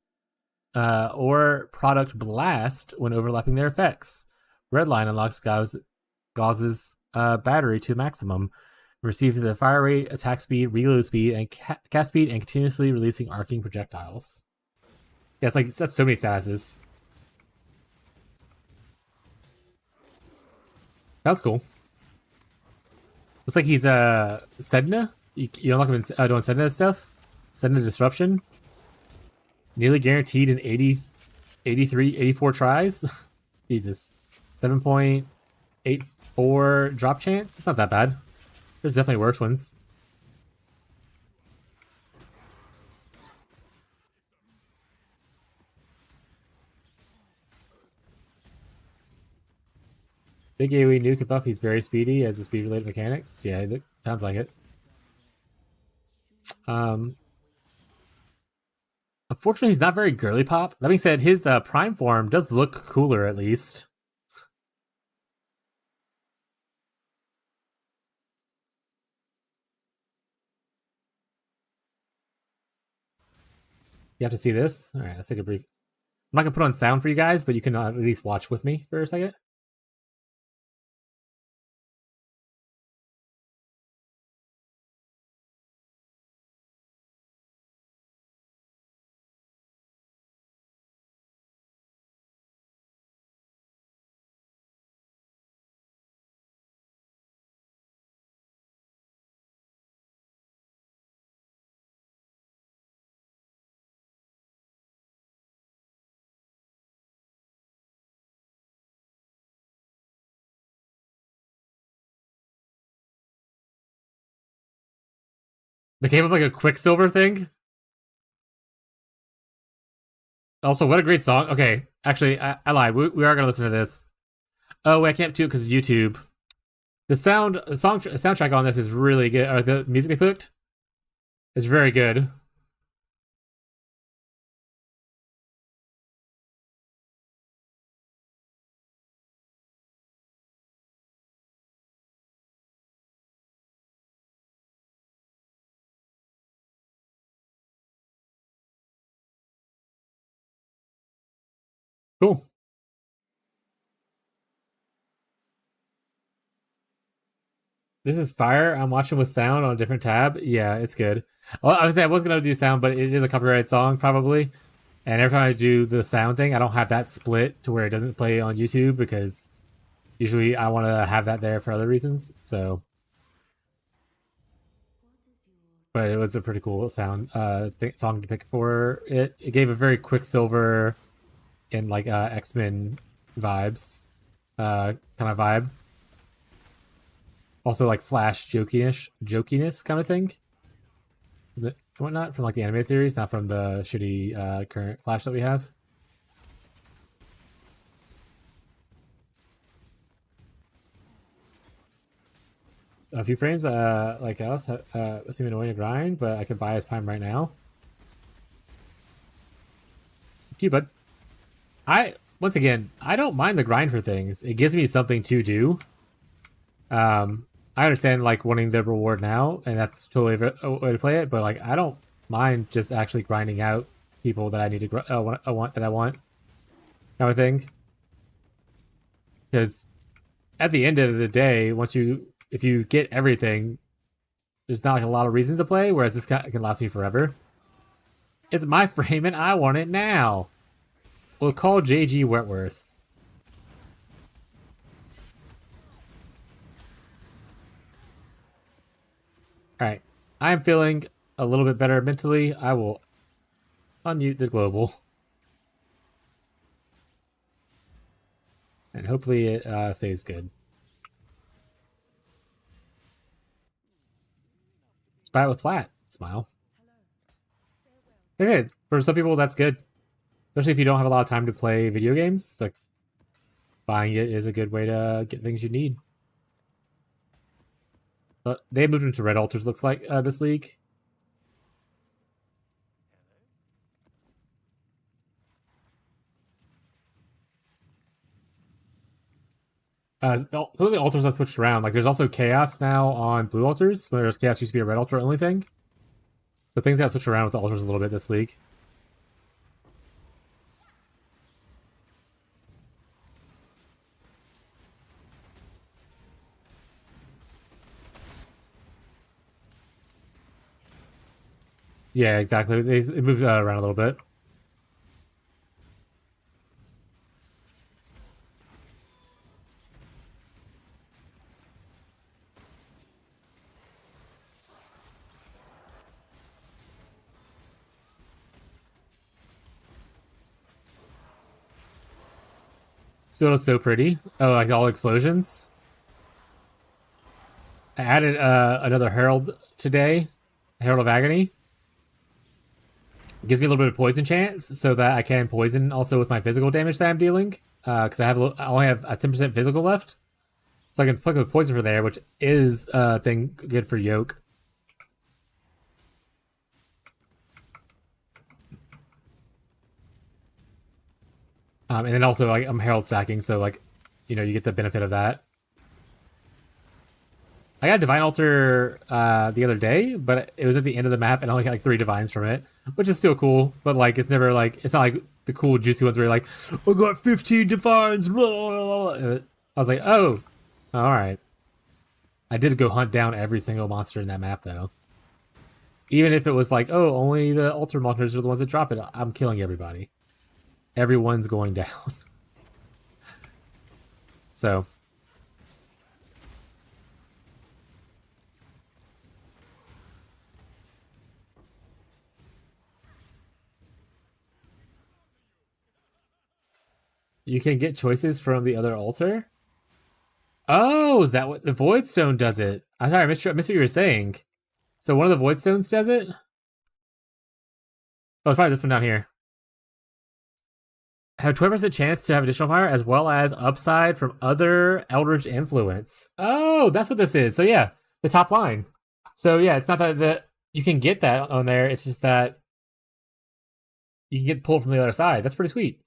or product blast when overlapping their effects. Redline unlocks Gauz's battery to maximum. Receives the fire rate, attack speed, reload speed, and cast speed, and continuously releasing arcing projectiles. Yeah, it's like that's so many statuses. That's cool. Looks like he's Sedna. You unlock him in doing Sedna stuff. Sedna Disruption. Nearly guaranteed in 80, 83, 84 tries. Jesus. 7.84 drop chance. It's not that bad. There's definitely worse ones. Big AoE nuke buff, he's very speedy as the speed related mechanics. Yeah, it sounds like it. Unfortunately, he's not very girly pop. That being said, his prime form does look cooler at least. You have to see this. All right, let's take a brief. I'm not gonna put on sound for you guys, but you can at least watch with me for a second. They came up like a Quicksilver thing. Also, what a great song. Okay, actually, I lied. We are gonna listen to this. Oh, wait, I can't do it because of YouTube. The soundtrack on this is really good. Or the music they picked is very good. Cool. This is fire. I'm watching with sound on a different tab. Yeah, it's good. Well, I was gonna do sound, but it is a copyrighted song probably. And every time I do the sound thing, I don't have that split to where it doesn't play on YouTube because usually I want to have that there for other reasons. So, but it was a pretty cool sound song to pick for it. It gave a very Quicksilver and like X-Men vibes, kind of vibe. Also like Flash jokiness kind of thing. Whatnot from like the animated series, not from the shitty current Flash that we have. A few frames, like us, seem annoying to grind, but I could buy his prime right now. Thank you, bud. Once again, I don't mind the grind for things. It gives me something to do. I understand like wanting the reward now, and that's totally a way to play it. But like, I don't mind just actually grinding out people that I need to want kind of thing. Because at the end of the day, if you get everything, there's not like a lot of reasons to play. Whereas this can last me forever. It's my frame and I want it now. We'll call JG Wentworth. Alright. I am feeling a little bit better mentally. I will unmute the global. And hopefully it stays good. Spy with Platt. Smile. Okay, for some people that's good. Especially if you don't have a lot of time to play video games. It's like buying it is a good way to get things you need. But they moved into red altars, looks like, this league. Some of the altars have switched around. Like, there's also chaos now on blue altars, whereas chaos used to be a red altar only thing. So things got switched around with the altars a little bit this league. Yeah, exactly. It moved around a little bit. This build is so pretty. Oh, like all explosions. I added another Herald today, Herald of Agony. It gives me a little bit of poison chance, so that I can poison also with my physical damage that I'm dealing. Because I only have a 10% physical left, so I can plug a poison for there, which is a thing good for Yoke. And then also like I'm Herald stacking, so like, you know, you get the benefit of that. I got a Divine Altar the other day, but it was at the end of the map and I only got like 3 Divines from it, which is still cool, but like it's never like, it's not like the cool juicy ones where you're like, I got 15 Divines, blah, blah, blah. I was like, oh, alright. I did go hunt down every single monster in that map though. Even if it was like, oh, only the altar monsters are the ones that drop it, I'm killing everybody. Everyone's going down. So you can get choices from the other altar? Oh, is that what the Void Stone does it? I'm sorry, I missed what you were saying. So one of the Void Stones does it? Oh, it's probably this one down here. Have 20% chance to have additional fire as well as upside from other Eldritch influence. Oh, that's what this is. So yeah, the top line. So yeah, it's not that you can get that on there. It's just that you can get pulled from the other side. That's pretty sweet.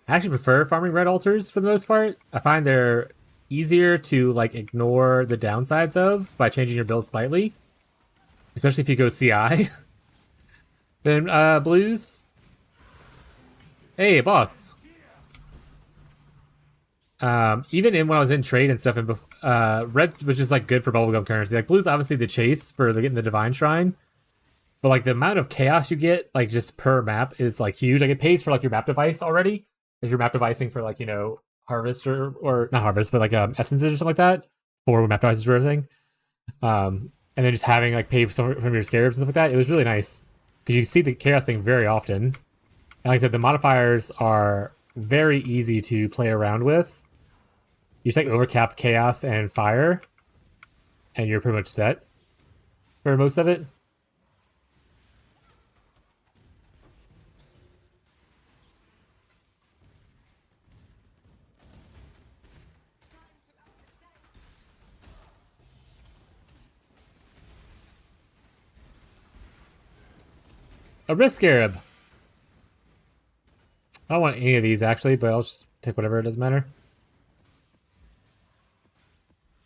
I actually prefer farming red altars for the most part. I find they're easier to like ignore the downsides of by changing your build slightly, especially if you go CI. Then blues. Hey, boss. Even when I was in trade and stuff, and red was just like good for bubblegum currency. Like blue's obviously the chase for getting the divine shrine, but like the amount of chaos you get, like just per map, is like huge. Like it pays for like your map device already. If you're map devising for like, you know, harvest or not harvest, but like essences or something like that, or map devices or everything. And then just having like pay from your scarabs and stuff like that, it was really nice because you see the chaos thing very often. And like I said, the modifiers are very easy to play around with. You just like overcap chaos and fire, and you're pretty much set for most of it. A wrist scarab. I don't want any of these actually, but I'll just take whatever. It doesn't matter.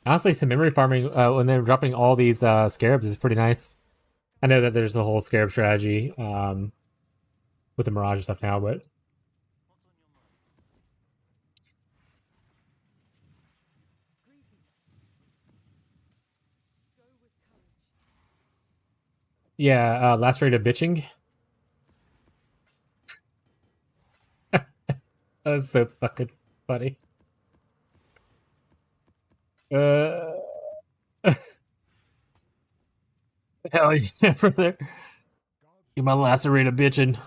Honestly, the memory farming when they're dropping all these scarabs is pretty nice. I know that there's the whole scarab strategy with the Mirage and stuff now, but yeah, last rate of bitching. That's so fucking funny. Uh, hell yeah, brother. Get my lacerate of bitching.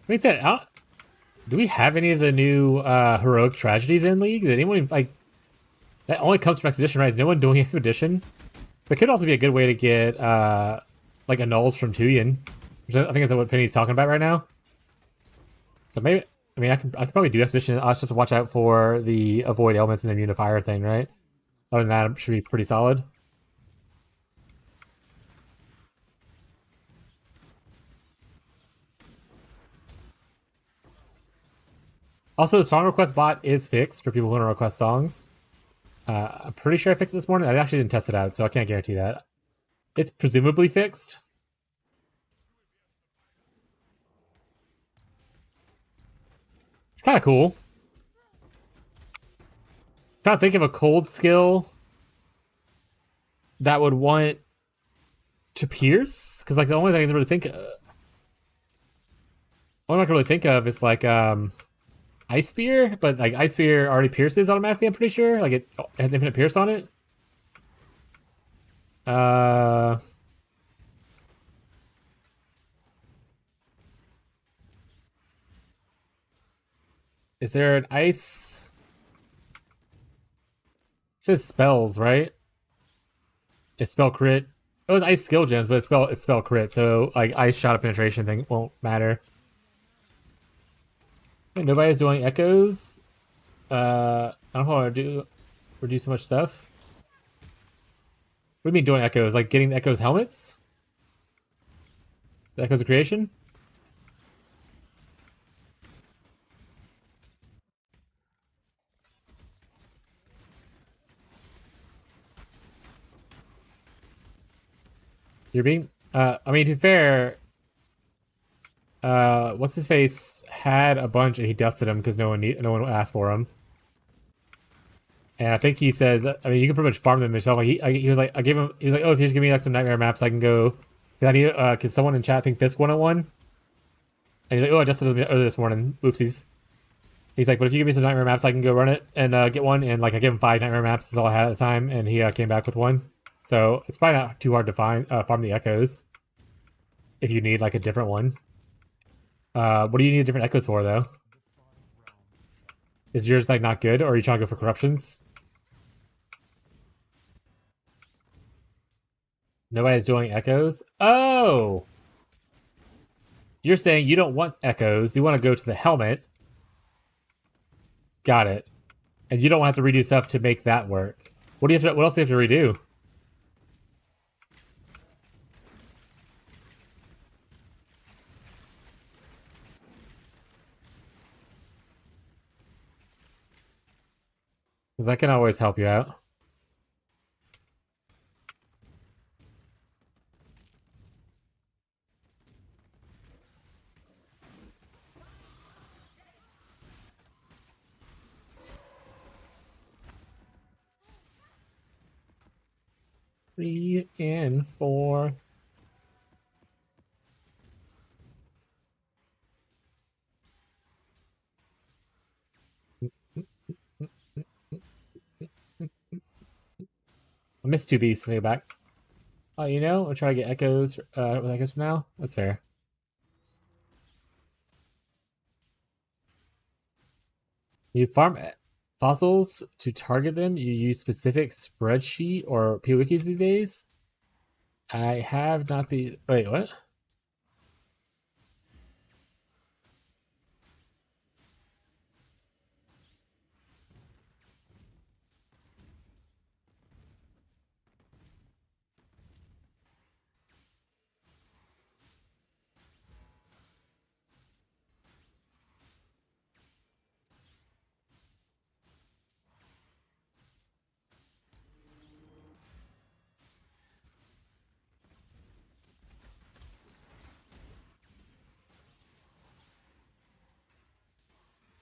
Wait, said, do we have any of the new heroic tragedies in League? Did anyone like that? Only comes from Expedition, right? Is no one doing Expedition? But it could also be a good way to get like annuls from Tuyen. Which I think is what Penny's talking about right now. So maybe I mean I can probably do Expedition. I'll just have to watch out for the avoid elements and immune to fire thing, right? Other than that, it should be pretty solid. Also, the song request bot is fixed for people who want to request songs. I'm pretty sure I fixed it this morning. I actually didn't test it out, so I can't guarantee that. It's presumably fixed. It's kind of cool. Trying to think of a cold skill that would want to pierce, because like the only thing I can really think, only I can really think of is like Ice Spear, but like Ice Spear already pierces automatically. I'm pretty sure, like it has infinite pierce on it. Is there an ice? It says spells, right? It's spell crit. It was ice skill gems, but it's spell crit. So like ice shot of penetration thing won't matter. Okay, nobody's doing echoes. I don't know how to do or do so much stuff. What do you mean doing echoes? Like getting the echoes helmets? The echoes of creation? You're being I mean to be fair, what's his face had a bunch and he dusted them because no one asked for them. And I think he says, I mean, you can pretty much farm them yourself. Like he was like, I gave him, he was like, oh, if you just give me like some nightmare maps, I can go. Cause I need, cause someone in chat, I think Fisk 101. And he's like, oh, I just did it earlier this morning. Oopsies. He's like, but if you give me some nightmare maps, I can go run it and get one. And like, I gave him 5 nightmare maps. Is all I had at the time, and he came back with one. So it's probably not too hard to find farm the echoes if you need like a different one. What do you need different echoes for though? Is yours like not good, or are you trying to go for corruptions? Nobody's doing echoes. Oh, you're saying you don't want echoes. You want to go to the helmet. Got it. And you don't have to redo stuff to make that work. What do you have to? What else do you have to redo? Because that can always help you out. Three and 4. I missed 2 beasts. Let me go back. Oh, you know, I'll try to get echoes with echoes from now. That's fair. You farm fossils to target them. You use specific spreadsheet or PWikis these days. I have not the. Wait, what?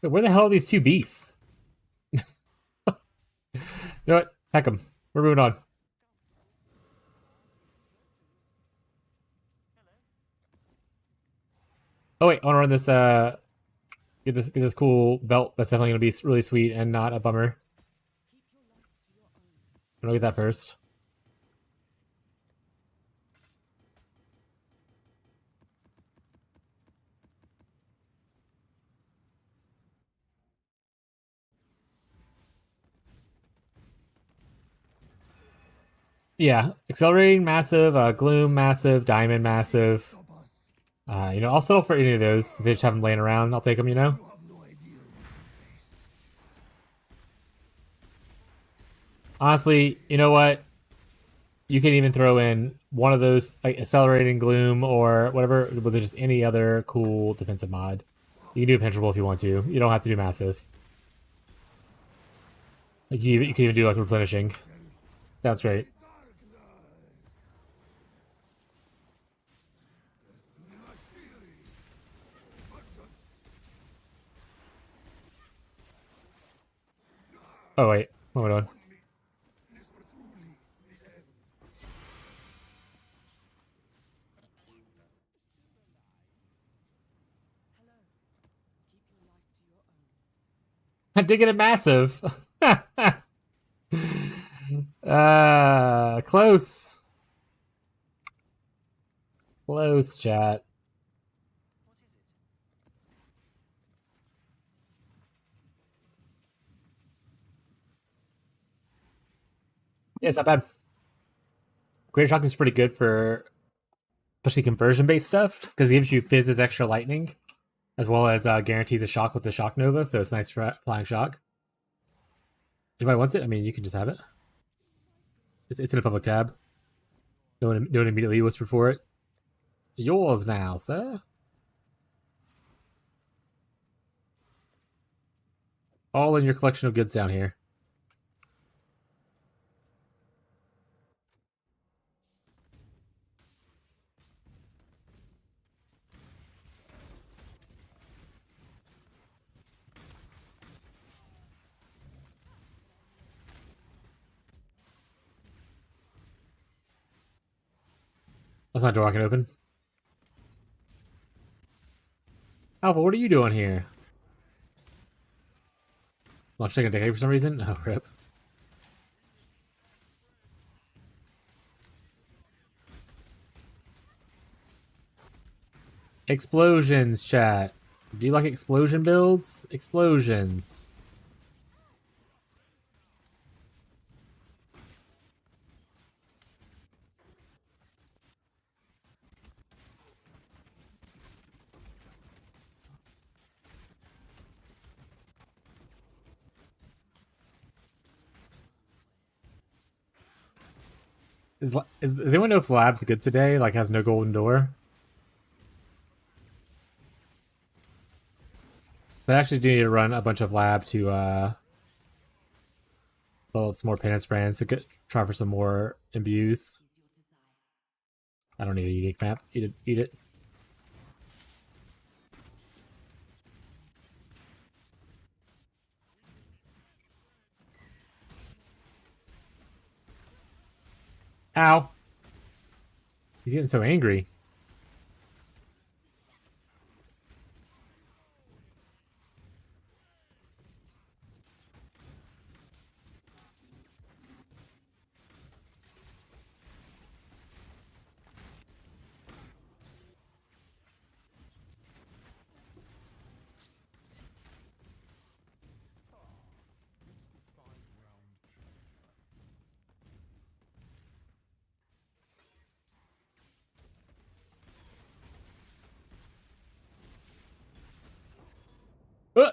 Wait, where the hell are these two beasts? You know what? Heck them. We're moving on. Oh wait, I want to run this. Get this cool belt. That's definitely gonna be really sweet and not a bummer. I'm gonna get that first. Yeah, accelerating massive, gloom massive, diamond massive. I'll settle for any of those. If they just have them laying around, I'll take them. Honestly, you know what? You can even throw in one of those, like accelerating gloom or whatever, with just any other cool defensive mod. You can do impenetrable if you want to. You don't have to do massive. Like you can even do like replenishing. Sounds great. Oh wait, what am I doing? I did get a massive. Close. Close, chat. Yeah, it's not bad. Greater Shock is pretty good for especially conversion based stuff because it gives you fizz as extra lightning, as well as guarantees a shock with the shock nova, so it's nice for applying shock. Anybody wants it? I mean, you can just have it. It's in a public tab. No one immediately whispered for it. Yours now, sir. All in your collection of goods down here. That's not a door I can open. Alpha, what are you doing here? Launch taking a decade for some reason? Oh, rip. Explosions, chat. Do you like explosion builds? Explosions. Does anyone know if Lab's good today? Like, has no golden door? I actually do need to run a bunch of Lab to develop some more penance brands to try for some more imbues. I don't need a unique map. Eat it. Eat it. Ow. He's getting so angry. Uh!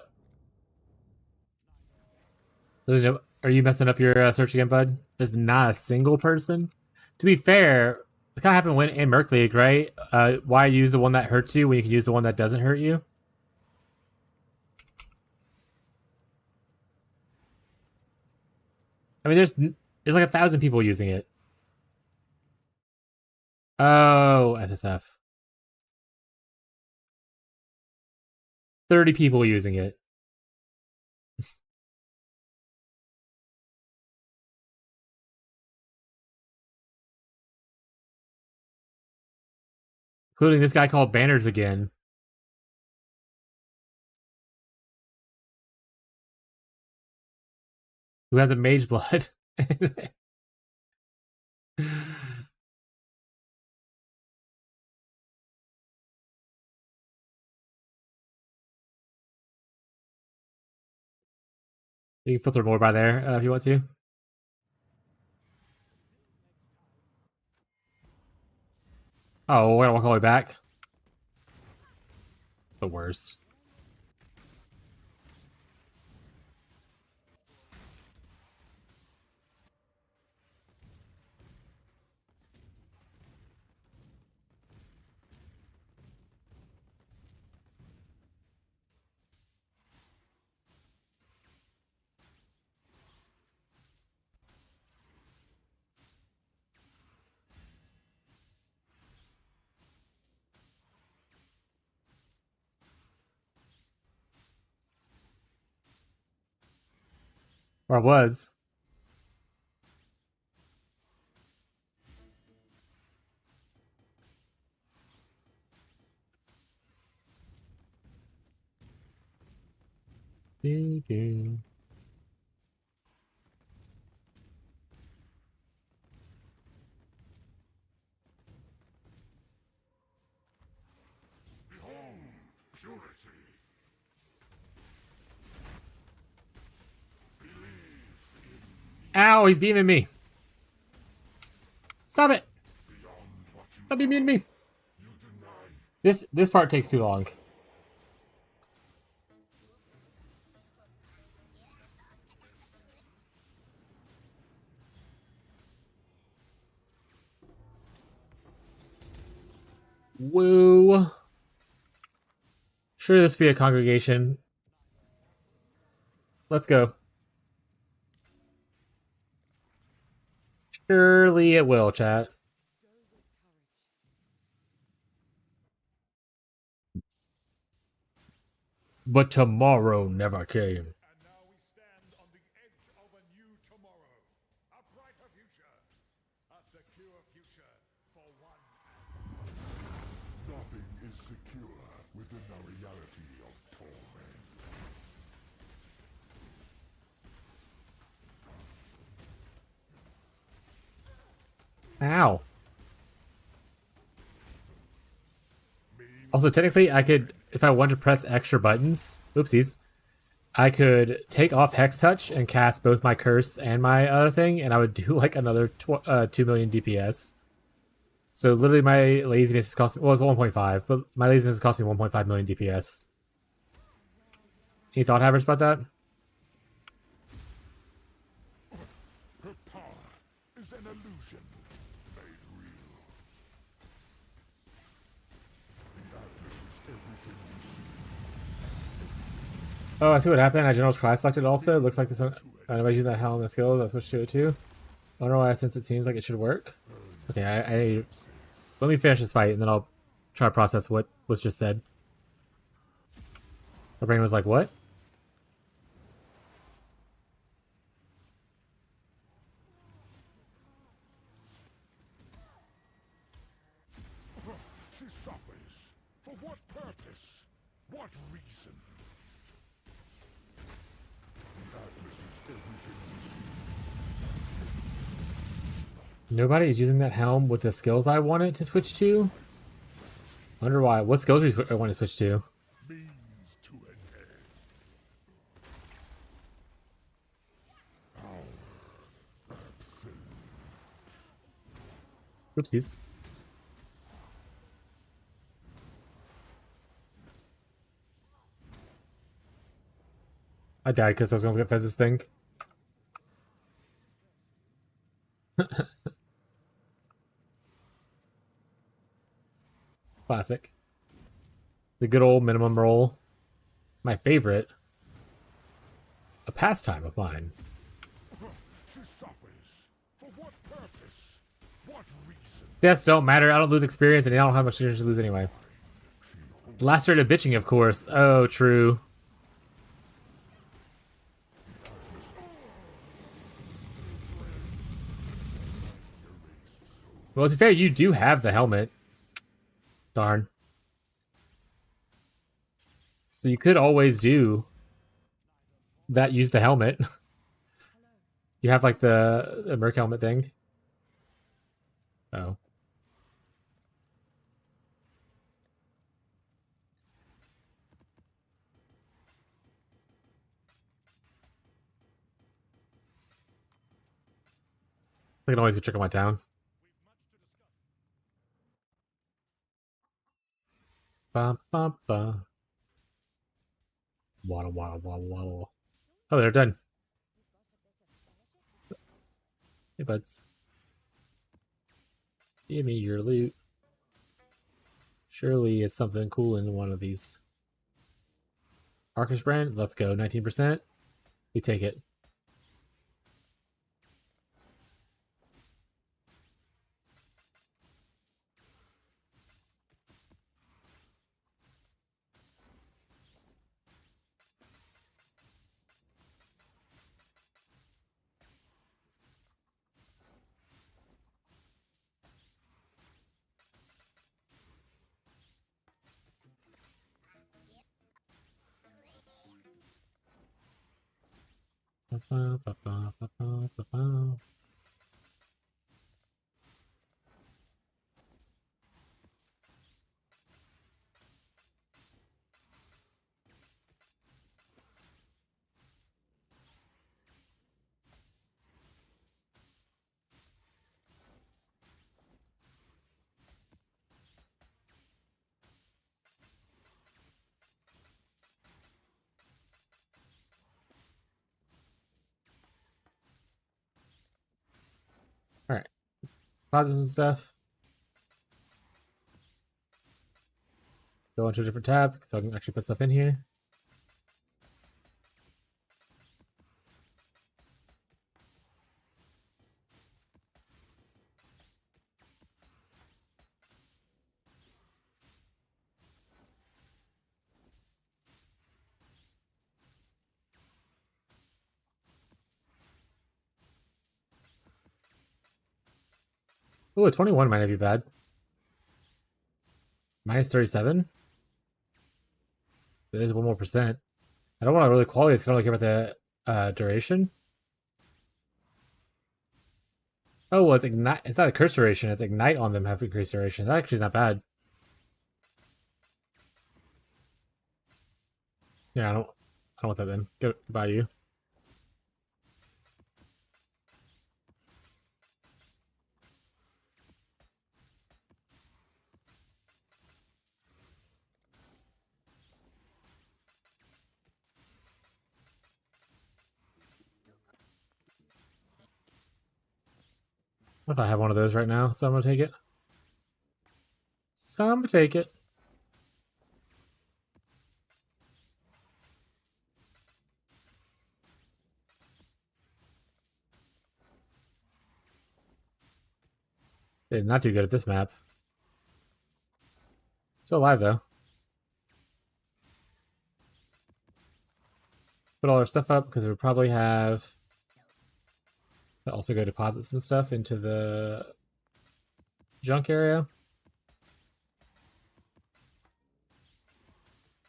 Are you messing up your search again, bud? There's not a single person. To be fair, it kind of happened when in Merc League, right? Why use the one that hurts you when you can use the one that doesn't hurt you? I mean, there's like 1,000 people using it. Oh, SSF. 30 people using it. Including this guy called Banners again. Who has a mage blood. You can filter more by there if you want to. Oh, we're gonna walk all the way back. The worst. Or I was. Doo-doo. Behold, purity. Ow, he's beaming me. Stop it. Beyond what you Stop beaming me. you deny. This part takes too long. Woo. Sure, this be a congregation. Let's go. Surely it will, chat. But tomorrow never came. And now we stand on the edge of a new tomorrow. A brighter future. A secure future for one. Nothing is secure within the reality of torment. Ow. Also, technically, I could, if I wanted to press extra buttons, oopsies, I could take off Hex Touch and cast both my Curse and my other thing, and I would do like another 2 million DPS. So literally my laziness is costing, well, it's 1.5, but my laziness is costing me 1.5 million DPS. Any thought havers about that? Her power is an illusion made real. The Atlas is everything we see. Oh, I see what happened. I general class selected also. It looks like this. I using that helm and skills. I switched to it too. I don't know why, since it seems like it should work. Okay, I let me finish this fight and then I'll try to process what was just said. My brain was like, what? She suffers. For what purpose? What reason? The Atlas is everything we see. Nobody is using that helm with the skills I wanted to switch to. Wonder why. What skills do I want to switch to? Means to an end. Oopsies. I died because I was going to get Fez's thing. Classic. The good old minimum roll. My favorite. A pastime of mine. She suffers. For what purpose? What reason? Deaths don't matter. I don't lose experience, and I don't have much experience to lose anyway. Lacerated bitching, of course. Oh, true. Well, to be fair, you do have the helmet. Darn. So you could always do that. Use the helmet. You have like the merc helmet thing. Oh. I can always go check out my town. Ba, ba, ba. Waddle, waddle, waddle, waddle. Oh, they're done. Hey, buds. Give me your loot. Surely it's something cool in one of these. Arcus brand, let's go. 19%. We take it. Ba, ba, ba, ba, ba, ba, ba. Alright. Positive stuff. Go into a different tab so I can actually put stuff in here. Oh, a 21 might not be bad. Minus 37? It is 1 more percent. I don't want to really quality this. I don't really care about the duration. Oh, well, it's Ignite. It's not a curse duration. It's Ignite on them have increased duration. That actually is not bad. Yeah, I don't want that then. Goodbye, you. What if I have one of those right now? So I'm gonna take it. So I'm gonna take it. They did not do good at this map. Still alive though. Put all our stuff up because we probably have to also go deposit some stuff into the junk area.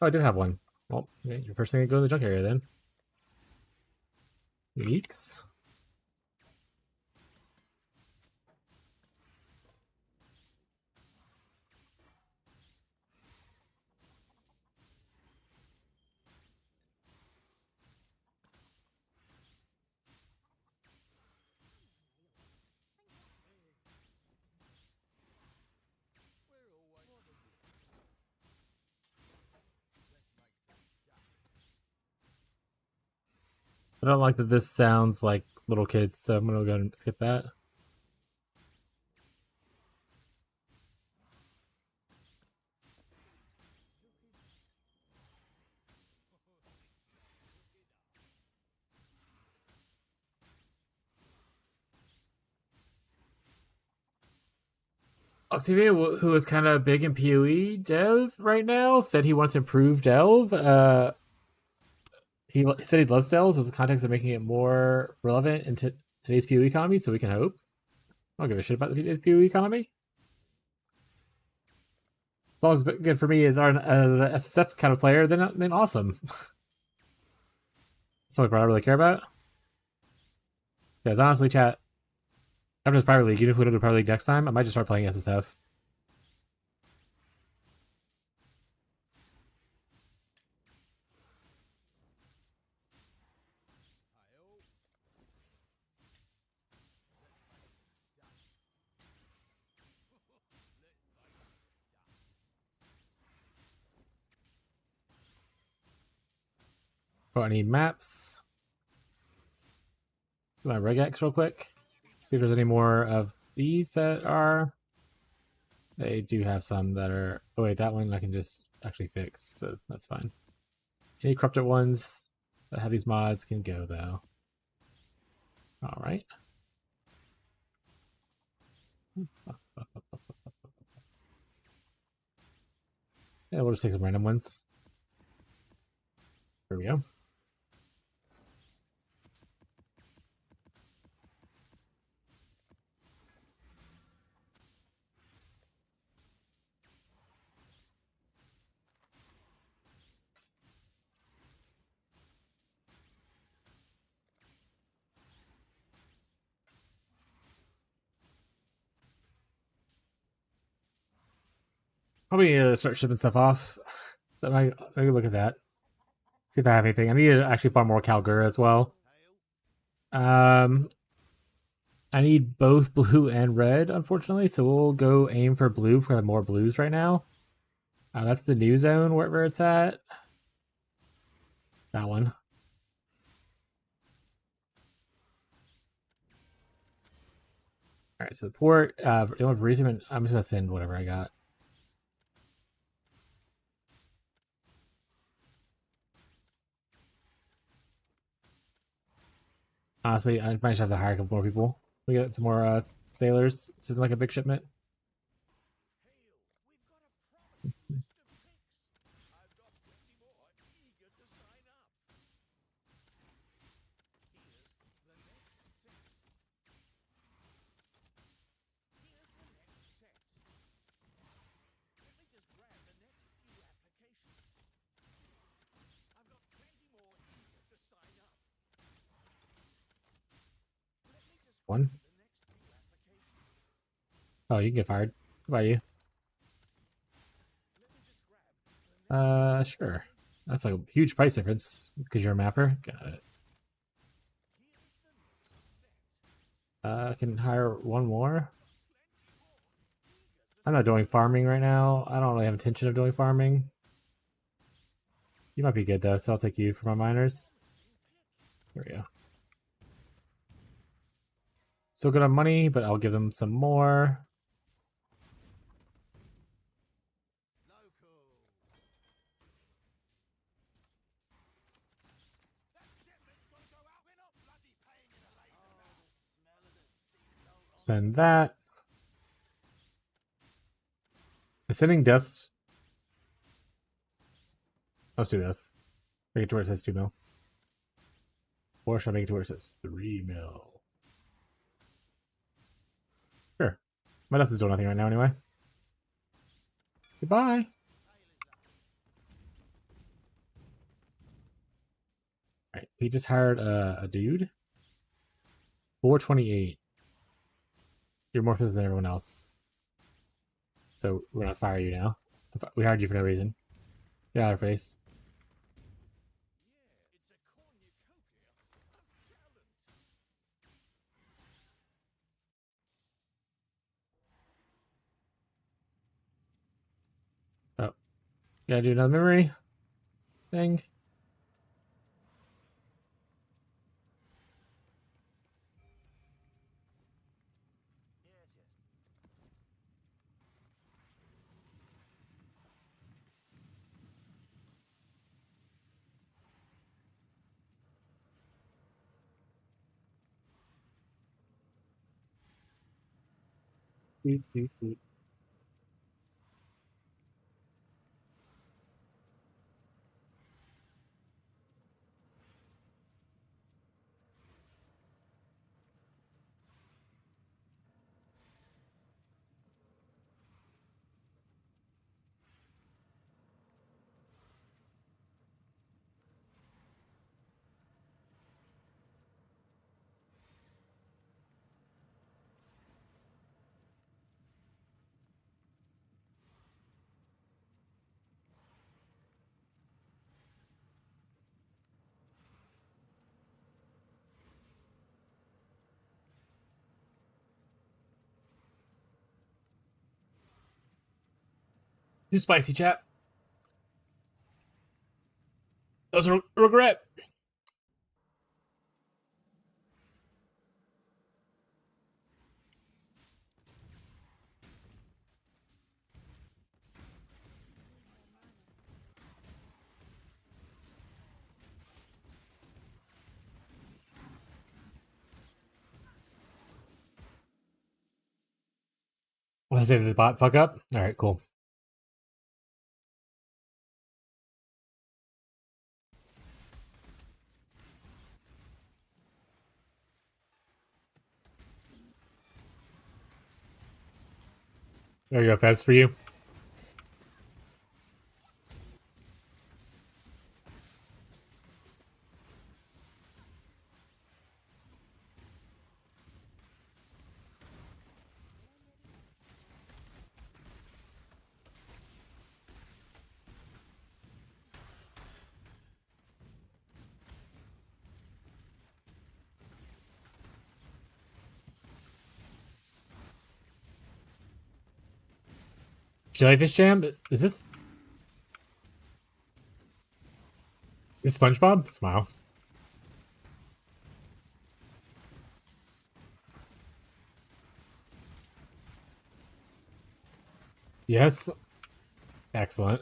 Oh, I did have one. Well, okay, your first thing to go to the junk area then. Weeks. I don't like that this sounds like little kids, so I'm gonna go and skip that. Octavia, who is kind of big in PoE dev right now, said he wants to improve delve. He said he loves delves as the context of making it more relevant in today's PoE economy, so we can hope. I don't give a shit about today's PoE economy. It's always been good for me as an SSF kind of player. Then awesome. Something I really care about. Because honestly, chat, after this private league, even if we don't do private league next time, I might just start playing SSF. Oh, I need maps. Let's do my regex real quick. See if there's any more of these that are. They do have some that are. Oh wait, that one I can just actually fix, so that's fine. Any corrupted ones that have these mods can go though. All right. Yeah, we'll just take some random ones. There we go. Probably need to start shipping stuff off. That might maybe look at that. See if I have anything. I need to actually farm more Calgura as well. I need both blue and red, unfortunately, so we'll go aim for blue for more blues right now. That's the new zone wherever it's at. That one. All right, so the port. I'm just gonna send whatever I got. Honestly, I might just have to hire a couple more people. We get some more sailors, something like a big shipment. One. Oh, you can get fired. Goodbye, you. Sure. That's like a huge price difference because you're a mapper. Got it. I can hire one more. I'm not doing farming right now. I don't really have intention of doing farming. You might be good though, so I'll take you for my miners. There we go. Still good on money, but I'll give them some more. Send that. Ascending dust. Let's do this. Make it to where it says 2 mil. Or should I make it to where it says 3 mil? Sure. My dust is doing nothing right now anyway. Goodbye. Alright, we just hired a dude. 428. You're more expensive than everyone else. So we're gonna fire you now. We hired you for no reason. Get out of our face. Oh. Gotta do another memory thing. Doot, doot, doot. Too spicy, chat. Those are regret. Let's say the bot fuck up. All right, cool. There you go, Fez, for you. Jellyfish Jam? Is this SpongeBob? Smile. Yes. Excellent.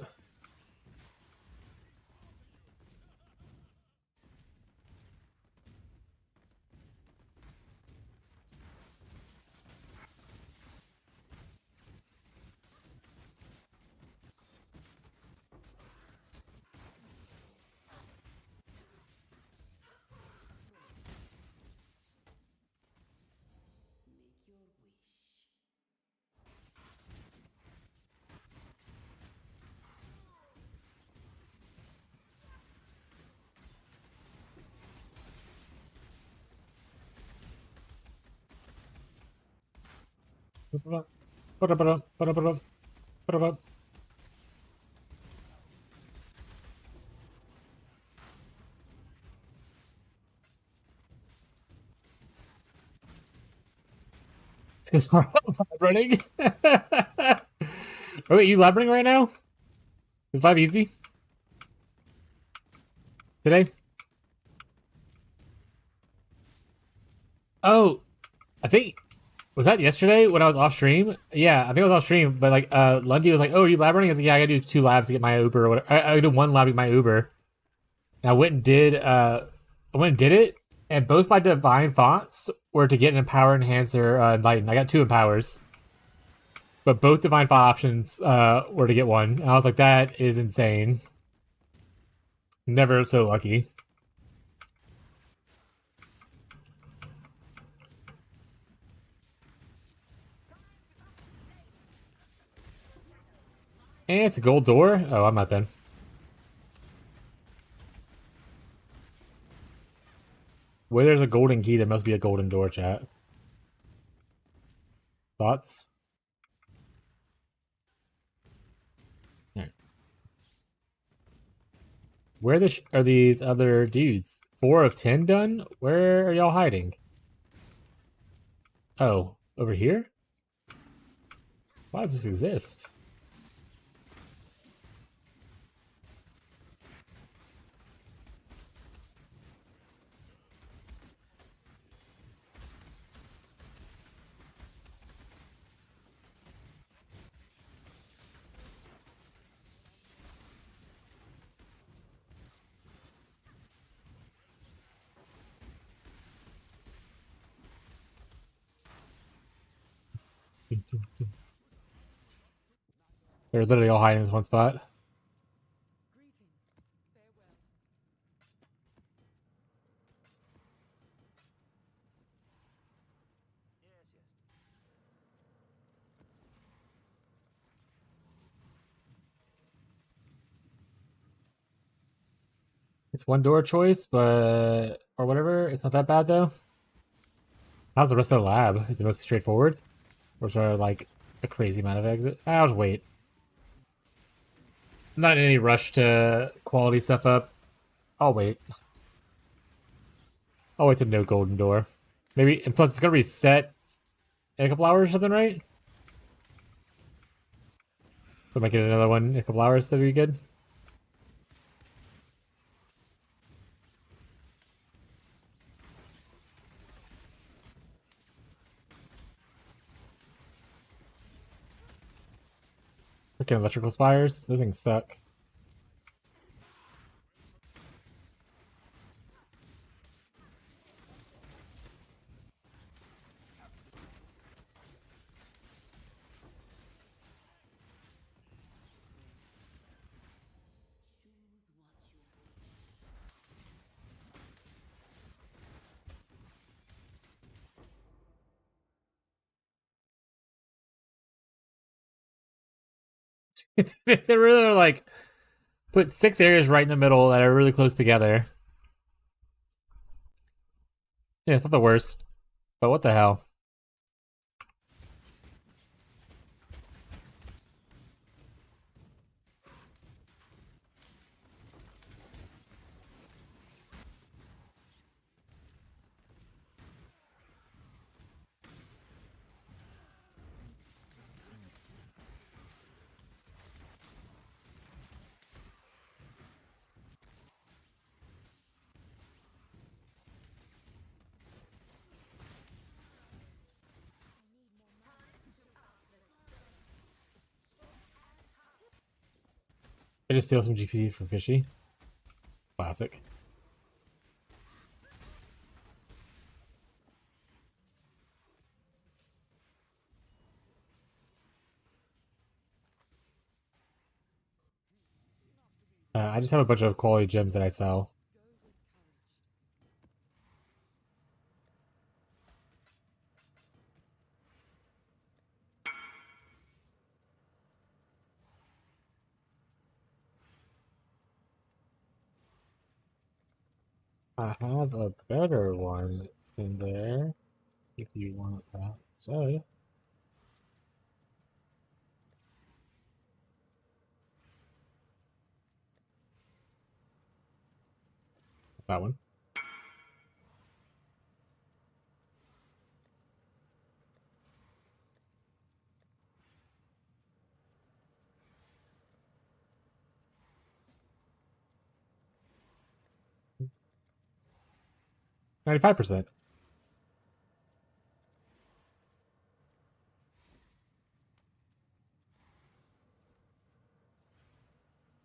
It's because lab running. Oh wait, you lab running right now? Is lab easy? Today? Oh, I think was that yesterday when I was off stream? Yeah, I think I was off stream, but like Lundy was like, "Oh, are you lab running?" I was like, "Yeah, I gotta do 2 labs to get my Uber or whatever. I do 1 lab to get my Uber." And I went and did it, and both my divine fonts were to get an empower enhancer enlighten. I got 2 empowers. But both divine font options were to get 1. And I was like, that is insane. Never so lucky. And it's a gold door? Oh, I'm not then. Where there's a golden key, there must be a golden door, chat. Thoughts? Right. Where are these other dudes? 4 of 10 done? Where are y'all hiding? Oh, over here? Why does this exist? They're literally all hiding in this one spot. It's 1 door choice, but or whatever. It's not that bad though. How's the rest of the lab? Is it mostly straightforward? Or is there like a crazy amount of exit? I'll just wait. I'm not in any rush to quality stuff up. I'll wait. I'll wait to no golden door. Maybe, and plus it's gonna reset in a couple hours or something, right? So I might get another one in a couple hours, that'd be good. Freaking electrical spires, those things suck. They really are like put 6 areas right in the middle that are really close together. Yeah, it's not the worst, but what the hell? I just steal some GPC for Fishy. Classic. I just have a bunch of quality gems that I sell. I have a better one in there, if you want that instead. That one. $95%.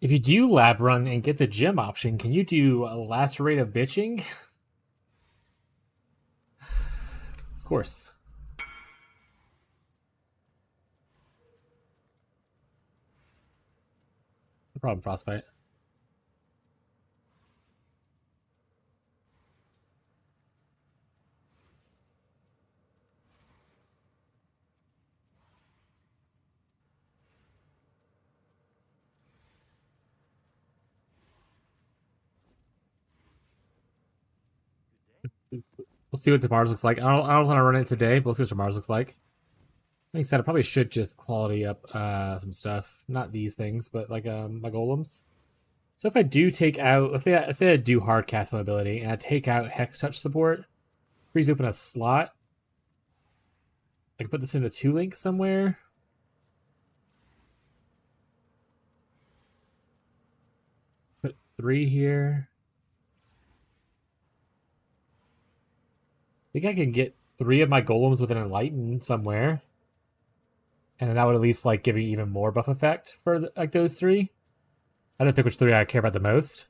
If you do lab run and get the gem option, can you do a lacerate of bitching? Of course. No problem, Frostbite. We'll see what the Mars looks like. I don't want to run it today, but we'll see what the Mars looks like. Like I said, I probably should just quality up some stuff. Not these things, but like my golems. So if I do take out, let's say I do hard castle ability and I take out Hex Touch support, freeze open a slot. I can put this in a 2-link somewhere. Put 3 here. I think I can get 3 of my golems with an enlighten somewhere. And then that would at least like give you even more buff effect for like those 3. I have to pick which 3 I care about the most.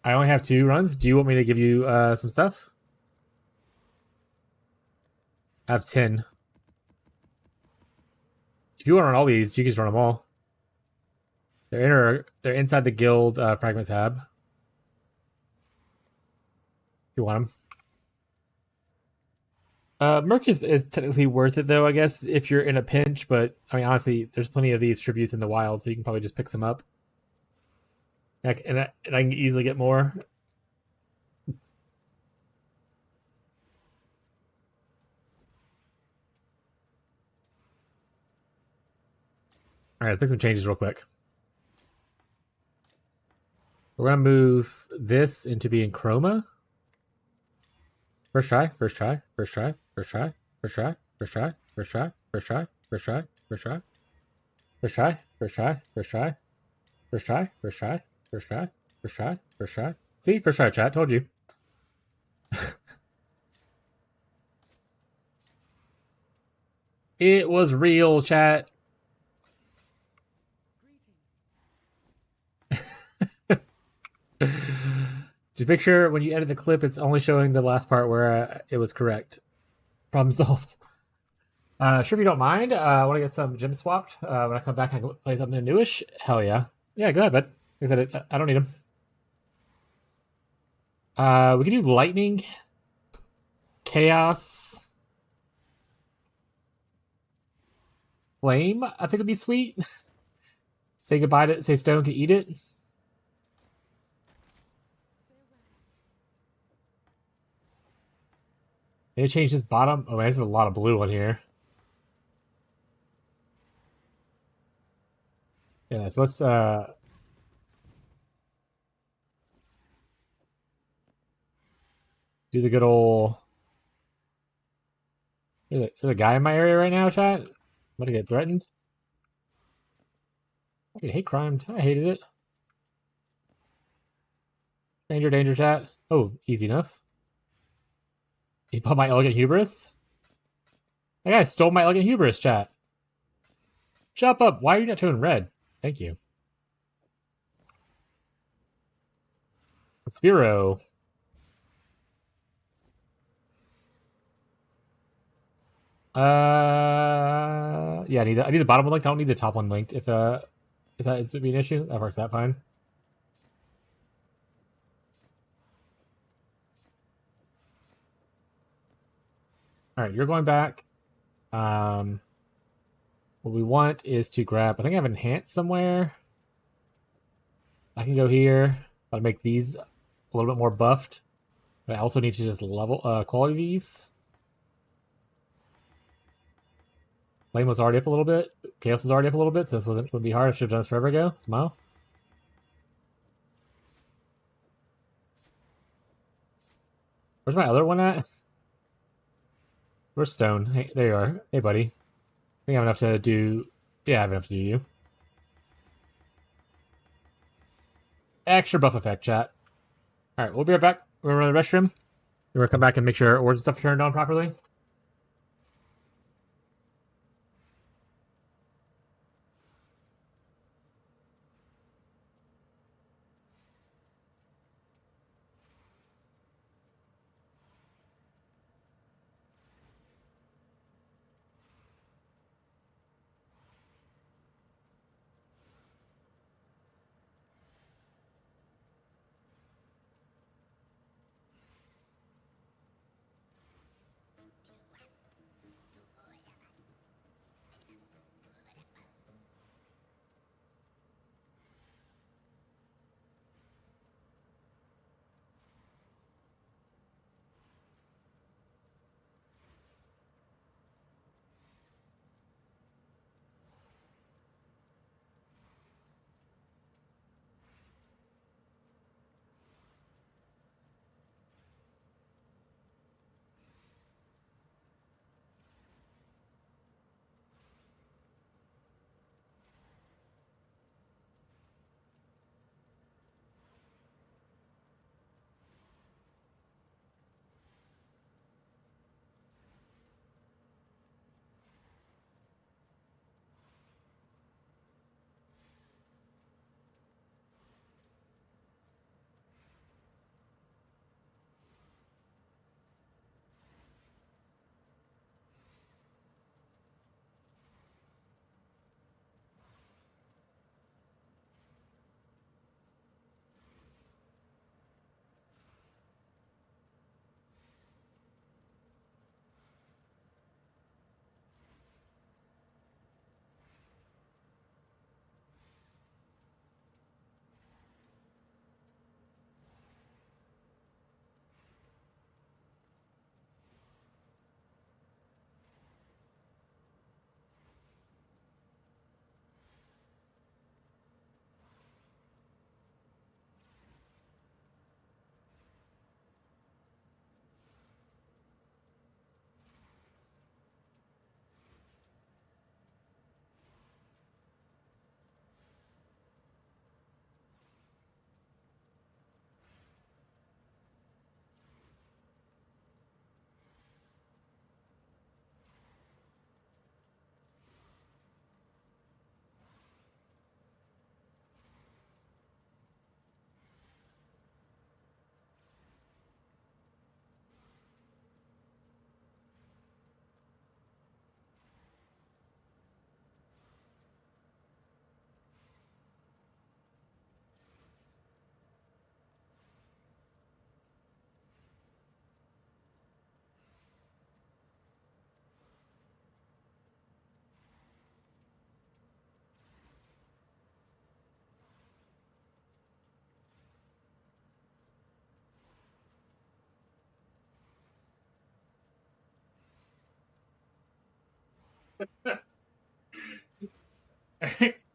I only have 2 runs. Do you want me to give you some stuff? I have 10. If you want to run all these, you can just run them all. They're inside the guild fragment tab. If you want them. Merc is technically worth it though, I guess, if you're in a pinch, but I mean honestly, there's plenty of these tributes in the wild, so you can probably just pick some up. And I can easily get more. Alright, let's make some changes real quick. We're gonna move this into being chroma. First try, first try, first try, first try, first try, first try, First try. First try. First try. First try. First try. First try. First try. First try. First try. First try. First try. First try. See? First try, chat. Told you. It was real, chat. Just make sure when you edit the clip, it's only showing the last part where it was correct. Problem solved. Sure, if you don't mind, I want to get some gems swapped. When I come back, I can play something newish. Hell yeah. Yeah, go ahead, bud. Like I said, I don't need them. We can do lightning, chaos, flame. I think it'd be sweet. Say goodbye to say stone can eat it. Maybe change this bottom. Oh man, there's a lot of blue on here. Yeah, so let's do the good old. There's a guy in my area right now, chat. I'm gonna get threatened. I hate crime. I hated it. Danger, danger, chat. Oh, easy enough. He bought my elegant hubris. That guy stole my elegant hubris, chat. Shut up. Why are you not showing red? Thank you. Spiro. Yeah, I need the bottom one linked. I don't need the top one linked. If that is to be an issue, that works out fine. All right, you're going back. What we want is to grab. I think I have enhance somewhere. I can go here. I'll make these a little bit more buffed. But I also need to just level quality these. Flame was already up a little bit. Chaos was already up a little bit, so this would be hard. I should have done this forever ago. Smile. Where's my other one at? Where's Stone? Hey, there you are. Hey, buddy. I think I have enough to do... Yeah, I have enough to do you. Extra buff effect, chat. Alright, we'll be right back. We're going to run the restroom. We're going to come back and make sure our ords and stuff are turned on properly.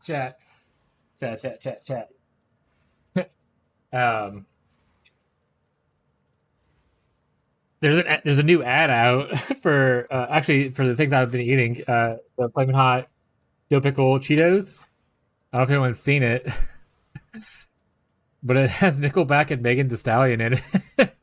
Chat, chat. Um, there's a new ad out for actually for the things I've been eating. The flaming hot dill pickle Cheetos. I don't know if anyone's seen it, but it has Nickelback and Megan Thee Stallion in it.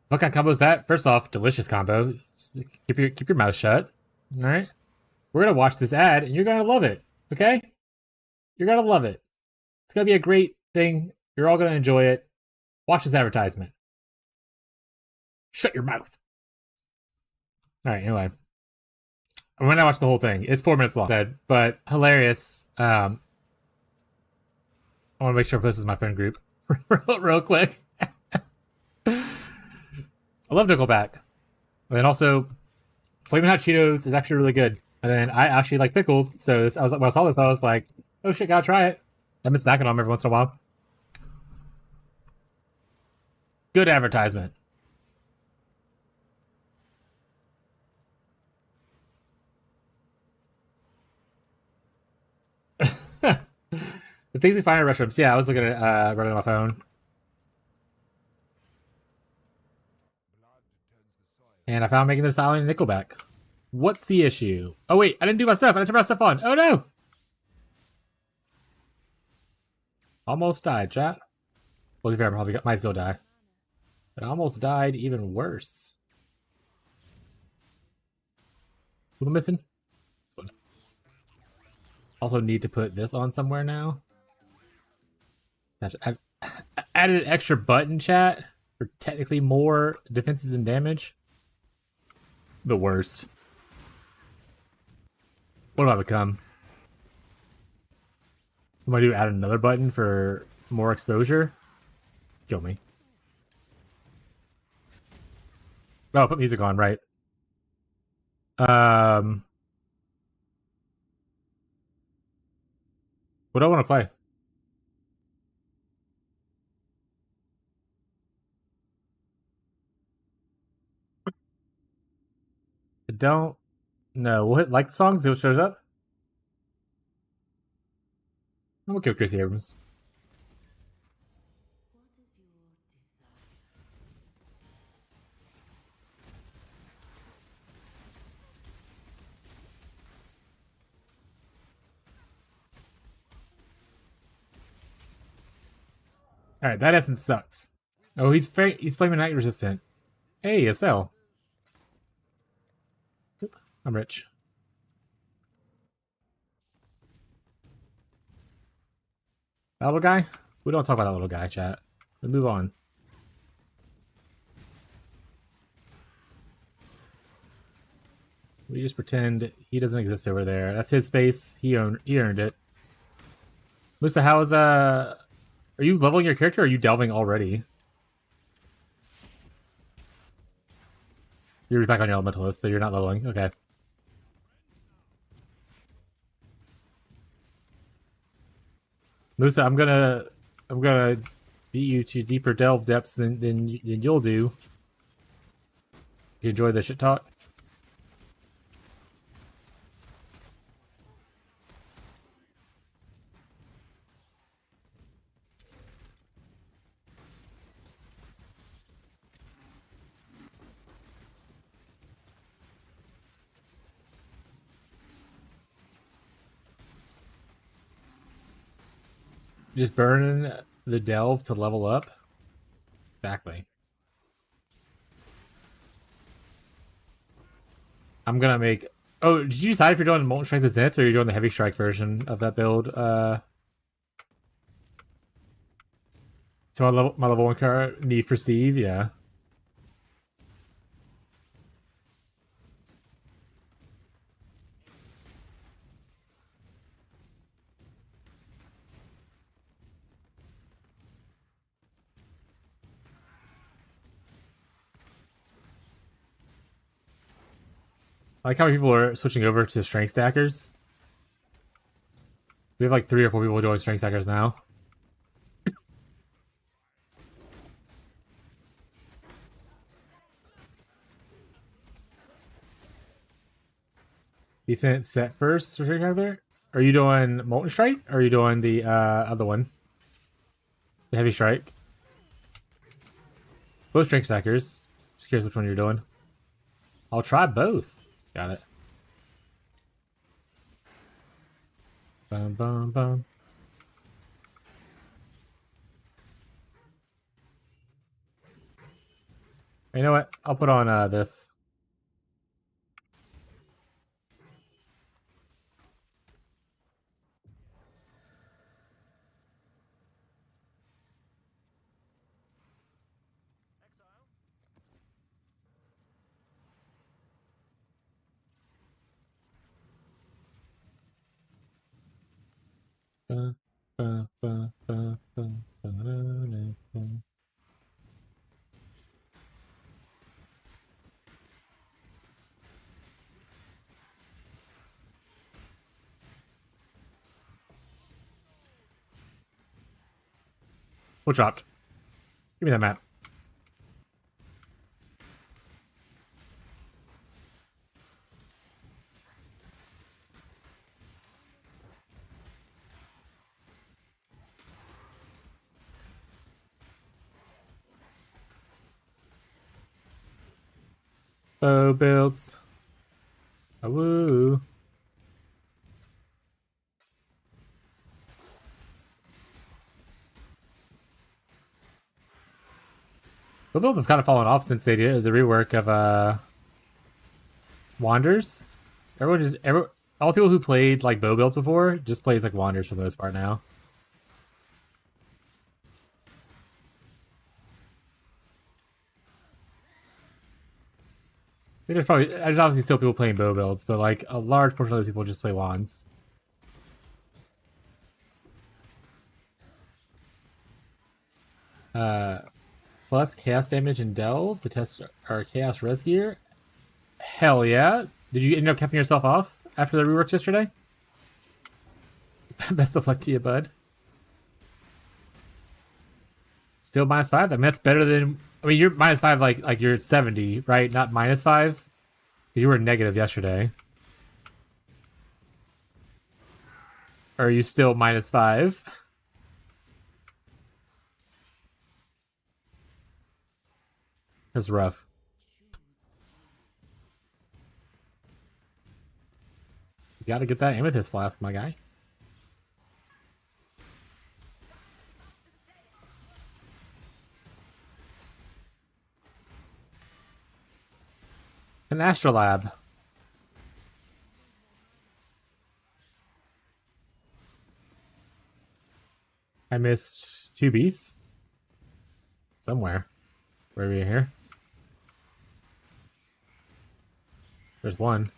What kind of combo is that? First off, delicious combo. Keep your mouth shut. All right, we're gonna watch this ad, and you're gonna love it. Okay, you're gonna love it. It's gonna be a great thing. You're all gonna enjoy it. Watch this advertisement. Shut your mouth. All right. Anyway, when I watch the whole thing, it's 4 minutes long, but hilarious. I want to make sure I post this in my friend group real quick. I love Nickelback. And also, Flamin' Hot Cheetos is actually really good. And then I actually like pickles, so this, when I saw this, I was like, oh shit, gotta try it. I've been snacking on them every once in a while. Good advertisement. The things we find in restrooms. Yeah, I was looking at running on my phone. And I found Making This Island in Nickelback. What's the issue? Oh wait, I didn't do my stuff. I didn't turn my stuff on. Oh no! Almost died, chat. Well, to be fair, I probably might still die. But I almost died even worse. What am I missing? Also need to put this on somewhere now. I've added an extra button, chat, for technically more defenses and damage. The worst. What do I become? What do I do? Add another button for more exposure? Kill me. Oh, put music on, right. What do I want to play? I don't know. We'll hit like the song, see what shows up. I'm gonna kill Chris Abrams. Alright, that essence sucks. Oh, he's Flaming Night resistant. Hey, SL. I'm rich. That little guy? We don't talk about that little guy, chat. Let's move on. We just pretend he doesn't exist over there. That's his space. He earned it. Musa, how's are you leveling your character or are you delving already? You're back on your elementalist, so you're not leveling. Okay. Musa, I'm gonna beat you to deeper delve depths than you'll do. You enjoy the shit talk? Just burning the delve to level up? Exactly. I'm gonna make... Oh, did you decide if you're doing Molten Strike the Zenith or you're doing the Heavy Strike version of that build? So my level 1 car need for Steve? Yeah. I like how many people are switching over to strength stackers. We have like 3 or 4 people doing strength stackers now. Decent set first for there. Are you doing Molten Strike or are you doing the other one? The Heavy Strike. Both strength stackers. Just curious which one you're doing. I'll try both. Got it. Bum bum bum. You know what? I'll put on this. What dropped? Give me that map. Bow builds. Oh, woo. Bow builds have kind of fallen off since they did the rework of Wanders. All people who played like bow builds before just plays like Wanders for the most part now. There's obviously still people playing bow builds, but like a large portion of those people just play wands. Plus chaos damage and delve to test our chaos res gear. Hell yeah! Did you end up capping yourself off after the reworks yesterday? Best of luck to you, bud. Still -5? I mean, that's better than... I mean, you're -5 like you're at 70, right? Not -5? Because you were negative yesterday. Or are you still -5? That's rough. You gotta get that amethyst flask, my guy. An astrolab. I missed 2 beasts. Somewhere. Where are we here? There's one.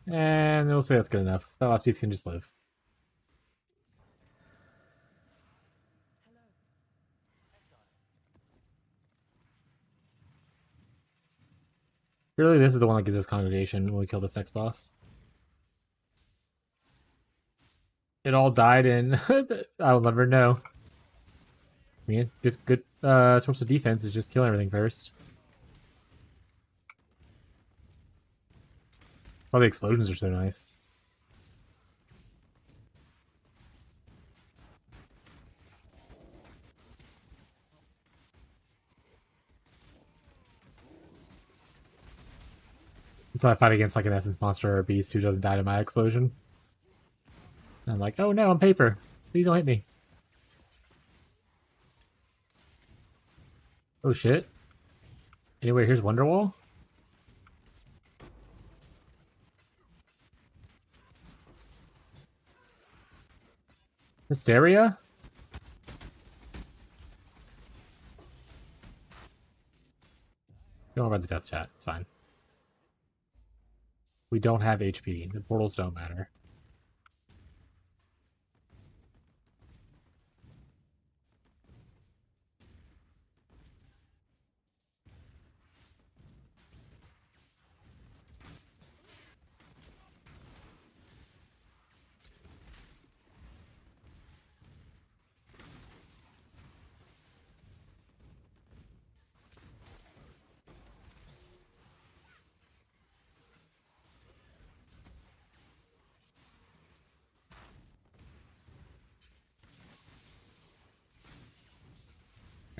And we'll say that's good enough. That last piece can just live. Really, this is the one that gives us congregation when we kill this next boss. It all died in... I'll never know. I mean, good source of defense is just kill everything first. Oh, the explosions are so nice. Until I fight against like an essence monster or a beast who doesn't die to my explosion. And I'm like, oh no, I'm paper. Please don't hit me. Oh shit. Anyway, here's Wonderwall. Hysteria? Don't worry about the death chat. It's fine. We don't have HP. The portals don't matter.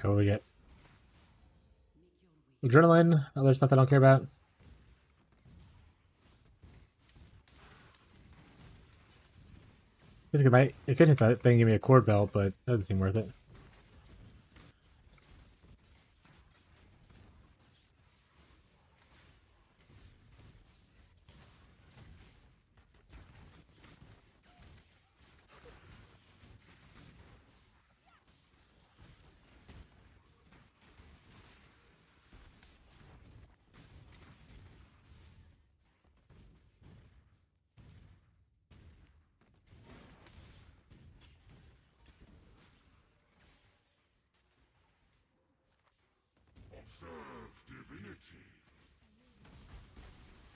what do we get? Adrenaline, other stuff I don't care about. It could hit that thing and give me a cord belt, but that doesn't seem worth it. Observe divinity.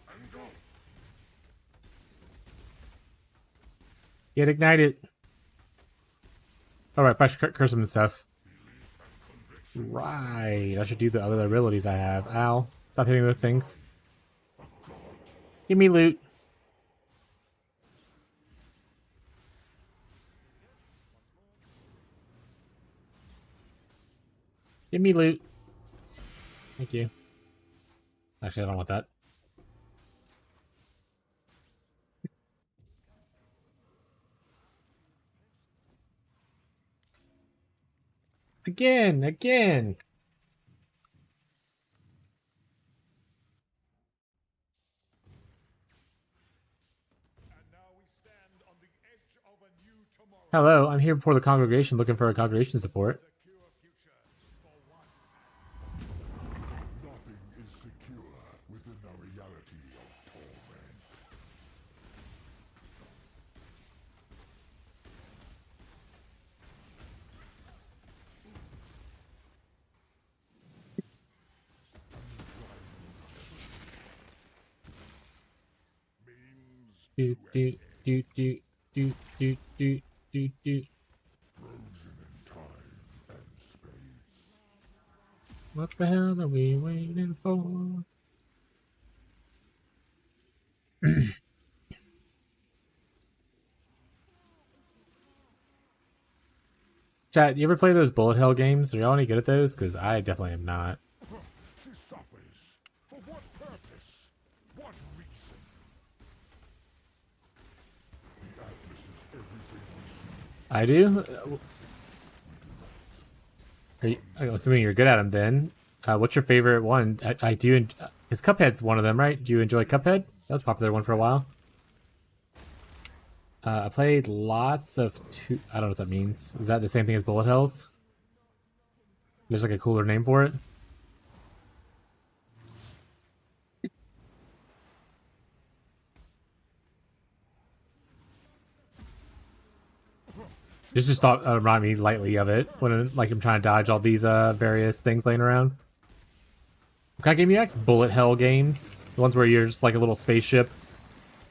And go. Get ignited. Alright, I should curse him and stuff. Right, I should do the other abilities I have. Ow. Stop hitting those things. Give me loot. Give me loot. Thank you. Actually, I don't want that. Again. And now we stand on the edge of a new tomorrow. Hello, I'm here before the congregation looking for a congregation support. Secure future for one. Nothing is secure within the reality of torment. Means Do do do do do do do do do. frozen in time and space. What the hell are we waiting for? Chat, you ever play those bullet hell games? Are y'all any good at those? Because I definitely am not. She suffers. For what purpose? What reason? The Atlas is everything we see. I do? I'm assuming you're good at them then. What's your favorite one? I do. Because Cuphead's one of them, right? Do you enjoy Cuphead? That was a popular one for a while. I played lots of I don't know what that means. Is that the same thing as bullet hells? There's like a cooler name for it. Just thought remind me lightly of it when like I'm trying to dodge all these various things laying around. What kind of game you like? Bullet hell games, the ones where you're just like a little spaceship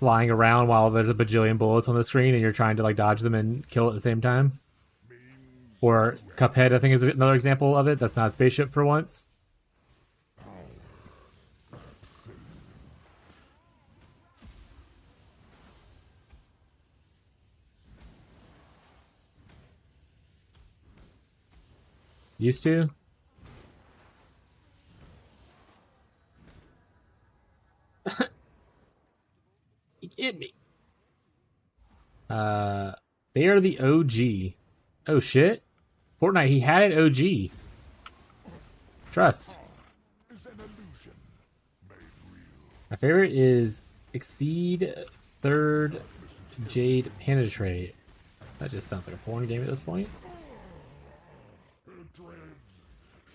flying around while there's a bajillion bullets on the screen and you're trying to like dodge them and kill at the same time. Or Cuphead, I think, is another example of it. That's not a spaceship for once. Used to? You get me. They are the OG. Oh shit. Fortnite, he had it OG. Trust. Is an illusion made real. My favorite is Exceed Third Jade Penetrate. That just sounds like a porn game at this point. Her dread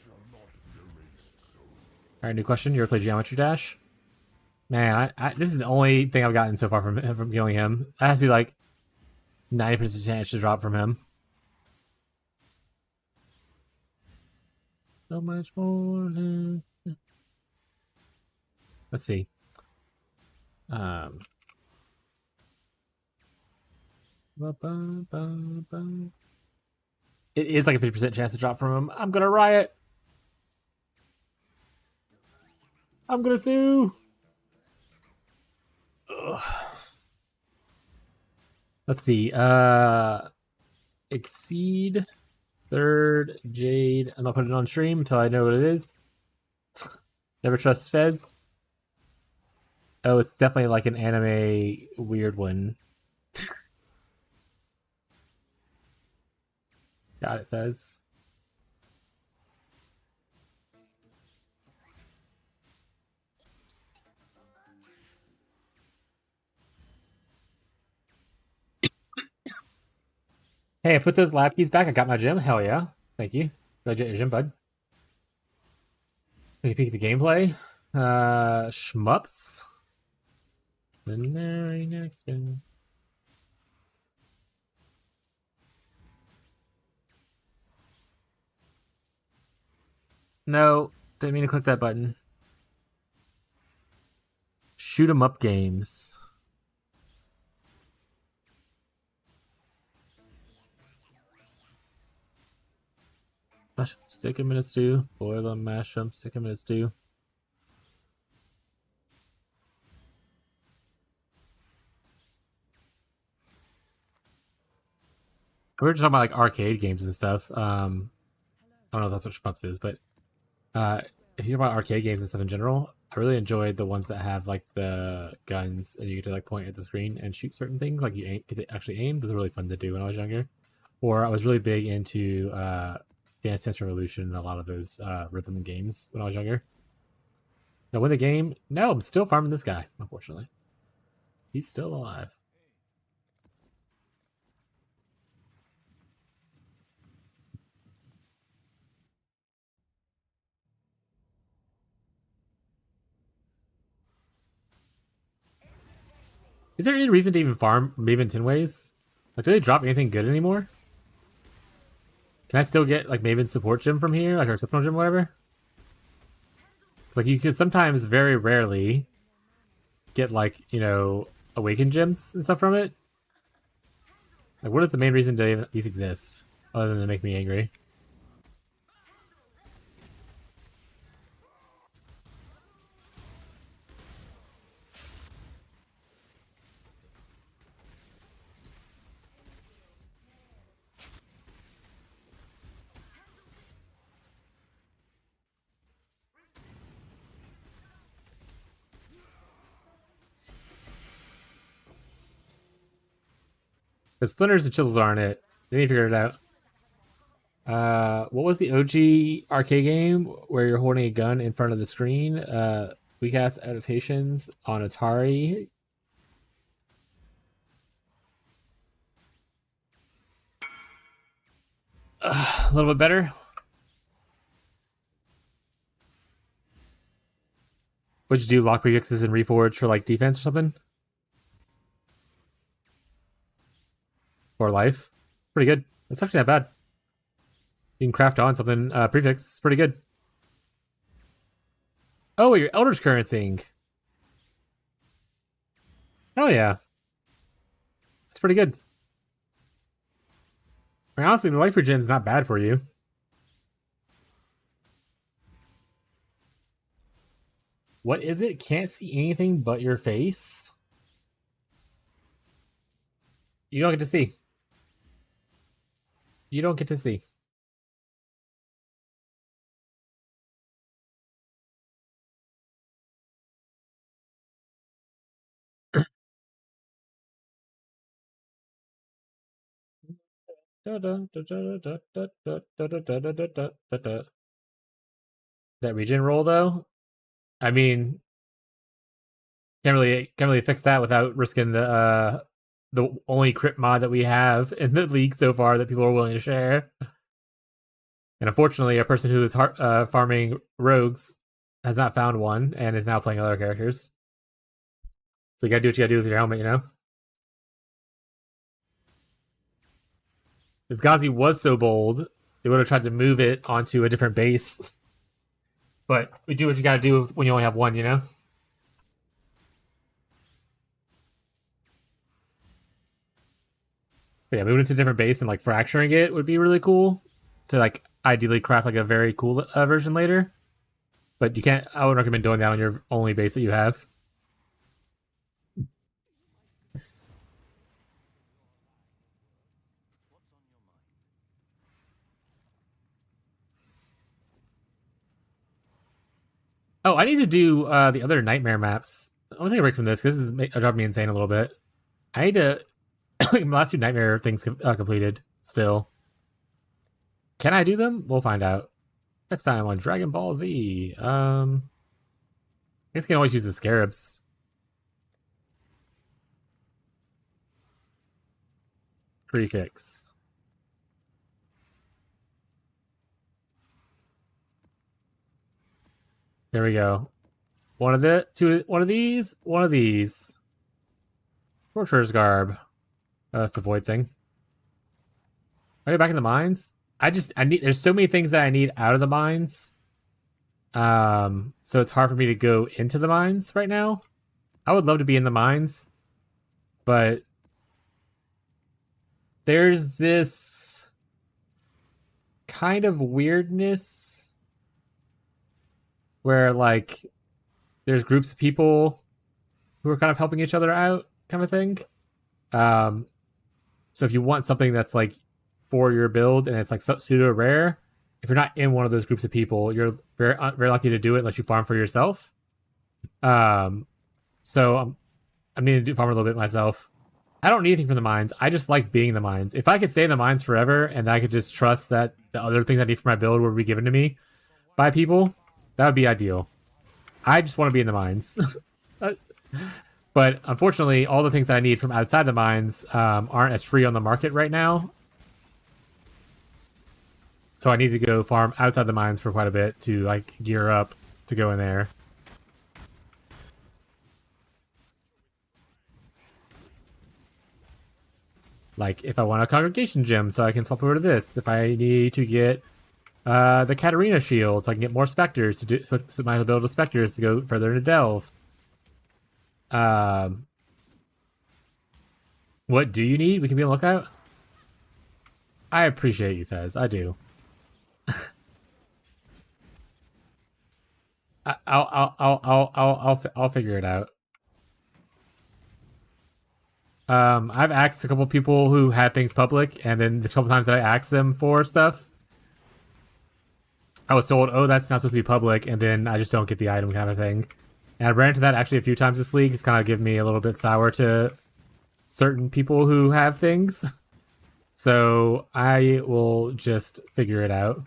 shall not be erased so. Alright, new question. You ever play Geometry Dash? Man, this is the only thing I've gotten so far from killing him. That has to be like 90% chance to drop from him. So much more. Let's see. It is like a 50% chance to drop from him. I'm gonna riot. I'm gonna sue. Ugh. Let's see. Exceed third jade. I'm not putting it on stream until I know what it is. Never trust Fez. Oh, it's definitely like an anime weird one. Got it, Fez. Hey, I put those lab keys back. I got my gym. Hell yeah. Thank you. Glad you got your gym, bud. Take a peek at the gameplay. Shmups. The very next one. No, didn't mean to click that button. Shoot 'em up games. Stick 'em in a stew. Boil them, mash them, stick 'em in a stew. We were just talking about like arcade games and stuff. I don't know if that's what Shmups is, but if you talk about arcade games and stuff in general, I really enjoyed the ones that have like the guns and you get to like point at the screen and shoot certain things. Like you get to actually aim. Those were really fun to do when I was younger. Or I was really big into Dance Dance Revolution and a lot of those rhythm games when I was younger. Now, win the game? No, I'm still farming this guy, unfortunately. He's still alive. Is there any reason to even farm Maven Tin Ways? Like, do they drop anything good anymore? Can I still get, like, Maven Support Gym from here? Like, or Support Gym, whatever? Like, you could sometimes, very rarely, get, like, you know, Awakened Gems and stuff from it. Like, what is the main reason these exist? Other than to make me angry? The splinters and chisels aren't it. They need to figure it out. What was the OG arcade game where you're holding a gun in front of the screen? Weak ass adaptations on Atari. A little bit better. Would you do lock prefixes and reforge for like defense or something? Or life? Pretty good. It's actually not bad. You can craft on something prefix. It's pretty good. Oh, your Elder's Currencying. Hell yeah. It's pretty good. I mean, honestly, the life regen is not bad for you. What is it? Can't see anything but your face? You don't get to see. You don't get to see. That regen roll though, I mean, can't really fix that without risking the only crit mod that we have in the league so far that people are willing to share. And unfortunately, a person who is farming rogues has not found one and is now playing other characters. So you gotta do what you gotta do with your helmet, you know? If Ghazi was so bold, they would have tried to move it onto a different base. But we do what you gotta do when you only have one, you know? But yeah, moving it to a different base and like fracturing it would be really cool to like ideally craft like a very cool version later. But you can't. I would recommend doing that on your only base that you have. Oh, I need to do the other nightmare maps. I'm gonna take a break from this because this is driving me insane a little bit. I need to my last two nightmare things completed still. Can I do them? We'll find out next time on Dragon Ball Z. I guess I can always use the scarabs. Prefix. There we go. One of these, one of these. Torturer's garb. Oh, that's the void thing. Are you back in the mines? I need. There's so many things that I need out of the mines. So it's hard for me to go into the mines right now. I would love to be in the mines, but there's this kind of weirdness where like there's groups of people who are kind of helping each other out, kind of thing. So if you want something that's like for your build and it's like pseudo rare, if you're not in one of those groups of people, you're very likely to do it unless you farm for yourself. So I'm needing to farm a little bit myself. I don't need anything from the mines. I just like being in the mines. If I could stay in the mines forever and I could just trust that the other things I need for my build would be given to me by people, that would be ideal. I just want to be in the mines. But unfortunately, all the things that I need from outside the mines aren't as free on the market right now. So I need to go farm outside the mines for quite a bit to like gear up to go in there. Like if I want a congregation gem, so I can swap over to this. If I need to get the Katarina shield, so I can get more specters to do, so my ability of specters to go further into delve. What do you need? We can be on the lookout. I appreciate you, Fez. I do. I'll figure it out. I've asked a couple people who had things public, and then the couple times that I asked them for stuff, I was told, "Oh, that's not supposed to be public," and then I just don't get the item, kind of thing. And I ran into that actually a few times this league. It's kind of given me a little bit sour to certain people who have things. So I will just figure it out.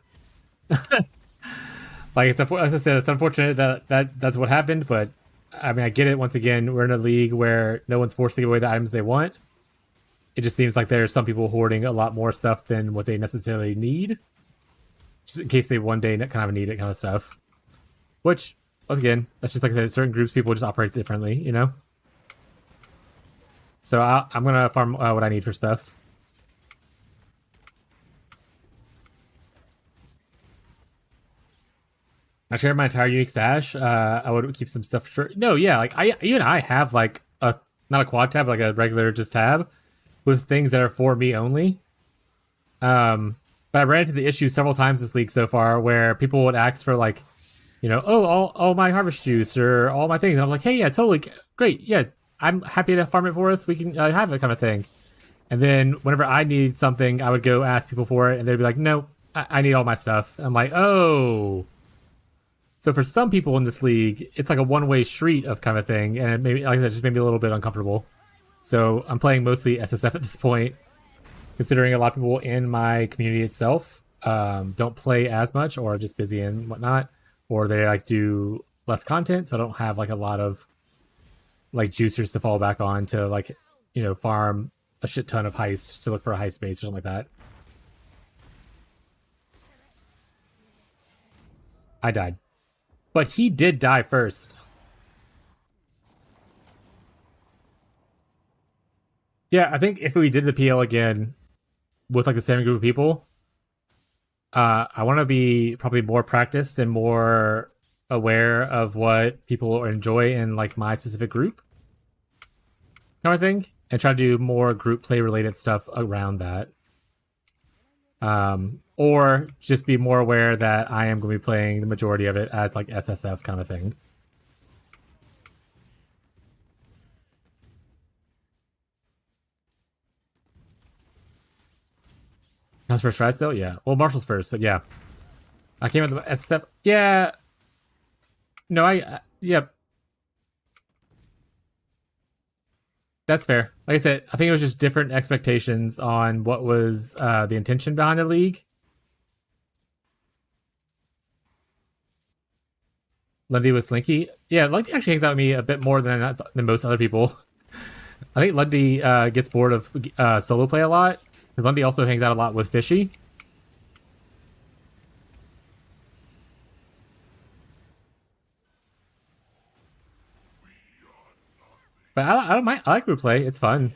Like as I said, it's unfortunate that that's what happened, but I mean, I get it. Once again, we're in a league where no one's forced to give away the items they want. It just seems like there's some people hoarding a lot more stuff than what they necessarily need, just in case they one day kind of need it, kind of stuff. Which, once again, that's just like I said, certain groups, people just operate differently, you know. So I'm gonna farm what I need for stuff. I share my entire unique stash. I would keep some stuff for no, yeah, like I have like a not a quad tab, like a regular just tab with things that are for me only. But I ran into the issue several times this league so far where people would ask for like, you know, oh, all my harvest juice or all my things. And I'm like, hey, yeah, totally great, yeah, I'm happy to farm it for us. We can have it, kind of thing. And then whenever I need something, I would go ask people for it, and they'd be like, no, I need all my stuff. I'm like, oh. So for some people in this league, it's like a one-way street of kind of thing, and it maybe, like I said, just made me a little bit uncomfortable. So I'm playing mostly SSF at this point, considering a lot of people in my community itself don't play as much, or are just busy and whatnot, or they like do less content, so I don't have like a lot of like juicers to fall back on to like, you know, farm a shit ton of heist to look for a heist base or something like that. I died. But he did die first. Yeah, I think if we did the PL again with like the same group of people, I want to be probably more practiced and more aware of what people enjoy in like my specific group, kind of thing, and try to do more group play related stuff around that. Or just be more aware that I am going to be playing the majority of it as like SSF kind of thing. That's first try still? Yeah. Well, Marshall's first, but yeah. I came with the SSF. Yeah. No, yep, that's fair. Like I said, I think it was just different expectations on what was the intention behind the league. Lundy with Slinky. Yeah, Lundy actually hangs out with me a bit more than most other people. I think Lundy gets bored of solo play a lot. Because Lundy also hangs out a lot with Fishy. But I don't mind. I like group play. It's fun.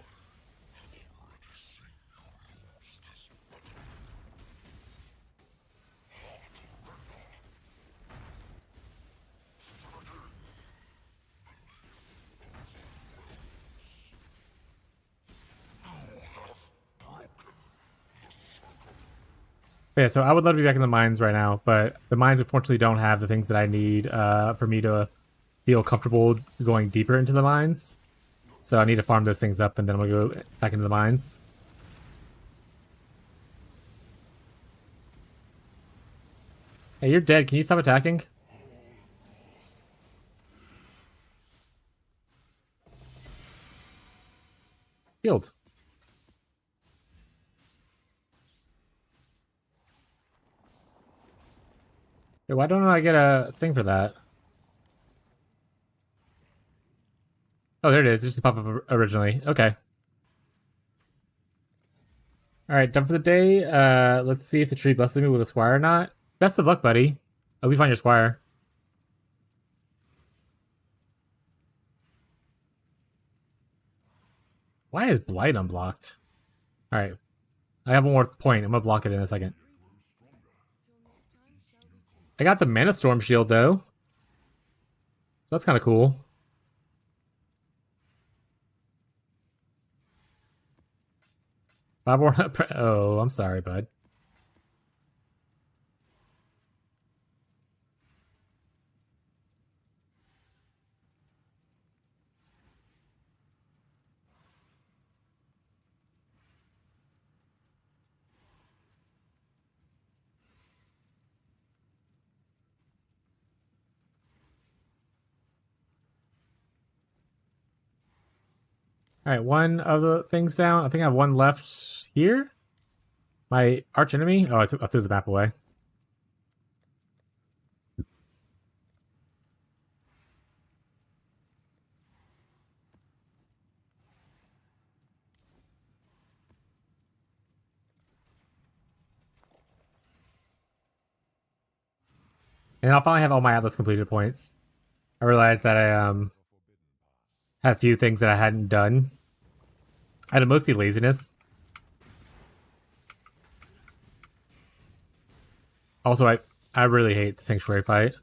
Yeah, so I would love to be back in the mines right now, but the mines unfortunately don't have the things that I need for me to feel comfortable going deeper into the mines. So I need to farm those things up, and then I'm gonna go back into the mines. Hey, you're dead. Can you stop attacking? Healed. Hey, why don't I get a thing for that? Oh, there it is. It just popped up originally. Okay. All right, done for the day. Let's see if the tree blesses me with a squire or not. Best of luck, buddy. Hope you find your squire. Why is Blight unblocked? All right, I have one more point. I'm gonna block it in a second. I got the Mana Storm shield though. So that's kind of cool. Five more. Oh, I'm sorry, bud. All right, one of the things down. I think I have one left here. My arch enemy. Oh, I threw the map away. And I'll finally have all my Atlas completed points. I realized that I had a few things that I hadn't done. Out of mostly laziness. Also, I really hate the Sanctuary fight.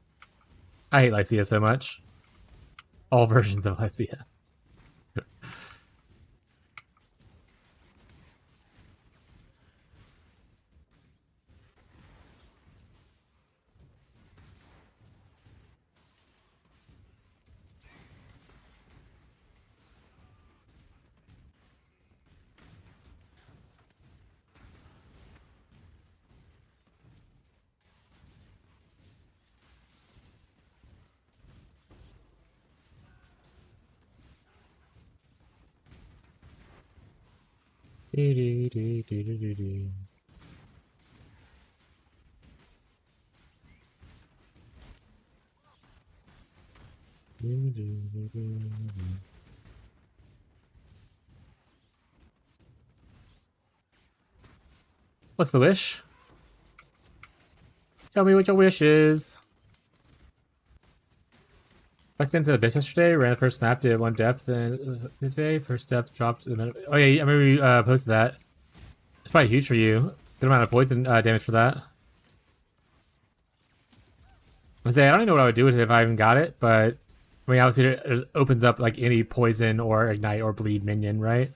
I hate Lycia so much. All versions of Lycia. What's the wish? Tell me what your wish is. Flexed into the abyss yesterday, ran the first map, did one depth, and today, first depth dropped. Oh yeah, I remember you posted that. It's probably huge for you. Good amount of poison damage for that. I say I don't even know what I would do with it if I even got it, but I mean obviously it opens up like any poison or ignite or bleed minion, right?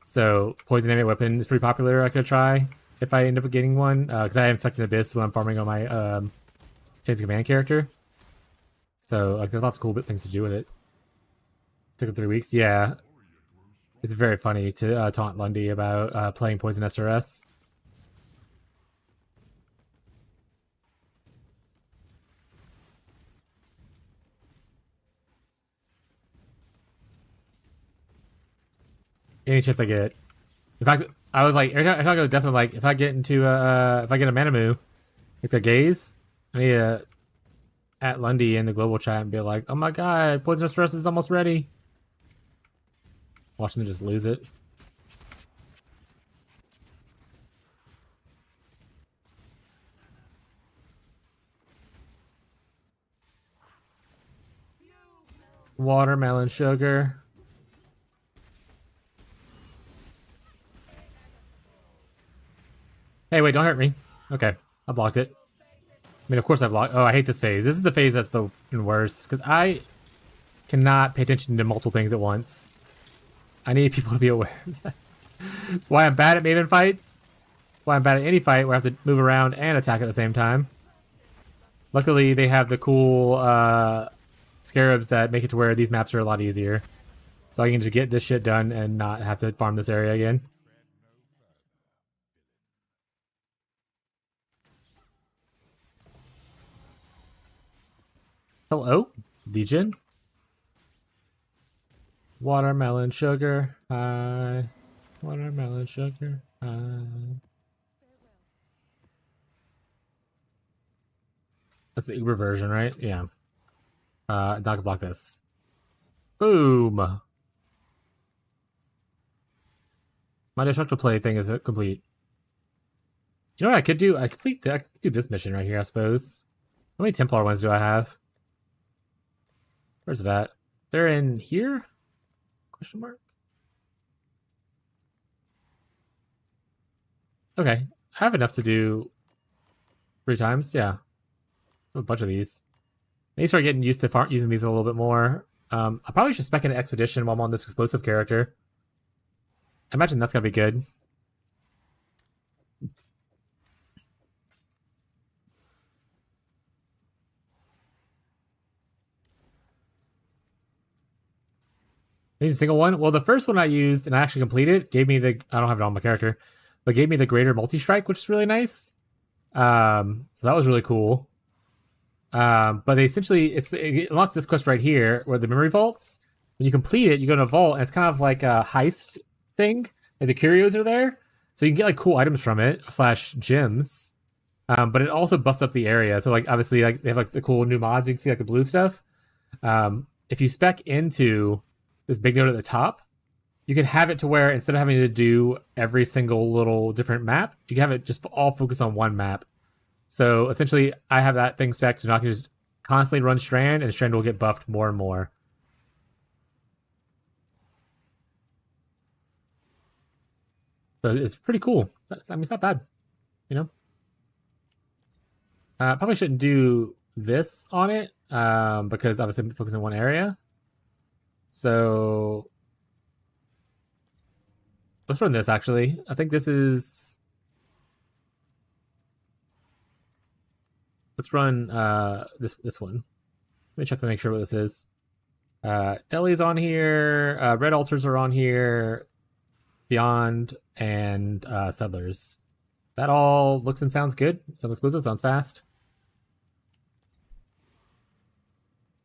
So poison animate weapon is pretty popular. I could try if I end up getting one because I am expecting abyss when I'm farming on my Chains of Command character. So like there's lots of cool things to do with it. Took him 3 weeks. Yeah, it's very funny to taunt Lundy about playing poison SRS. any chance I get. In fact, I was like, every time I go definitely like, if I get into if I get a Manamu, like the gaze, I need to at Lundy in the global chat and be like, oh my god, Poisonous Rust is almost ready. Watching them just lose it. Watermelon sugar. Hey, wait, don't hurt me. Okay, I blocked it. I mean, of course I blocked. Oh, I hate this phase. This is the phase that's the worst, because I cannot pay attention to multiple things at once. I need people to be aware of that. That's why I'm bad at Maven fights. That's why I'm bad at any fight where I have to move around and attack at the same time. Luckily, they have the cool scarabs that make it to where these maps are a lot easier. So I can just get this shit done and not have to farm this area again. Hello, Dejin. Watermelon sugar. Hi. Watermelon sugar. Hi. That's the Uber version, right? Yeah. Not gonna block this. Boom. My destructive play thing is complete. You know what I could do? I could do this mission right here, I suppose. How many Templar ones do I have? Where's it at? They're in here? Question mark. Okay, I have enough to do 3 times. Yeah, a bunch of these. I need to start getting used to using these a little bit more. I probably should spec an expedition while I'm on this explosive character. I imagine that's gonna be good. Use a single one. Well, the first one I used and I actually completed gave me the. I don't have it on my character, but gave me the greater multi strike, which is really nice. So that was really cool. But essentially, it unlocks this quest right here, where the memory vaults. When you complete it, you go to a vault, and it's kind of like a heist thing. Like the curios are there, so you can get like cool items from it / gems. But it also buffs up the area. So like obviously, like they have like the cool new mods. You can see like the blue stuff. If you spec into this big note at the top, you can have it to where instead of having to do every single little different map, you can have it just all focus on one map. So essentially, I have that thing spec, so now I can just constantly run Strand, and Strand will get buffed more and more. So it's pretty cool. I mean, it's not bad, you know? Probably shouldn't do this on it, because obviously I'm focusing on one area. So let's run this, actually. I think this is... Let's run this one. Let me check to make sure what this is. Deli's on here. Red Altars are on here. Beyond and Settlers. That all looks and sounds good. Sounds exclusive. Sounds fast.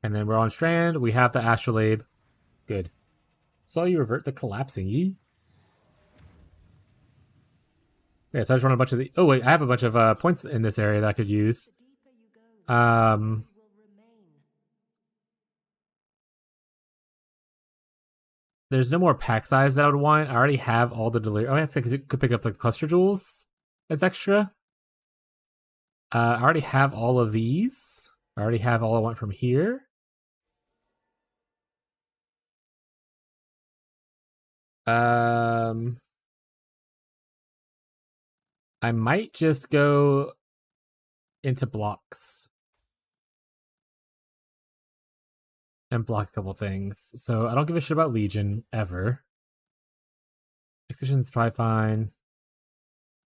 And then we're on Strand. We have the Astrolabe. Good. Saw you revert to collapsing. Ye. Yeah, so I just run a bunch of the. Oh wait, I have a bunch of points in this area that I could use. There's no more pack size that I would want. I already have all the delivery. Oh, that's because you could pick up the cluster jewels as extra. I already have all of these. I already have all I want from here. I might just go into blocks and block a couple things. So I don't give a shit about Legion ever. Excision's probably fine.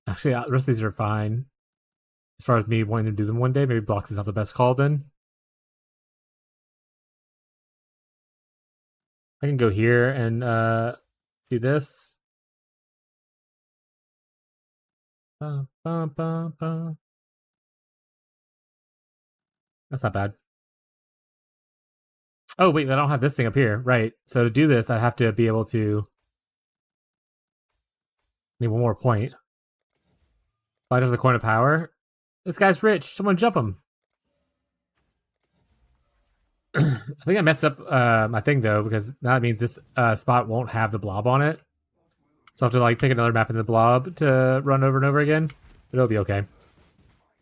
Actually, the rest of these are fine. As far as me wanting to do them one day, maybe blocks is not the best call then. I can go here and do this. That's not bad. Oh, wait, I don't have this thing up here. Right. So to do this, I have to be able to Need one more point. Fight over the coin of power. This guy's rich. Someone jump him. I think I messed up my thing though, because that means this spot won't have the blob on it. So I have to like pick another map in the blob to run over and over again. But it'll be okay.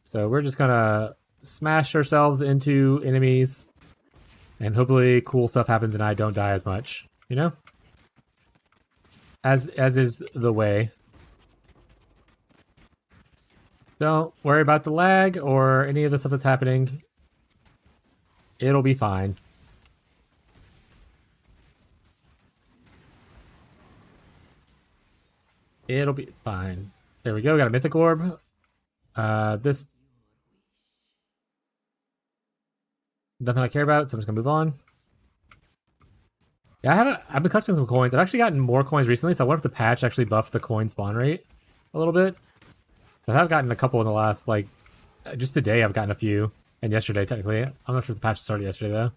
So we're just gonna smash ourselves into enemies, and hopefully cool stuff happens and I don't die as much. You know? As is the way. Don't worry about the lag or any of the stuff that's happening. It'll be fine. It'll be fine. There we go. Got a mythic orb. This nothing I care about, so I'm just gonna move on. Yeah, I've been collecting some coins. I've actually gotten more coins recently, so I wonder if the patch actually buffed the coin spawn rate a little bit. I have gotten a couple in the last, like, just today I've gotten a few. And yesterday, technically. I'm not sure if the patch started yesterday, though.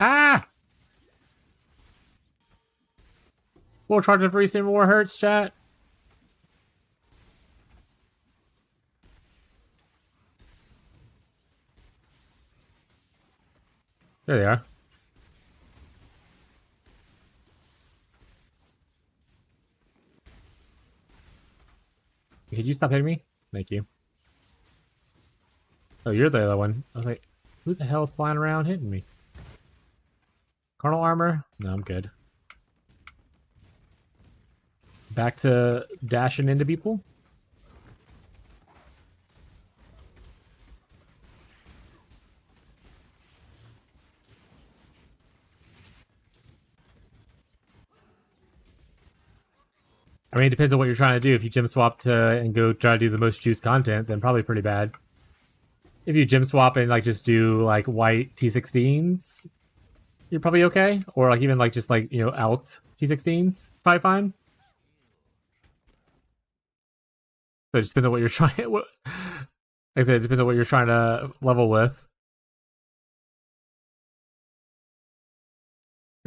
Ah! Full charge of free more hurts, chat. There they are. Could you stop hitting me? Thank you. Oh, you're the other one. I was like, who the hell is flying around hitting me? Carnal armor? No, I'm good. Back to dashing into people. I mean, it depends on what you're trying to do. If you gym swap and go try to do the most juice content, then probably pretty bad. If you gym swap and like just do like white T16s, you're probably okay. Or like even like just like, you know, out T16s, probably fine. So it just depends on what you're trying. Like I said, it depends on what you're trying to level with.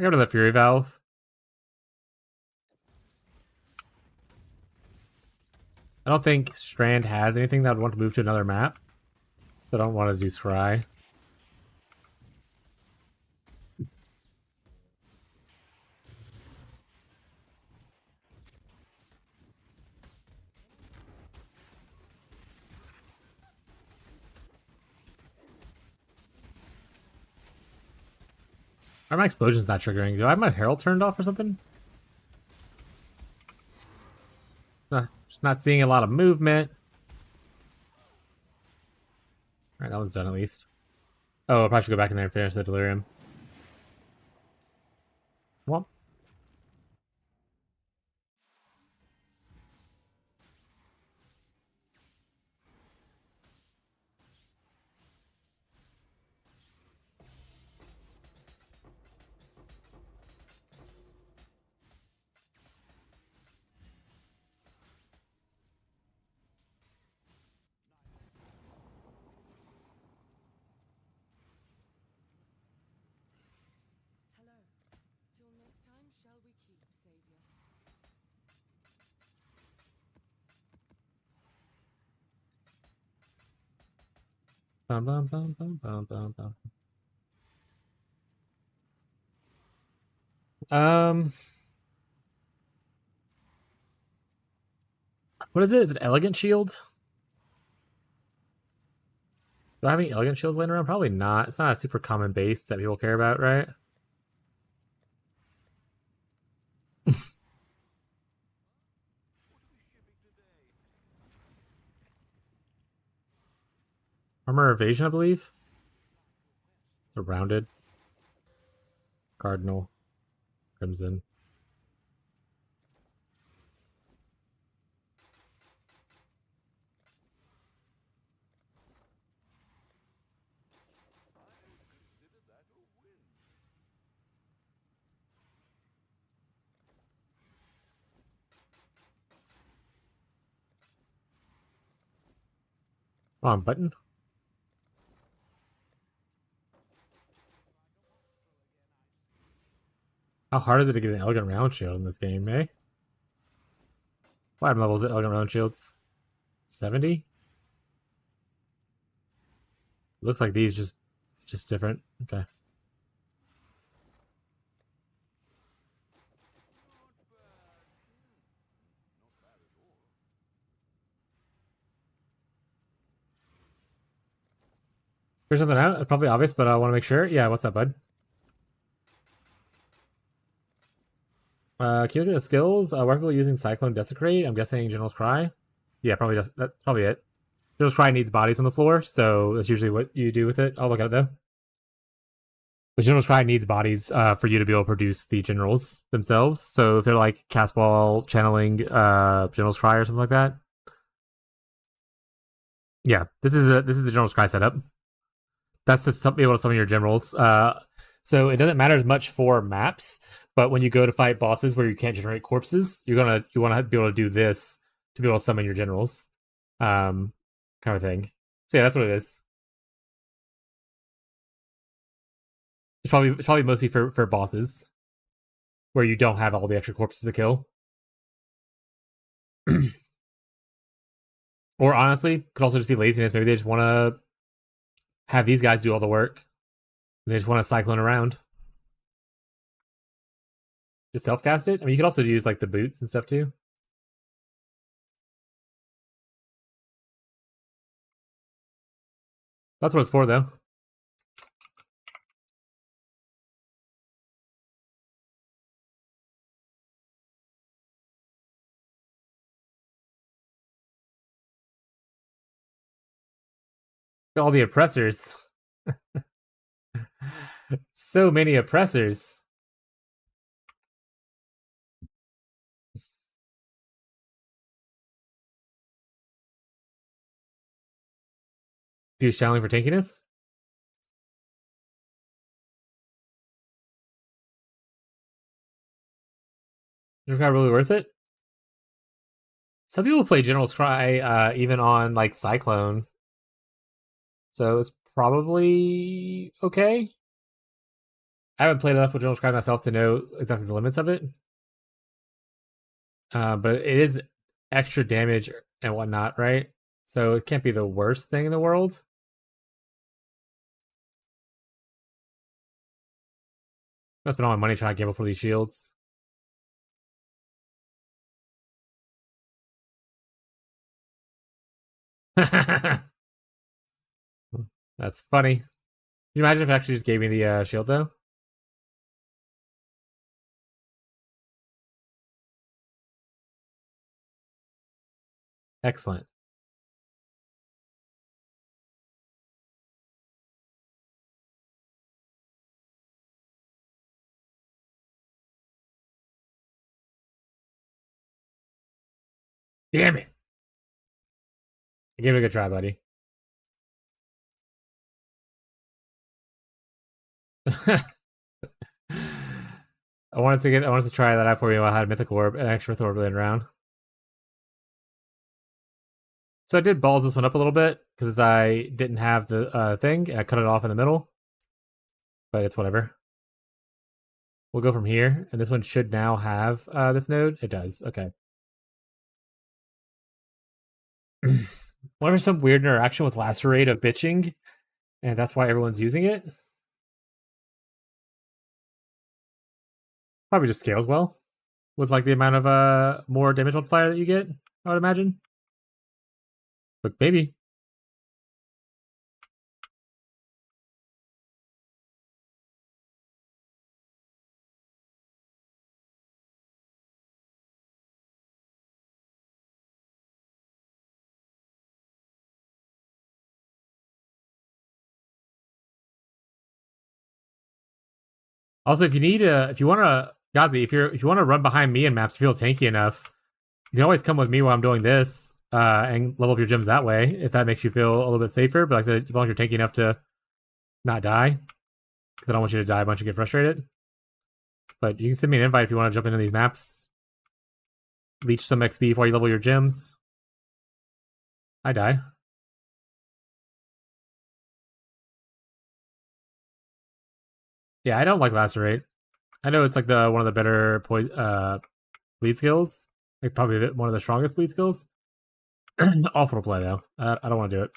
I go to the Fury Valve. I don't think Strand has anything that I'd want to move to another map. So I don't want to do Scry. Are my explosions not triggering? Do I have my herald turned off or something? Just not seeing a lot of movement. Alright, that one's done at least. Oh, I probably should go back in there and finish the delirium. Well. Hello. Till next time, shall we keep, Savior? Bum, bum, bum, bum, bum, bum, bum. What is it? Is it Elegant Shield? Do I have any Elegant Shields laying around? Probably not. It's not a super common base that people care about, right? Armor evasion, I believe. It's a rounded. Cardinal. Crimson. Wrong button. How hard is it to get an elegant round shield in this game, eh? What level is it, elegant round shields? 70? Looks like these just different. Okay. Figure something out. It's probably obvious, but I want to make sure. Yeah, what's up, bud? Can you look at the skills? Why are people using Cyclone Desecrate? I'm guessing General's Cry. Yeah, probably that's probably it. General's Cry needs bodies on the floor, so that's usually what you do with it. I'll look at it though. But General's Cry needs bodies for you to be able to produce the generals themselves. So if they're like cast wall channeling General's Cry or something like that. Yeah, this is the General's Cry setup. That's to be able to summon your generals. So it doesn't matter as much for maps, but when you go to fight bosses where you can't generate corpses, you want to be able to do this to be able to summon your generals, kind of thing. So yeah, that's what it is. It's probably mostly for bosses where you don't have all the extra corpses to kill. Or honestly, could also just be laziness. Maybe they just want to have these guys do all the work. They just want to cyclone around. Just self-cast it? I mean, you could also use, like, the boots and stuff, too. That's what it's for, though. All the oppressors. So many oppressors. Fuse channeling for tankiness? Is that really worth it? Some people play General's Cry even on like Cyclone, so it's probably okay. I haven't played enough with General's Cry myself to know exactly the limits of it, but it is extra damage and whatnot, right? So it can't be the worst thing in the world. I spent all my money trying to gamble for these shields. That's funny. Can you imagine if it actually just gave me the shield though? Excellent. Damn it. I gave it a good try, buddy. I wanted to try that out for you while I had Mythic Orb and extra Mythic Orb laying around. So I did balls this one up a little bit because I didn't have the thing and I cut it off in the middle. But it's whatever. We'll go from here, and this one should now have this node. It does. Okay. Wonder if some weird interaction with Lacerate of bitching, and that's why everyone's using it. Probably just scales well with like the amount of more damage multiplier that you get, I would imagine. But maybe. Also, if you need if you want to, Gazi, if you want to run behind me in maps, to feel tanky enough, you can always come with me while I'm doing this, and level up your gems that way, if that makes you feel a little bit safer. But like I said, as long as you're tanky enough to not die, because I don't want you to die a bunch and get frustrated. But you can send me an invite if you want to jump into these maps, leech some XP before you level your gems. I die. Yeah, I don't like lacerate. I know it's like the one of the better bleed skills, like probably one of the strongest bleed skills. Awful to play though. I don't want to do it.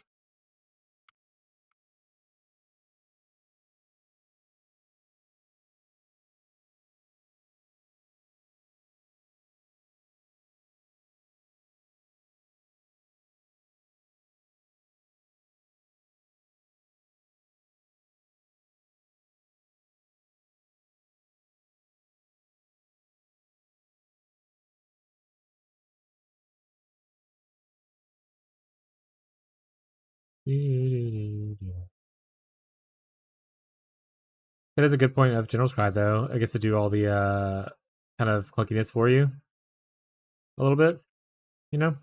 That is a good point of General Scribe, though. I guess to do all the kind of clunkiness for you a little bit, you know?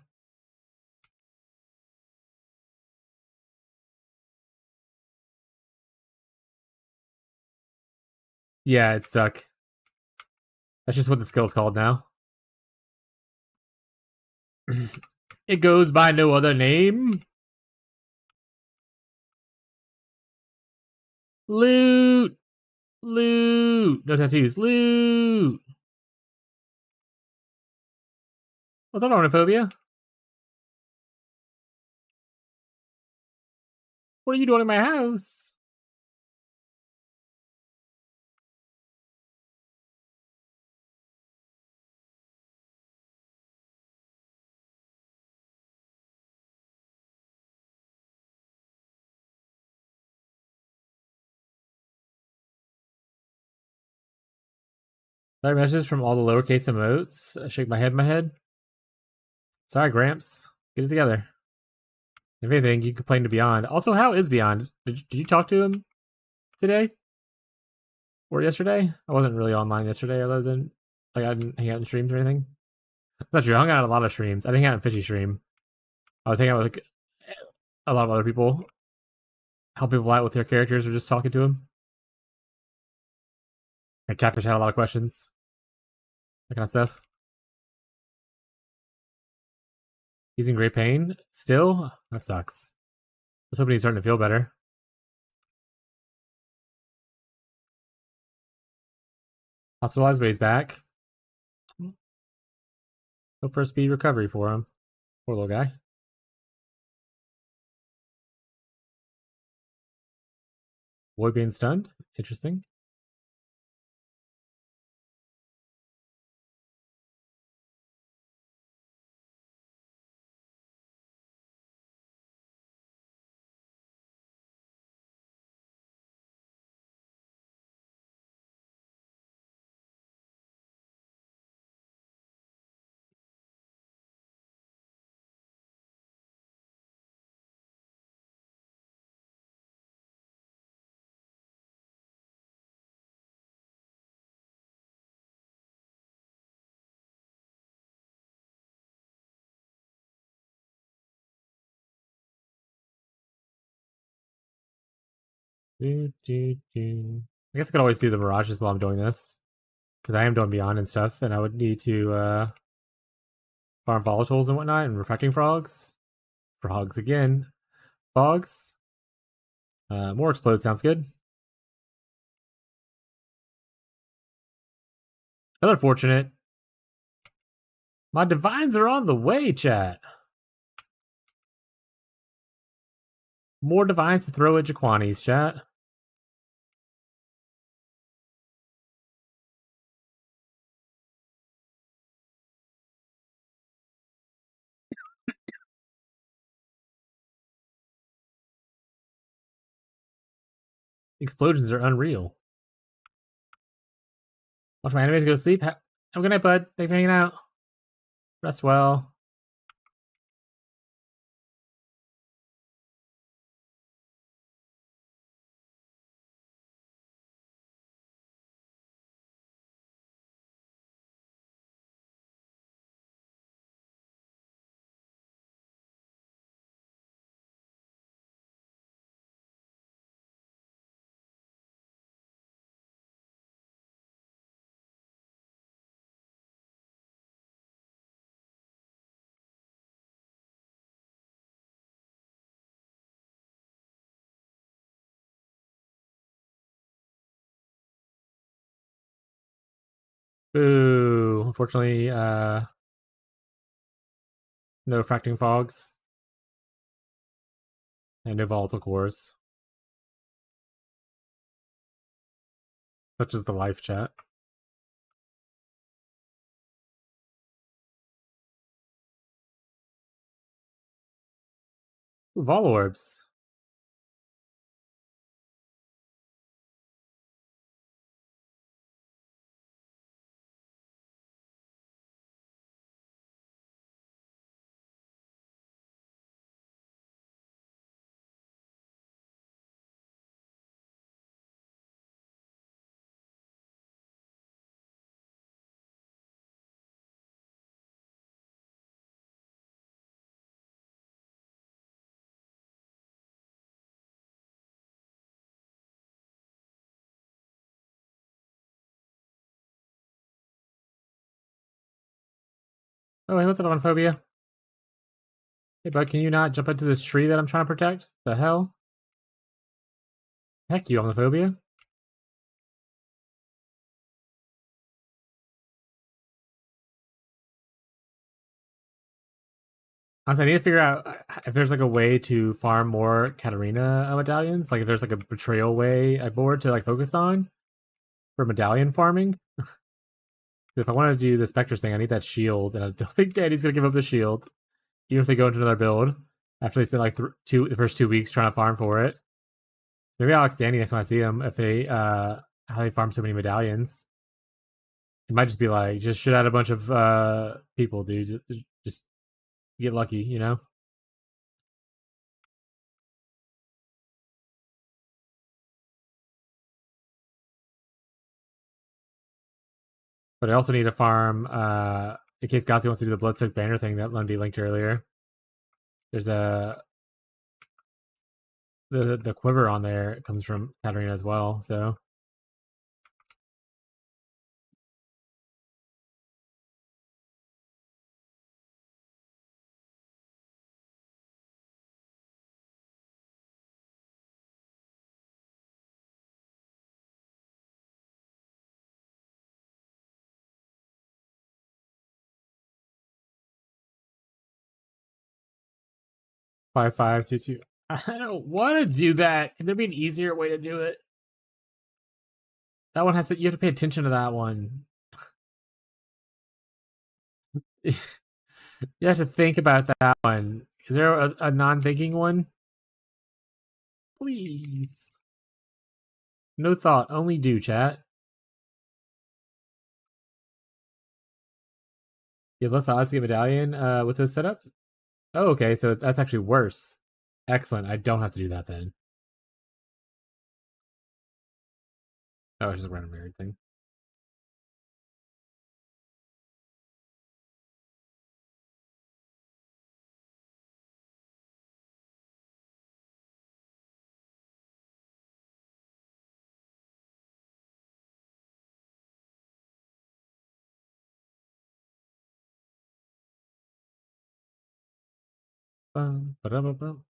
Yeah, it's stuck. That's just what the skill's called now. It goes by no other name. Loot! Loot! No tattoos. Loot! What's up, Ornithobia? What are you doing in my house? Sorry, messages from all the lowercase emotes. I shake my head in my head. Sorry, Gramps. Get it together. If anything, you complain to Beyond. Also, how is Beyond? Did you talk to him today? Or yesterday? I wasn't really online yesterday, other than like I didn't hang out in streams or anything. Not true. I hung out in a lot of streams. I didn't hang out in Fishy stream. I was hanging out with like, a lot of other people, help people out with their characters, or just talking to them. And Catfish had a lot of questions, that kind of stuff. He's in great pain still. That sucks. I was hoping he's starting to feel better. Hospitalized, but he's back. Hope for a speedy recovery for him. Poor little guy. Boy being stunned. Interesting. I guess I could always do the mirages while I'm doing this, because I am doing Beyond and stuff, and I would need to farm volatiles and whatnot, and refracting frogs. Frogs again. Fogs. More explode sounds good. Another fortunate. My divines are on the way, chat. More divines to throw at Jaquani's, chat. Explosions are unreal. Watch my enemies go to sleep. Have a good night, bud. Thanks for hanging out. Rest well. Boo. Unfortunately, no refracting fogs and no volatile cores, such as the live chat. Ooh, vol orbs. Oh, hey, what's up, on phobia? Hey, bud, can you not jump into this tree that I'm trying to protect? The hell? Heck you, homophobia. Honestly, I need to figure out if there's like a way to farm more Katarina medallions. Like if there's like a betrayal way at board to like focus on for medallion farming. If I want to do the Spectres thing, I need that shield, and I don't think Danny's gonna give up the shield, even if they go into another build after they spend like the first 2 weeks trying to farm for it. Maybe I'll ask Danny next time I see him if they how they farm so many medallions. It might just be like just shit out a bunch of people, dude. Just get lucky, you know. But I also need to farm in case Gazi wants to do the Bloodsoaked Banner thing that Lundy linked earlier. There's the quiver on there. It comes from Katarina as well, so 5522. I don't want to do that. Can there be an easier way to do it? That one has to. You have to pay attention to that one. You have to think about that one. Is there a non-thinking one? Please. No thought, only do, chat. You have less odds to get medallion with those setups? Oh, okay, so that's actually worse. Excellent. I don't have to do that then. Oh, it's just a random married thing.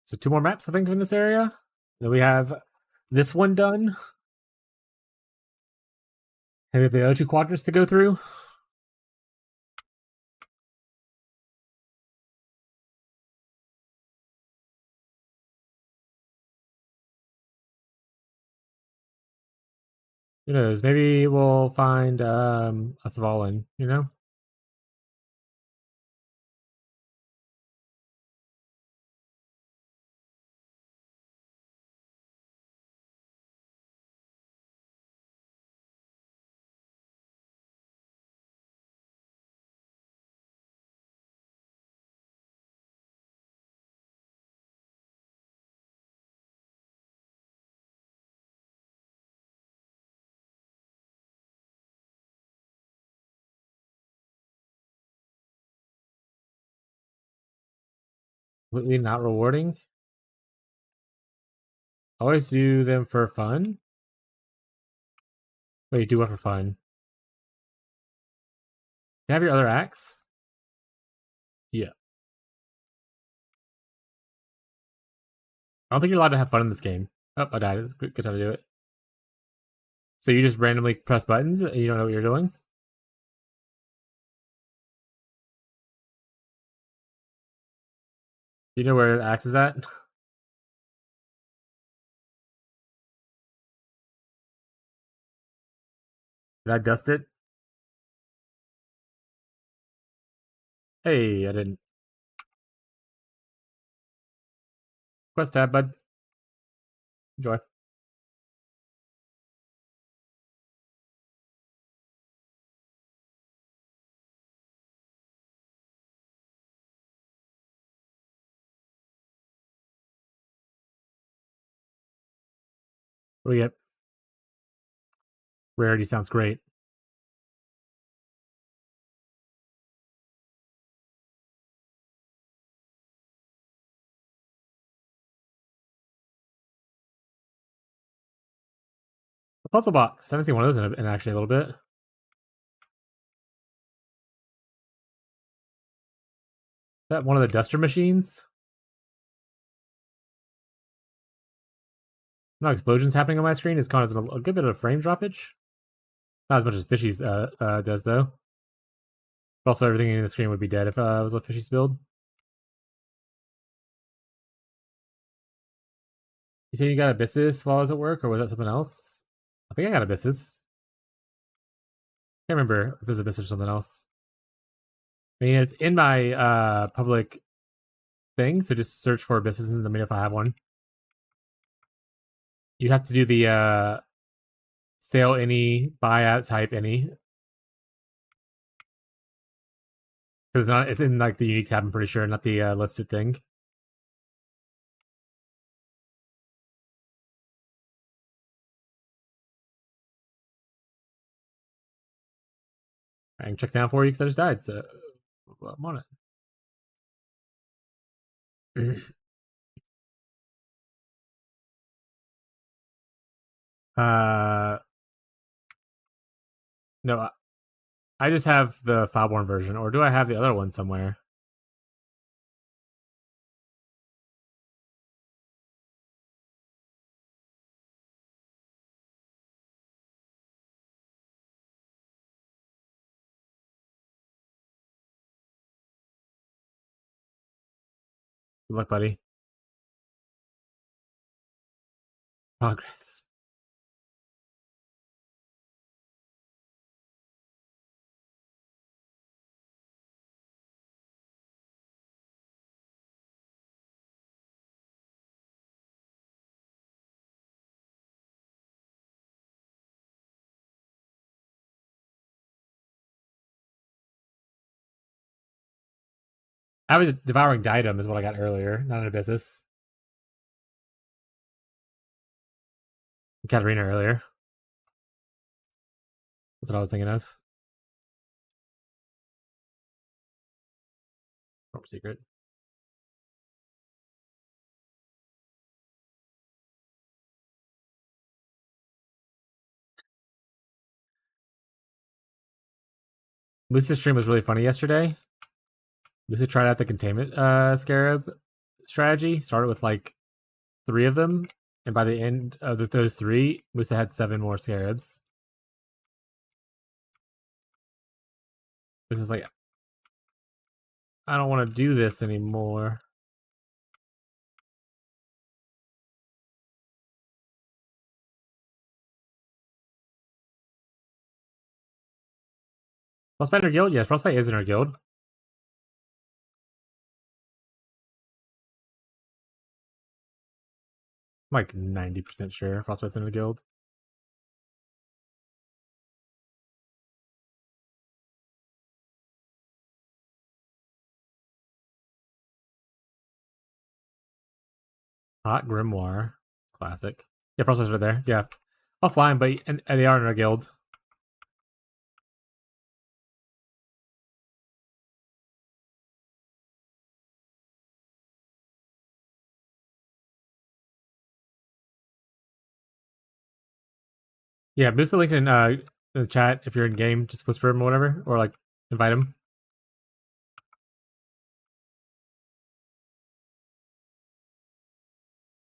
So 2 more maps, I think, in this area. Then we have this one done. And we have the other 2 quadrants to go through. Who knows? Maybe we'll find a Svalin, you know? Completely not rewarding. Always do them for fun. Wait, do what for fun? Can I have your other axe? Yeah. I don't think you're allowed to have fun in this game. Oh, I died. It's good time to do it. So you just randomly press buttons and you don't know what you're doing? You know where the axe is at? Did I dust it? Hey, I didn't. Quest tab, bud. Enjoy. Oh, yep. Rarity sounds great. A puzzle box. I haven't seen one of those in actually a little bit. Is that one of the duster machines? No explosions happening on my screen is causing a good bit of frame droppage. Not as much as Fishy's does, though. But also, everything in the screen would be dead if it was a Fishy's build. You say you got Abyssus while I was at work, or was that something else? I think I got Abyssus. Can't remember if it was Abyssus or something else. I mean, it's in my public thing, so just search for Abyssus and let me know if I have one. You have to do the sale any, buyout type any. Because it's in like the unique tab, I'm pretty sure, not the listed thing. I can check down for you because I just died, so I'm on it. No, I just have the Fileborn version, or do I have the other one somewhere? Good luck, buddy. Progress. I was devouring Diadem is what I got earlier, not an Abyssus. Katarina earlier. That's what I was thinking of. Top secret. Moose's stream was really funny yesterday. Moose tried out the containment scarab strategy. Started with like 3 of them, and by the end of those 3, Musa had 7 more scarabs. It was like, I don't want to do this anymore. Frostbite in her guild? Yes, Frostbite is in her guild. I'm like 90% sure Frostbite's in the guild. Hot Grimoire. Classic. Yeah, Frostbite's right there. Yeah. Offline, but and they are in our guild. Yeah, boost the link in the chat if you're in game. Just whisper him or whatever, or like invite him.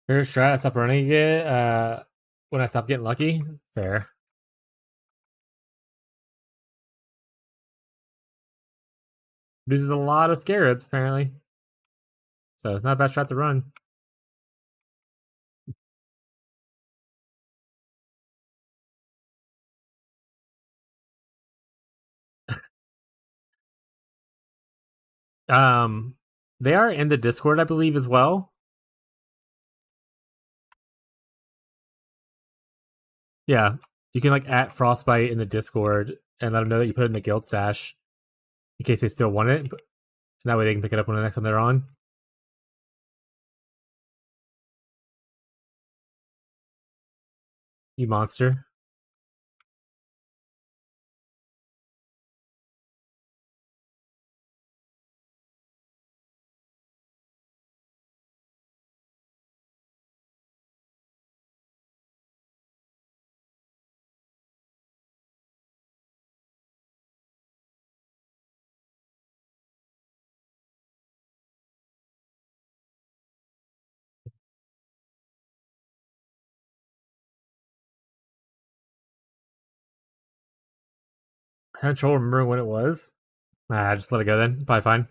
Here's strat. I stopped running it when I stopped getting lucky. Fair. Produces a lot of scarabs apparently. So it's not a bad strat to run. They are in the Discord, I believe, as well. Yeah, you can like at Frostbite in the Discord and let them know that you put it in the guild stash in case they still want it. And that way they can pick it up when the next time they're on. You monster. I don't remember when it was. Just let it go then. Probably fine.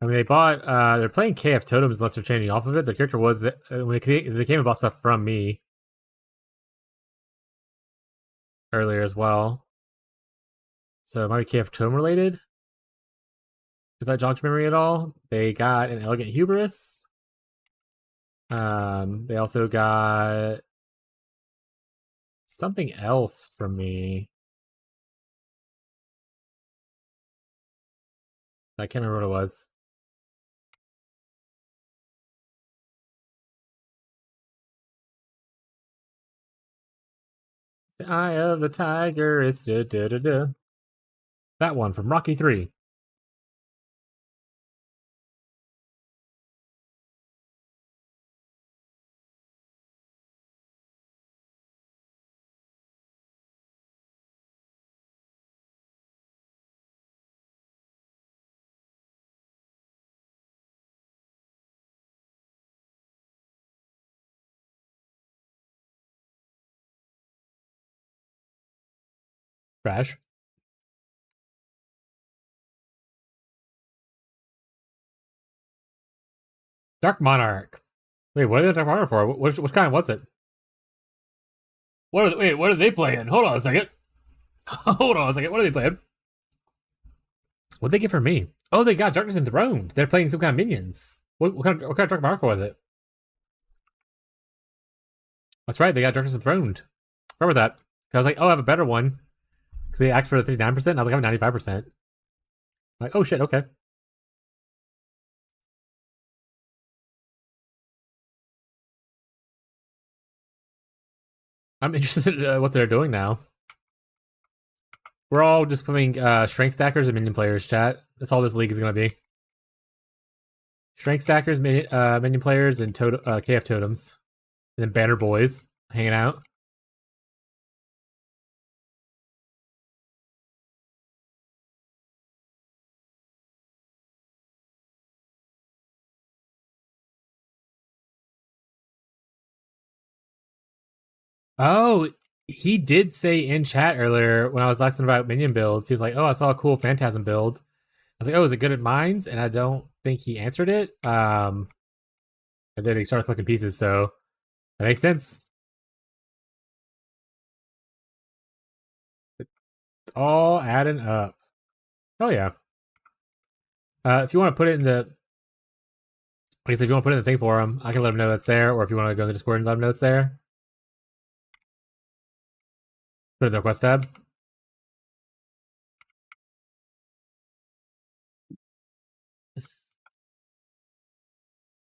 I mean, they're playing KF Totems unless they're changing off of it. Their character was, when they came and bought stuff from me earlier as well. So it might be KF Totem related. If that jogs memory at all. They got an Elegant Hubris. They also got something else from me. I can't remember what it was. The Eye of the Tiger is that one from Rocky 3. Crash. Dark Monarch. Wait, what are they Dark Monarch for? Which kind was it? What are they playing? Hold on a second. Hold on a second. What are they playing? What'd they get for me? Oh, they got Darkness Enthroned. They're playing some kind of minions. What kind of Dark Monarch was it? That's right, they got Darkness Enthroned. Remember that. I was like, oh, I have a better one. Because they asked for the 39%. I was like, I have 95%. Like, oh shit, okay. I'm interested in what they're doing now. We're all just putting strength stackers and minion players, chat. That's all this league is going to be. Strength stackers, minion players, and KF totems. And then banner boys hanging out. Oh, he did say in chat earlier when I was asking about minion builds, he was like, oh, I saw a cool Phantasm build. I was like, oh, is it good at mines? And I don't think he answered it. And then he started collecting pieces, so that makes sense. It's all adding up. Oh yeah. If you want to put it in the, like I said, if you want to put it in the thing for him, I can let him know that's there. Or if you want to go in the Discord and let him know it's there, put it in the request tab.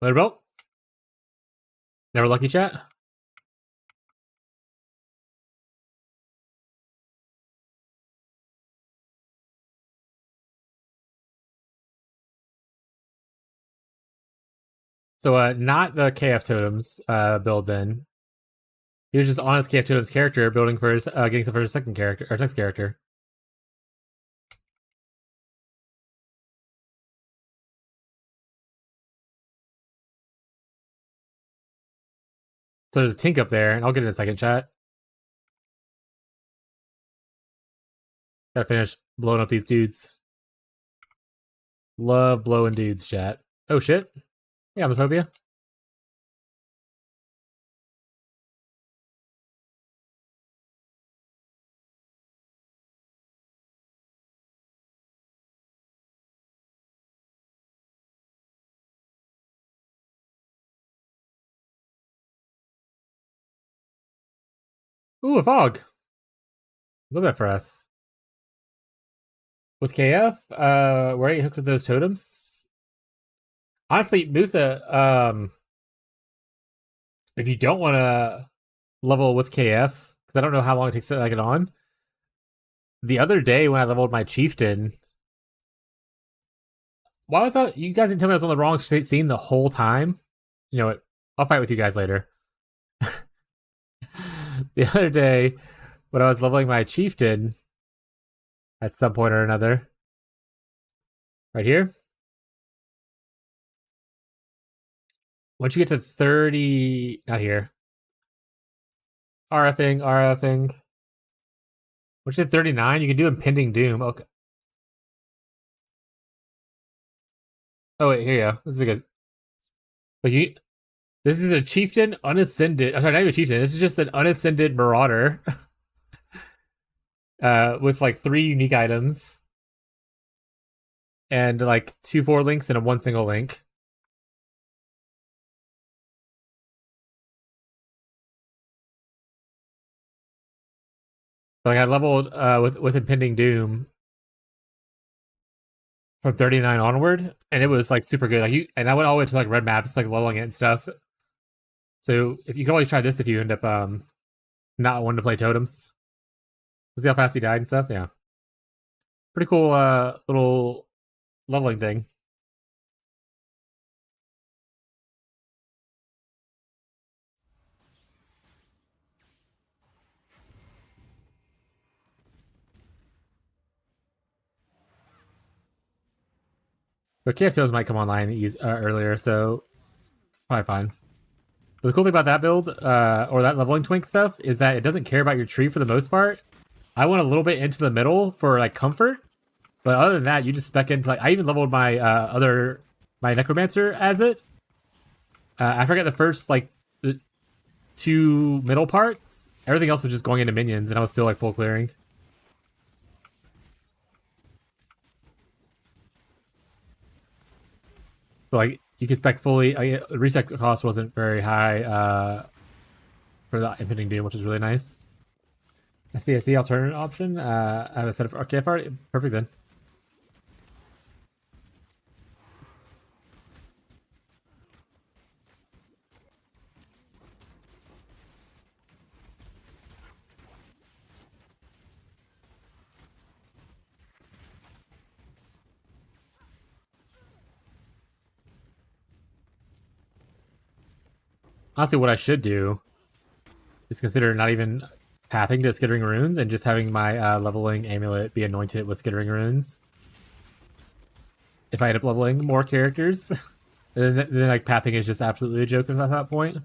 Later, belt. Never lucky chat. So not the KF totems build then. He was just on his KF totems character building for his getting some for his second character or next character. So there's a Tink up there, and I'll get in a second, chat. Gotta finish blowing up these dudes. Love blowing dudes, chat. Oh shit. Yeah, homophobia. Ooh, a fog. Love that for us. With KF, where are you hooked with those totems? Honestly, Musa, if you don't want to level with KF, because I don't know how long it takes to get on. The other day when I leveled my chieftain, why was that? You guys didn't tell me I was on the wrong scene the whole time. You know what? I'll fight with you guys later. The other day when I was leveling my chieftain, at some point or another, right here. Once you get to 30, not here. RFing. Once you hit 39, you can do Impending Doom. Okay. Oh wait, here you go. This is a good. But you, this is a chieftain unascended. I'm sorry, not even a chieftain. This is just an unascended marauder. With like 3 unique items. And like 2 4 links and a 1 single link. Like I leveled with Impending Doom from 39 onward, and it was like super good. Like and I went all the way to like red maps, like leveling it and stuff. So if you can always try this if you end up not wanting to play totems. See how fast he died and stuff. Yeah, pretty cool little leveling thing. But KF totems might come online earlier, so probably fine. But the cool thing about that build, or that leveling twink stuff, is that it doesn't care about your tree for the most part. I went a little bit into the middle for like comfort, but other than that, you just spec into like I even leveled my my necromancer as it. I forget the first like the 2 middle parts. Everything else was just going into minions, and I was still like full clearing. But like you could spec fully. The respec cost wasn't very high for the impending doom, which is really nice. I see alternate option. I have a set of okay, perfect then. Honestly, what I should do is consider not even pathing to Skittering Runes and just having my leveling amulet be anointed with Skittering Runes. If I end up leveling more characters, then like pathing is just absolutely a joke at that point.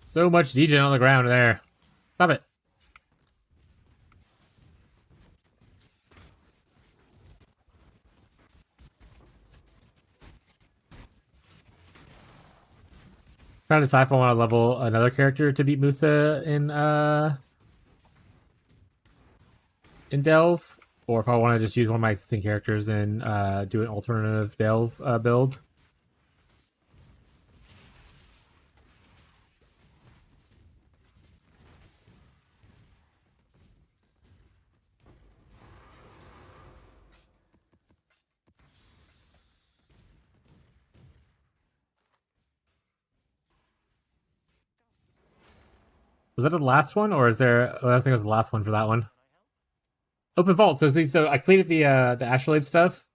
So much degen on the ground there. Stop it. Trying to decide if I want to level another character to beat Musa in Delve, or if I want to just use one of my existing characters and do an alternative Delve build. Was that the last one, or is there? Oh, I think it was the last one for that one. Open vault. So I completed the astrolabe stuff.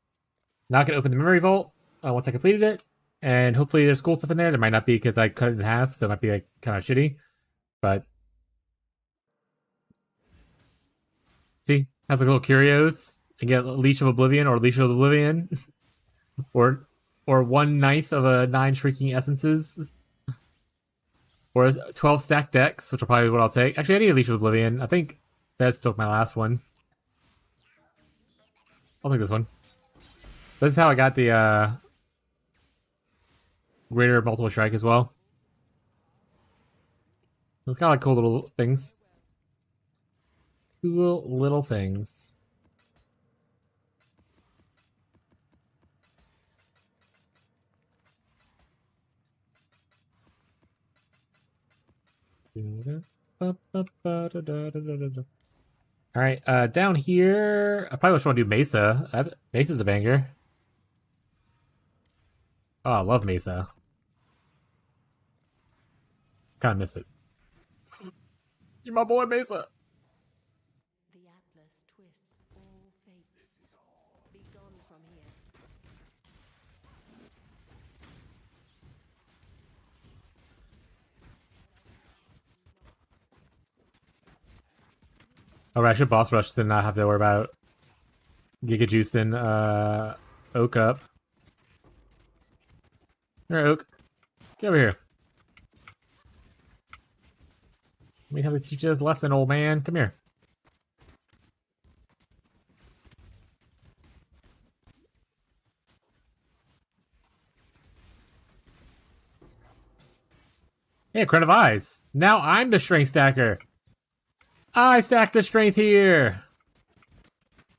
Now I can open the memory vault once I completed it, and hopefully there's cool stuff in there. There might not be because I cut it in half, so it might be like kind of shitty. But see, has like little curios and get Leech of Oblivion or Leech of Oblivion, or 1/9 of a 9 Shrieking Essences, or 12 stack decks, which are probably what I'll take. Actually, I need a Leech of Oblivion. I think Fez took my last one. I'll take this one. This is how I got the greater multiple strike as well. It's kind of like cool little things. Cool little things. Alright, down here, I probably just want to do Mesa. Mesa's a banger. Oh, I love Mesa. Kind of miss it. You're my boy, Mesa. The Atlas twists all fates. Be gone from here. Alright, I should boss rush to not have to worry about Giga Juice and Oak up. Alright, Oak. Get over here. We have to teach you this lesson, old man. Come here. Hey, Credit of Eyes. Now I'm the strength stacker. I stack the strength here.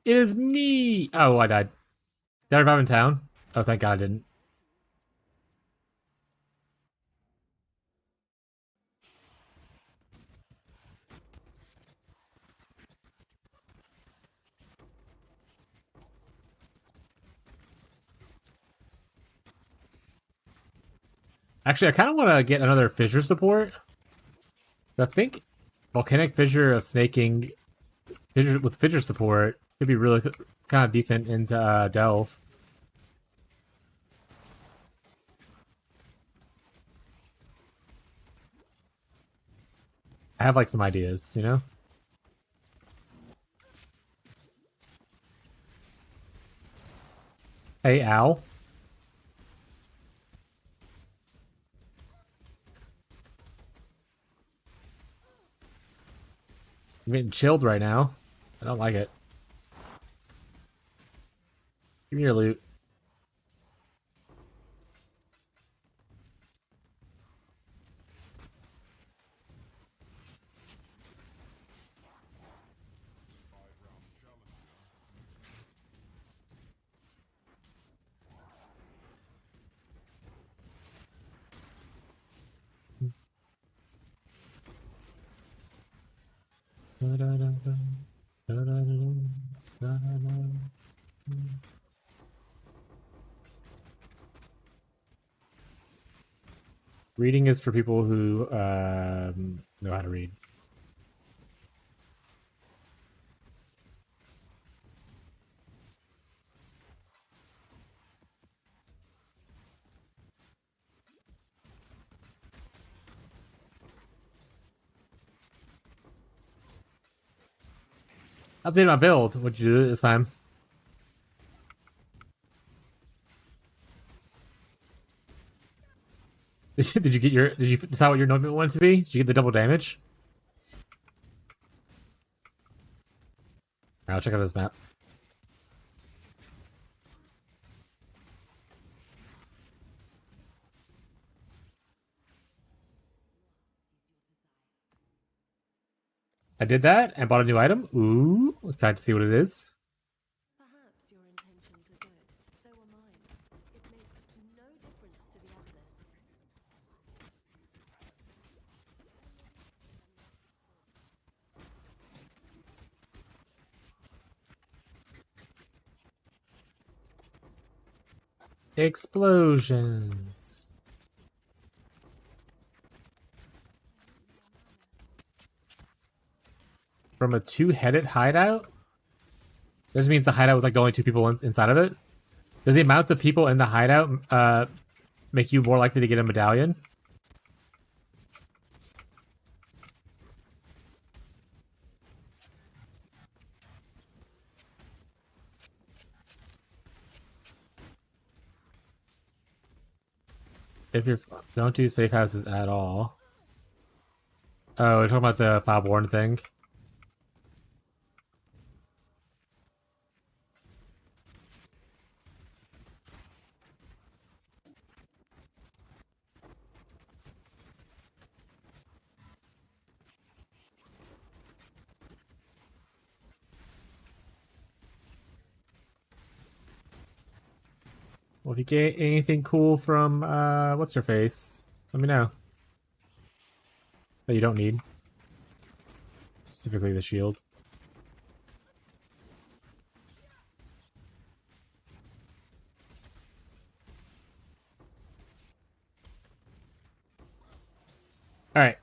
It is me. Oh, I died. Did I revive in town? Oh, thank God I didn't. Actually, I kind of want to get another fissure support. I think volcanic fissure of snaking fissure with fissure support could be really kind of decent into Delve. I have like some ideas, you know? Hey, Al. I'm getting chilled right now. I don't like it. Give me your loot. Reading is for people who know how to read. Update my build. What'd you do this time? Did you get your? Did you decide what your anointment wanted to be? Did you get the double damage? Alright, I'll check out this map. I did that and bought a new item. Ooh, excited to see what it is. Perhaps your intentions are good. So are mine. It makes no difference to the Atlas. Explosions. from a two-headed hideout? This means the hideout with like only 2 people inside of it. Does the amounts of people in the hideout make you more likely to get a medallion? If you don't do safe houses at all. Oh, we're talking about the Fob thing. Well, if you get anything cool from, what's her face? Let me know. That you don't need. Specifically the shield. Alright.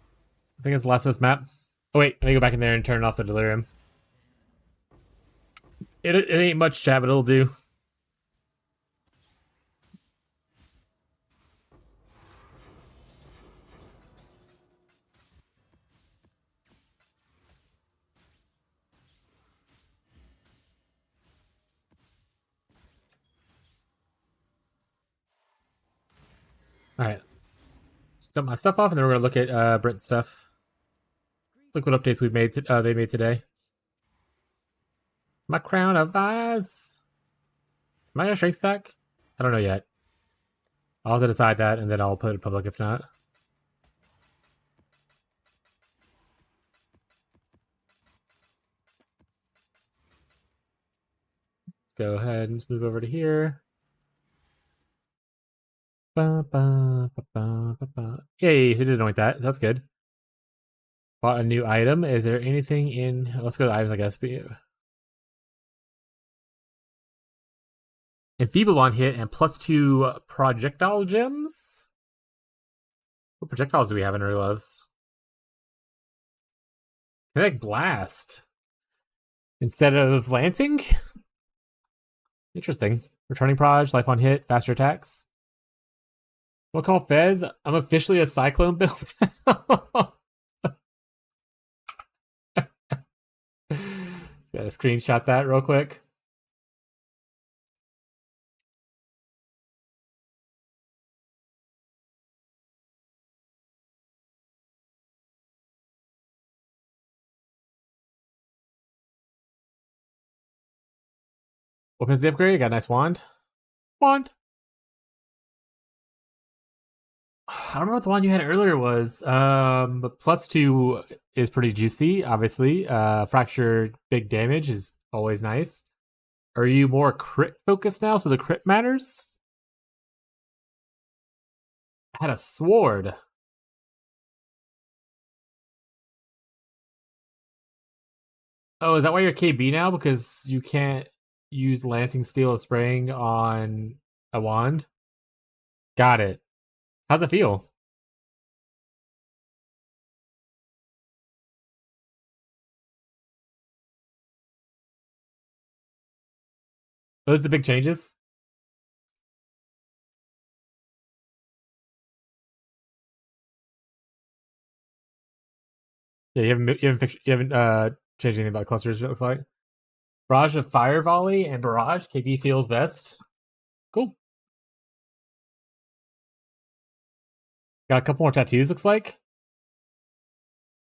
I think it's the last of this map. Oh wait, let me go back in there and turn off the delirium. It ain't much, chat, but it'll do. Alright. Dump my stuff off, and then we're gonna look at Brent's stuff. Look what updates we've made. They made today. My crown of eyes. Am I gonna shrink stack? I don't know yet. I'll have to decide that, and then I'll put it public if not. Let's go ahead and move over to here. Ba, ba, ba, ba, ba, ba. Yay, so did anoint that. So that's good. Bought a new item. Is there anything in... Let's go to items, I guess. Enfeebled on hit and +2 projectile gems? What projectiles do we have in our gloves? Kinetic Blast. Instead of Lancing? Interesting. Returning Proj, life on hit, faster attacks. We'll call Fez. I'm officially a Cyclone build. Gotta screenshot that real quick. Opens the upgrade. Got a nice wand. I don't remember what the one you had earlier was. But +2 is pretty juicy, obviously. Fracture big damage is always nice. Are you more crit focused now, so the crit matters? I had a sword. Oh, is that why you're KB now? Because you can't use Lancing Steel of Spraying on a wand? Got it. How's it feel? Those are the big changes? Yeah, you haven't changed anything about clusters, it looks like. Barrage of Fire Volley and Barrage. KB feels best. Cool. Got a couple more tattoos, looks like.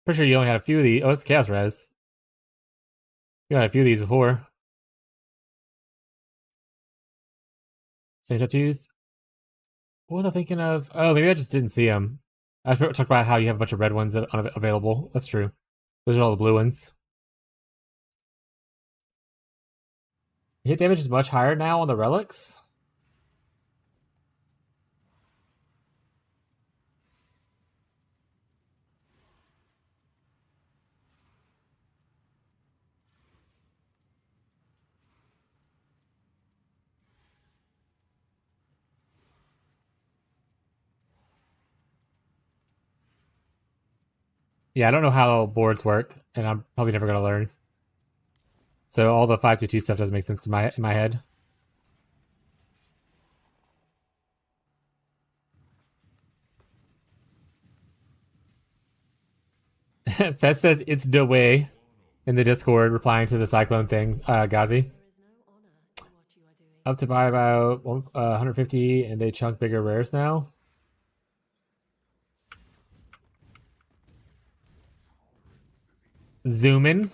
Pretty sure you only had a few of these. Oh, it's Chaos Res. You had a few of these before. Same tattoos. What was I thinking of? Oh, maybe I just didn't see them. I talked about how you have a bunch of red ones available. That's true. Those are all the blue ones. Hit damage is much higher now on the relics. Yeah, I don't know how boards work, and I'm probably never gonna learn. So all the 522 stuff doesn't make sense in my head. Fest says it's the way in the Discord, replying to the Cyclone thing, Ghazi. There is no honor in what you are doing. Up to buy about 150, and they chunk bigger rares now. Zoom in.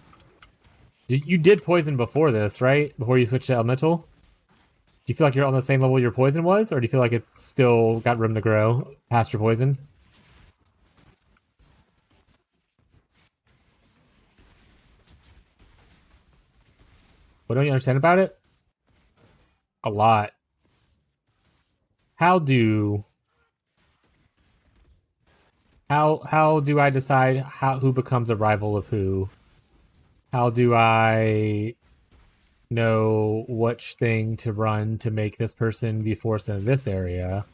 You did poison before this, right? Before you switched to elemental? Do you feel like you're on the same level your poison was, or do you feel like it's still got room to grow past your poison? What don't you understand about it? A lot. How do I decide who becomes a rival of who? How do I know which thing to run to make this person be forced into this area?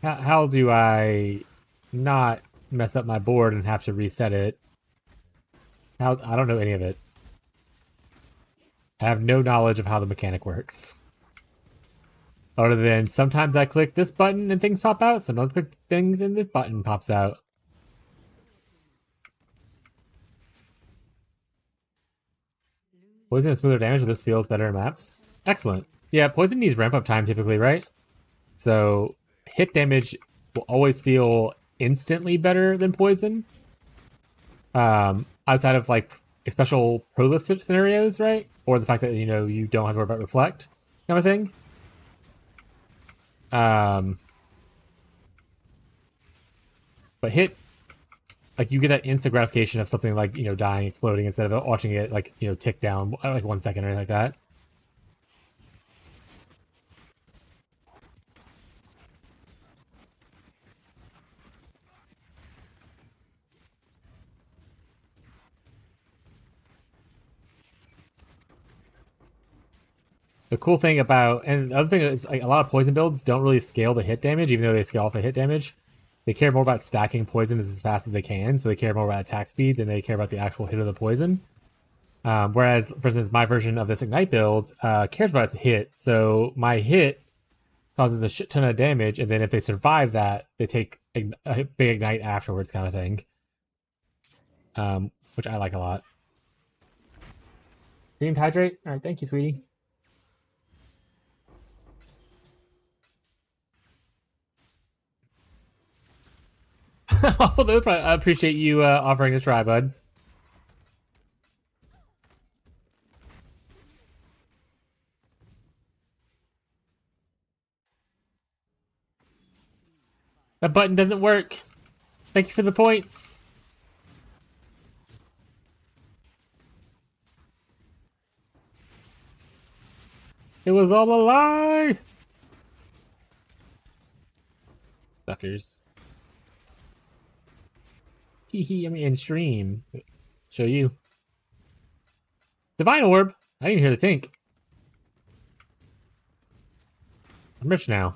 How do I not mess up my board and have to reset it? I don't know any of it. I have no knowledge of how the mechanic works. Other than sometimes I click this button and things pop out, sometimes I click things and this button pops out. Poison is smoother damage, but this feels better in maps. Excellent. Yeah, poison needs ramp up time typically, right? So hit damage will always feel instantly better than poison. Outside of like special prolift scenarios, right? Or the fact that you don't have to worry about reflect kind of thing. But hit, like, you get that instant gratification of something like dying, exploding, instead of watching it like tick down like 1 second or anything like that. The cool thing about, and the other thing is, like, a lot of poison builds don't really scale the hit damage, even though they scale off the hit damage. They care more about stacking poisons as fast as they can, so they care more about attack speed than they care about the actual hit of the poison. Whereas, for instance, my version of this Ignite build cares about its hit, so my hit causes a shit ton of damage, and then if they survive that, they take a big Ignite afterwards, kind of thing. Which I like a lot. Creamed Hydrate? Alright, thank you, sweetie. I appreciate you offering to try, bud. That button doesn't work. Thank you for the points. It was all a lie. Suckers. Teehee, I mean, in stream. Show you. Divine Orb. I didn't hear the tink. I'm rich now.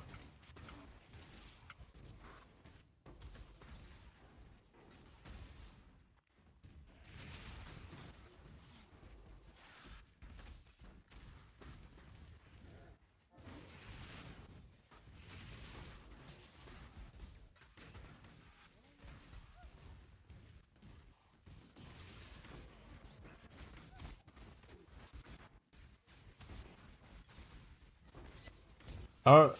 Oh,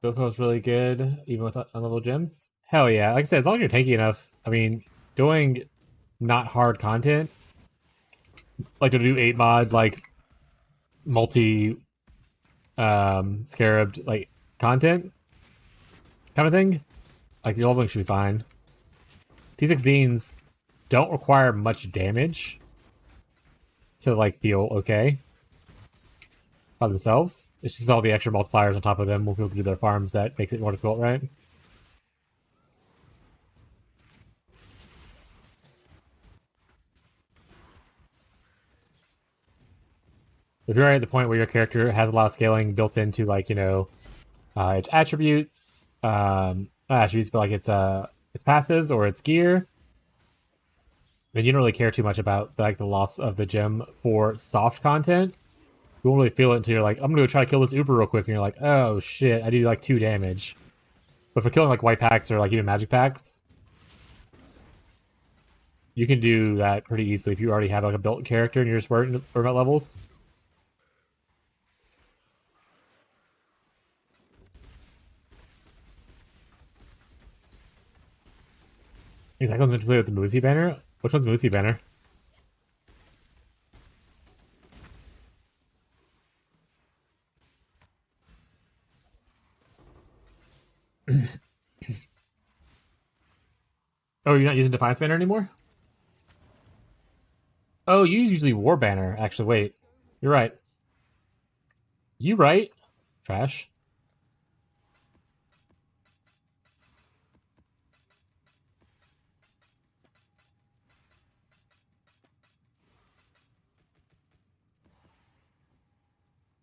build feels really good, even with unlevel gems. Hell yeah! Like I said, as long as you're tanky enough. I mean, doing not hard content, like to do 8 mod, like multi, scarabed like content, kind of thing. Like the leveling should be fine. T16s don't require much damage to like feel okay by themselves. It's just all the extra multipliers on top of them when people do their farms that makes it more difficult, right? If you're at the point where your character has a lot of scaling built into, like, its attributes, not attributes, but like its its passives or its gear, then you don't really care too much about like the loss of the gem for soft content. You won't really feel it until you're like, I'm gonna go try to kill this Uber real quick, and you're like, oh shit, I do like 2 damage. But for killing like white packs or like even magic packs, you can do that pretty easily if you already have like a built character and you're just worried about levels. He's like, I'm going to play with the Moosey banner. Which one's Moosey banner? Oh, you're not using Defiance banner anymore? Oh, you use usually War banner. Actually, wait. You're right. You right? Trash.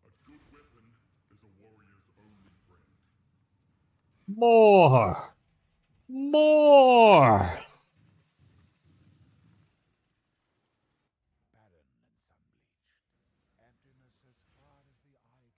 A good weapon is a warrior's only friend. More! More! Barren and sun-bleached. Emptiness as far as the eye can reach.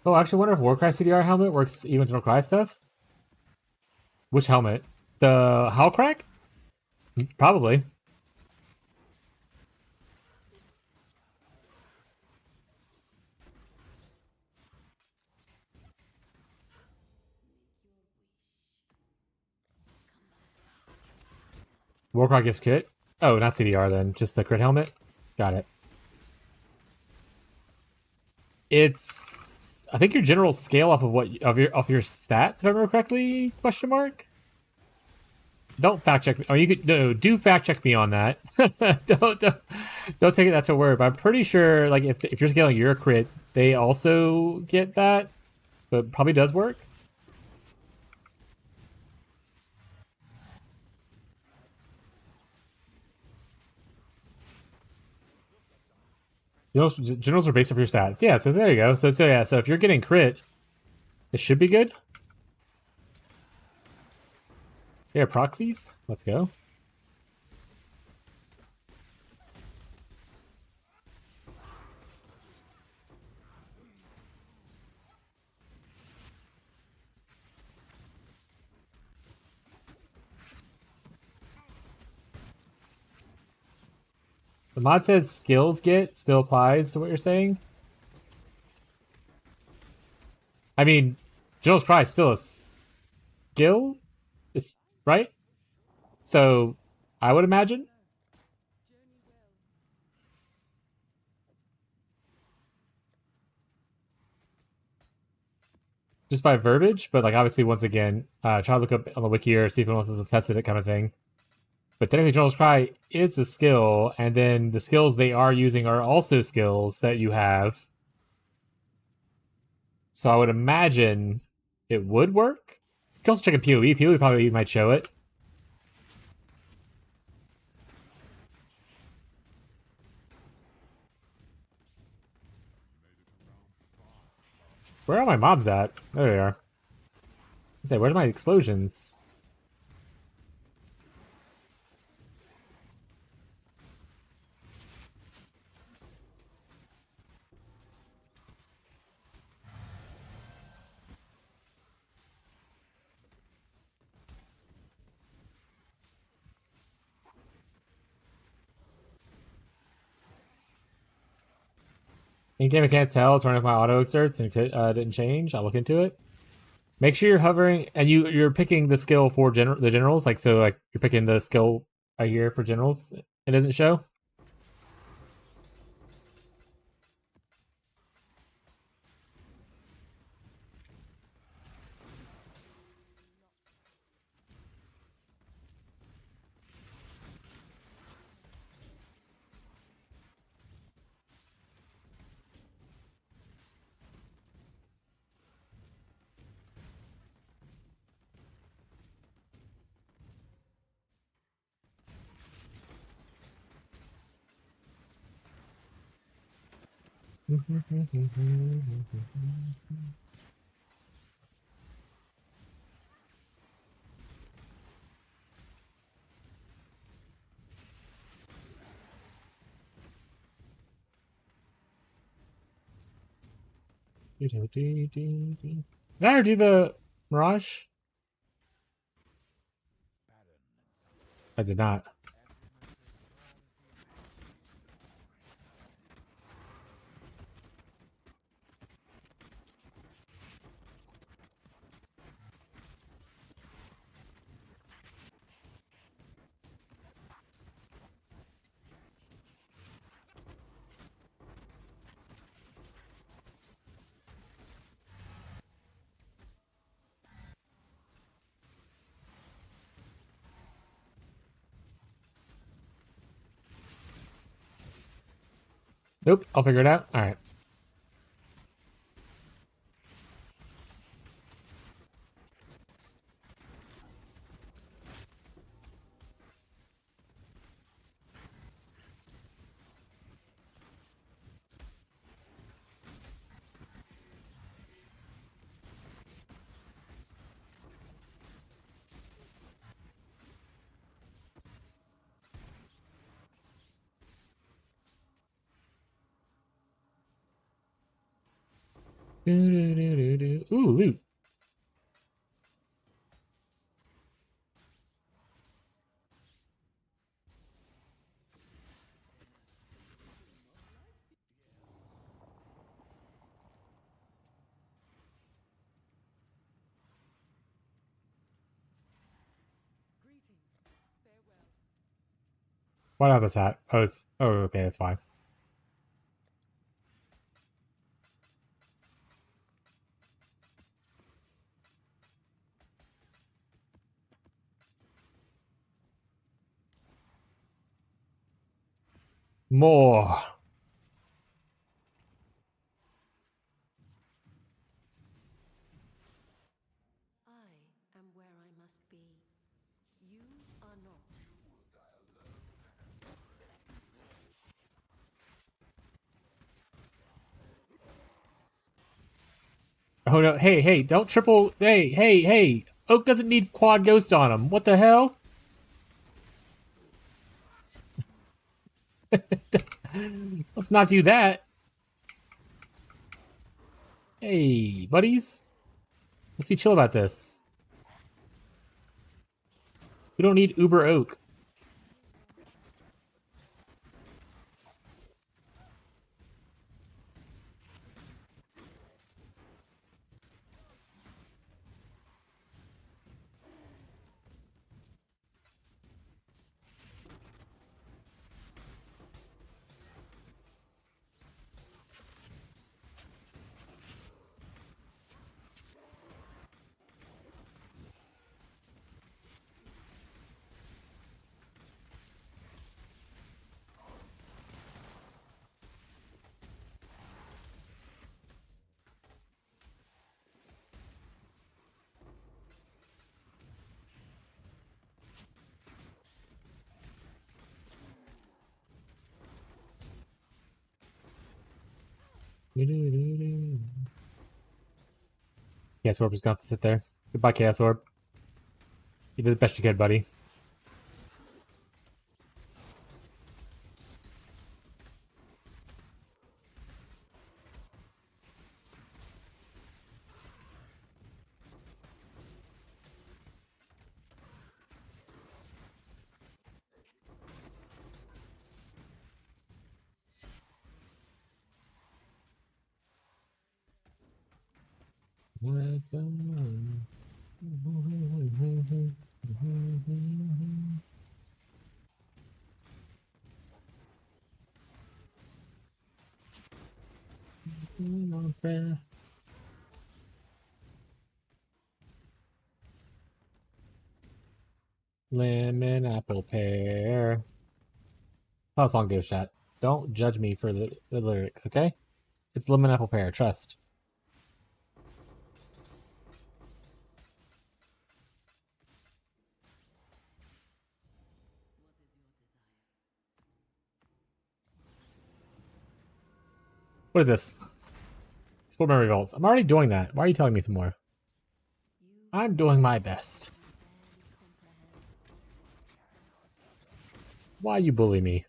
Oh, I actually wonder if Warcry CDR helmet works even with Warcry stuff? Which helmet? The Howlcrack? Probably. Warcry gives kit? Oh, not CDR then. Just the crit helmet? Got it. It's I think your general scale off of your stats, if I remember correctly? Question mark. Don't fact check me. Oh, you could no, do fact check me on that. Don't take it that to word. But I'm pretty sure, like if you're scaling your crit, they also get that. But it probably does work. Generals are based off your stats. Yeah, so there you go. So yeah, so if you're getting crit, it should be good. Yeah, proxies. Let's go. The mod says skills get still applies to what you're saying. I mean, General's Cry is still a skill, is right? So I would imagine. Just by verbiage, but like obviously once again, try to look up on the wiki or see if anyone else has tested it kind of thing. But technically General's Cry is a skill, and then the skills they are using are also skills that you have. So I would imagine it would work. You can also check a PoE. PoE probably might show it. Where are my mobs at? There they are. I say, where's my explosions? In game I can't tell. Turn off my auto exerts and didn't change. I'll look into it. Make sure you're hovering and you're picking the skill for the generals. Like so, like you're picking the skill right here for generals. It doesn't show. Did I ever do the Mirage? I did not. Nope, I'll figure it out. All right. Ooh, loot. What other that? Oh, it's okay, that's fine. More. I am where I must be. You are not. Oh no! Hey! Don't triple! Hey! Oak doesn't need quad ghost on him. What the hell? Let's not do that. Hey, buddies. Let's be chill about this. We don't need Uber Oak. Chaos Orb is going to sit there. Goodbye, Chaos Orb. You did the best you could, buddy. What's on? Lemon, apple, pear. How the song goes, chat. Don't judge me for the lyrics, okay? It's lemon, apple, pear. Trust. What is this? Explore memory vaults. I'm already doing that. Why are you telling me some more? I'm doing my best. Why you bully me?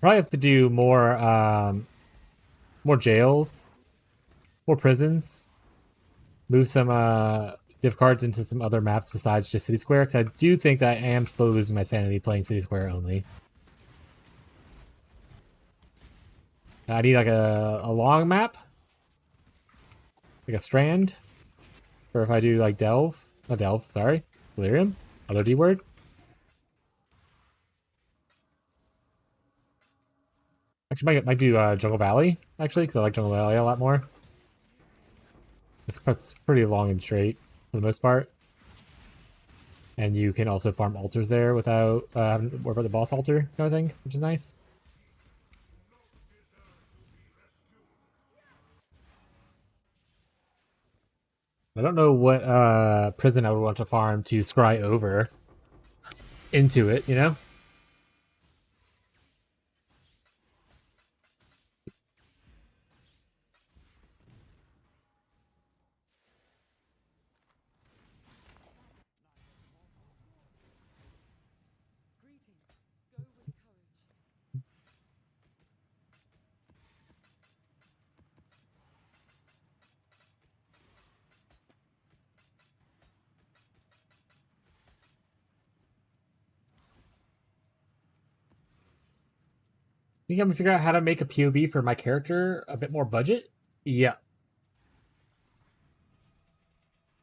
Probably have to do more jails, more prisons, move some div cards into some other maps besides just City Square, because I do think that I am slowly losing my sanity playing City Square only. I need like a long map, like a strand, or if I do like sorry, Delirium, other D word. Actually, might do Jungle Valley, actually, because I like Jungle Valley a lot more. It's pretty long and straight for the most part. And you can also farm altars there without having to worry about the boss altar kind of thing, which is nice. I don't know what prison I would want to farm to scry over into it, you know? Greetings. Go with courage. You can figure out how to make a POB for my character a bit more budget? Yeah.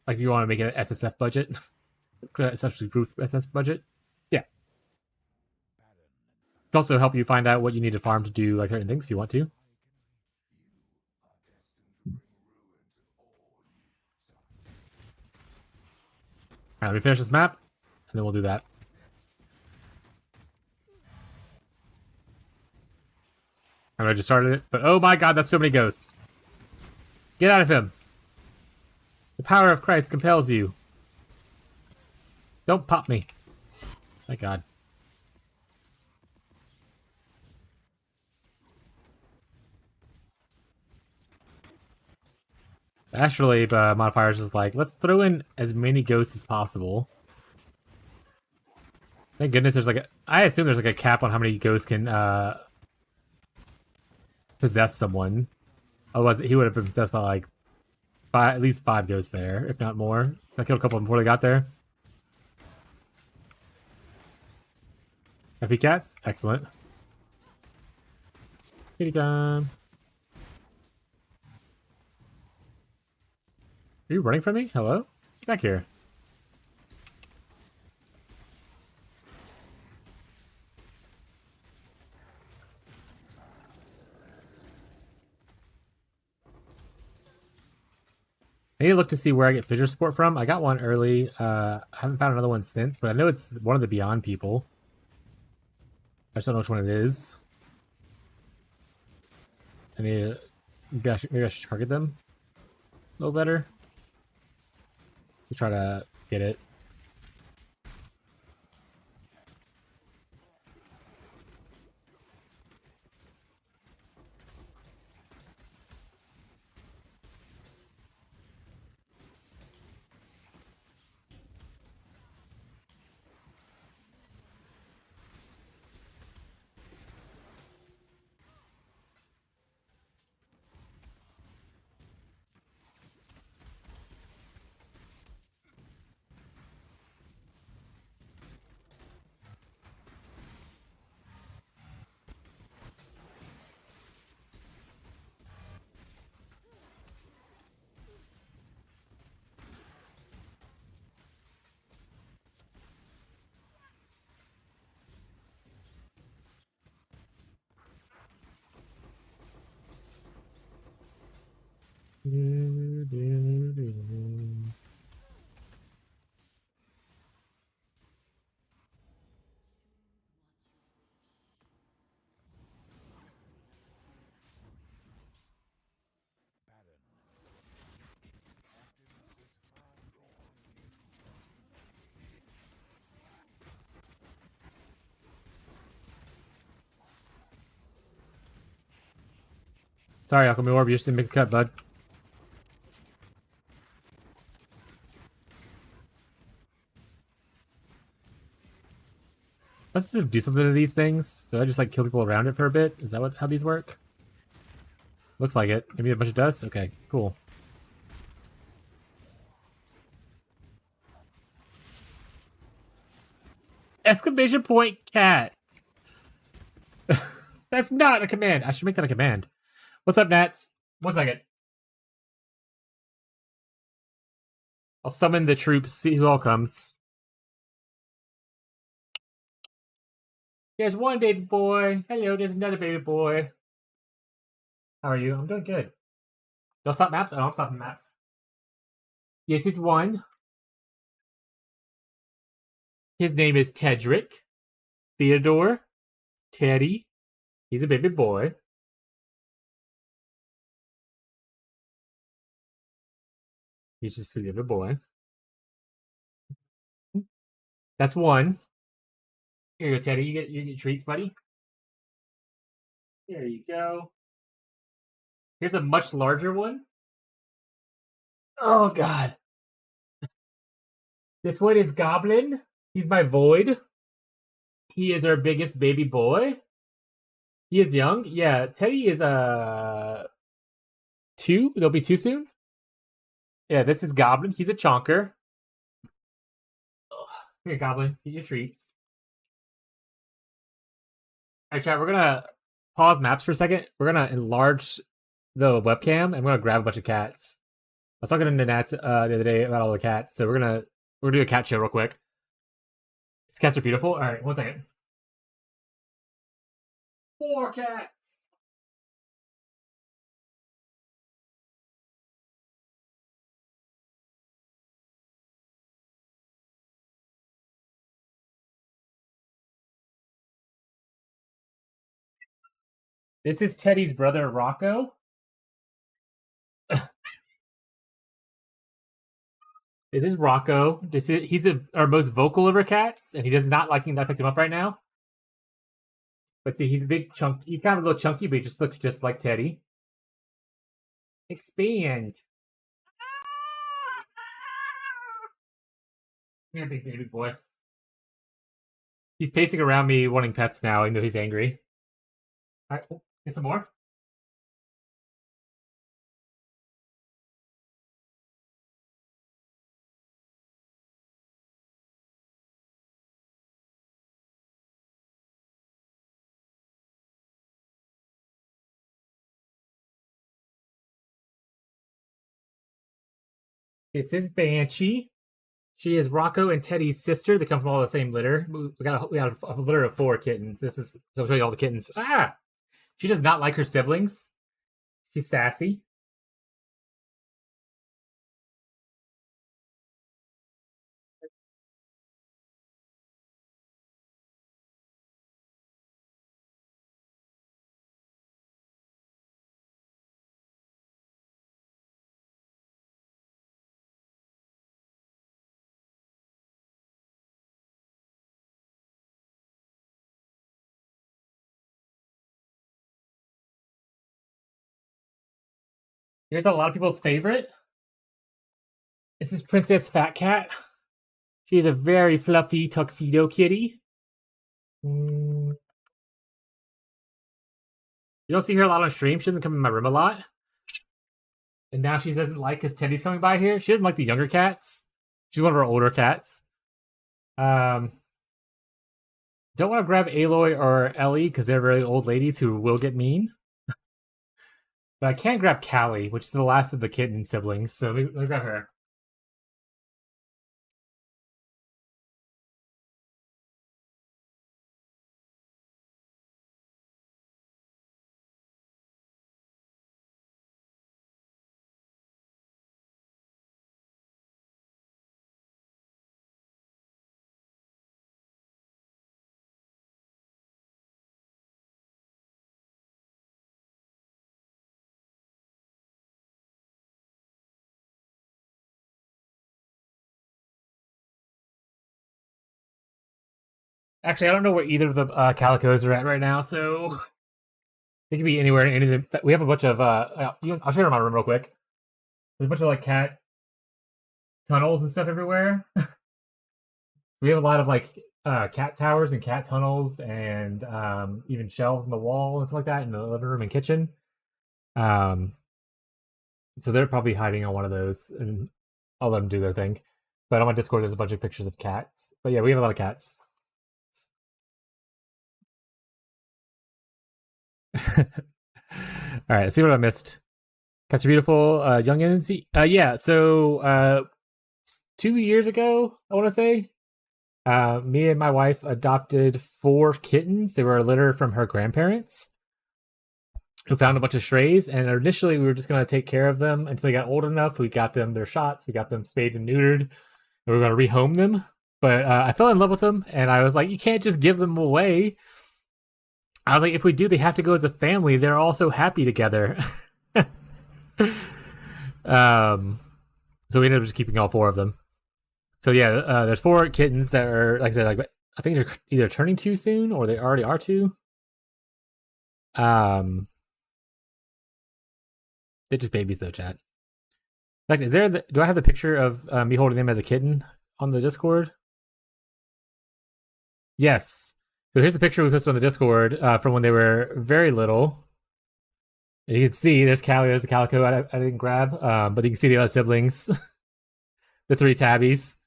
Like you want to make it an SSF budget? Essentially group SS budget? Yeah. Can also help you find out what you need to farm to do like certain things if you want to. Alright, let me finish this map, and then we'll do that. I know I just started it, but oh my god, that's so many ghosts. Get out of him. The power of Christ compels you. Don't pop me. My god. Actually, modifiers is like, let's throw in as many ghosts as possible. Thank goodness there's like I assume there's like a cap on how many ghosts can possess someone. Otherwise, he would have been possessed by like at least 5 ghosts there, if not more. I killed a couple before they got there. FE cats, excellent. Kitty time. Are you running from me? Hello? Get back here. I need to look to see where I get fissure support from. I got one early. I haven't found another one since, but I know it's one of the Beyond people. I just don't know which one it is. I need to... Maybe I should target them a little better. To try to get it. Sorry, Alchemy Orb, you just didn't make the cut, bud. Let's just do something to these things. Do I just like kill people around it for a bit? Is that how these work? Looks like it. Maybe a bunch of dust? Okay, cool. Exclamation point cat. That's not a command. I should make that a command. What's up, Nats? 1 second. I'll summon the troops, see who all comes. There's one baby boy. Hello, there's another baby boy. How are you? I'm doing good. Don't stop maps? Oh, I'm stopping maps. Yes, it's one. His name is Tedric. Theodore. Teddy. He's a baby boy. He's just a sweet baby boy. That's one. Here you go, Teddy. You get treats, buddy. There you go. Here's a much larger one. Oh, God. This one is Goblin. He's my Void. He is our biggest baby boy. He is young. Yeah, Teddy is 2. They'll be 2 soon. Yeah, this is Goblin. He's a chonker. Here, Goblin. Get your treats. Alright, chat, we're gonna pause maps for a second. We're gonna enlarge the webcam and we're gonna grab a bunch of cats. I was talking to Nats the other day about all the cats, so we're gonna do a cat show real quick. These cats are beautiful. Alright, 1 second. 4 cats! This is Teddy's brother, Rocco. This is Rocco. He's our most vocal of our cats, and he does not like that I picked him up right now. But see, he's a big chunk. He's kind of a little chunky, but he just looks just like Teddy. Expand. Yeah, big baby boy. He's pacing around me wanting pets now, even though he's angry. Alright, get some more. This is Banshee. She is Rocco and Teddy's sister. They come from all the same litter. We got a litter of 4 kittens. So I'll show you all the kittens. Ah! She does not like her siblings. She's sassy. Here's a lot of people's favorite. This is Princess Fat Cat. She's a very fluffy tuxedo kitty. You don't see her a lot on stream. She doesn't come in my room a lot. And now she doesn't like because Teddy's coming by here. She doesn't like the younger cats. She's one of our older cats. Don't want to grab Aloy or Ellie because they're very old ladies who will get mean. But I can grab Callie, which is the last of the kitten siblings. So let me grab her. Actually, I don't know where either of the calicos are at right now, so They could be anywhere. Any of them. We have a bunch of. I'll show you my room real quick. There's a bunch of like cat tunnels and stuff everywhere. We have a lot of like cat towers and cat tunnels and even shelves in the wall and stuff like that in the living room and kitchen. Um, so they're probably hiding on one of those, and I'll let them do their thing. But on my Discord, there's a bunch of pictures of cats. But yeah, we have a lot of cats. All right, let's see what I missed. Cats are beautiful. Youngins. Yeah. So 2 years ago, I want to say, me and my wife adopted 4 kittens. They were a litter from her grandparents, who found a bunch of strays. And initially, we were just going to take care of them until they got old enough. We got them their shots. We got them spayed and neutered. And we were going to rehome them. But I fell in love with them, and I was like, you can't just give them away. I was like, if we do, they have to go as a family. They're all so happy together. So we ended up just keeping all 4 of them. So yeah, there's 4 kittens that are, like I said, like I think they're either turning 2 soon or they already are 2. They're just babies though, chat. Like, do I have the picture of me holding them as a kitten on the Discord? Yes. So here's the picture we posted on the Discord from when they were very little. And you can see there's Callie, there's the calico I didn't grab, but you can see the other siblings, the 3 tabbies.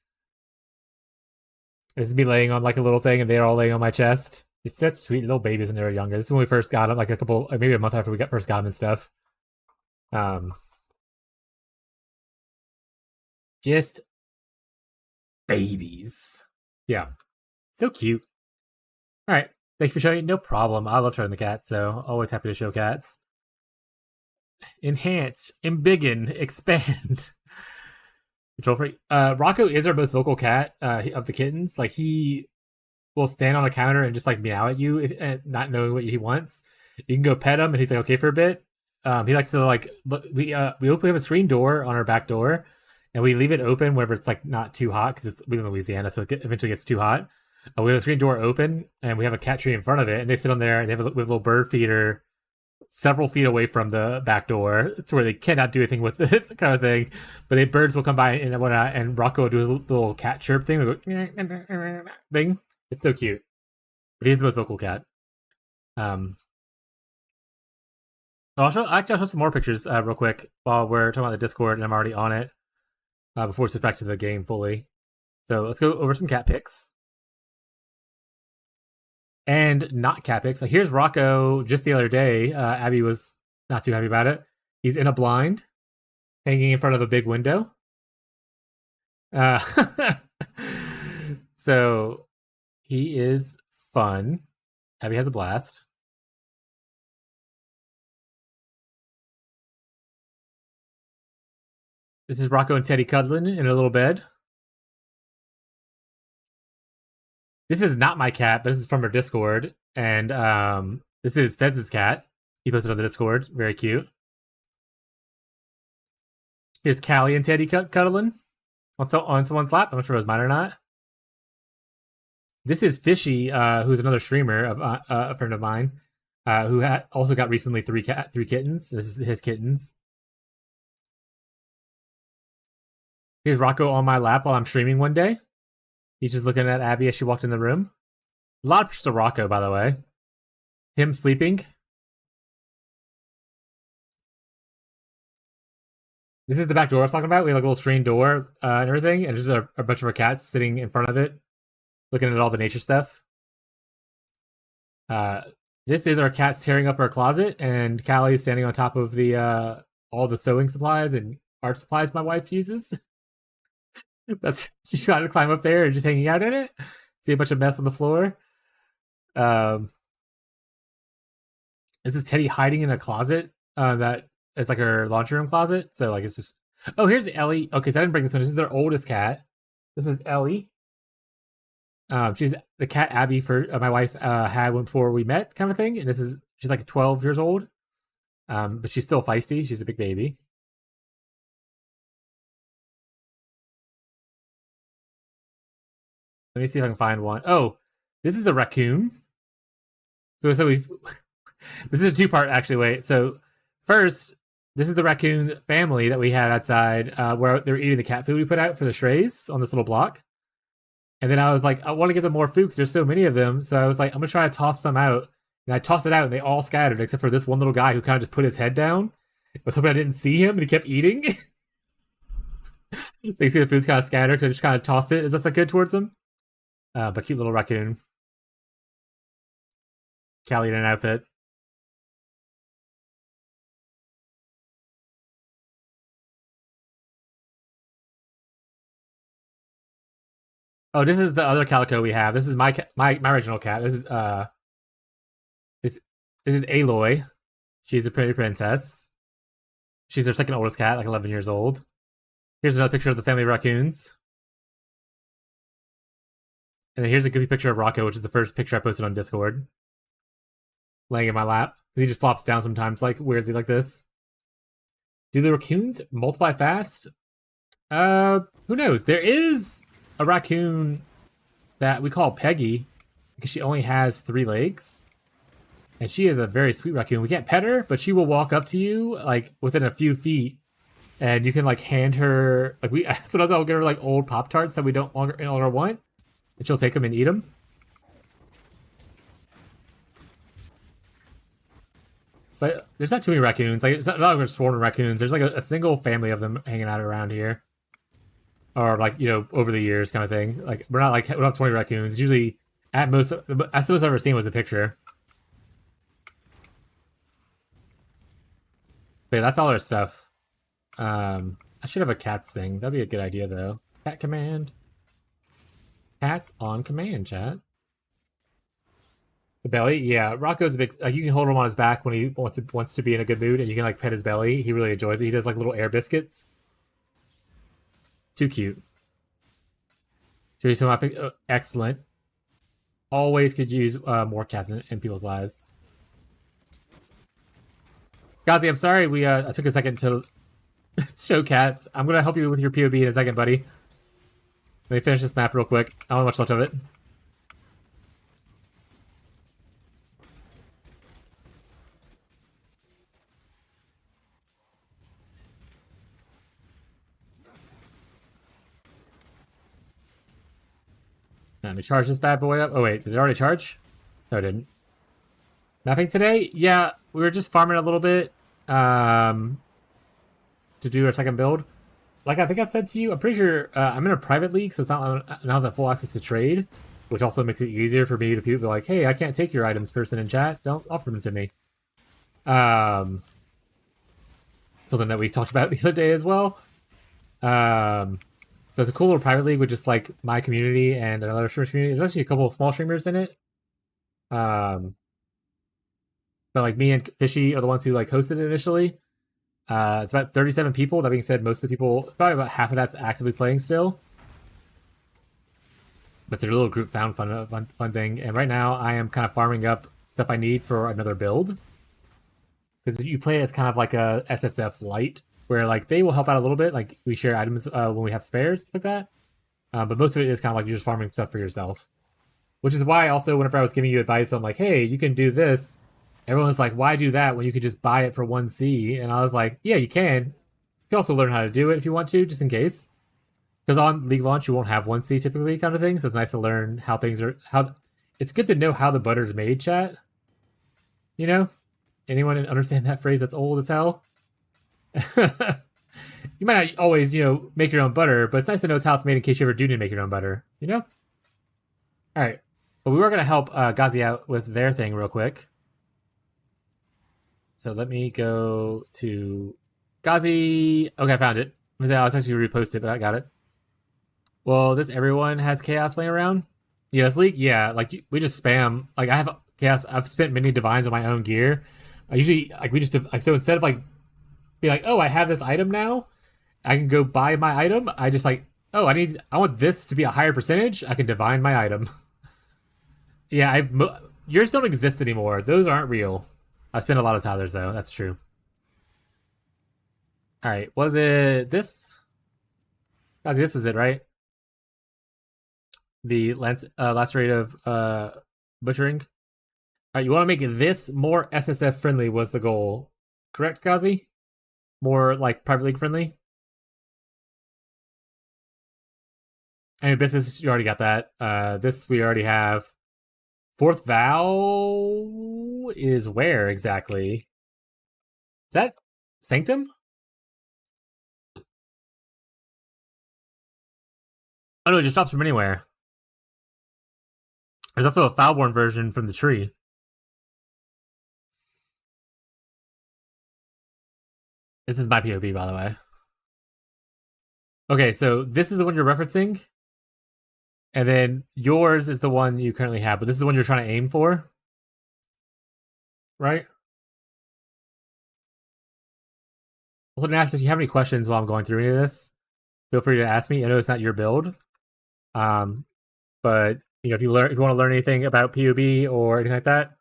This is me laying on like a little thing, and they're all laying on my chest. They're such sweet little babies when they were younger. This is when we first got them, like maybe a month after we first got them and stuff. Just babies. Yeah. So cute. All right. Thank you for showing. No problem. I love showing the cats, so always happy to show cats. Enhance, embiggen, expand. Control freak. Rocco is our most vocal cat of the kittens. Like, he will stand on a counter and just like meow at you, not knowing what he wants. You can go pet him, and he's like okay for a bit. He likes to like look. We have a screen door on our back door, and we leave it open whenever it's like not too hot because we live in Louisiana, so it eventually gets too hot. We have the screen door open, and we have a cat tree in front of it, and they sit on there, and we have a little bird feeder several feet away from the back door to where they cannot do anything with it, kind of thing. But the birds will come by and whatnot, and Rocco will do his little cat chirp thing. We go, thing. It's so cute. But he's the most vocal cat. I'll show some more pictures real quick while we're talking about the Discord, and I'm already on it before we switch back to the game fully. So let's go over some cat pics. And not cat pics. Like, here's Rocco just the other day. Abby was not too happy about it. He's in a blind, hanging in front of a big window. So he is fun. Abby has a blast. This is Rocco and Teddy cuddling in a little bed. This is not my cat, but this is from her Discord. And this is Fez's cat. He posted on the Discord. Very cute. Here's Callie and Teddy cuddling on someone's lap. I'm not sure if it was mine or not. This is Fishy, who's another streamer, of a friend of mine, who also got recently 3 kittens. This is his kittens. Here's Rocco on my lap while I'm streaming one day. He's just looking at Abby as she walked in the room. A lot of pictures of Rocco, by the way. Him sleeping. This is the back door I was talking about. We have like a little screen door and everything, and there's a bunch of our cats sitting in front of it, looking at all the nature stuff. This is our cats tearing up our closet, and Callie's standing on top of the all the sewing supplies and art supplies my wife uses. She's got to climb up there and just hanging out in it. See a bunch of mess on the floor. This is Teddy hiding in a closet that is like her laundry room closet. So like it's just. Oh, here's Ellie. Okay, so I didn't bring this one. This is our oldest cat. This is Ellie. She's the cat Abby for my wife had one before we met, kind of thing. And she's like 12 years old. But she's still feisty. She's a big baby. Let me see if I can find one. Oh, this is a raccoon. So we've This is a two-part, actually. Wait, so first, this is the raccoon family that we had outside, where they're eating the cat food we put out for the strays on this little block. And then I was like, I want to give them more food because there's so many of them. So I was like, I'm gonna try to toss some out. And I tossed it out, and they all scattered except for this one little guy who kind of just put his head down. I was hoping I didn't see him, and he kept eating. So you see the food's kind of scattered, so I just kind of tossed it as best I could towards him. But cute little raccoon. Callie in an outfit. Oh, this is the other calico we have. This is my original cat. This this is Aloy. She's a pretty princess. She's our second oldest cat, like 11 years old. Here's another picture of the family of raccoons. And then here's a goofy picture of Rocco, which is the first picture I posted on Discord. Laying in my lap. He just flops down sometimes, like weirdly like this. Do the raccoons multiply fast? Who knows? There is a raccoon that we call Peggy because she only has 3 legs. And she is a very sweet raccoon. We can't pet her, but she will walk up to you like within a few feet, and you can like hand her like sometimes I'll get her like old Pop-Tarts that we don't longer want, and she'll take them and eat them. But there's not too many raccoons. Like it's not like we're swarming raccoons. There's like a single family of them hanging out around here, or like over the years kind of thing. Like we don't have 20 raccoons. Usually at most, that's the most I've ever seen was a picture. But yeah, that's all our stuff. I should have a cats thing. That'd be a good idea, though. Cat command. Cats on command, chat. The belly, yeah. Rocco's a big. Like you can hold him on his back when he wants to be in a good mood, and you can like pet his belly. He really enjoys it. He does like little air biscuits. Too cute. Should you some epic? Excellent. Always could use more cats in people's lives. Gazi, I'm sorry I took a second to show cats. I'm gonna help you with your POB in a second, buddy. Let me finish this map real quick. I don't have much left of it. Let me charge this bad boy up. Oh wait, did it already charge? No, it didn't. Mapping today? Yeah, we were just farming a little bit to do our second build. Like I think I said to you, I'm pretty sure I'm in a private league, so it's not I don't have the full access to trade, which also makes it easier for me to be like, hey, I can't take your items, person in chat. Don't offer them to me. Something that we talked about the other day as well. So it's a cool little private league with just like my community and another streamer community. There's actually a couple of small streamers in it. But like me and Fishy are the ones who like hosted it initially. It's about 37 people. That being said, most of the people, probably about half of that's actively playing still. But it's a little group found fun thing. And right now, I am kind of farming up stuff I need for another build. Because you play as kind of like a SSF light, where like they will help out a little bit. Like we share items when we have spares, like that. But most of it is kind of like you're just farming stuff for yourself. Which is why also whenever I was giving you advice on like, hey, you can do this, everyone was like, why do that when you could just buy it for 1C? And I was like, yeah, you can. You can also learn how to do it if you want to, just in case. Because on League launch, you won't have 1C typically kind of thing, so it's nice to learn how things are... It's good to know how the butter's made, chat. You know? Anyone understand that phrase that's old as hell? You might not always, make your own butter, but it's nice to know how it's made in case you ever do need to make your own butter, you know? Alright. But we were going to help Gazi out with their thing real quick. So let me go to Gazi. Okay, I found it. I was actually reposted, but I got it. Well, this everyone has chaos laying around. Yes, League. Yeah, like we just spam. Like I have chaos. I've spent many divines on my own gear. I usually so instead of like be like, oh, I have this item now, I can go buy my item. I just like, oh, I want this to be a higher percentage. I can divine my item. Yeah, yours don't exist anymore. Those aren't real. I spent a lot of Tyler's though. That's true. All right, was it this? Guys, this was it, right? The last rate of butchering. All right, you want to make this more SSF friendly was the goal, correct, Gazi? More like private league friendly. And business, you already got that. This we already have. Fourth vow is where exactly? Is that Sanctum? Oh no, it just drops from anywhere. There's also a Foulborn version from the tree. This is my POV, by the way. Okay, so this is the one you're referencing. And then yours is the one you currently have, but this is the one you're trying to aim for. Right? Also, Nash, if you have any questions while I'm going through any of this, feel free to ask me. I know it's not your build. But you know, if you want to learn anything about POB or anything like that,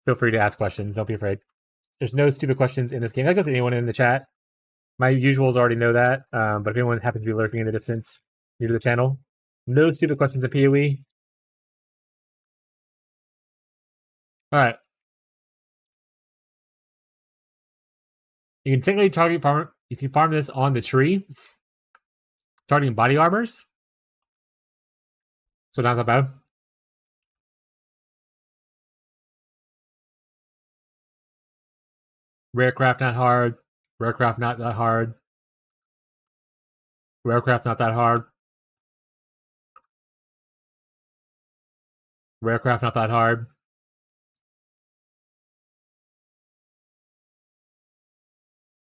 feel free to ask questions. Don't be afraid. There's no stupid questions in this game. That goes to anyone in the chat. My usuals already know that. But if anyone happens to be lurking in the distance, new to the channel, no stupid questions in POE. All right. You can technically target farm. You can farm this on the tree, targeting body armors. So not that bad. Rarecraft not hard. Rarecraft not that hard. Rarecraft not that hard. Rarecraft not that hard.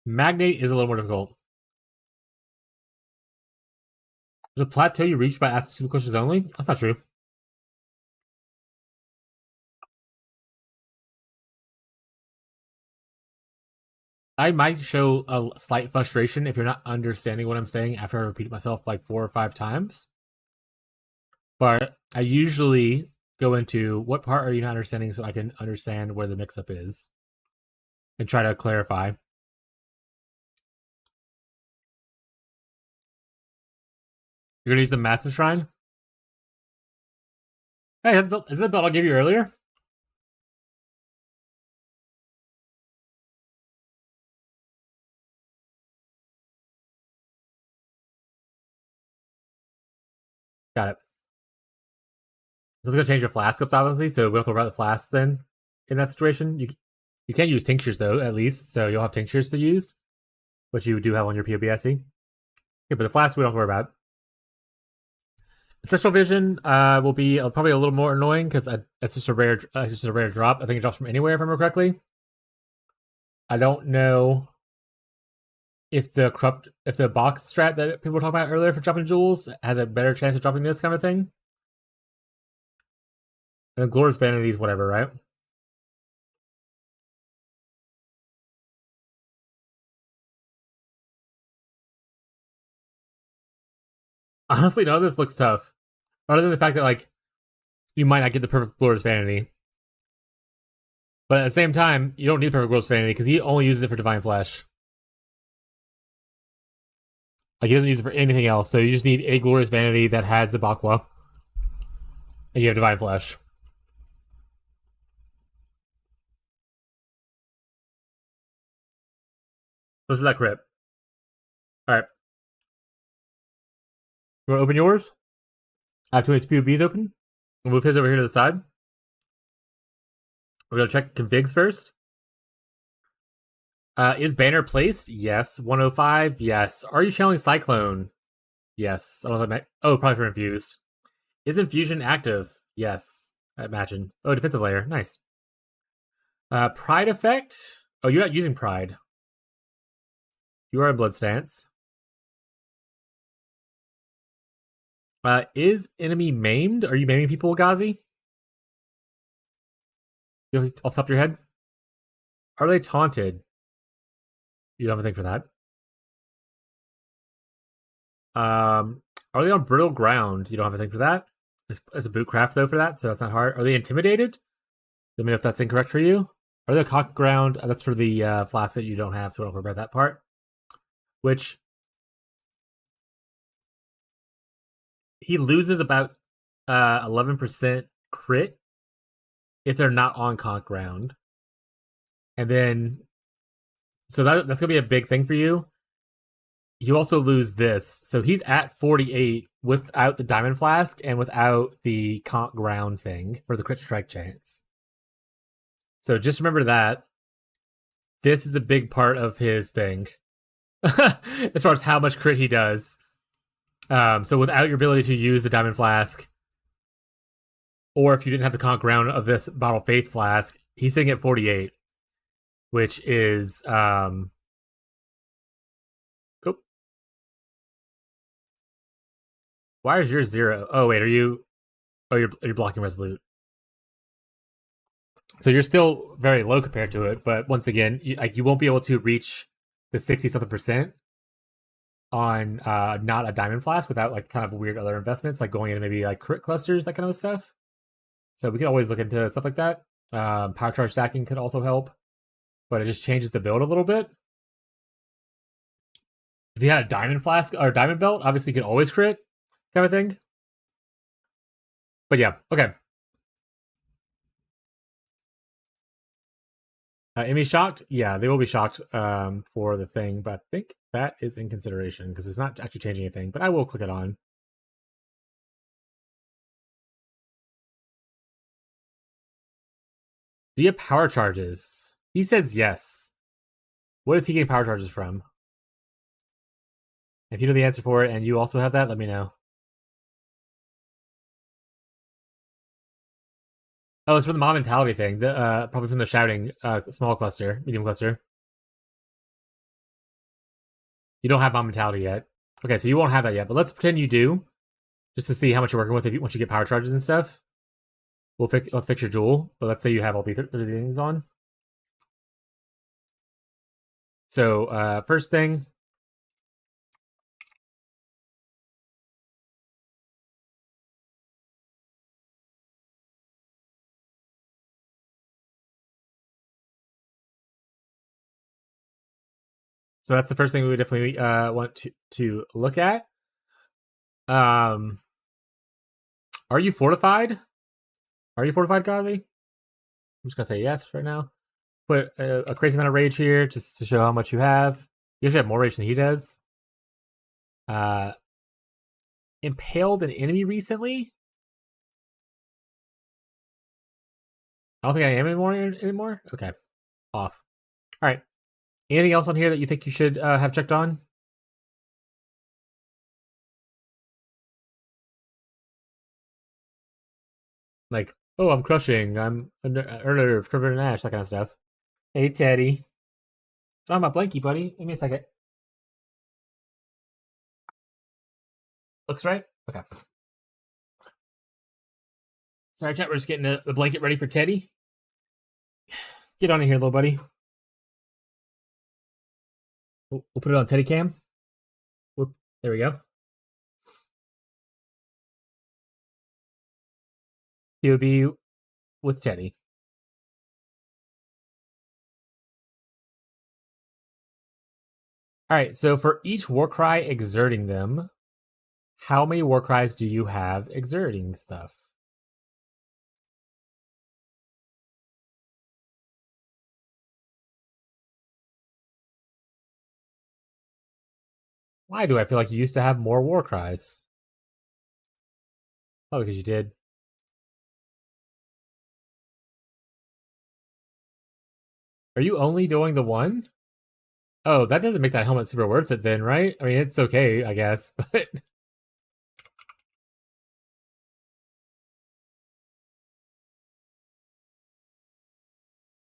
Magnate is a little more difficult. There's a plateau you reach by asking super questions only? That's not true. I might show a slight frustration if you're not understanding what I'm saying after I repeat myself like 4 or 5 times. But I usually go into what part are you not understanding so I can understand where the mix-up is and try to clarify. You're going to use the Massive Shrine? Hey, is that the build I'll give you earlier? Got it. So it's going to change your flask ups, obviously, so we don't have to worry about the flasks then in that situation. You can't use tinctures, though, at least, so you'll have tinctures to use, which you do have on your POBSE. Okay, but the flask we don't have to worry about. Ancestral Vision will be probably a little more annoying because it's just a rare drop. I think it drops from anywhere, if I remember correctly. I don't know if the box strat that people were talking about earlier for dropping jewels has a better chance of dropping this kind of thing. And Glorious Vanities, whatever, right? Honestly, none of this looks tough. Other than the fact that, like, you might not get the perfect Glorious Vanity. But at the same time, you don't need perfect Glorious Vanity because he only uses it for Divine Flesh. Like, he doesn't use it for anything else, so you just need a Glorious Vanity that has the Bakwa. And you have Divine Flesh. Close to that crit. Alright. You want to open yours? I have 2 HPUBs open. We'll move his over here to the side. We're going to check configs first. Is banner placed? Yes. 105? Yes. Are you channeling Cyclone? Yes. I don't know if that probably for Infused. Is Infusion active? Yes. I imagine. Oh, defensive layer. Nice. Pride effect? Oh, you're not using Pride. You are in Blood Stance. Is enemy maimed? Are you maiming people, Ghazi? Off the top of your head? Are they taunted? You don't have a thing for that. Are they on brittle ground? You don't have a thing for that. It's a bootcraft though for that, so that's not hard. Are they intimidated? Let me know if that's incorrect for you. Are they cock ground? That's for the flask that you don't have, so don't worry about that part. Which he loses about 11% crit if they're not on conk ground. And then, so that's gonna be a big thing for you. You also lose this, so he's at 48 without the diamond flask and without the conk ground thing for the crit strike chance. So just remember that. This is a big part of his thing, as far as how much crit he does. So without your ability to use the diamond flask, or if you didn't have the conk ground of this bottle faith flask, he's sitting at 48, which is why is yours 0? Oh wait, are you? Oh, you're blocking resolute. So you're still very low compared to it, but once again, you won't be able to reach the 60-something% on not a diamond flask without like kind of weird other investments, like going into maybe like crit clusters, that kind of stuff. So we can always look into stuff like that. Power charge stacking could also help, but it just changes the build a little bit. If you had a diamond flask or diamond belt, obviously you can always crit, kind of thing. But yeah, okay. Emmy shocked? Yeah, they will be shocked for the thing, but I think that is in consideration because it's not actually changing anything, but I will click it on. Do you have power charges? He says yes. What is he getting power charges from? If you know the answer for it and you also have that, let me know. Oh, it's from the mom mentality thing. Probably from the shouting small cluster, medium cluster. You don't have mom mentality yet. Okay, so you won't have that yet, but let's pretend you do, just to see how much you're working with once you get power charges and stuff. Let's fix your jewel, but let's say you have all the things on. So first thing. So that's the first thing we definitely want to look at. Are you fortified? Are you fortified, Godly? I'm just gonna say yes right now. Put a crazy amount of rage here just to show how much you have. You actually have more rage than he does. Impaled an enemy recently? I don't think I am anymore. Okay, off. All right. Anything else on here that you think you should have checked on? Like, oh, I'm crushing. I'm earlier covered in ash, that kind of stuff. Hey, Teddy. Oh, my blankie, buddy. Give me a second. Looks right? Okay. Sorry, chat. We're just getting the blanket ready for Teddy. Get on in here, little buddy. We'll put it on Teddy cam. Whoop. There we go. He'll be with Teddy. All right, so for each war cry exerting them, how many war cries do you have exerting stuff? Why do I feel like you used to have more war cries? Oh, because you did. Are you only doing the one? Oh, that doesn't make that helmet super worth it then, right? I mean, it's okay, I guess, but...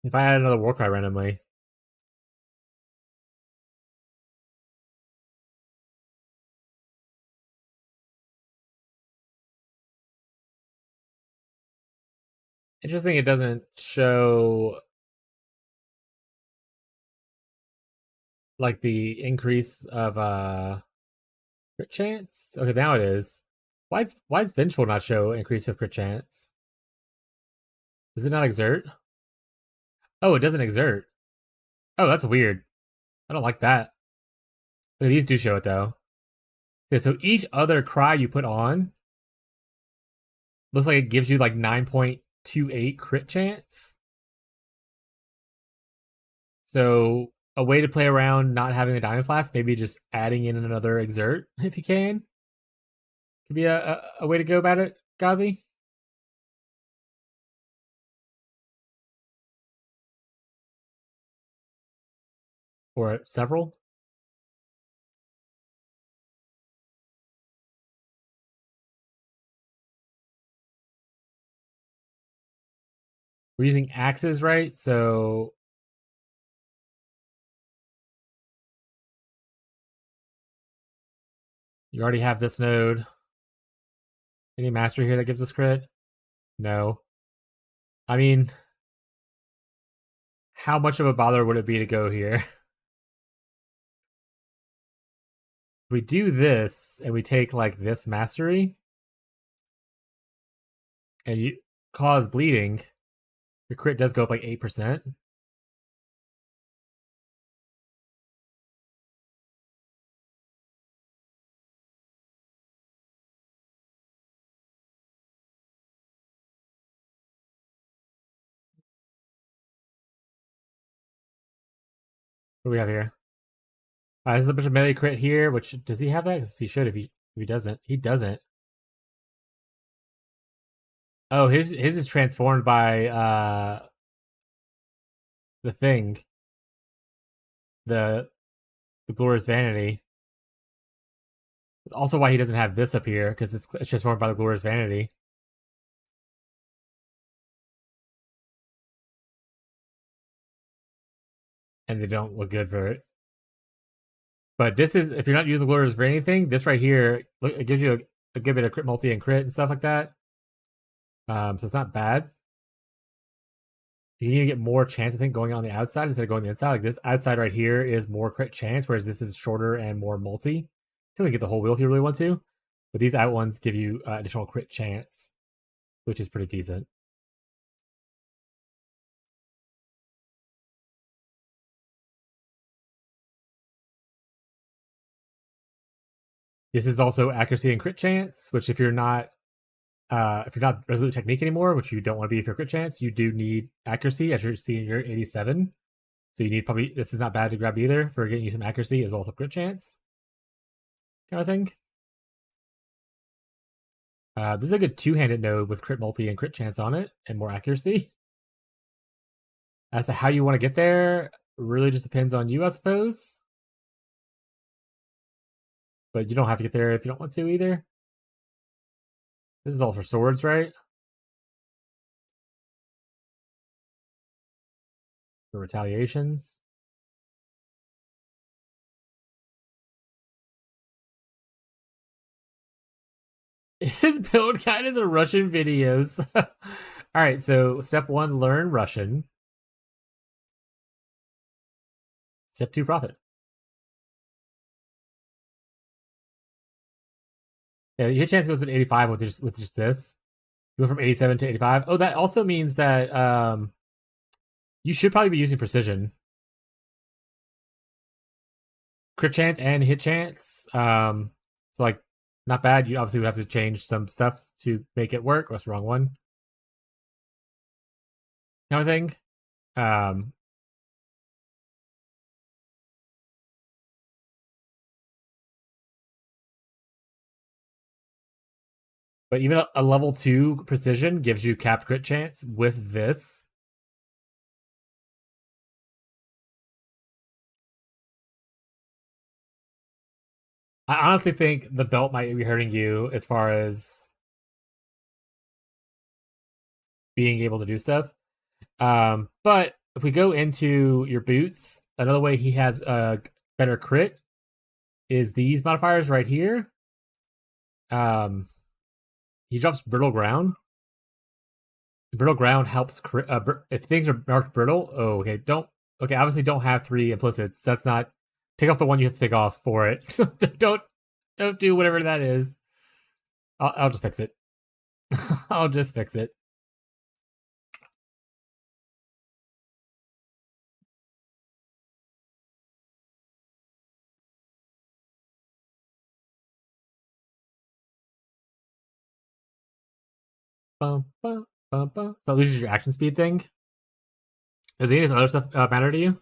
If I had another Warcry randomly... Interesting it doesn't show... like the increase of crit chance? Okay, now it is. Why is Vengeful not show increase of crit chance? Does it not exert? Oh, it doesn't exert. Oh, that's weird. I don't like that. Okay, these do show it though. Okay, so each other cry you put on looks like it gives you like 9 point 2/8 crit chance. So a way to play around not having the diamond flask, maybe just adding in another exert if you can. Could be a way to go about it, Ghazi. Or several. We're using axes, right? So you already have this node. Any master here that gives us crit? No. I mean, how much of a bother would it be to go here? We do this and we take like this mastery and you cause bleeding, your crit does go up like 8%. What do we have here? This is a bunch of melee crit here, which does he have that? He should if he doesn't. He doesn't. Oh, his is transformed by the thing. The glorious vanity. It's also why he doesn't have this up here, because it's transformed by the glorious vanity. And they don't look good for it. But this is, if you're not using the glorious for anything, this right here, look, it gives you a good bit of crit multi and crit and stuff like that. So it's not bad. You can even get more chance, I think, going on the outside instead of going the inside. Like this outside right here is more crit chance, whereas this is shorter and more multi. You can really get the whole wheel if you really want to. But these out ones give you additional crit chance, which is pretty decent. This is also accuracy and crit chance, which if you're not resolute technique anymore, which you don't want to be if you're crit chance, you do need accuracy as you're seeing your 87. So you need probably, this is not bad to grab either for getting you some accuracy as well as some crit chance. Kind of thing. This is a good two-handed node with crit multi and crit chance on it and more accuracy. As to how you want to get there, really just depends on you, I suppose. But you don't have to get there if you don't want to either. This is all for swords, right? For retaliations. His build guide is a Russian videos. Alright, so step 1, learn Russian. Step 2, profit. Yeah, your chance goes to 85 with just this. You go from 87 to 85. Oh, that also means that you should probably be using precision. Crit chance and hit chance. So like not bad. You obviously would have to change some stuff to make it work. What's the wrong one? Kind of thing. But even a level 2 precision gives you capped crit chance with this. I honestly think the belt might be hurting you as far as being able to do stuff. But if we go into your boots, another way he has a better crit is these modifiers right here. He drops brittle ground. Brittle ground helps crit. If things are marked brittle, oh, okay, obviously don't have 3 implicits. That's not. Take off the one you have to take off for it. don't do whatever that is. I'll just fix it. I'll just fix it. Bum, bum. So that loses your action speed thing. Does any of this other stuff matter to you?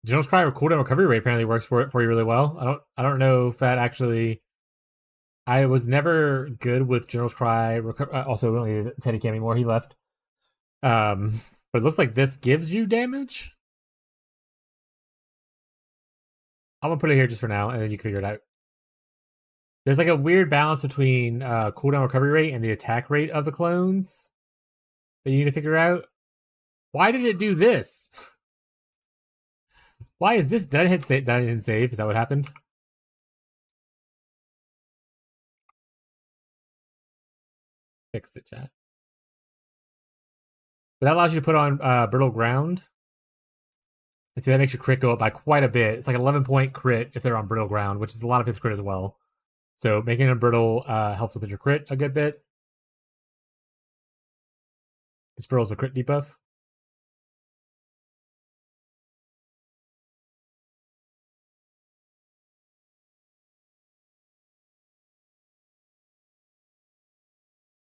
General's Cry or cooldown recovery rate apparently works for you really well. I don't know if that actually. I was never good with General's Cry. Also, only Teddy came anymore. He left. But it looks like this gives you damage. I'm gonna put it here just for now, and then you can figure it out. There's like a weird balance between cooldown recovery rate and the attack rate of the clones that you need to figure out. Why did it do this? Why is this? Did I hit save? Did I didn't save? Is that what happened? Fixed it, chat. But that allows you to put on brittle ground. And see, that makes your crit go up by quite a bit. It's like an 11-point crit if they're on brittle ground, which is a lot of his crit as well. So making it brittle helps with your crit a good bit. This brittle's a crit debuff.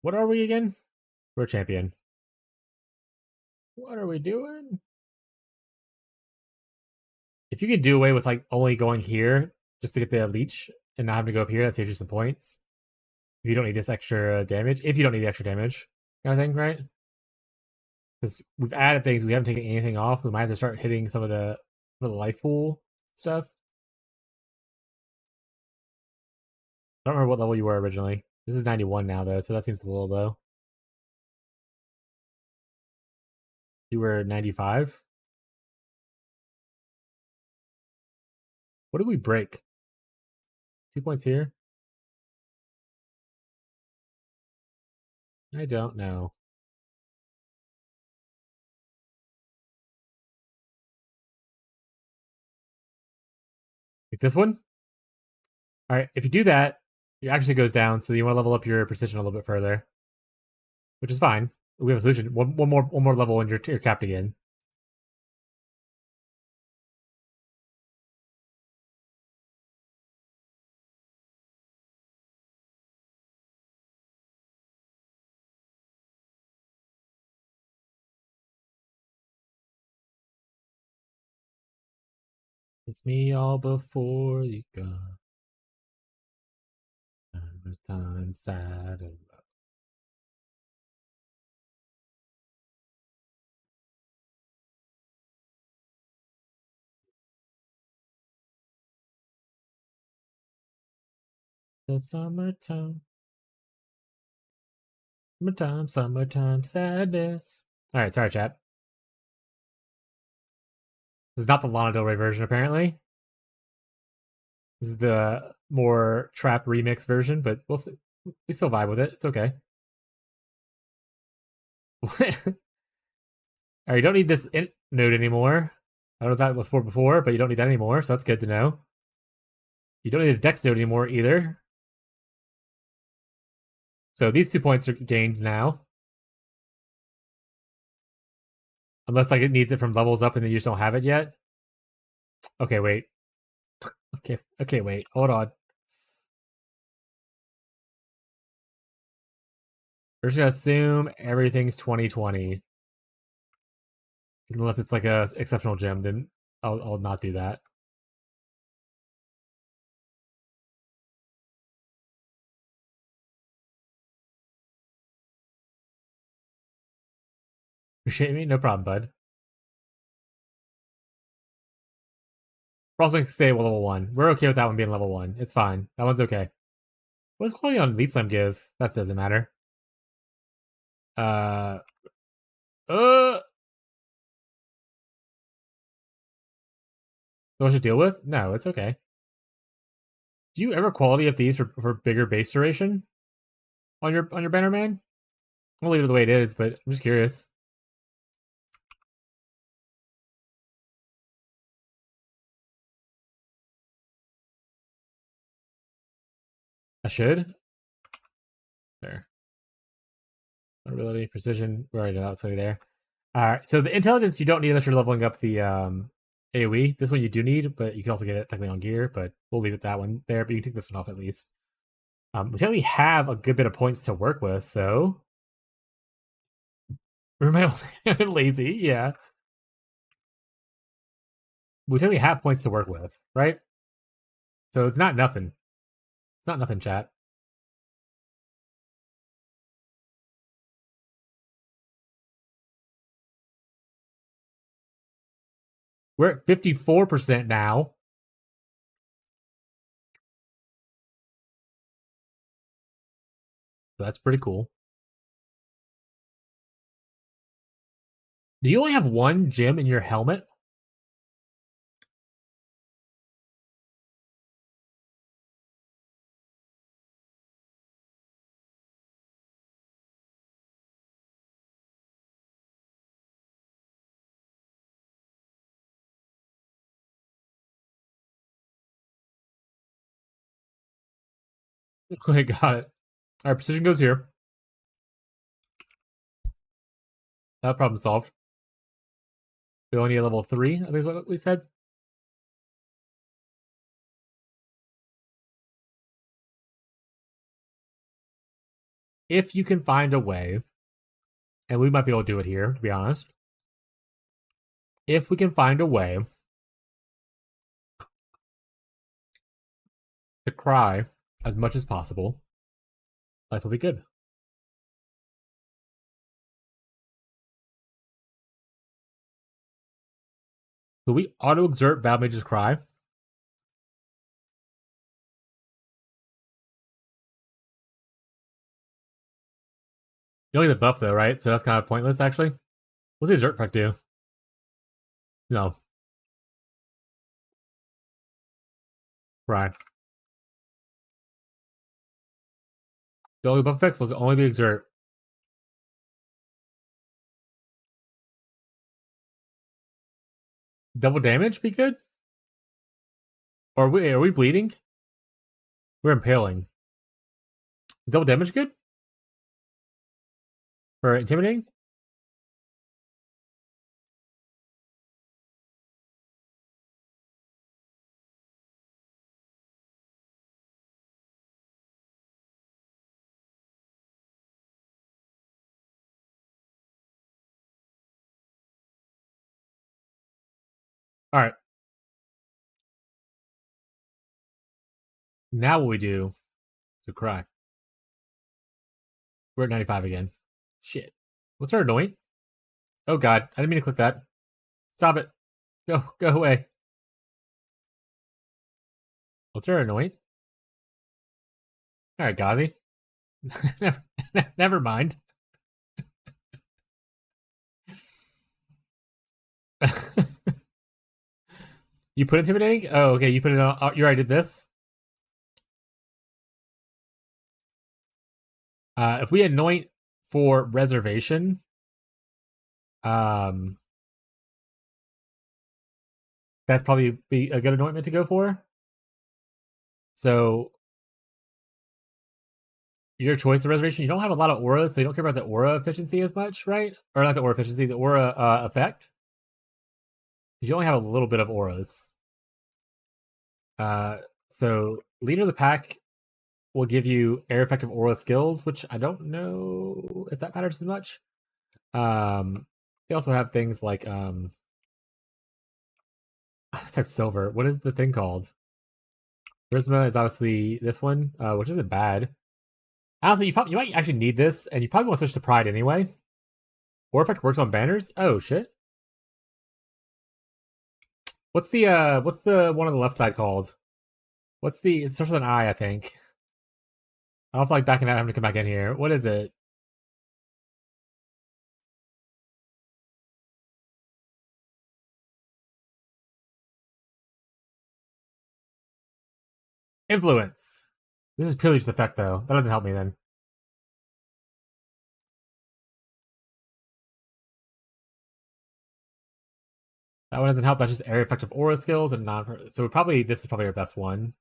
What are we again? We're a champion. What are we doing? If you could do away with like only going here just to get the leech and not having to go up here, that saves you some points. If you don't need this extra damage, if you don't need the extra damage, kind of thing, right? Because we've added things, we haven't taken anything off. We might have to start hitting some of the life pool stuff. I don't remember what level you were originally. This is 91 now, though, so that seems a little low. You were 95? What did we break? 2 points here? I don't know. Like this one? Alright, if you do that, it actually goes down, so you want to level up your precision a little bit further. Which is fine. We have a solution. One more level and you're capped again. It's me all before you go. First time sad and love. The summertime. Summertime sadness. Alright, sorry, chat. This is not the Lana Del Rey version, apparently. This is the more trap remix version, but we'll see. We still vibe with it. It's okay. Alright, you don't need this int node anymore. I don't know what that was for before, but you don't need that anymore, so that's good to know. You don't need a dex node anymore either. So these 2 points are gained now. Unless like it needs it from levels up and then you just don't have it yet. Okay, wait. Okay, wait. Hold on. We're just gonna assume everything's 2020. Unless it's like a exceptional gem, then I'll not do that. Appreciate me? No problem, bud. We're also going to stay level 1. We're okay with that one being level 1. It's fine. That one's okay. What does quality on Leap Slam give? That doesn't matter. So what should deal with? No, it's okay. Do you ever quality up these for bigger base duration on your banner man? I'll leave it the way it is, but I'm just curious. I should. There. Ability, precision. We already know that's already there. Alright, so the intelligence you don't need unless you're leveling up the AoE. This one you do need, but you can also get it technically on gear, but we'll leave it that one there, but you can take this one off at least. We technically have a good bit of points to work with, though. Remember, lazy, yeah. We technically have points to work with, right? So it's not nothing. It's not nothing, chat. We're at 54% now. So that's pretty cool. Do you only have one gem in your helmet? Okay, got it. Alright, precision goes here. That problem solved. We only need level 3, I think is what we said. If you can find a way, and we might be able to do it here, to be honest. If we can find a way to cry as much as possible, life will be good. Will we auto-exert Battle Mage's Cry? You only get the buff though, right? So that's kind of pointless, actually. What's the exert effect do? No. Right. The only buff effects will only be exert. Double damage be good? Or are we bleeding? We're impaling. Is double damage good? For intimidating? Alright. Now what we do is we cry. We're at 95 again. Shit. What's our anoint? Oh god, I didn't mean to click that. Stop it. Go away. What's our anoint? Alright, Gazi. Never mind. You put intimidating? Oh, okay. You put it on. You already did this. If we anoint for reservation, that's probably be a good anointment to go for. So, your choice of reservation. You don't have a lot of auras, so you don't care about the aura efficiency as much, right? Or not the aura efficiency, the aura effect. You only have a little bit of auras. So leader of the pack will give you air effective aura skills, which I don't know if that matters as much. They also have things like let's type silver. What is the thing called? Charisma is obviously this one, which isn't bad. Honestly, you might actually need this, and you probably want to switch to Pride anyway. Aura effect works on banners. Oh shit. What's the one on the left side called? It starts with an I think. I don't feel like backing out having to come back in here. What is it? Influence. This is purely just effect though. That doesn't help me then. That one doesn't help. That's just area effective aura skills and non. So this is probably our best one.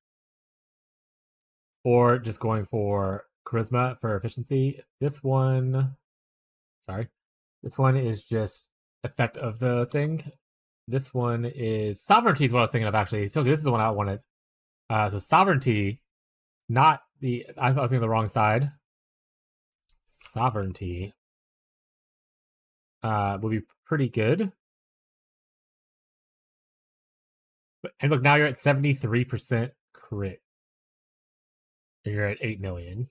Or just going for charisma for efficiency. This one is just effect of the thing. This one is sovereignty is what I was thinking of actually. So this is the one I wanted. So sovereignty, not the I was thinking the wrong side. Sovereignty will be pretty good. And look, now you're at 73% crit. And you're at 8 million.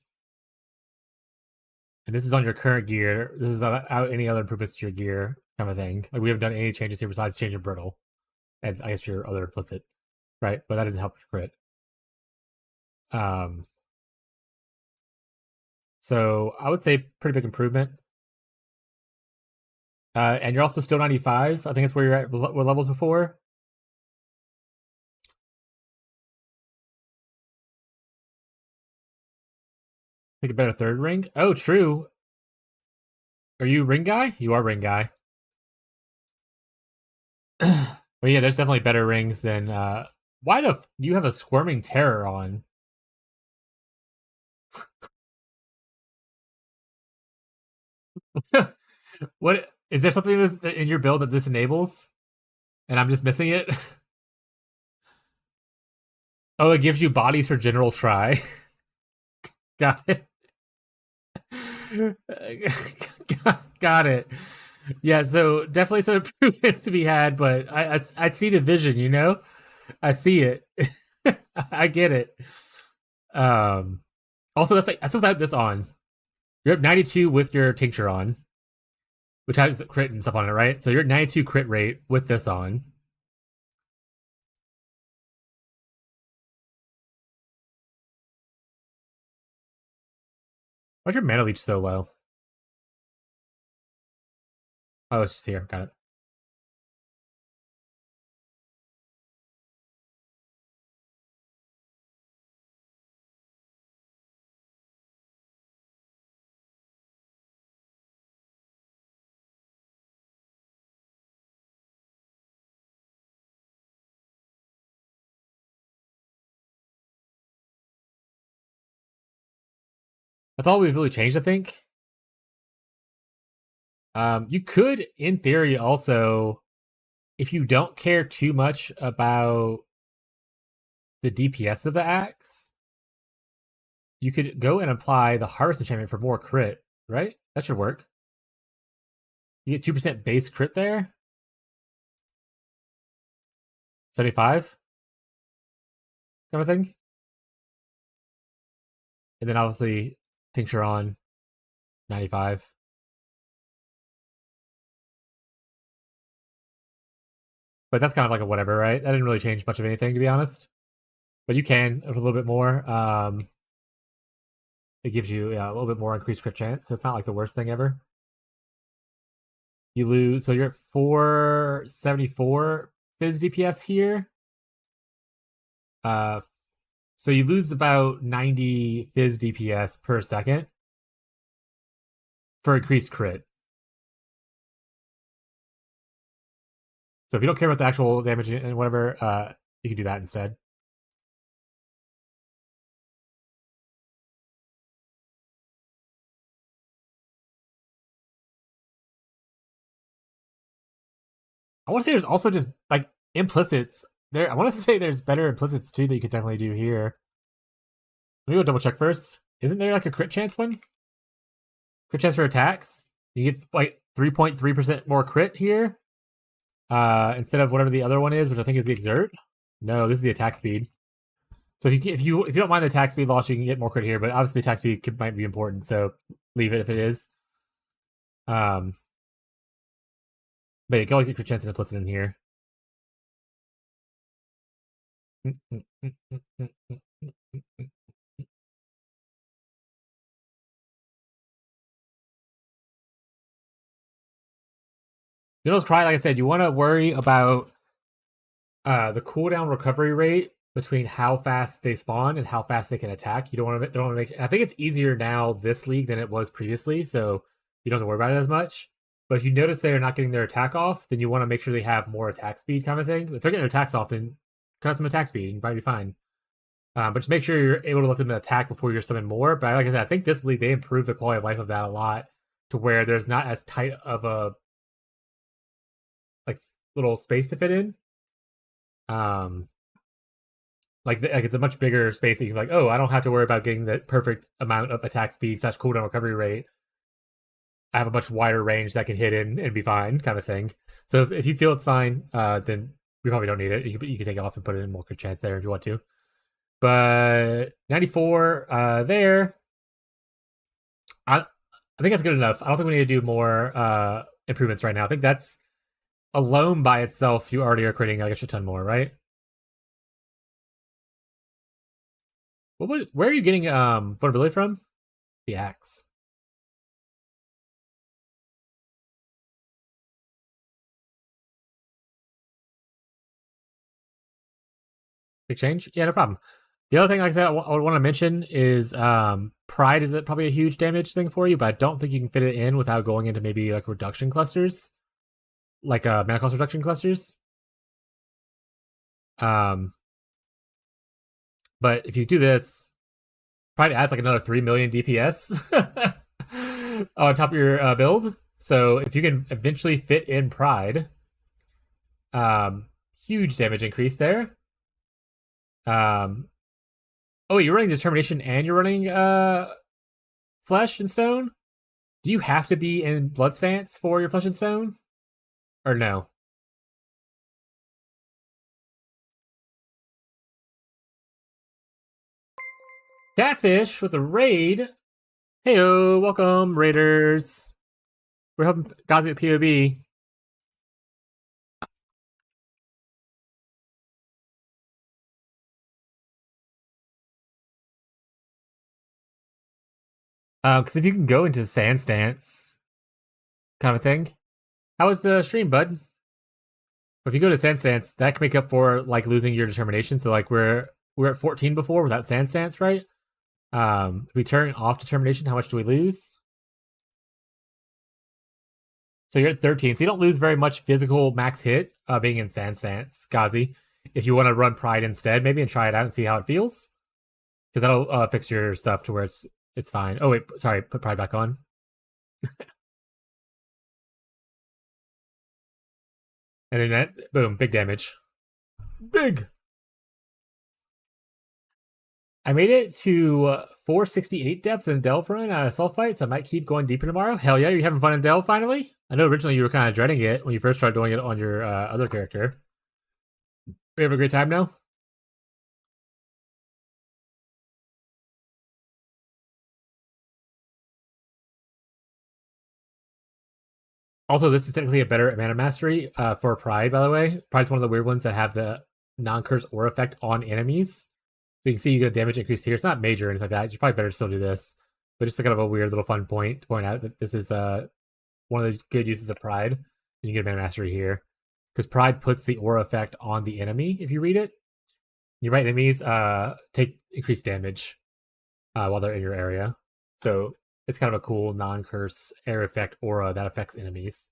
And this is on your current gear. This is not out any other improvements to your gear kind of thing. Like we haven't done any changes here besides changing brittle. And I guess your other implicit. Right? But that doesn't help crit. So I would say pretty big improvement. And you're also still 95. I think that's where you're at with levels before. Think a better third ring. Oh, true. Are you ring guy? You are ring guy. Well, yeah, there's definitely better rings than. Why the you have a squirming terror on? What is there something in your build that this enables, and I'm just missing it? Oh, it gives you bodies for general try. Got it. Got it. Yeah, so definitely some improvements to be had, but I see the vision, you know? I see it. I get it. Also that's without this on. You're at 92 with your tincture on, which has crit and stuff on it, right? So you're at 92 crit rate with this on. Why's your mana leech so low? Oh, it's just here. Got it. That's all we've really changed, I think. You could, in theory, also, if you don't care too much about the DPS of the axe, you could go and apply the harvest enchantment for more crit, right? That should work. You get 2% base crit there. 75? Kind of thing. And then obviously tincture on 95. But that's kind of like a whatever, right? That didn't really change much of anything, to be honest. But you can a little bit more. It gives you a little bit more increased crit chance, so it's not like the worst thing ever. You lose, so you're at 474 Fizz DPS here. So you lose about 90 Fizz DPS per second for increased crit. So if you don't care about the actual damage and whatever, you can do that instead. I want to say there's also just like implicits there. I want to say there's better implicits too that you could definitely do here. Let me go double check first. Isn't there like a crit chance one? Crit chance for attacks. You get like 3.3% more crit here. Instead of whatever the other one is, which I think is the exert. No, this is the attack speed. So if you don't mind the attack speed loss, you can get more crit here. But obviously, the attack speed might be important, so leave it if it is. But you can always get crit chance and implicit in here. Diddle's Cry, like I said, you want to worry about the cooldown recovery rate between how fast they spawn and how fast they can attack. You don't want to make. I think it's easier now this league than it was previously, so you don't have to worry about it as much. But if you notice they're not getting their attack off, then you want to make sure they have more attack speed, kind of thing. If they're getting their attacks off, then cut some attack speed, and you'll probably be fine. But just make sure you're able to let them attack before you're summon more. But like I said, I think this league they improved the quality of life of that a lot to where there's not as tight of a like little space to fit in. Um, like it's a much bigger space that you can be like, oh, I don't have to worry about getting the perfect amount of attack speed / cooldown recovery rate. I have a much wider range that can hit in and be fine, kind of thing. So if you feel it's fine, then you probably don't need it. You can take it off and put it in more crit chance there if you want to. But 94 there. I think that's good enough. I don't think we need to do more improvements right now. I think that's alone by itself. You already are critting like a shit ton more, right? Where are you getting vulnerability from? The axe. Big change? Yeah, no problem. The other thing, like I said, I would want to mention is Pride is probably a huge damage thing for you, but I don't think you can fit it in without going into maybe like reduction clusters, like mana cost reduction clusters. But if you do this, Pride adds like another 3 million DPS on top of your build. So if you can eventually fit in Pride, huge damage increase there. Oh, you're running Determination and you're running Flesh and Stone? Do you have to be in Blood Stance for your Flesh and Stone? Or no? Catfish with a raid. Heyo, welcome, Raiders. We're helping Gazi with POB. Because if you can go into Sand Stance kind of thing. How was the stream, bud? If you go to Sand Stance, that can make up for like losing your Determination. So like we're at 14 before without Sand Stance, right? If we turn off Determination, how much do we lose? So you're at 13, so you don't lose very much physical max hit being in Sand Stance, Gazi. If you want to run Pride instead, maybe, and try it out and see how it feels. Because that'll fix your stuff to where it's fine. Oh wait, sorry, put Pride back on. And then that, boom, big damage. Big! I made it to 468 depth in Delve run out of Sulfite, so I might keep going deeper tomorrow. Hell yeah, you're having fun in Delve finally? I know originally you were kind of dreading it when you first started doing it on your other character. We have a great time now? Also, this is technically a better mana mastery for Pride, by the way. Pride's one of the weird ones that have the non-curse aura effect on enemies. So you can see you get a damage increase here. It's not major or anything like that. It's probably better to still do this. But just kind of a weird little fun point to point out that this is one of the good uses of Pride. And you get a mana mastery here. Because Pride puts the aura effect on the enemy, if you read it. Your right enemies take increased damage while they're in your area. So it's kind of a cool non-curse air effect aura that affects enemies.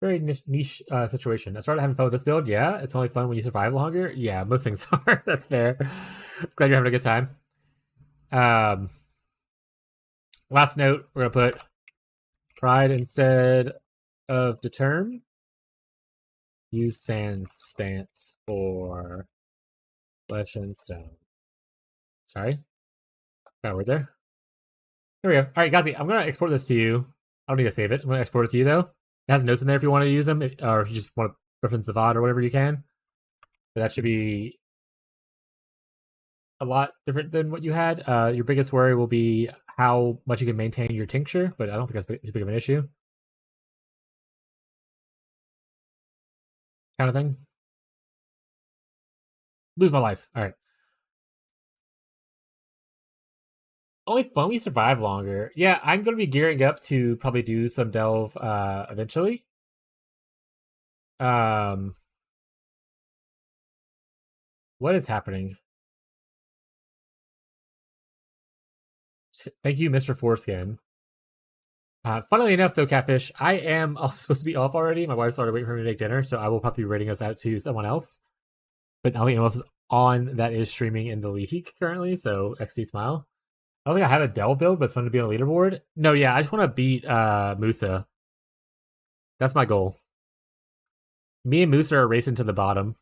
Very niche situation. I started having fun with this build. Yeah, it's only fun when you survive longer. Yeah, most things are. That's fair. Glad you're having a good time. Last note, we're gonna put Pride instead of Determ. Use Sand Stance for Flesh and Stone. Sorry, got a word there. There we go. All right, Gazi, I'm gonna export this to you. I don't need to save it. I'm gonna export it to you though. It has notes in there if you want to use them, or if you just want to reference the VOD or whatever you can. But that should be a lot different than what you had. Your biggest worry will be how much you can maintain your tincture, but I don't think that's too big of an issue. Kind of thing. Lose my life. All right. Only fun we survive longer. Yeah, I'm going to be gearing up to probably do some Delve eventually. What is happening? Thank you, Mr. Foreskin. Funnily enough, though, Catfish, I am also supposed to be off already. My wife's already waiting for me to make dinner, so I will probably be rating us out to someone else. But I don't think anyone else is on that is streaming in the league currently, so XD Smile. I don't think I have a Delve build, but it's fun to be on a leaderboard. No, yeah, I just want to beat Musa. That's my goal. Me and Moose are racing to the bottom.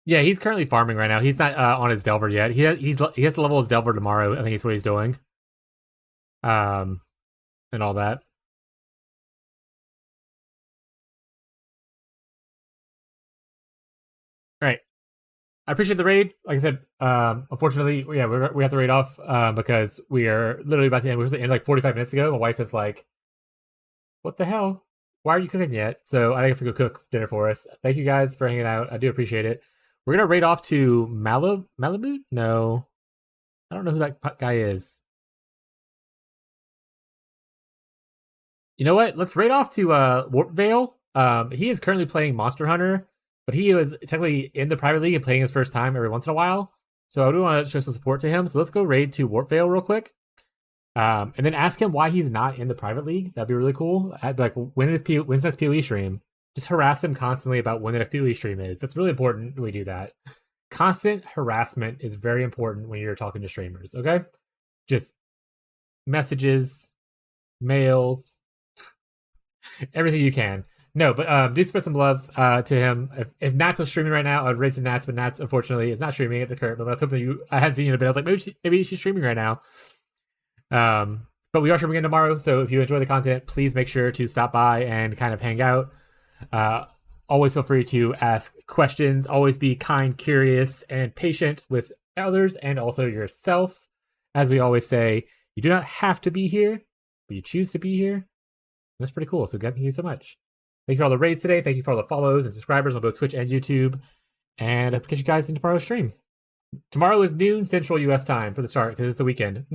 Yeah, he's currently farming right now. He's not on his Delver yet. He has to level his Delver tomorrow. I think that's what he's doing. And all that. All right. I appreciate the raid. Like I said, unfortunately, yeah, we have to raid off because we are literally about to end. We were supposed to end like 45 minutes ago. My wife is like, "What the hell? Why are you cooking yet?" So I have to go cook dinner for us. Thank you guys for hanging out. I do appreciate it. We're gonna raid off to Malibu. No, I don't know who that guy is. You know what? Let's raid off to Warpvale. He is currently playing Monster Hunter, but he was technically in the private league and playing his first time every once in a while. So I do want to show some support to him. So let's go raid to Warpvale real quick. And then ask him why he's not in the private league. That'd be really cool. I'd be like, when's next PoE stream? Just harass him constantly about when the next PoE stream is. That's really important we do that. Constant harassment is very important when you're talking to streamers, okay? Just messages, mails, everything you can. No, but do spread some love to him. If Nats was streaming right now, I'd raid to Nats, but Nats unfortunately is not streaming at the current. But I was hoping I hadn't seen you in a bit. I was like, maybe she's streaming right now. But we are streaming again tomorrow, so if you enjoy the content, please make sure to stop by and kind of hang out. Always feel free to ask questions. Always be kind, curious, and patient with others and also yourself. As we always say, you do not have to be here, but you choose to be here. That's pretty cool. So thank you so much. Thank you for all the raids today. Thank you for all the follows and subscribers on both Twitch and YouTube. And I'll catch you guys in tomorrow's stream. Tomorrow is noon Central US time for the start because it's the weekend.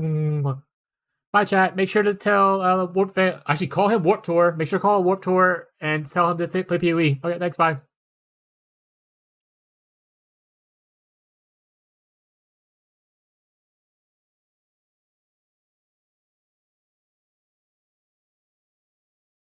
Bye, chat. Make sure to tell Warp. Actually, call him Warp Tour. Make sure to call Warp Tour and tell him to play PoE. Okay, thanks. Bye.